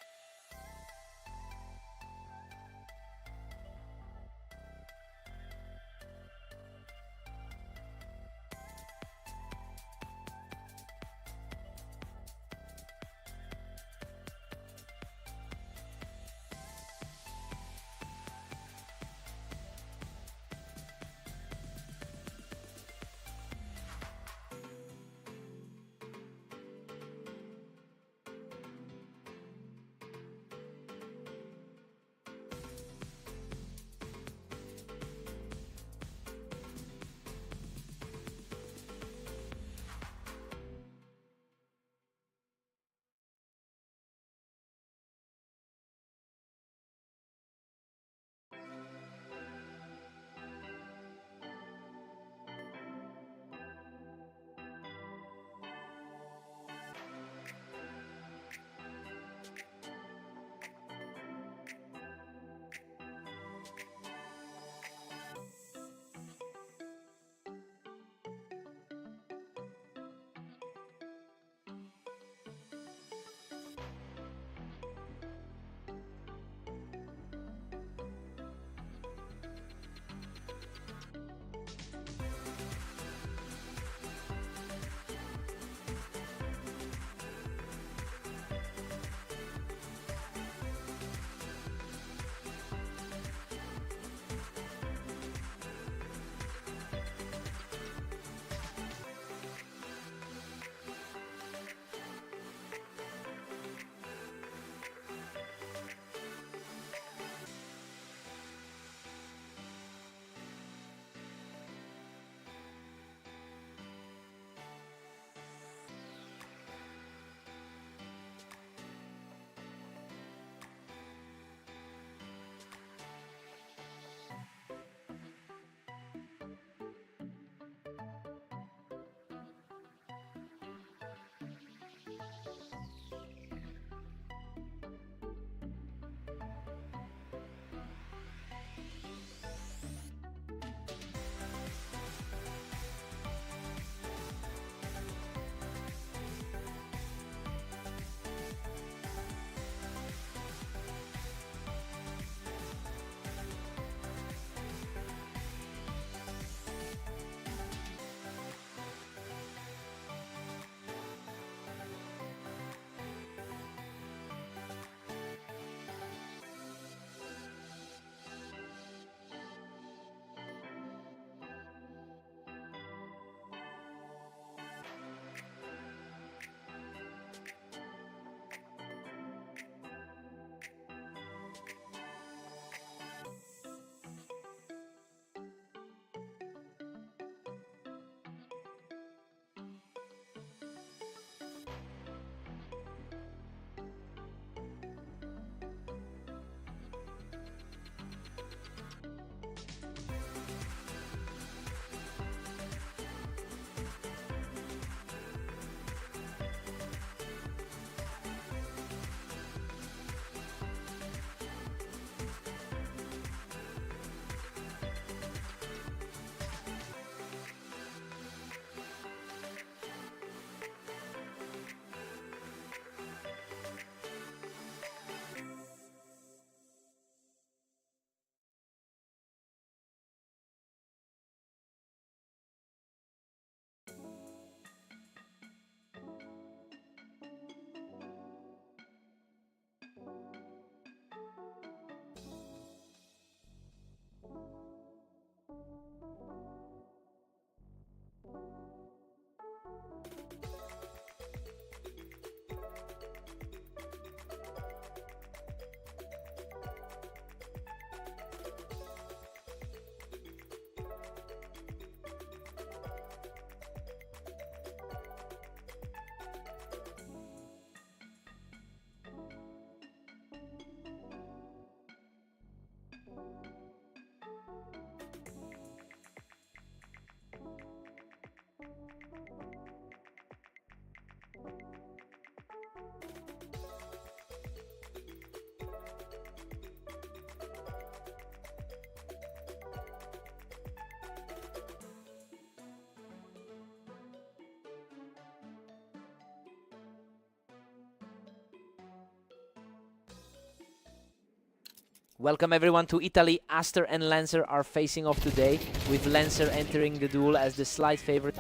Welcome everyone to Italy. Aster and Lancer are facing off today, with Lancer entering the duel as the slight favorite.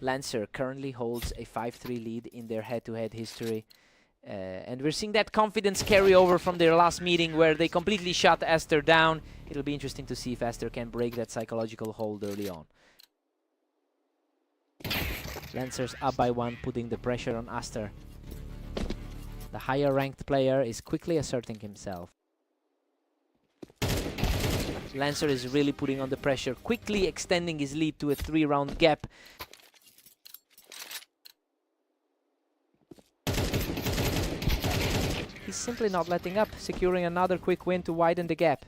Lancer currently holds a 5-3 lead in their head-to-head history. And we're seeing that confidence carry over from their last meeting where they completely shut Aster down. It'll be interesting to see if Aster can break that psychological hold early on. Lancer's up by 1, putting the pressure on Aster. The higher ranked player is quickly asserting himself. Lancer is really putting on the pressure, quickly extending his lead to a 3-round gap. He's simply not letting up, securing another quick win to widen the gap.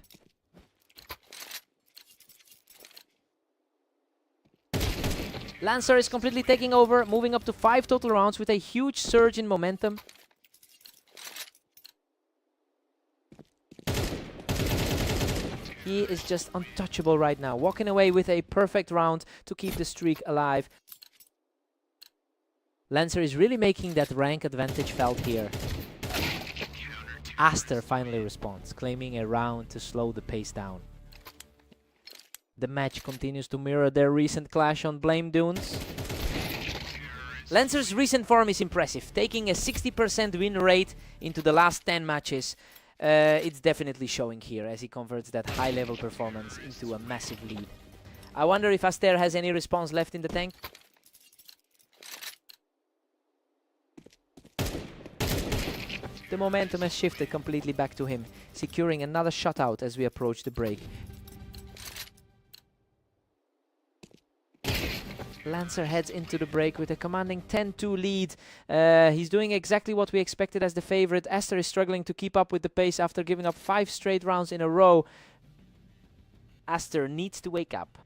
Lancer is completely taking over, moving up to 5 total rounds with a huge surge in momentum. He is just untouchable right now, walking away with a perfect round to keep the streak alive. Lancer is really making that rank advantage felt here. Aster finally responds, claiming a round to slow the pace down. The match continues to mirror their recent clash on Blame Dunes. Lancer's recent form is impressive, taking a 60% win rate into the last 10 matches. It's definitely showing here as he converts that high-level performance into a massive lead. I wonder if Aster has any response left in the tank. The momentum has shifted completely back to him, securing another shutout as we approach the break. Lancer heads into the break with a commanding 10-2 lead. He's doing exactly what we expected as the favorite. Aster is struggling to keep up with the pace after giving up 5 straight rounds in a row. Aster needs to wake up.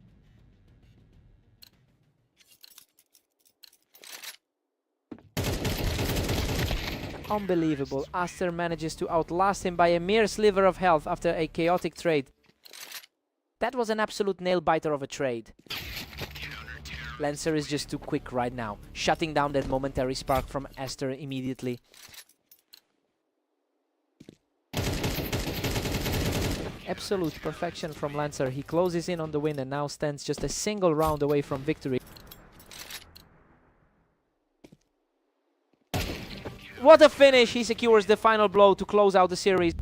Unbelievable. Aster manages to outlast him by a mere sliver of health after a chaotic trade. That was an absolute nail-biter of a trade. Lancer is just too quick right now, shutting down that momentary spark from Aster immediately. Absolute perfection from Lancer. He closes in on the win and now stands just a single round away from victory. What a finish! He secures the final blow to close out the series.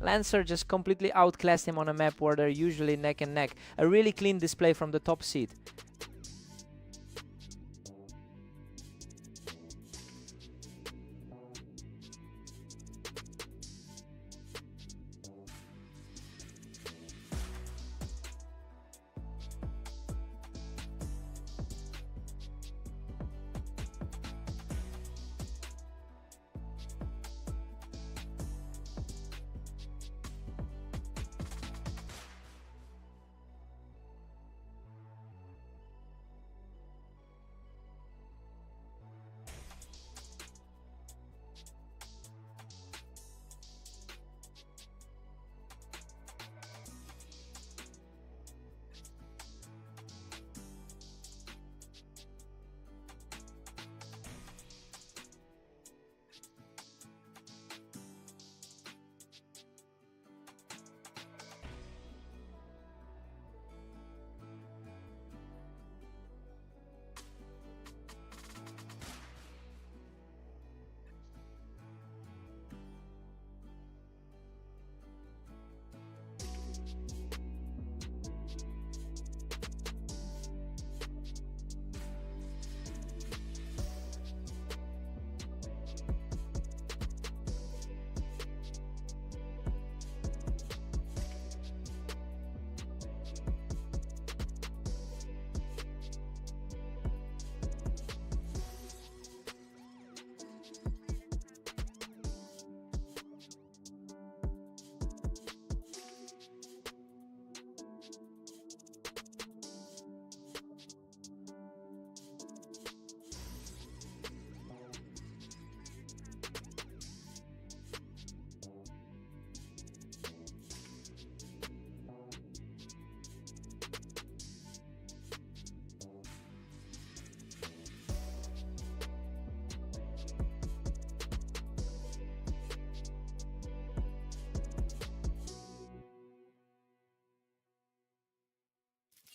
Lancer just completely outclassed him on a map where they're usually neck and neck. A really clean display from the top seed.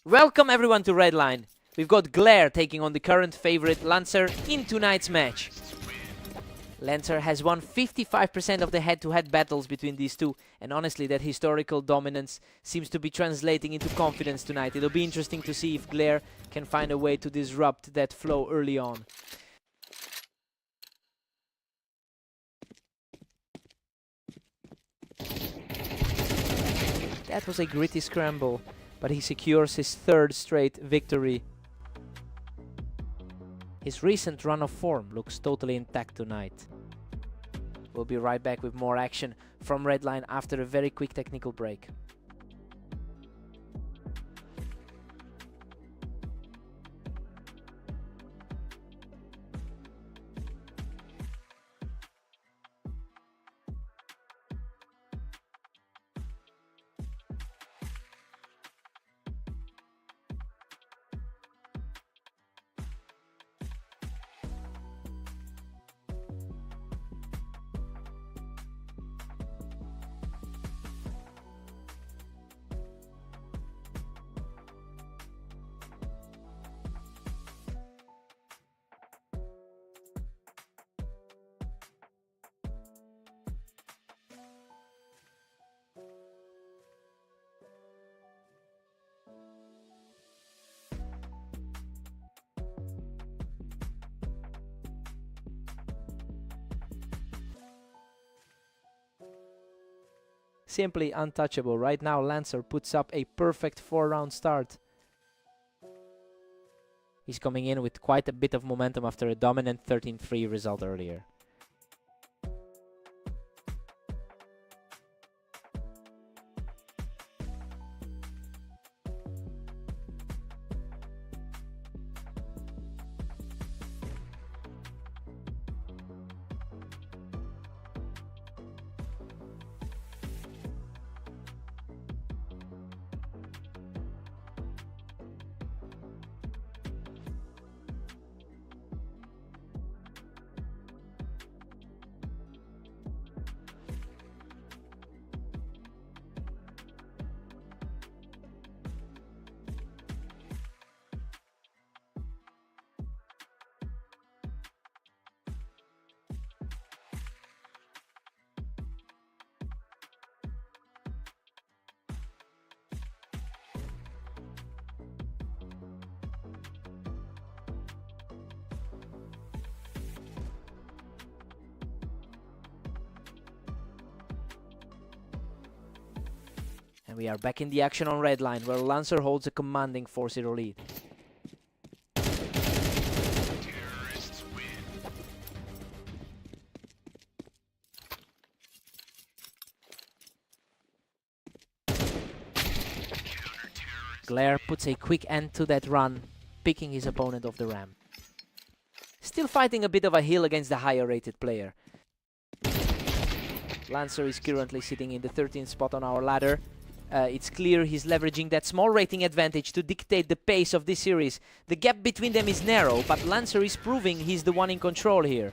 Welcome everyone to Redline. We've got Glare taking on the current favorite Lancer in tonight's match. Lancer has won 55% of the head-to-head battles between these two, and honestly that historical dominance seems to be translating into confidence tonight. It'll be interesting to see if Glare can find a way to disrupt that flow early on. That was a gritty scramble, but he secures his third straight victory. His recent run of form looks totally intact tonight. We'll be right back with more action from Redline after a very quick technical break. Simply untouchable. Right now Lancer puts up a perfect 4-round start. He's coming in with quite a bit of momentum after a dominant 13-3 result earlier. And we are back in the action on Redline, where Lancer holds a commanding 4-0 lead. Glare puts a quick end to that run, picking his opponent off the ramp. Still fighting a bit of a hill against the higher rated player. Lancer is currently sitting in the 13th spot on our ladder. It's clear he's leveraging that small rating advantage to dictate the pace of this series. The gap between them is narrow, but Lancer is proving he's the one in control here.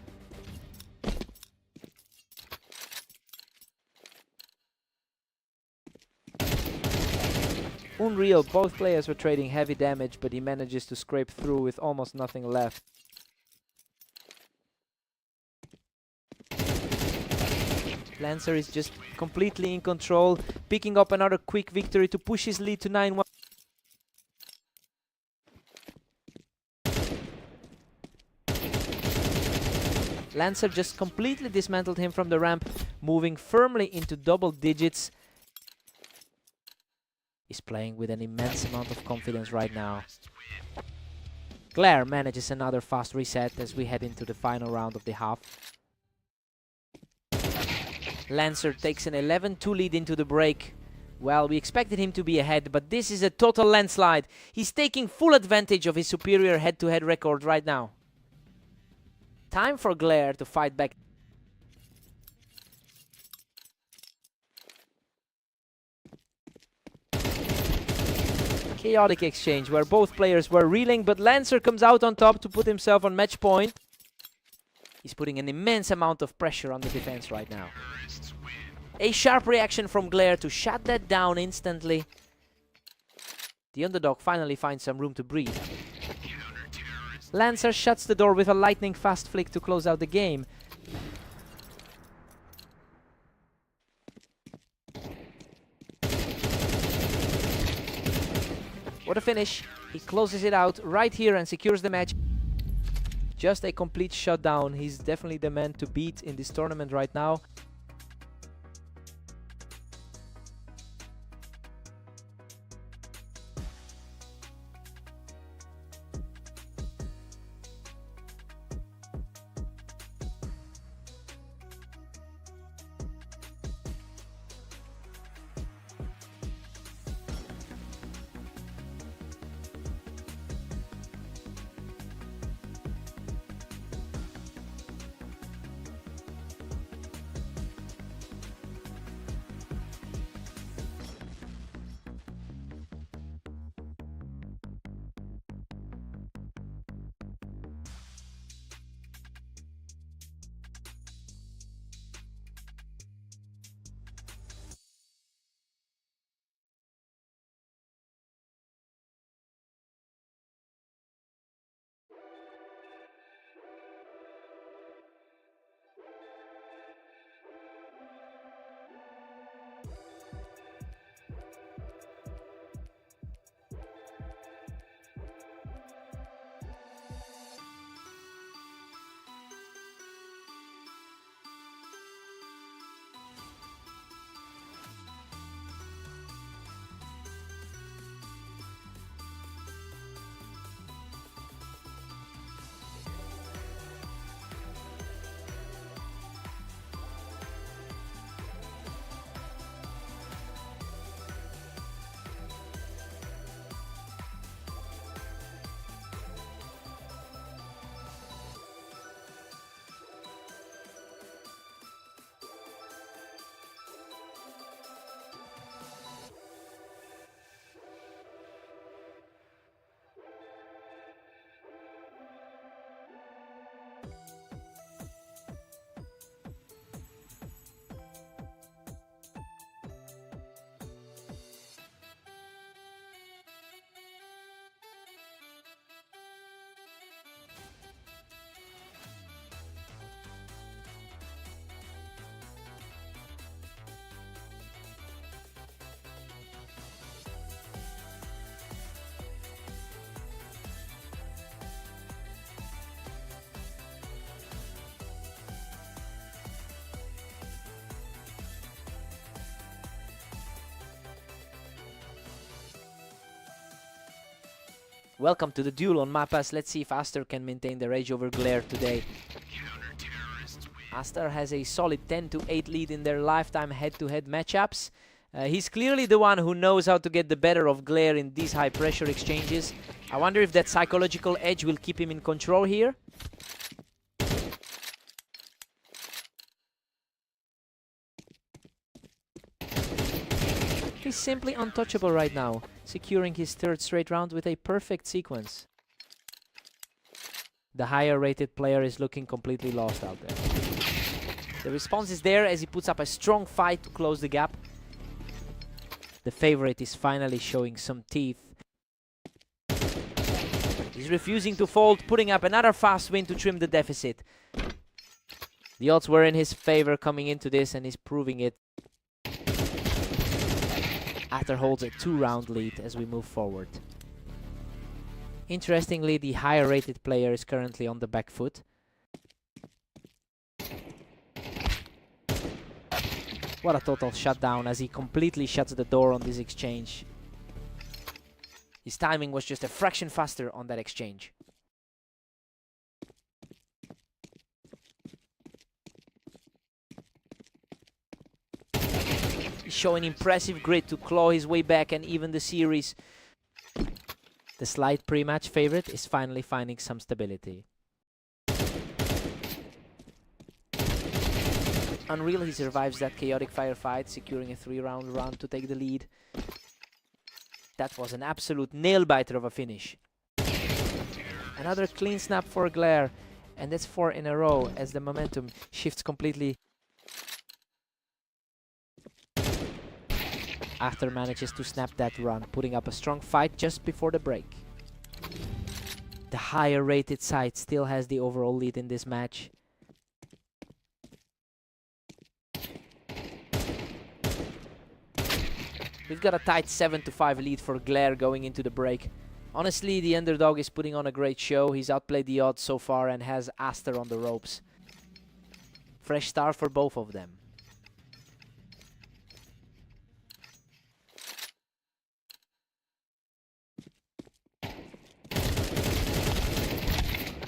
Unreal, both players were trading heavy damage, but he manages to scrape through with almost nothing left. Lancer is just completely in control, picking up another quick victory to push his lead to 9-1. Lancer just completely dismantled him from the ramp, moving firmly into double digits. He's playing with an immense amount of confidence right now. Glare manages another fast reset as we head into the final round of the half. Lancer takes an 11-2 lead into the break. Well, we expected him to be ahead, but this is a total landslide. He's taking full advantage of his superior head-to-head record right now. Time for Glare to fight back. Chaotic exchange where both players were reeling, but Lancer comes out on top to put himself on match point. He's putting an immense amount of pressure on the defense right now. A sharp reaction from Glare to shut that down instantly. The underdog finally finds some room to breathe. Lancer shuts the door with a lightning fast flick to close out the game. What a finish. He closes it out right here and secures the match. Just a complete shutdown. He's definitely the man to beat in this tournament right now. Welcome to the duel on Mapas. Let's see if Aster can maintain the edge over Glare today. Aster has a solid 10-8 lead in their lifetime head-to-head matchups. He's clearly the one who knows how to get the better of Glare in these high-pressure exchanges. I wonder if that psychological edge will keep him in control here. He's simply untouchable right now, securing his third straight round with a perfect sequence. The higher rated player is looking completely lost out there. The response is there as he puts up a strong fight to close the gap. The favorite is finally showing some teeth. He's refusing to fold, putting up another fast win to trim the deficit. The odds were in his favor coming into this, and he's proving it. Aster holds a 2-round lead as we move forward. Interestingly, the higher rated player is currently on the back foot. What a total shutdown as he completely shuts the door on this exchange. His timing was just a fraction faster on that exchange. Showing impressive grit to claw his way back and even the series. The slight pre-match favorite is finally finding some stability. Unreal, he survives that chaotic firefight, securing a 3-round run to take the lead. That was an absolute nail-biter of a finish. Another clean snap for Glare, and that's 4 in a row as the momentum shifts completely. Aster manages to snap that run, putting up a strong fight just before the break. The higher rated side still has the overall lead in this match. We've got a tight 7-5 lead for Glare going into the break. Honestly, the underdog is putting on a great show. He's outplayed the odds so far and has Aster on the ropes. Fresh start for both of them.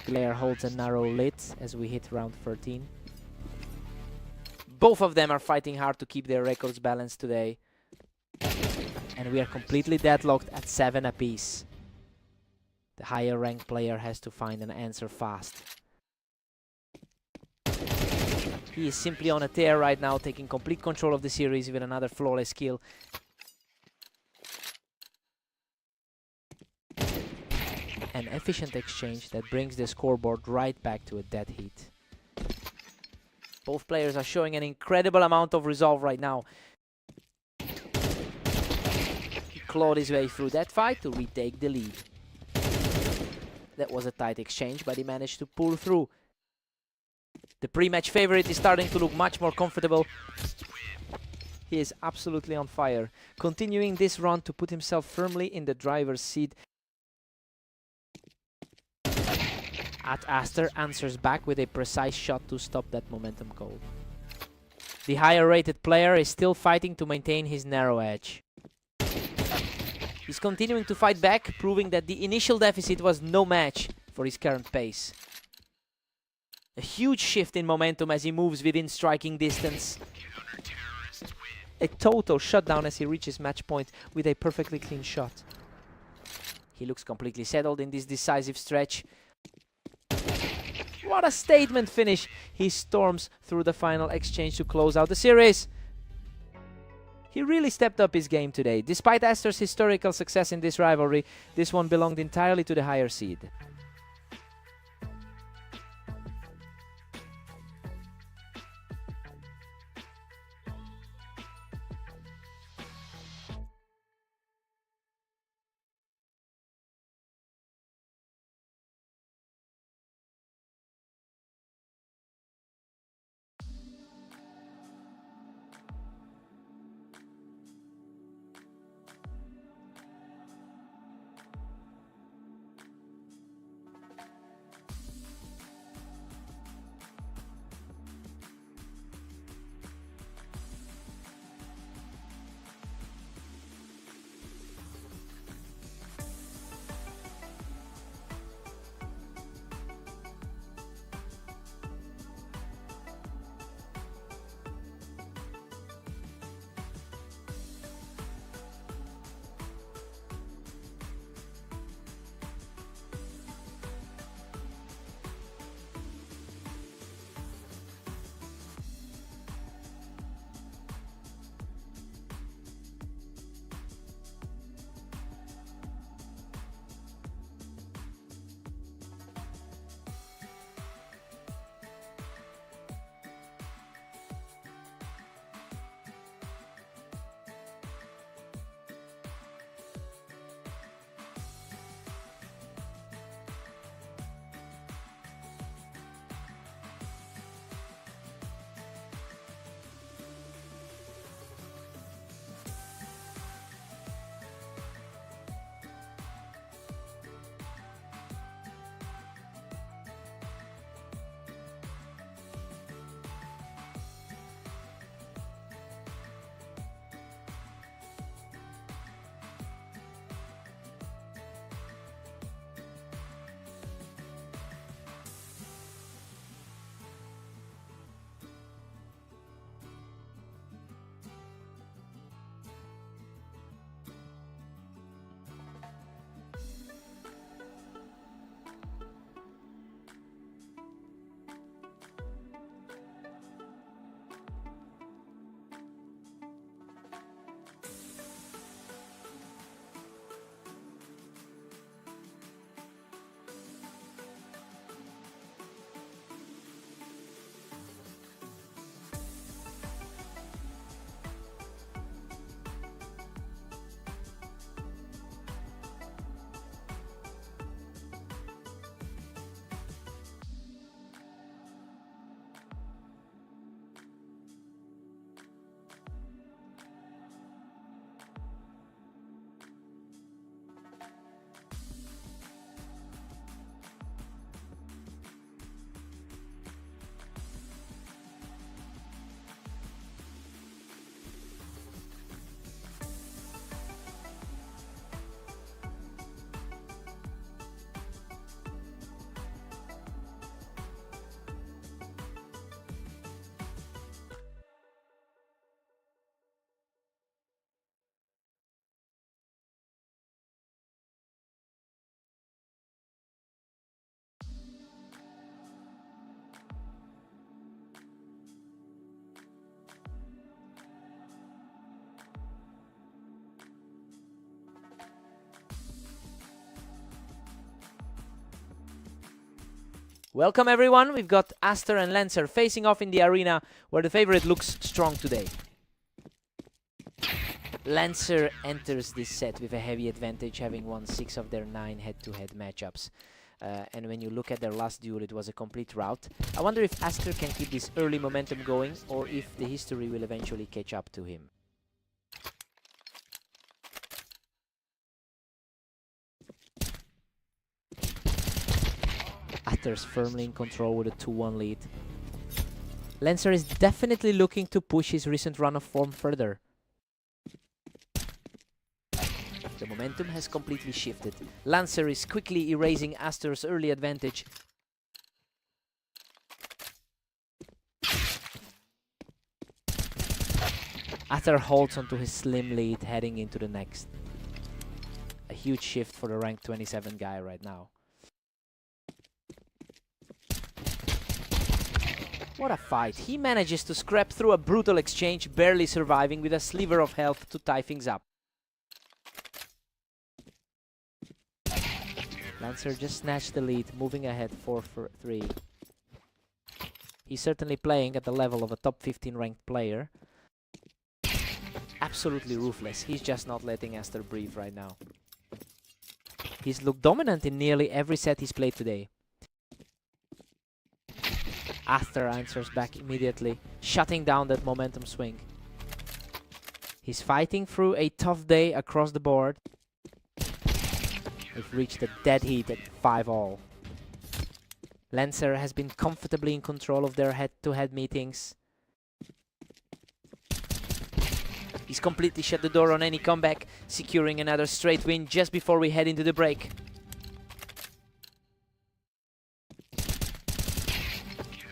Glare holds a narrow lead as we hit round 13. Both of them are fighting hard to keep their records balanced today. And we are completely deadlocked at 7 apiece. The higher ranked player has to find an answer fast. He is simply on a tear right now, taking complete control of the series with another flawless kill. An efficient exchange that brings the scoreboard right back to a dead heat. Both players are showing an incredible amount of resolve right now. He clawed his way through that fight to retake the lead. That was a tight exchange, but he managed to pull through. The pre-match favorite is starting to look much more comfortable. He is absolutely on fire, continuing this run to put himself firmly in the driver's seat. Aster answers back with a precise shot to stop that momentum goal. The higher rated player is still fighting to maintain his narrow edge. He's continuing to fight back, proving that the initial deficit was no match for his current pace. A huge shift in momentum as he moves within striking distance. A total shutdown as he reaches match point with a perfectly clean shot. He looks completely settled in this decisive stretch. What a statement finish! He storms through the final exchange to close out the series. He really stepped up his game today. Despite Aster's historical success in this rivalry, this one belonged entirely to the higher seed. Welcome everyone, we've got Aster and Lancer facing off in the arena where the favorite looks strong today. Lancer enters this set with a heavy advantage, having won 6 of their 9 head-to-head matchups. And when you look at their last duel, it was a complete rout. I wonder if Aster can keep this early momentum going, or if the history will eventually catch up to him. Aster's firmly in control with a 2-1 lead. Lancer is definitely looking to push his recent run of form further. The momentum has completely shifted. Lancer is quickly erasing Aster's early advantage. Aster holds onto his slim lead heading into the next. A huge shift for the rank 27 guy right now. What a fight. He manages to scrap through a brutal exchange, barely surviving with a sliver of health to tie things up. Lancer just snatched the lead, moving ahead 4-3. He's certainly playing at the level of a top 15 ranked player. Absolutely ruthless. He's just not letting Aster breathe right now. He's looked dominant in nearly every set he's played today. Aster answers back immediately, shutting down that momentum swing. He's fighting through a tough day across the board. We've reached a dead heat at 5-all. Lancer has been comfortably in control of their head-to-head meetings. He's completely shut the door on any comeback, securing another straight win just before we head into the break.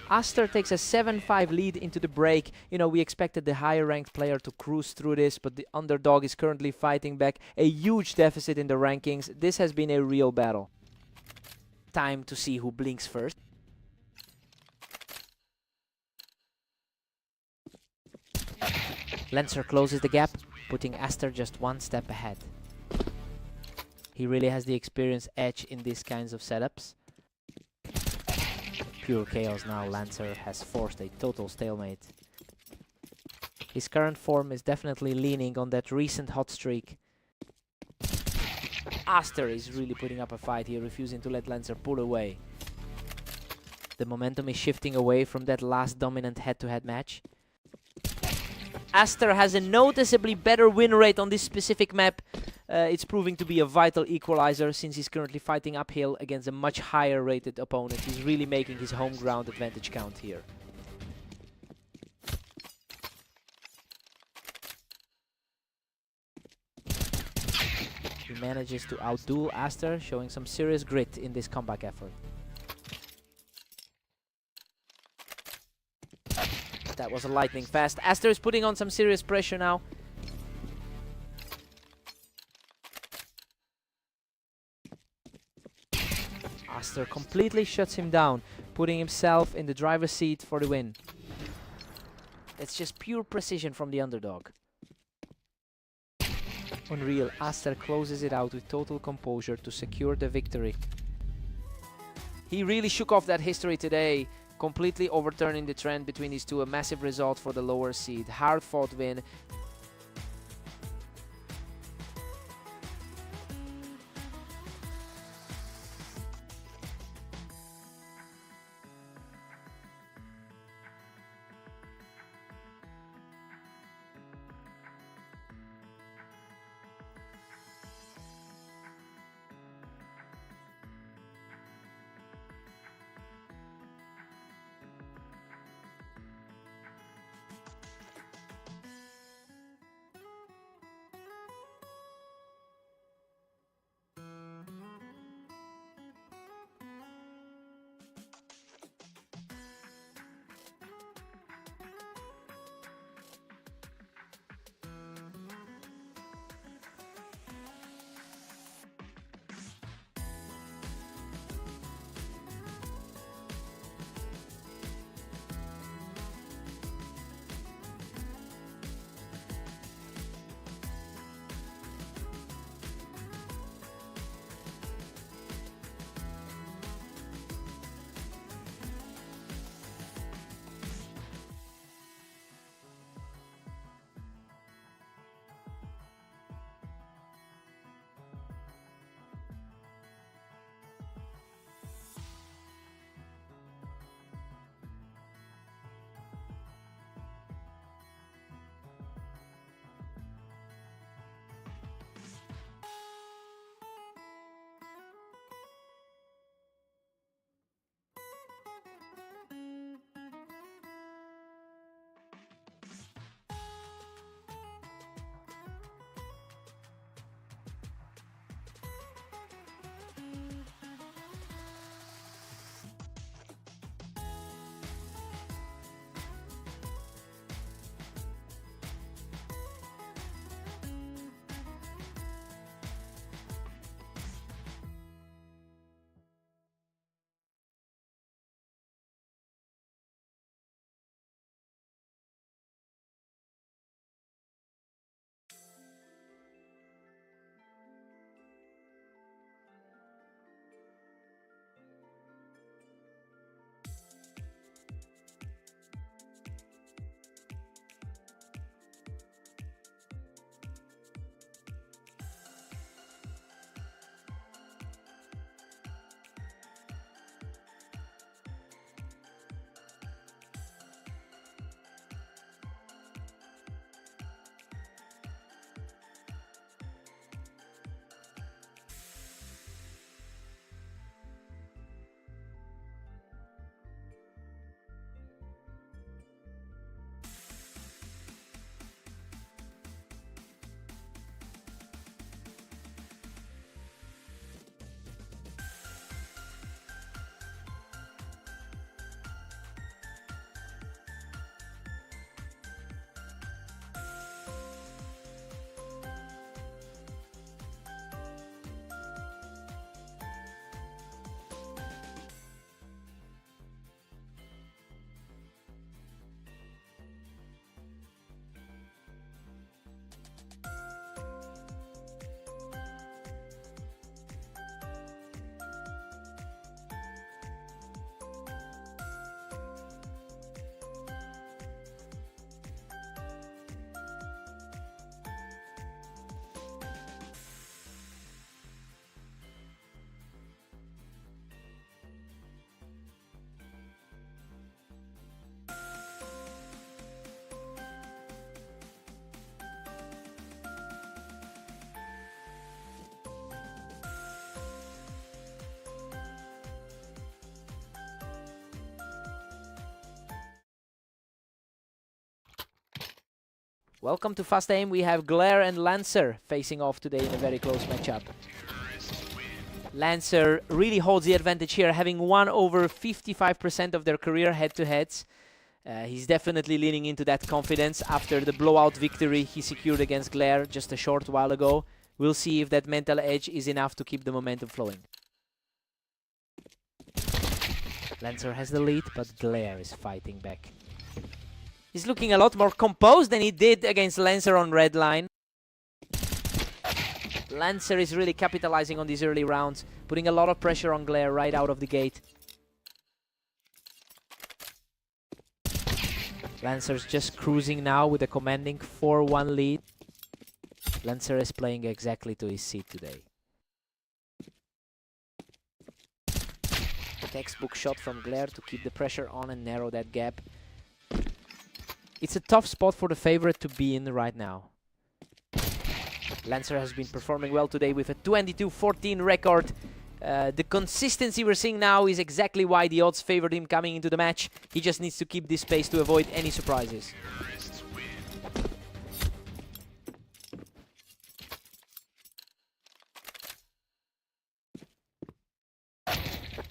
Aster takes a 7-5 lead into the break. You know, we expected the higher ranked player to cruise through this, but the underdog is currently fighting back a huge deficit in the rankings. This has been a real battle. Time to see who blinks first. Lancer closes the gap, putting Aster just one step ahead. He really has the experience edge in these kinds of setups. Pure chaos now. Lancer has forced a total stalemate. His current form is definitely leaning on that recent hot streak. Aster is really putting up a fight here, refusing to let Lancer pull away. The momentum is shifting away from that last dominant head-to-head match. Aster has a noticeably better win rate on this specific map. It's proving to be a vital equalizer since he's currently fighting uphill against a much higher rated opponent. He's really making his home ground advantage count here. He manages to outduel Aster, showing some serious grit in this comeback effort. That was a lightning fast. Aster is putting on some serious pressure now. Aster completely shuts him down, putting himself in the driver's seat for the win. It's just pure precision from the underdog. Unreal. Aster closes it out with total composure to secure the victory. He really shook off that history today, completely overturning the trend between these two. A massive result for the lower seed. Hard-fought win. Welcome to Fast Aim. We have Glare and Lancer facing off today in a very close matchup. Lancer really holds the advantage here, having won over 55% of their career head-to-heads. He's definitely leaning into that confidence after the blowout victory he secured against Glare just a short while ago. We'll see if that mental edge is enough to keep the momentum flowing. Lancer has the lead, but Glare is fighting back. He's looking a lot more composed than he did against Lancer on red line. Lancer is really capitalizing on these early rounds, putting a lot of pressure on Glare right out of the gate. Lancer's just cruising now with a commanding 4-1 lead. Lancer is playing exactly to his seat today. Textbook shot from Glare to keep the pressure on and narrow that gap. It's a tough spot for the favorite to be in right now. Lancer has been performing well today with a 22-14 record. The consistency we're seeing now is exactly why the odds favored him coming into the match. He just needs to keep this pace to avoid any surprises.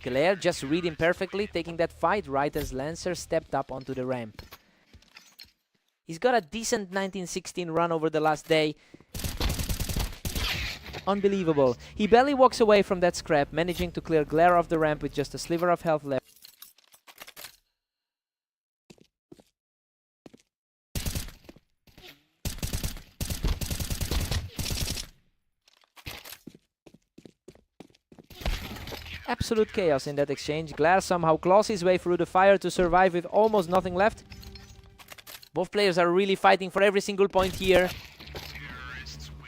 Glare just read him perfectly, taking that fight right as Lancer stepped up onto the ramp. He's got a decent 19-16 run over the last day. Unbelievable. He barely walks away from that scrap, managing to clear Glare off the ramp with just a sliver of health left. Absolute chaos in that exchange. Glare somehow claws his way through the fire to survive with almost nothing left. Both players are really fighting for every single point here.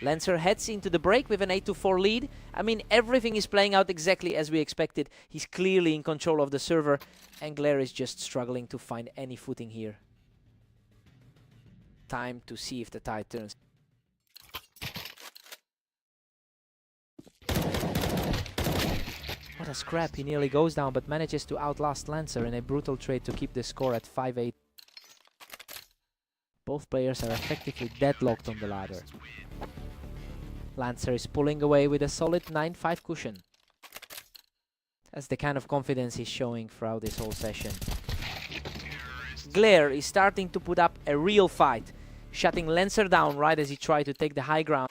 Lancer heads into the break with an 8-4 lead. I mean, everything is playing out exactly as we expected. He's clearly in control of the server, and Glare is just struggling to find any footing here. Time to see if the tide turns. What a scrap. He nearly goes down, but manages to outlast Lancer in a brutal trade to keep the score at 5-8. Both players are effectively deadlocked on the ladder. Lancer is pulling away with a solid 9-5 cushion. That's the kind of confidence he's showing throughout this whole session. Glare is starting to put up a real fight, shutting Lancer down right as he tried to take the high ground.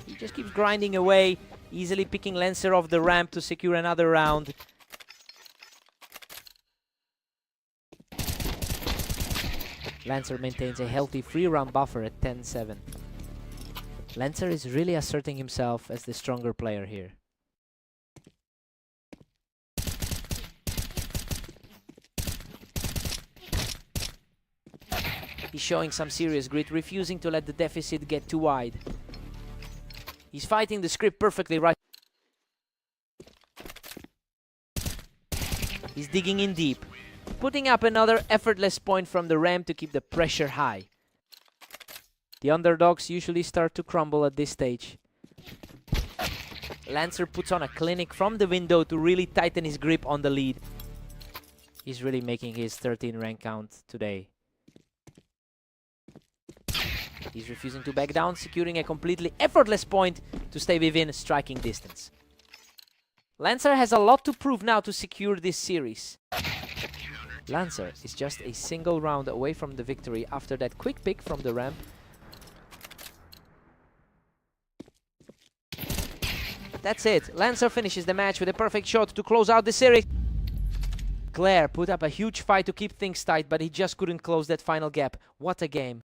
He just keeps grinding away, easily picking Lancer off the ramp to secure another round. Lancer maintains a healthy 3-round buffer at 10-7. Lancer is really asserting himself as the stronger player here. He's showing some serious grit, refusing to let the deficit get too wide. He's fighting the script perfectly right. He's digging in deep, putting up another effortless point from the ramp to keep the pressure high. The underdogs usually start to crumble at this stage. Lancer puts on a clinic from the window to really tighten his grip on the lead. He's really making his 13 rank count today. He's refusing to back down, securing a completely effortless point to stay within striking distance. Lancer has a lot to prove now to secure this series. Lancer is just a single round away from the victory after that quick pick from the ramp. That's it. Lancer finishes the match with a perfect shot to close out the series. Glare put up a huge fight to keep things tight, but he just couldn't close that final gap. What a game.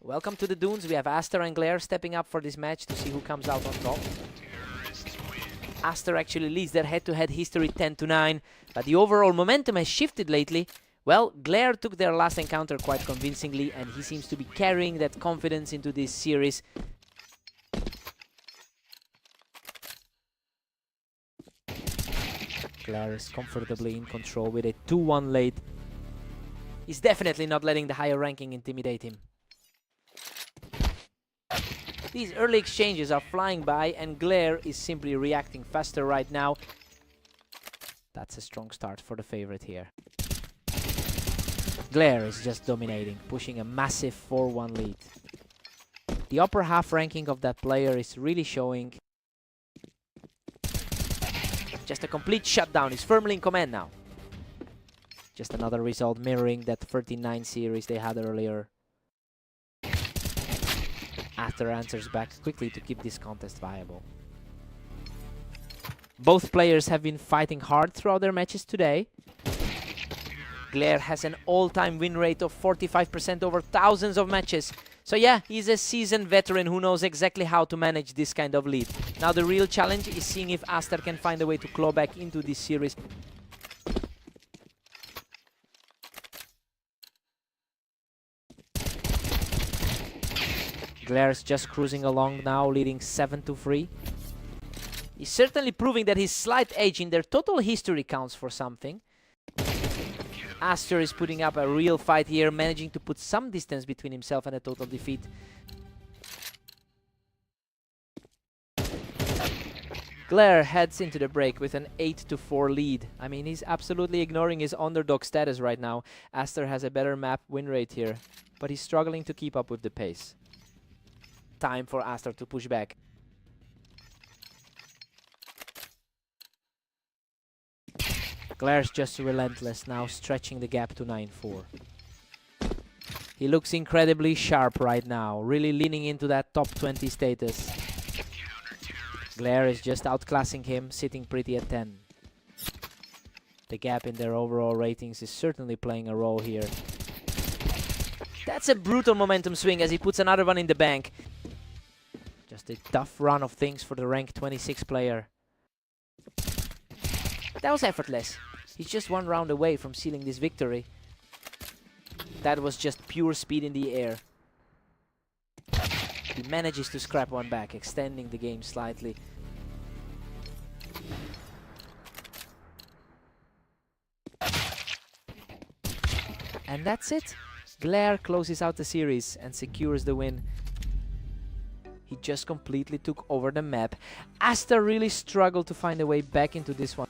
Welcome to the Dunes. We have Aster and Glare stepping up for this match to see who comes out on top. Aster actually leads their head-to-head history 10-9, but the overall momentum has shifted lately. Well, Glare took their last encounter quite convincingly, and he seems to be carrying that confidence into this series. Glare is comfortably in control with a 2-1 lead. He's definitely not letting the higher ranking intimidate him. These early exchanges are flying by, and Glare is simply reacting faster right now. That's a strong start for the favorite here. Glare is just dominating, pushing a massive 4-1 lead. The upper half ranking of that player is really showing. Just a complete shutdown. He's firmly in command now. Just another result mirroring that 39 series they had earlier. Aster answers back quickly to keep this contest viable. Both players have been fighting hard throughout their matches today. Glare has an all-time win rate of 45% over thousands of matches. So yeah, he's a seasoned veteran who knows exactly how to manage this kind of lead. Now the real challenge is seeing if Aster can find a way to claw back into this series. Glare's just cruising along now, leading 7-3. He's certainly proving that his slight edge in their total history counts for something. Aster is putting up a real fight here, managing to put some distance between himself and a total defeat. Glare heads into the break with an 8-4 lead. I mean, he's absolutely ignoring his underdog status right now. Aster has a better map win rate here, but he's struggling to keep up with the pace. Time for Aster to push back. Glare's just relentless now, stretching the gap to 9-4. He looks incredibly sharp right now, really leaning into that top 20 status. Glare is just outclassing him, sitting pretty at 10. The gap in their overall ratings is certainly playing a role here. That's a brutal momentum swing as he puts another one in the bank. Just a tough run of things for the rank 26 player. That was effortless. He's just one round away from sealing this victory. That was just pure speed in the air. He manages to scrap one back, extending the game slightly. And that's it. Glare closes out the series and secures the win. He just completely took over the map. Asta really struggled to find a way back into this one.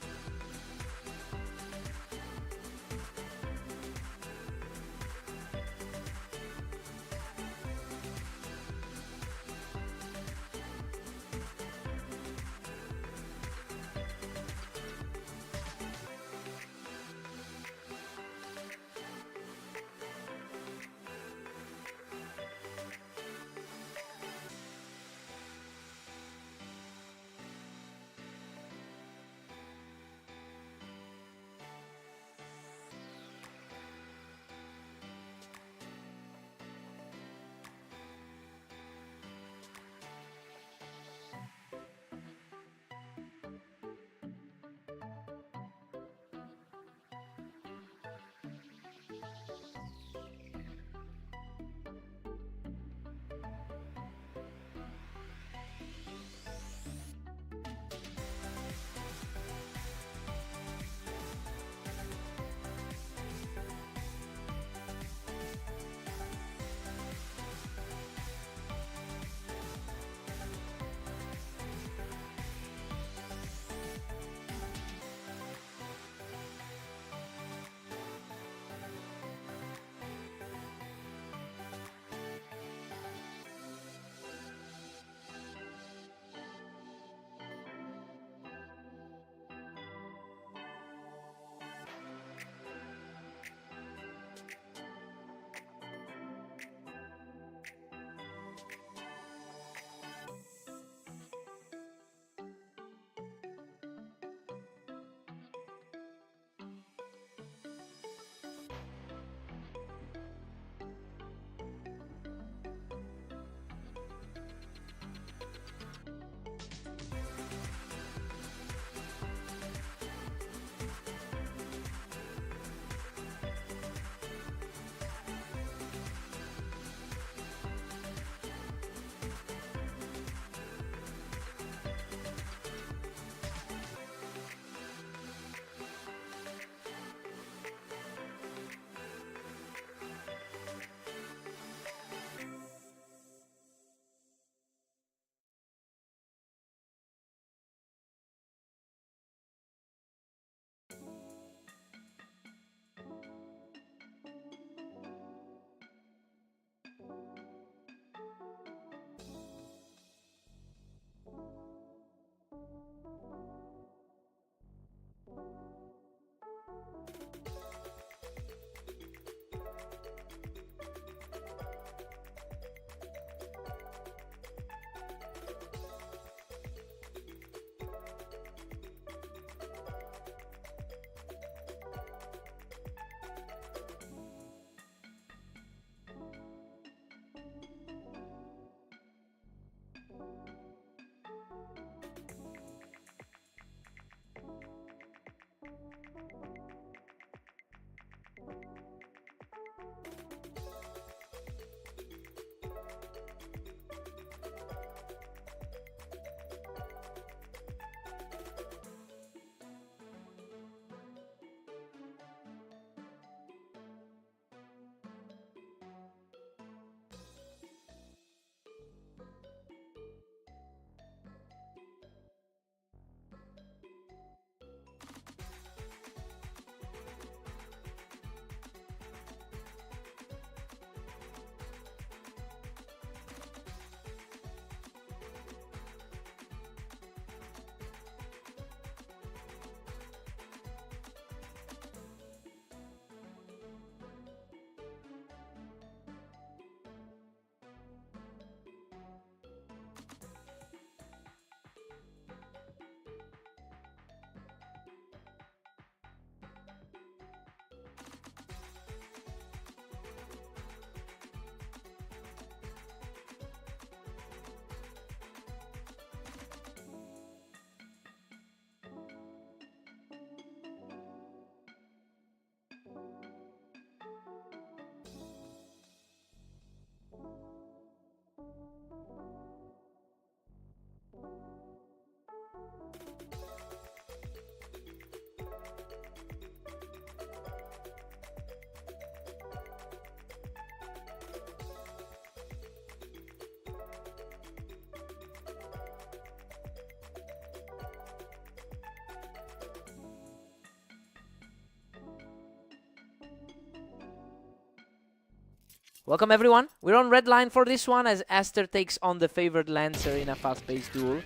Welcome everyone. We're on red line for this one as Aster takes on the favored Lancer in a fast-paced duel.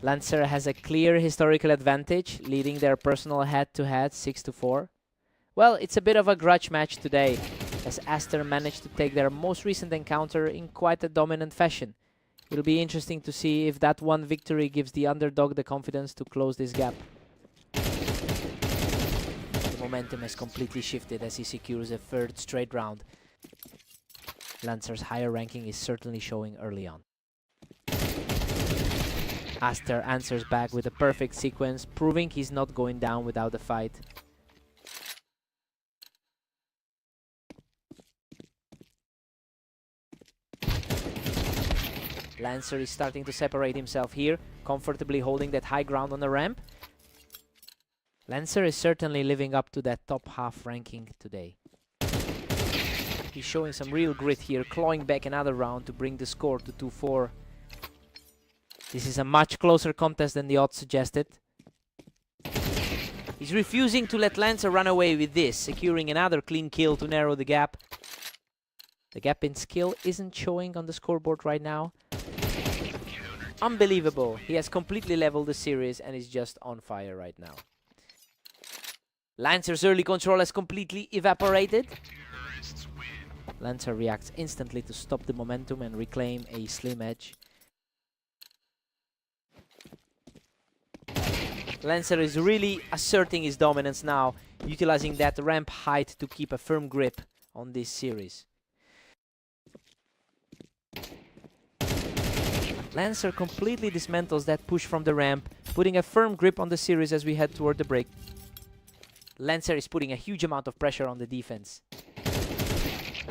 Lancer has a clear historical advantage, leading their personal head-to-head 6-4. Well, it's a bit of a grudge match today, as Aster managed to take their most recent encounter in quite a dominant fashion. It'll be interesting to see if that one victory gives the underdog the confidence to close this gap. The momentum has completely shifted as he secures a third straight round. Lancer's higher ranking is certainly showing early on. Aster answers back with a perfect sequence, proving he's not going down without a fight. Lancer is starting to separate himself here, comfortably holding that high ground on the ramp. Lancer is certainly living up to that top half ranking today. He's showing some real grit here, clawing back another round to bring the score to 2-4. This is a much closer contest than the odds suggested. He's refusing to let Lancer run away with this, securing another clean kill to narrow the gap. The gap in skill isn't showing on the scoreboard right now. Unbelievable. He has completely leveled the series and is just on fire right now. Lancer's early control has completely evaporated. Lancer reacts instantly to stop the momentum and reclaim a slim edge. Lancer is really asserting his dominance now, utilizing that ramp height to keep a firm grip on this series. Lancer completely dismantles that push from the ramp, putting a firm grip on the series as we head toward the break. Lancer is putting a huge amount of pressure on the defense.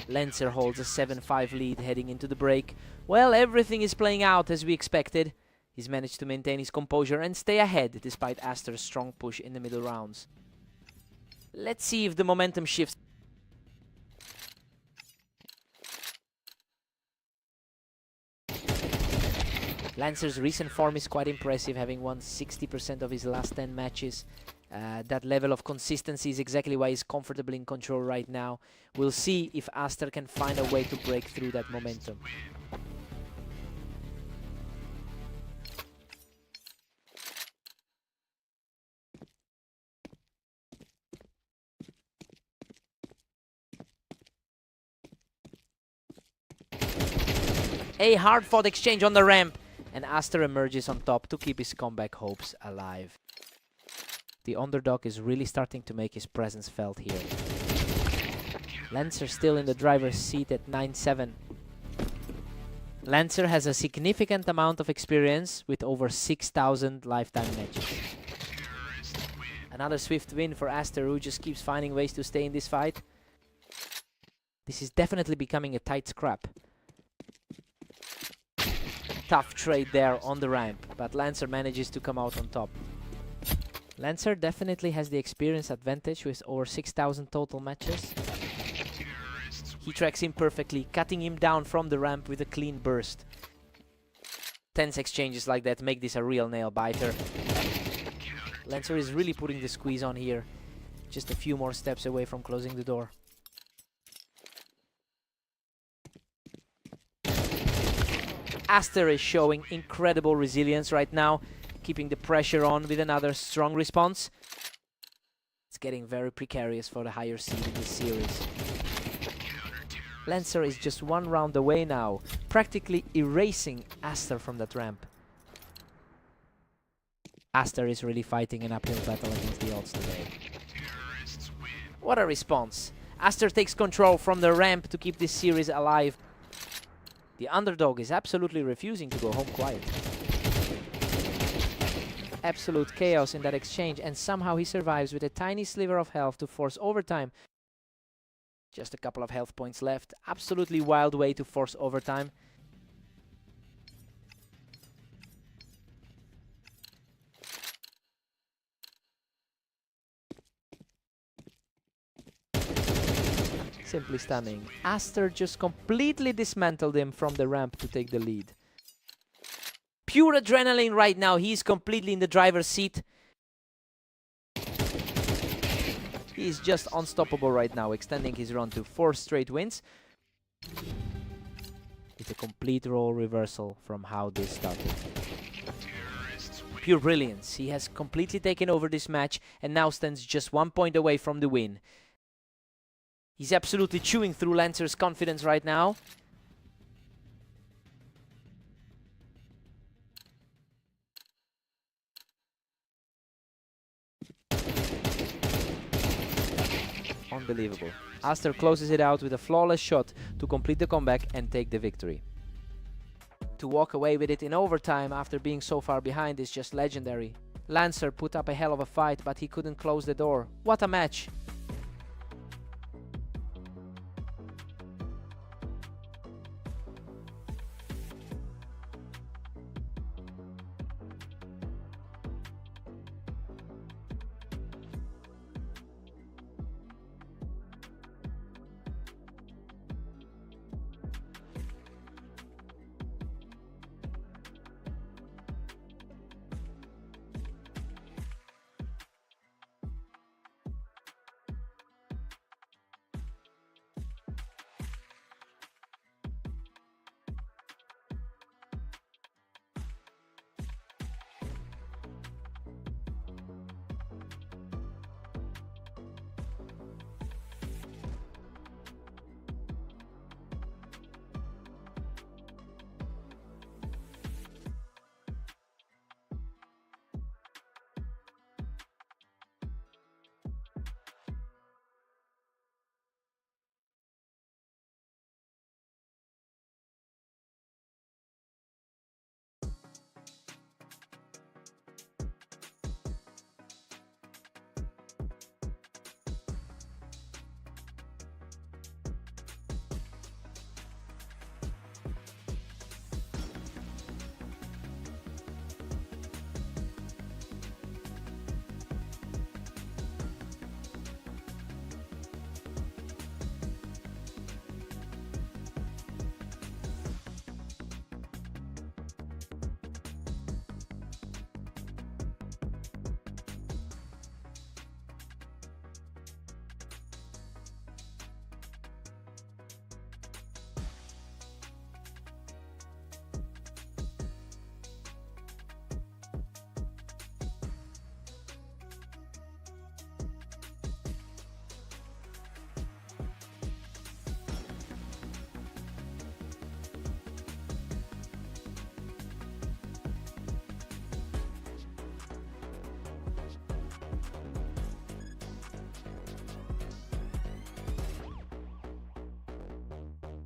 Lancer holds a 7-5 lead heading into the break. Well, everything is playing out as we expected. He's managed to maintain his composure and stay ahead despite Aster's strong push in the middle rounds. Let's see if the momentum shifts. Lancer's recent form is quite impressive, having won 60% of his last 10 matches. That level of consistency is exactly why he's comfortably in control right now. We'll see if Aster can find a way to break through that momentum. A hard-fought exchange on the ramp, and Aster emerges on top to keep his comeback hopes alive. The underdog is really starting to make his presence felt here. Lancer still in the driver's seat at 9-7. Lancer has a significant amount of experience with over 6,000 lifetime matches. Another swift win for Aster, who just keeps finding ways to stay in this fight. This is definitely becoming a tight scrap. Tough trade there on the ramp, but Lancer manages to come out on top. Lancer definitely has the experience advantage with over 6,000 total matches. He tracks him perfectly, cutting him down from the ramp with a clean burst. Tense exchanges like that make this a real nail-biter. Lancer is really putting the squeeze on here. Just a few more steps away from closing the door. Aster is showing incredible resilience right now, keeping the pressure on with another strong response. It's getting very precarious for the higher seed in this series. Lancer is just one round away now, practically erasing Aster from that ramp. Aster is really fighting an uphill battle against the odds today. What a response! Aster takes control from the ramp to keep this series alive. The underdog is absolutely refusing to go home quiet. absolute chaos in that exchange, and somehow he survives with a tiny sliver of health to force overtime. Just a couple of health points left. Absolutely wild way to force overtime. Simply stunning. Aster just completely dismantled him from the ramp to take the lead. Pure adrenaline right now. He's completely in the driver's seat. He's just unstoppable right now, extending his run to 4 straight wins. It's a complete role reversal from how this started. Pure brilliance. He has completely taken over this match and now stands just 1 point away from the win. He's absolutely chewing through Lancer's confidence right now. Unbelievable. Aster closes it out with a flawless shot to complete the comeback and take the victory. To walk away with it in overtime after being so far behind is just legendary. Lancer put up a hell of a fight, but he couldn't close the door. What a match!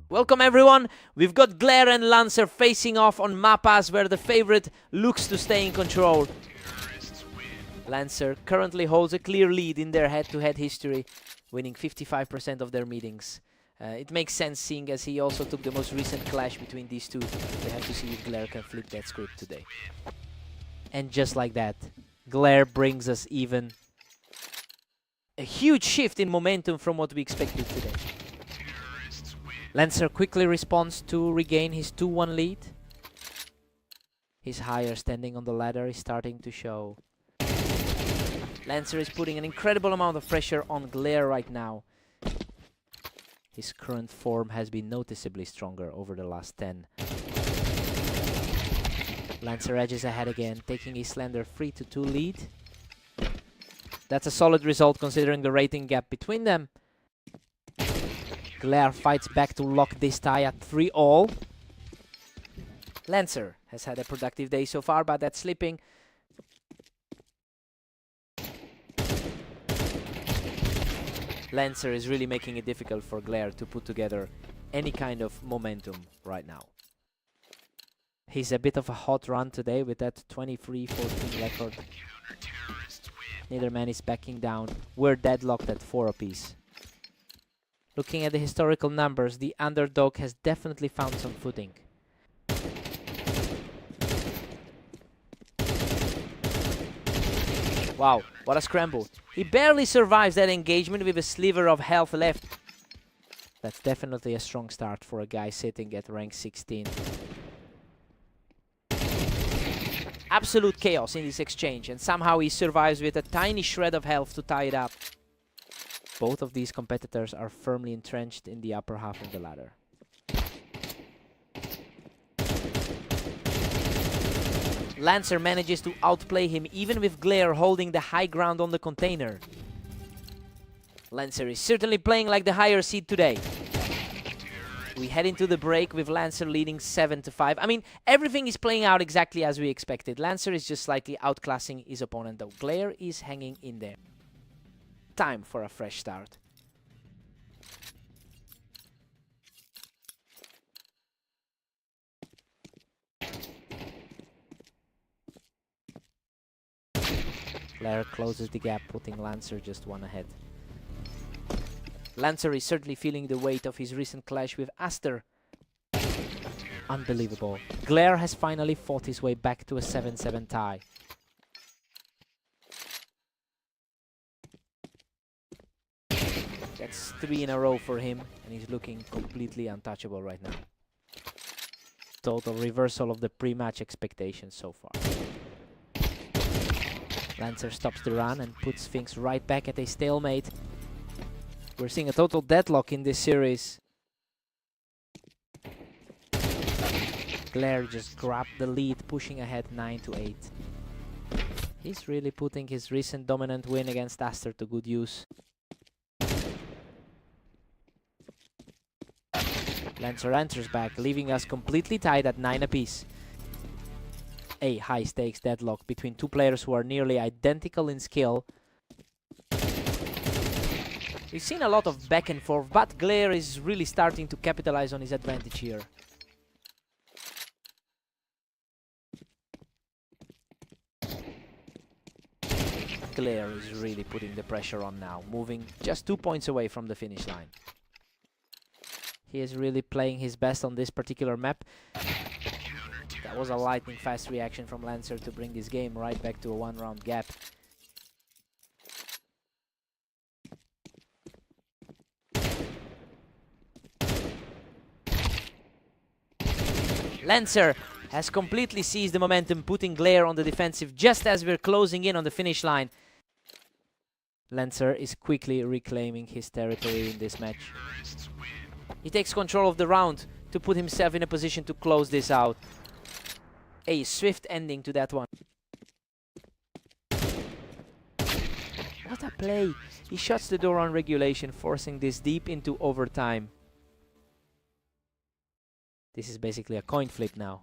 Welcome everyone, we've got Glare and Lancer facing off on Mappas where the favorite looks to stay in control. Lancer currently holds a clear lead in their head-to-head history, winning 55% of their meetings. It makes sense seeing as he also took the most recent clash between these two. We have to see if Glare can flip that script today. And just like that, Glare brings us even a huge shift in momentum from what we expected today. Lancer quickly responds to regain his 2-1 lead. His higher standing on the ladder is starting to show. Lancer is putting an incredible amount of pressure on Glare right now. His current form has been noticeably stronger over the last 10. Lancer edges ahead again, taking his slender 3-2 lead. That's a solid result considering the rating gap between them. Glare fights back to lock this tie at 3-all. Lancer has had a productive day so far, but that's slipping. Lancer is really making it difficult for Glare to put together any kind of momentum right now. He's a bit of a hot run today with that 23-14 record. Neither man is backing down. We're deadlocked at 4 apiece. Looking at the historical numbers, the underdog has definitely found some footing. Wow, what a scramble. He barely survives that engagement with a sliver of health left. That's definitely a strong start for a guy sitting at rank 16. Absolute chaos in this exchange, and somehow he survives with a tiny shred of health to tie it up. Both of these competitors are firmly entrenched in the upper half of the ladder. Lancer manages to outplay him even with Glare holding the high ground on the container. Lancer is certainly playing like the higher seed today. We head into the break with Lancer leading 7-5. I mean, everything is playing out exactly as we expected. Lancer is just slightly outclassing his opponent though. Glare is hanging in there. Time for a fresh start. Glare closes the gap, putting Lancer just one ahead. Lancer is certainly feeling the weight of his recent clash with Aster. Unbelievable. Glare has finally fought his way back to a 7-7 tie. That's 3 in a row for him, and he's looking completely untouchable right now. Total reversal of the pre-match expectations so far. Lancer stops the run and puts things right back at a stalemate. We're seeing a total deadlock in this series. Glare just grabbed the lead, pushing ahead 9-8. He's really putting his recent dominant win against Aster to good use. Lancer enters back, leaving us completely tied at 9 apiece. A high-stakes deadlock between two players who are nearly identical in skill. We've seen a lot of back and forth, but Glare is really starting to capitalize on his advantage here. Glare is really putting the pressure on now, moving just 2 points away from the finish line. He is really playing his best on this particular map. That was a lightning fast reaction from Lancer to bring this game right back to a 1-round gap. Lancer has completely seized the momentum, putting Glare on the defensive just as we're closing in on the finish line. Lancer is quickly reclaiming his territory in this match. He takes control of the round to put himself in a position to close this out. A swift ending to that one. What a play! He shuts the door on regulation, forcing this deep into overtime. This is basically a coin flip now.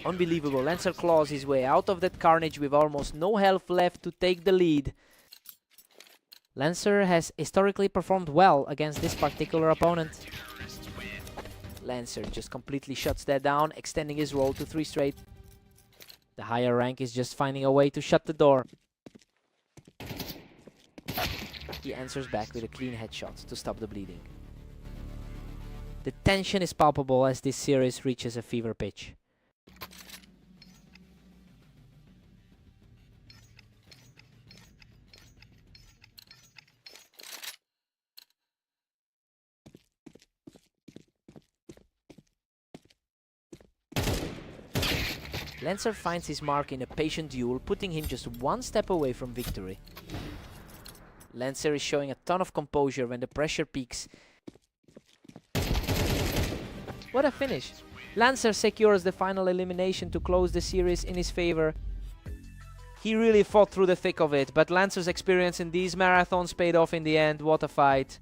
Unbelievable. Lancer claws his way out of that carnage with almost no health left to take the lead. Lancer has historically performed well against this particular opponent. Lancer just completely shuts that down, extending his roll to 3 straight. The higher rank is just finding a way to shut the door. He answers back with a clean headshot to stop the bleeding. The tension is palpable as this series reaches a fever pitch. Lancer finds his mark in a patient duel, putting him just 1 step away from victory. Lancer is showing a ton of composure when the pressure peaks. What a finish! Lancer secures the final elimination to close the series in his favor. He really fought through the thick of it, but Lancer's experience in these marathons paid off in the end. What a fight!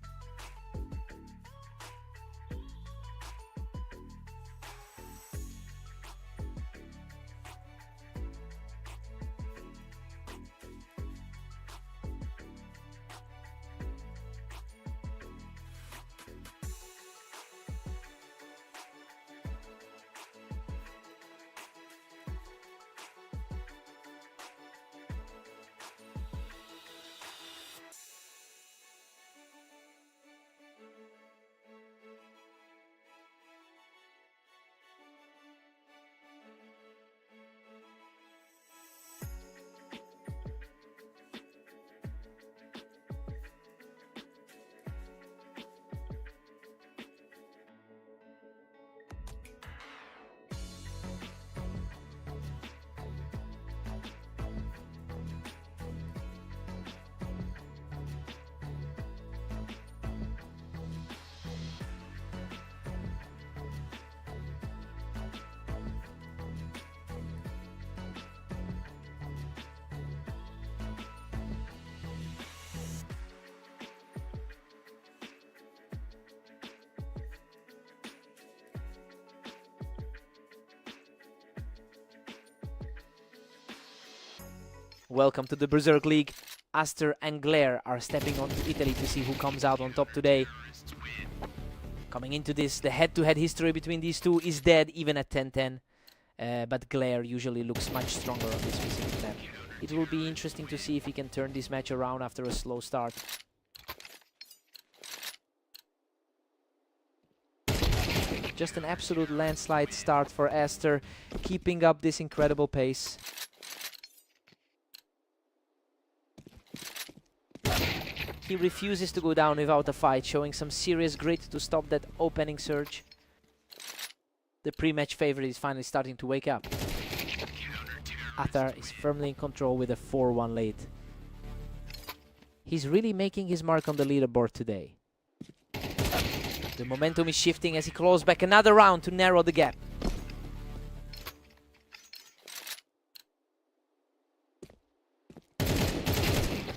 Welcome to the Berserk League. Aster and Glare are stepping on to Italy to see who comes out on top today. Coming into this, the head-to-head history between these two is dead even at 10-10. But Glare usually looks much stronger on this specific map. It will be interesting to see if he can turn this match around after a slow start. Just an absolute landslide start for Aster, keeping up this incredible pace. He refuses to go down without a fight, showing some serious grit to stop that opening surge. The pre-match favorite is finally starting to wake up. Atar is firmly in control with a 4-1 lead. He's really making his mark on the leaderboard today. The momentum is shifting as he claws back another round to narrow the gap.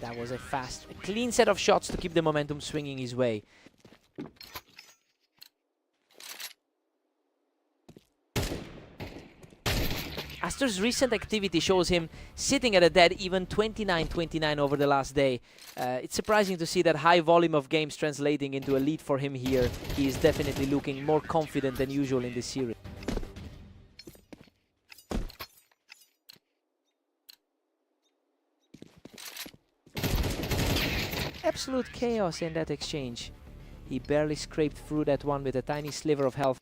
That was a clean set of shots to keep the momentum swinging his way. Aster's recent activity shows him sitting at a dead even 29-29 over the last day. It's surprising to see that high volume of games translating into a lead for him here. He is definitely looking more confident than usual in this series. Absolute chaos in that exchange. He barely scraped through that one with a tiny sliver of health.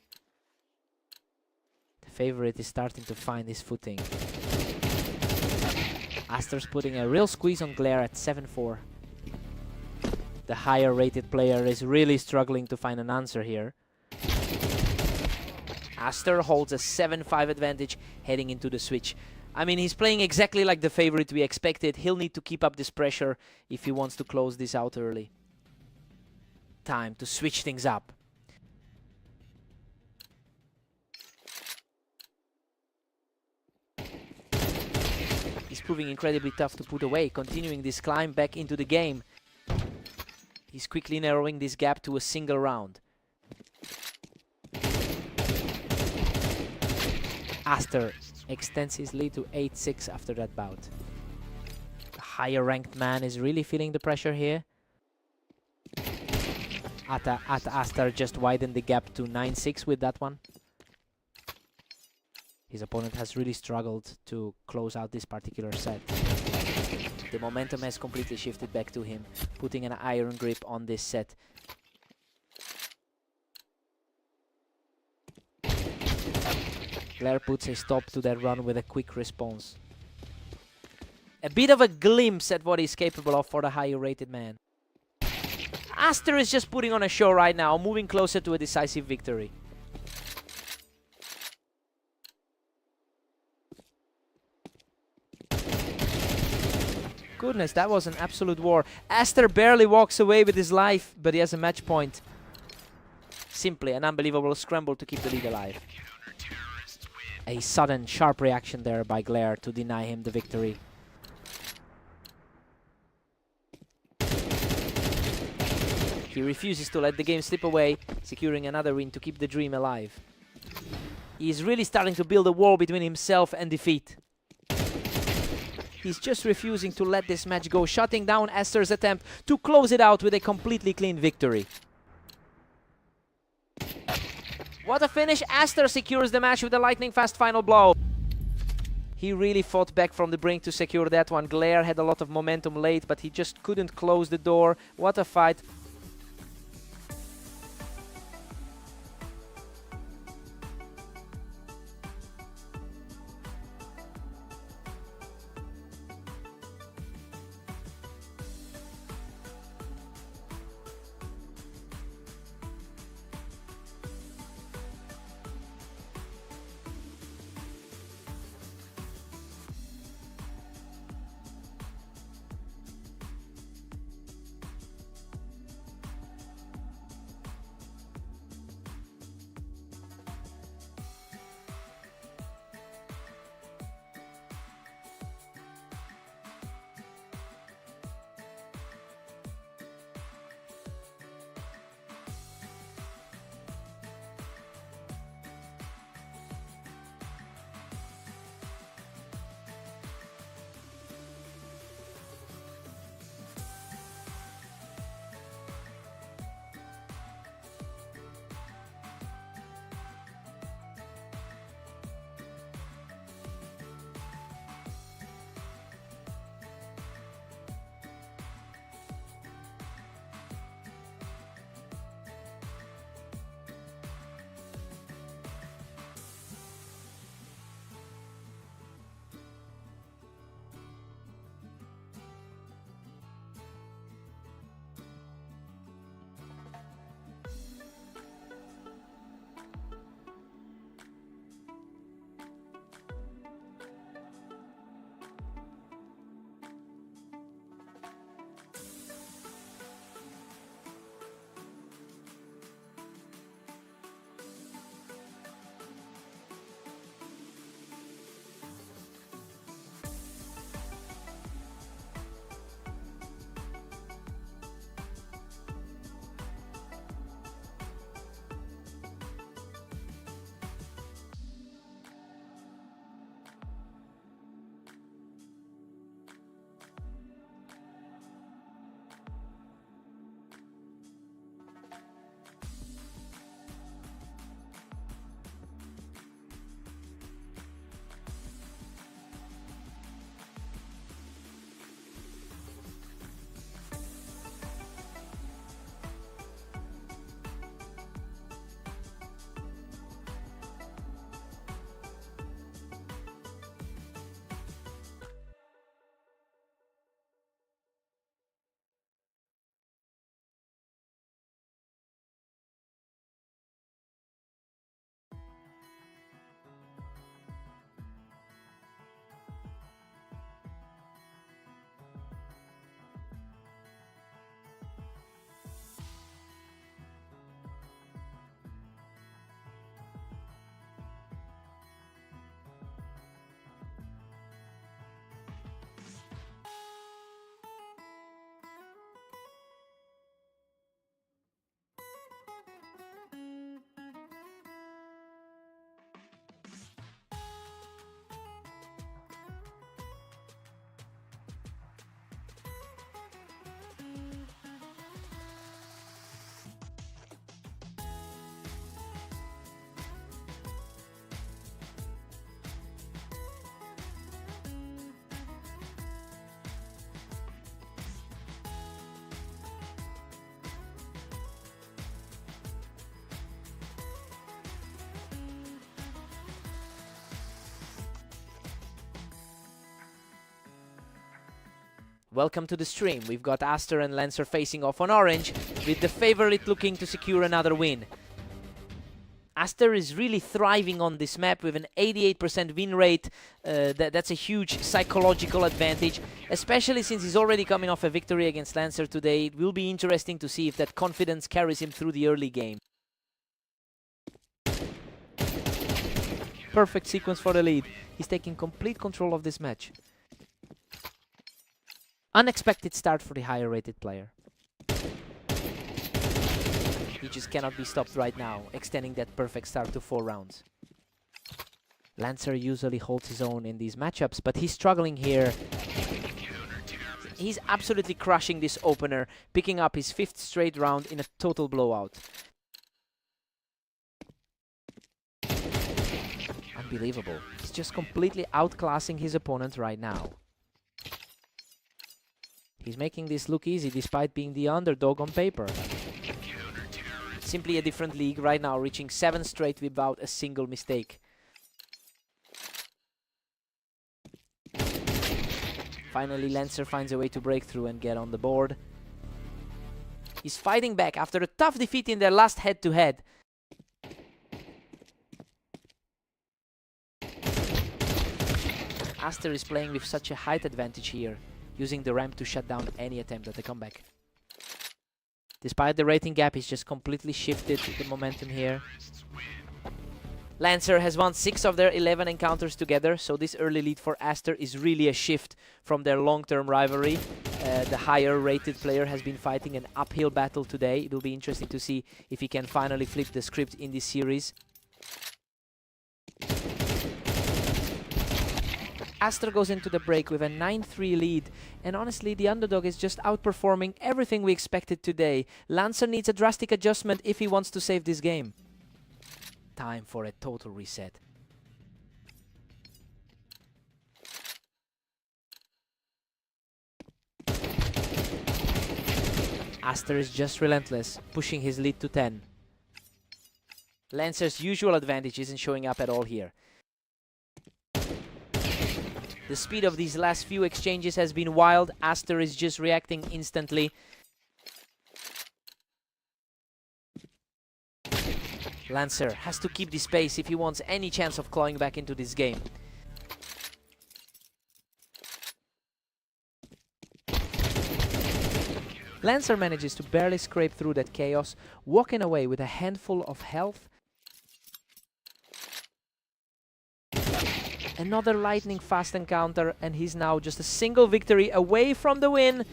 The favorite is starting to find his footing. Aster's putting a real squeeze on Glare at 7-4. The higher rated player is really struggling to find an answer here. Aster holds a 7-5 advantage heading into the switch. I mean, he's playing exactly like the favorite we expected. He'll need to keep up this pressure if he wants to close this out early. Time to switch things up. He's proving incredibly tough to put away, continuing this climb back into the game. He's quickly narrowing this gap to a single round. Aster extends his lead to 8-6 after that bout. The higher ranked man is really feeling the pressure here. Aster just widened the gap to 9-6 with that one. His opponent has really struggled to close out this particular set. The momentum has completely shifted back to him, putting an iron grip on this set. Glare puts a stop to that run with a quick response. A bit of a glimpse at what he's capable of for the higher rated man. Aster is just putting on a show right now, moving closer to a decisive victory. Goodness, that was an absolute war. Aster barely walks away with his life, but he has a match point. Simply an unbelievable scramble to keep the lead alive. A sudden, sharp reaction there by Glare to deny him the victory. He refuses to let the game slip away, securing another win to keep the dream alive. He is really starting to build a wall between himself and defeat. He's just refusing to let this match go, shutting down Aster's attempt to close it out with a completely clean victory. What a finish! Aster secures the match with a lightning-fast final blow. He really fought back from the brink to secure that one. Glare had a lot of momentum late, but he just couldn't close the door. What a fight. Welcome to the stream. We've got Aster and Lancer facing off on orange, with the favorite looking to secure another win. Aster is really thriving on this map with an 88% win rate. That's a huge psychological advantage, especially since he's already coming off a victory against Lancer today. It will be interesting to see if that confidence carries him through the early game. Perfect sequence for the lead. He's taking complete control of this match. Unexpected start for the higher rated player. He just cannot be stopped right now, extending that perfect start to 4 rounds. Lancer usually holds his own in these matchups, but he's struggling here. He's absolutely crushing this opener, picking up his 5th straight round in a total blowout. Unbelievable. He's just completely outclassing his opponent right now. He's making this look easy despite being the underdog on paper. Simply a different league right now, reaching 7 straight without a single mistake. Finally, Lancer finds a way to break through and get on the board. He's fighting back after a tough defeat in their last head-to-head. Aster is playing with such a height advantage here, using the ramp to shut down any attempt at a comeback. Despite the rating gap, he's just completely shifted the momentum here. Lancer has won 6 of their 11 encounters together, so this early lead for Aster is really a shift from their long-term rivalry. The higher rated player has been fighting an uphill battle today. It will be interesting to see if he can finally flip the script in this series. Aster goes into the break with a 9-3 lead, and honestly the underdog is just outperforming everything we expected today. Lancer needs a drastic adjustment if he wants to save this game. Time for a total reset. Aster is just relentless, pushing his lead to 10. Lancer's usual advantage isn't showing up at all here. The speed of these last few exchanges has been wild. Aster is just reacting instantly. Lancer has to keep this pace if he wants any chance of clawing back into this game. Lancer manages to barely scrape through that chaos, walking away with a handful of health. Another lightning fast encounter, and he's now just a single victory away from the win.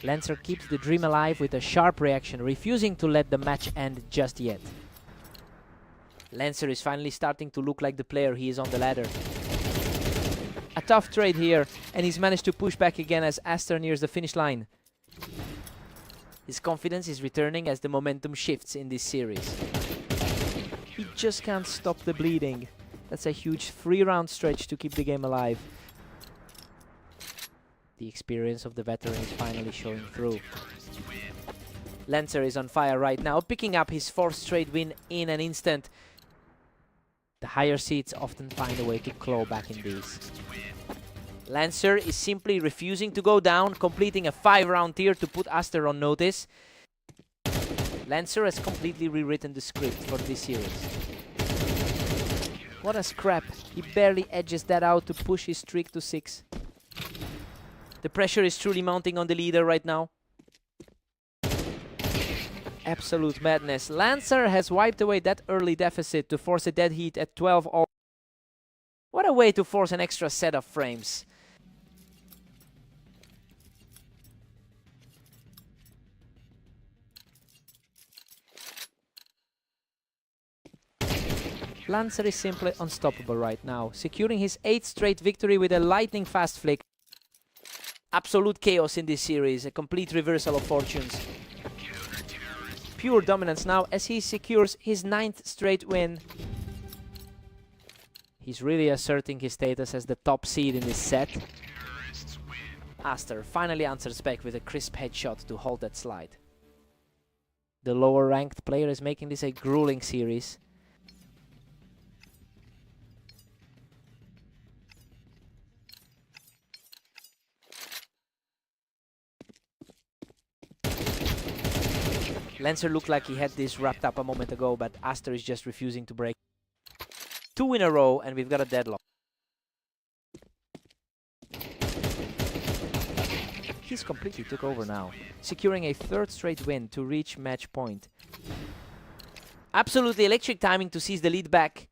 Lancer keeps the dream alive with a sharp reaction, refusing to let the match end just yet. Lancer is finally starting to look like the player he is on the ladder. A tough trade here, and he's managed to push back again as Aster nears the finish line. His confidence is returning as the momentum shifts in this series. He just can't stop the bleeding. That's a huge 3-round stretch to keep the game alive. The experience of the veteran is finally showing through. Lancer is on fire right now, picking up his 4th straight win in an instant. The higher seeds often find a way to claw back in these. Lancer is simply refusing to go down, completing a 5-round tier to put Aster on notice. Lancer has completely rewritten the script for this series. What a scrap. He barely edges that out to push his streak to 6. The pressure is truly mounting on the leader right now. Absolute madness. Lancer has wiped away that early deficit to force a dead heat at 12 all. What a way to force an extra set of frames. Lancer is simply unstoppable right now, securing his 8th straight victory with a lightning fast flick. Absolute chaos in this series, a complete reversal of fortunes. Pure dominance now as he secures his 9th straight win. He's really asserting his status as the top seed in this set. Aster finally answers back with a crisp headshot to hold that slide. The lower ranked player is making this a grueling series. Lancer looked like he had this wrapped up a moment ago, but Aster is just refusing to break. 2 in a row, and we've got a deadlock. He's completely took over now, securing a 3rd straight win to reach match point. Absolutely electric timing to seize the lead back.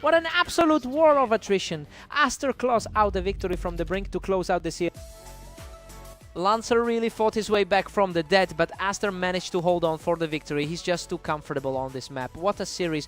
What an absolute war of attrition. Aster claws out the victory from the brink to close out the series. Lancer really fought his way back from the dead, but Aster managed to hold on for the victory. He's just too comfortable on this map. What a series.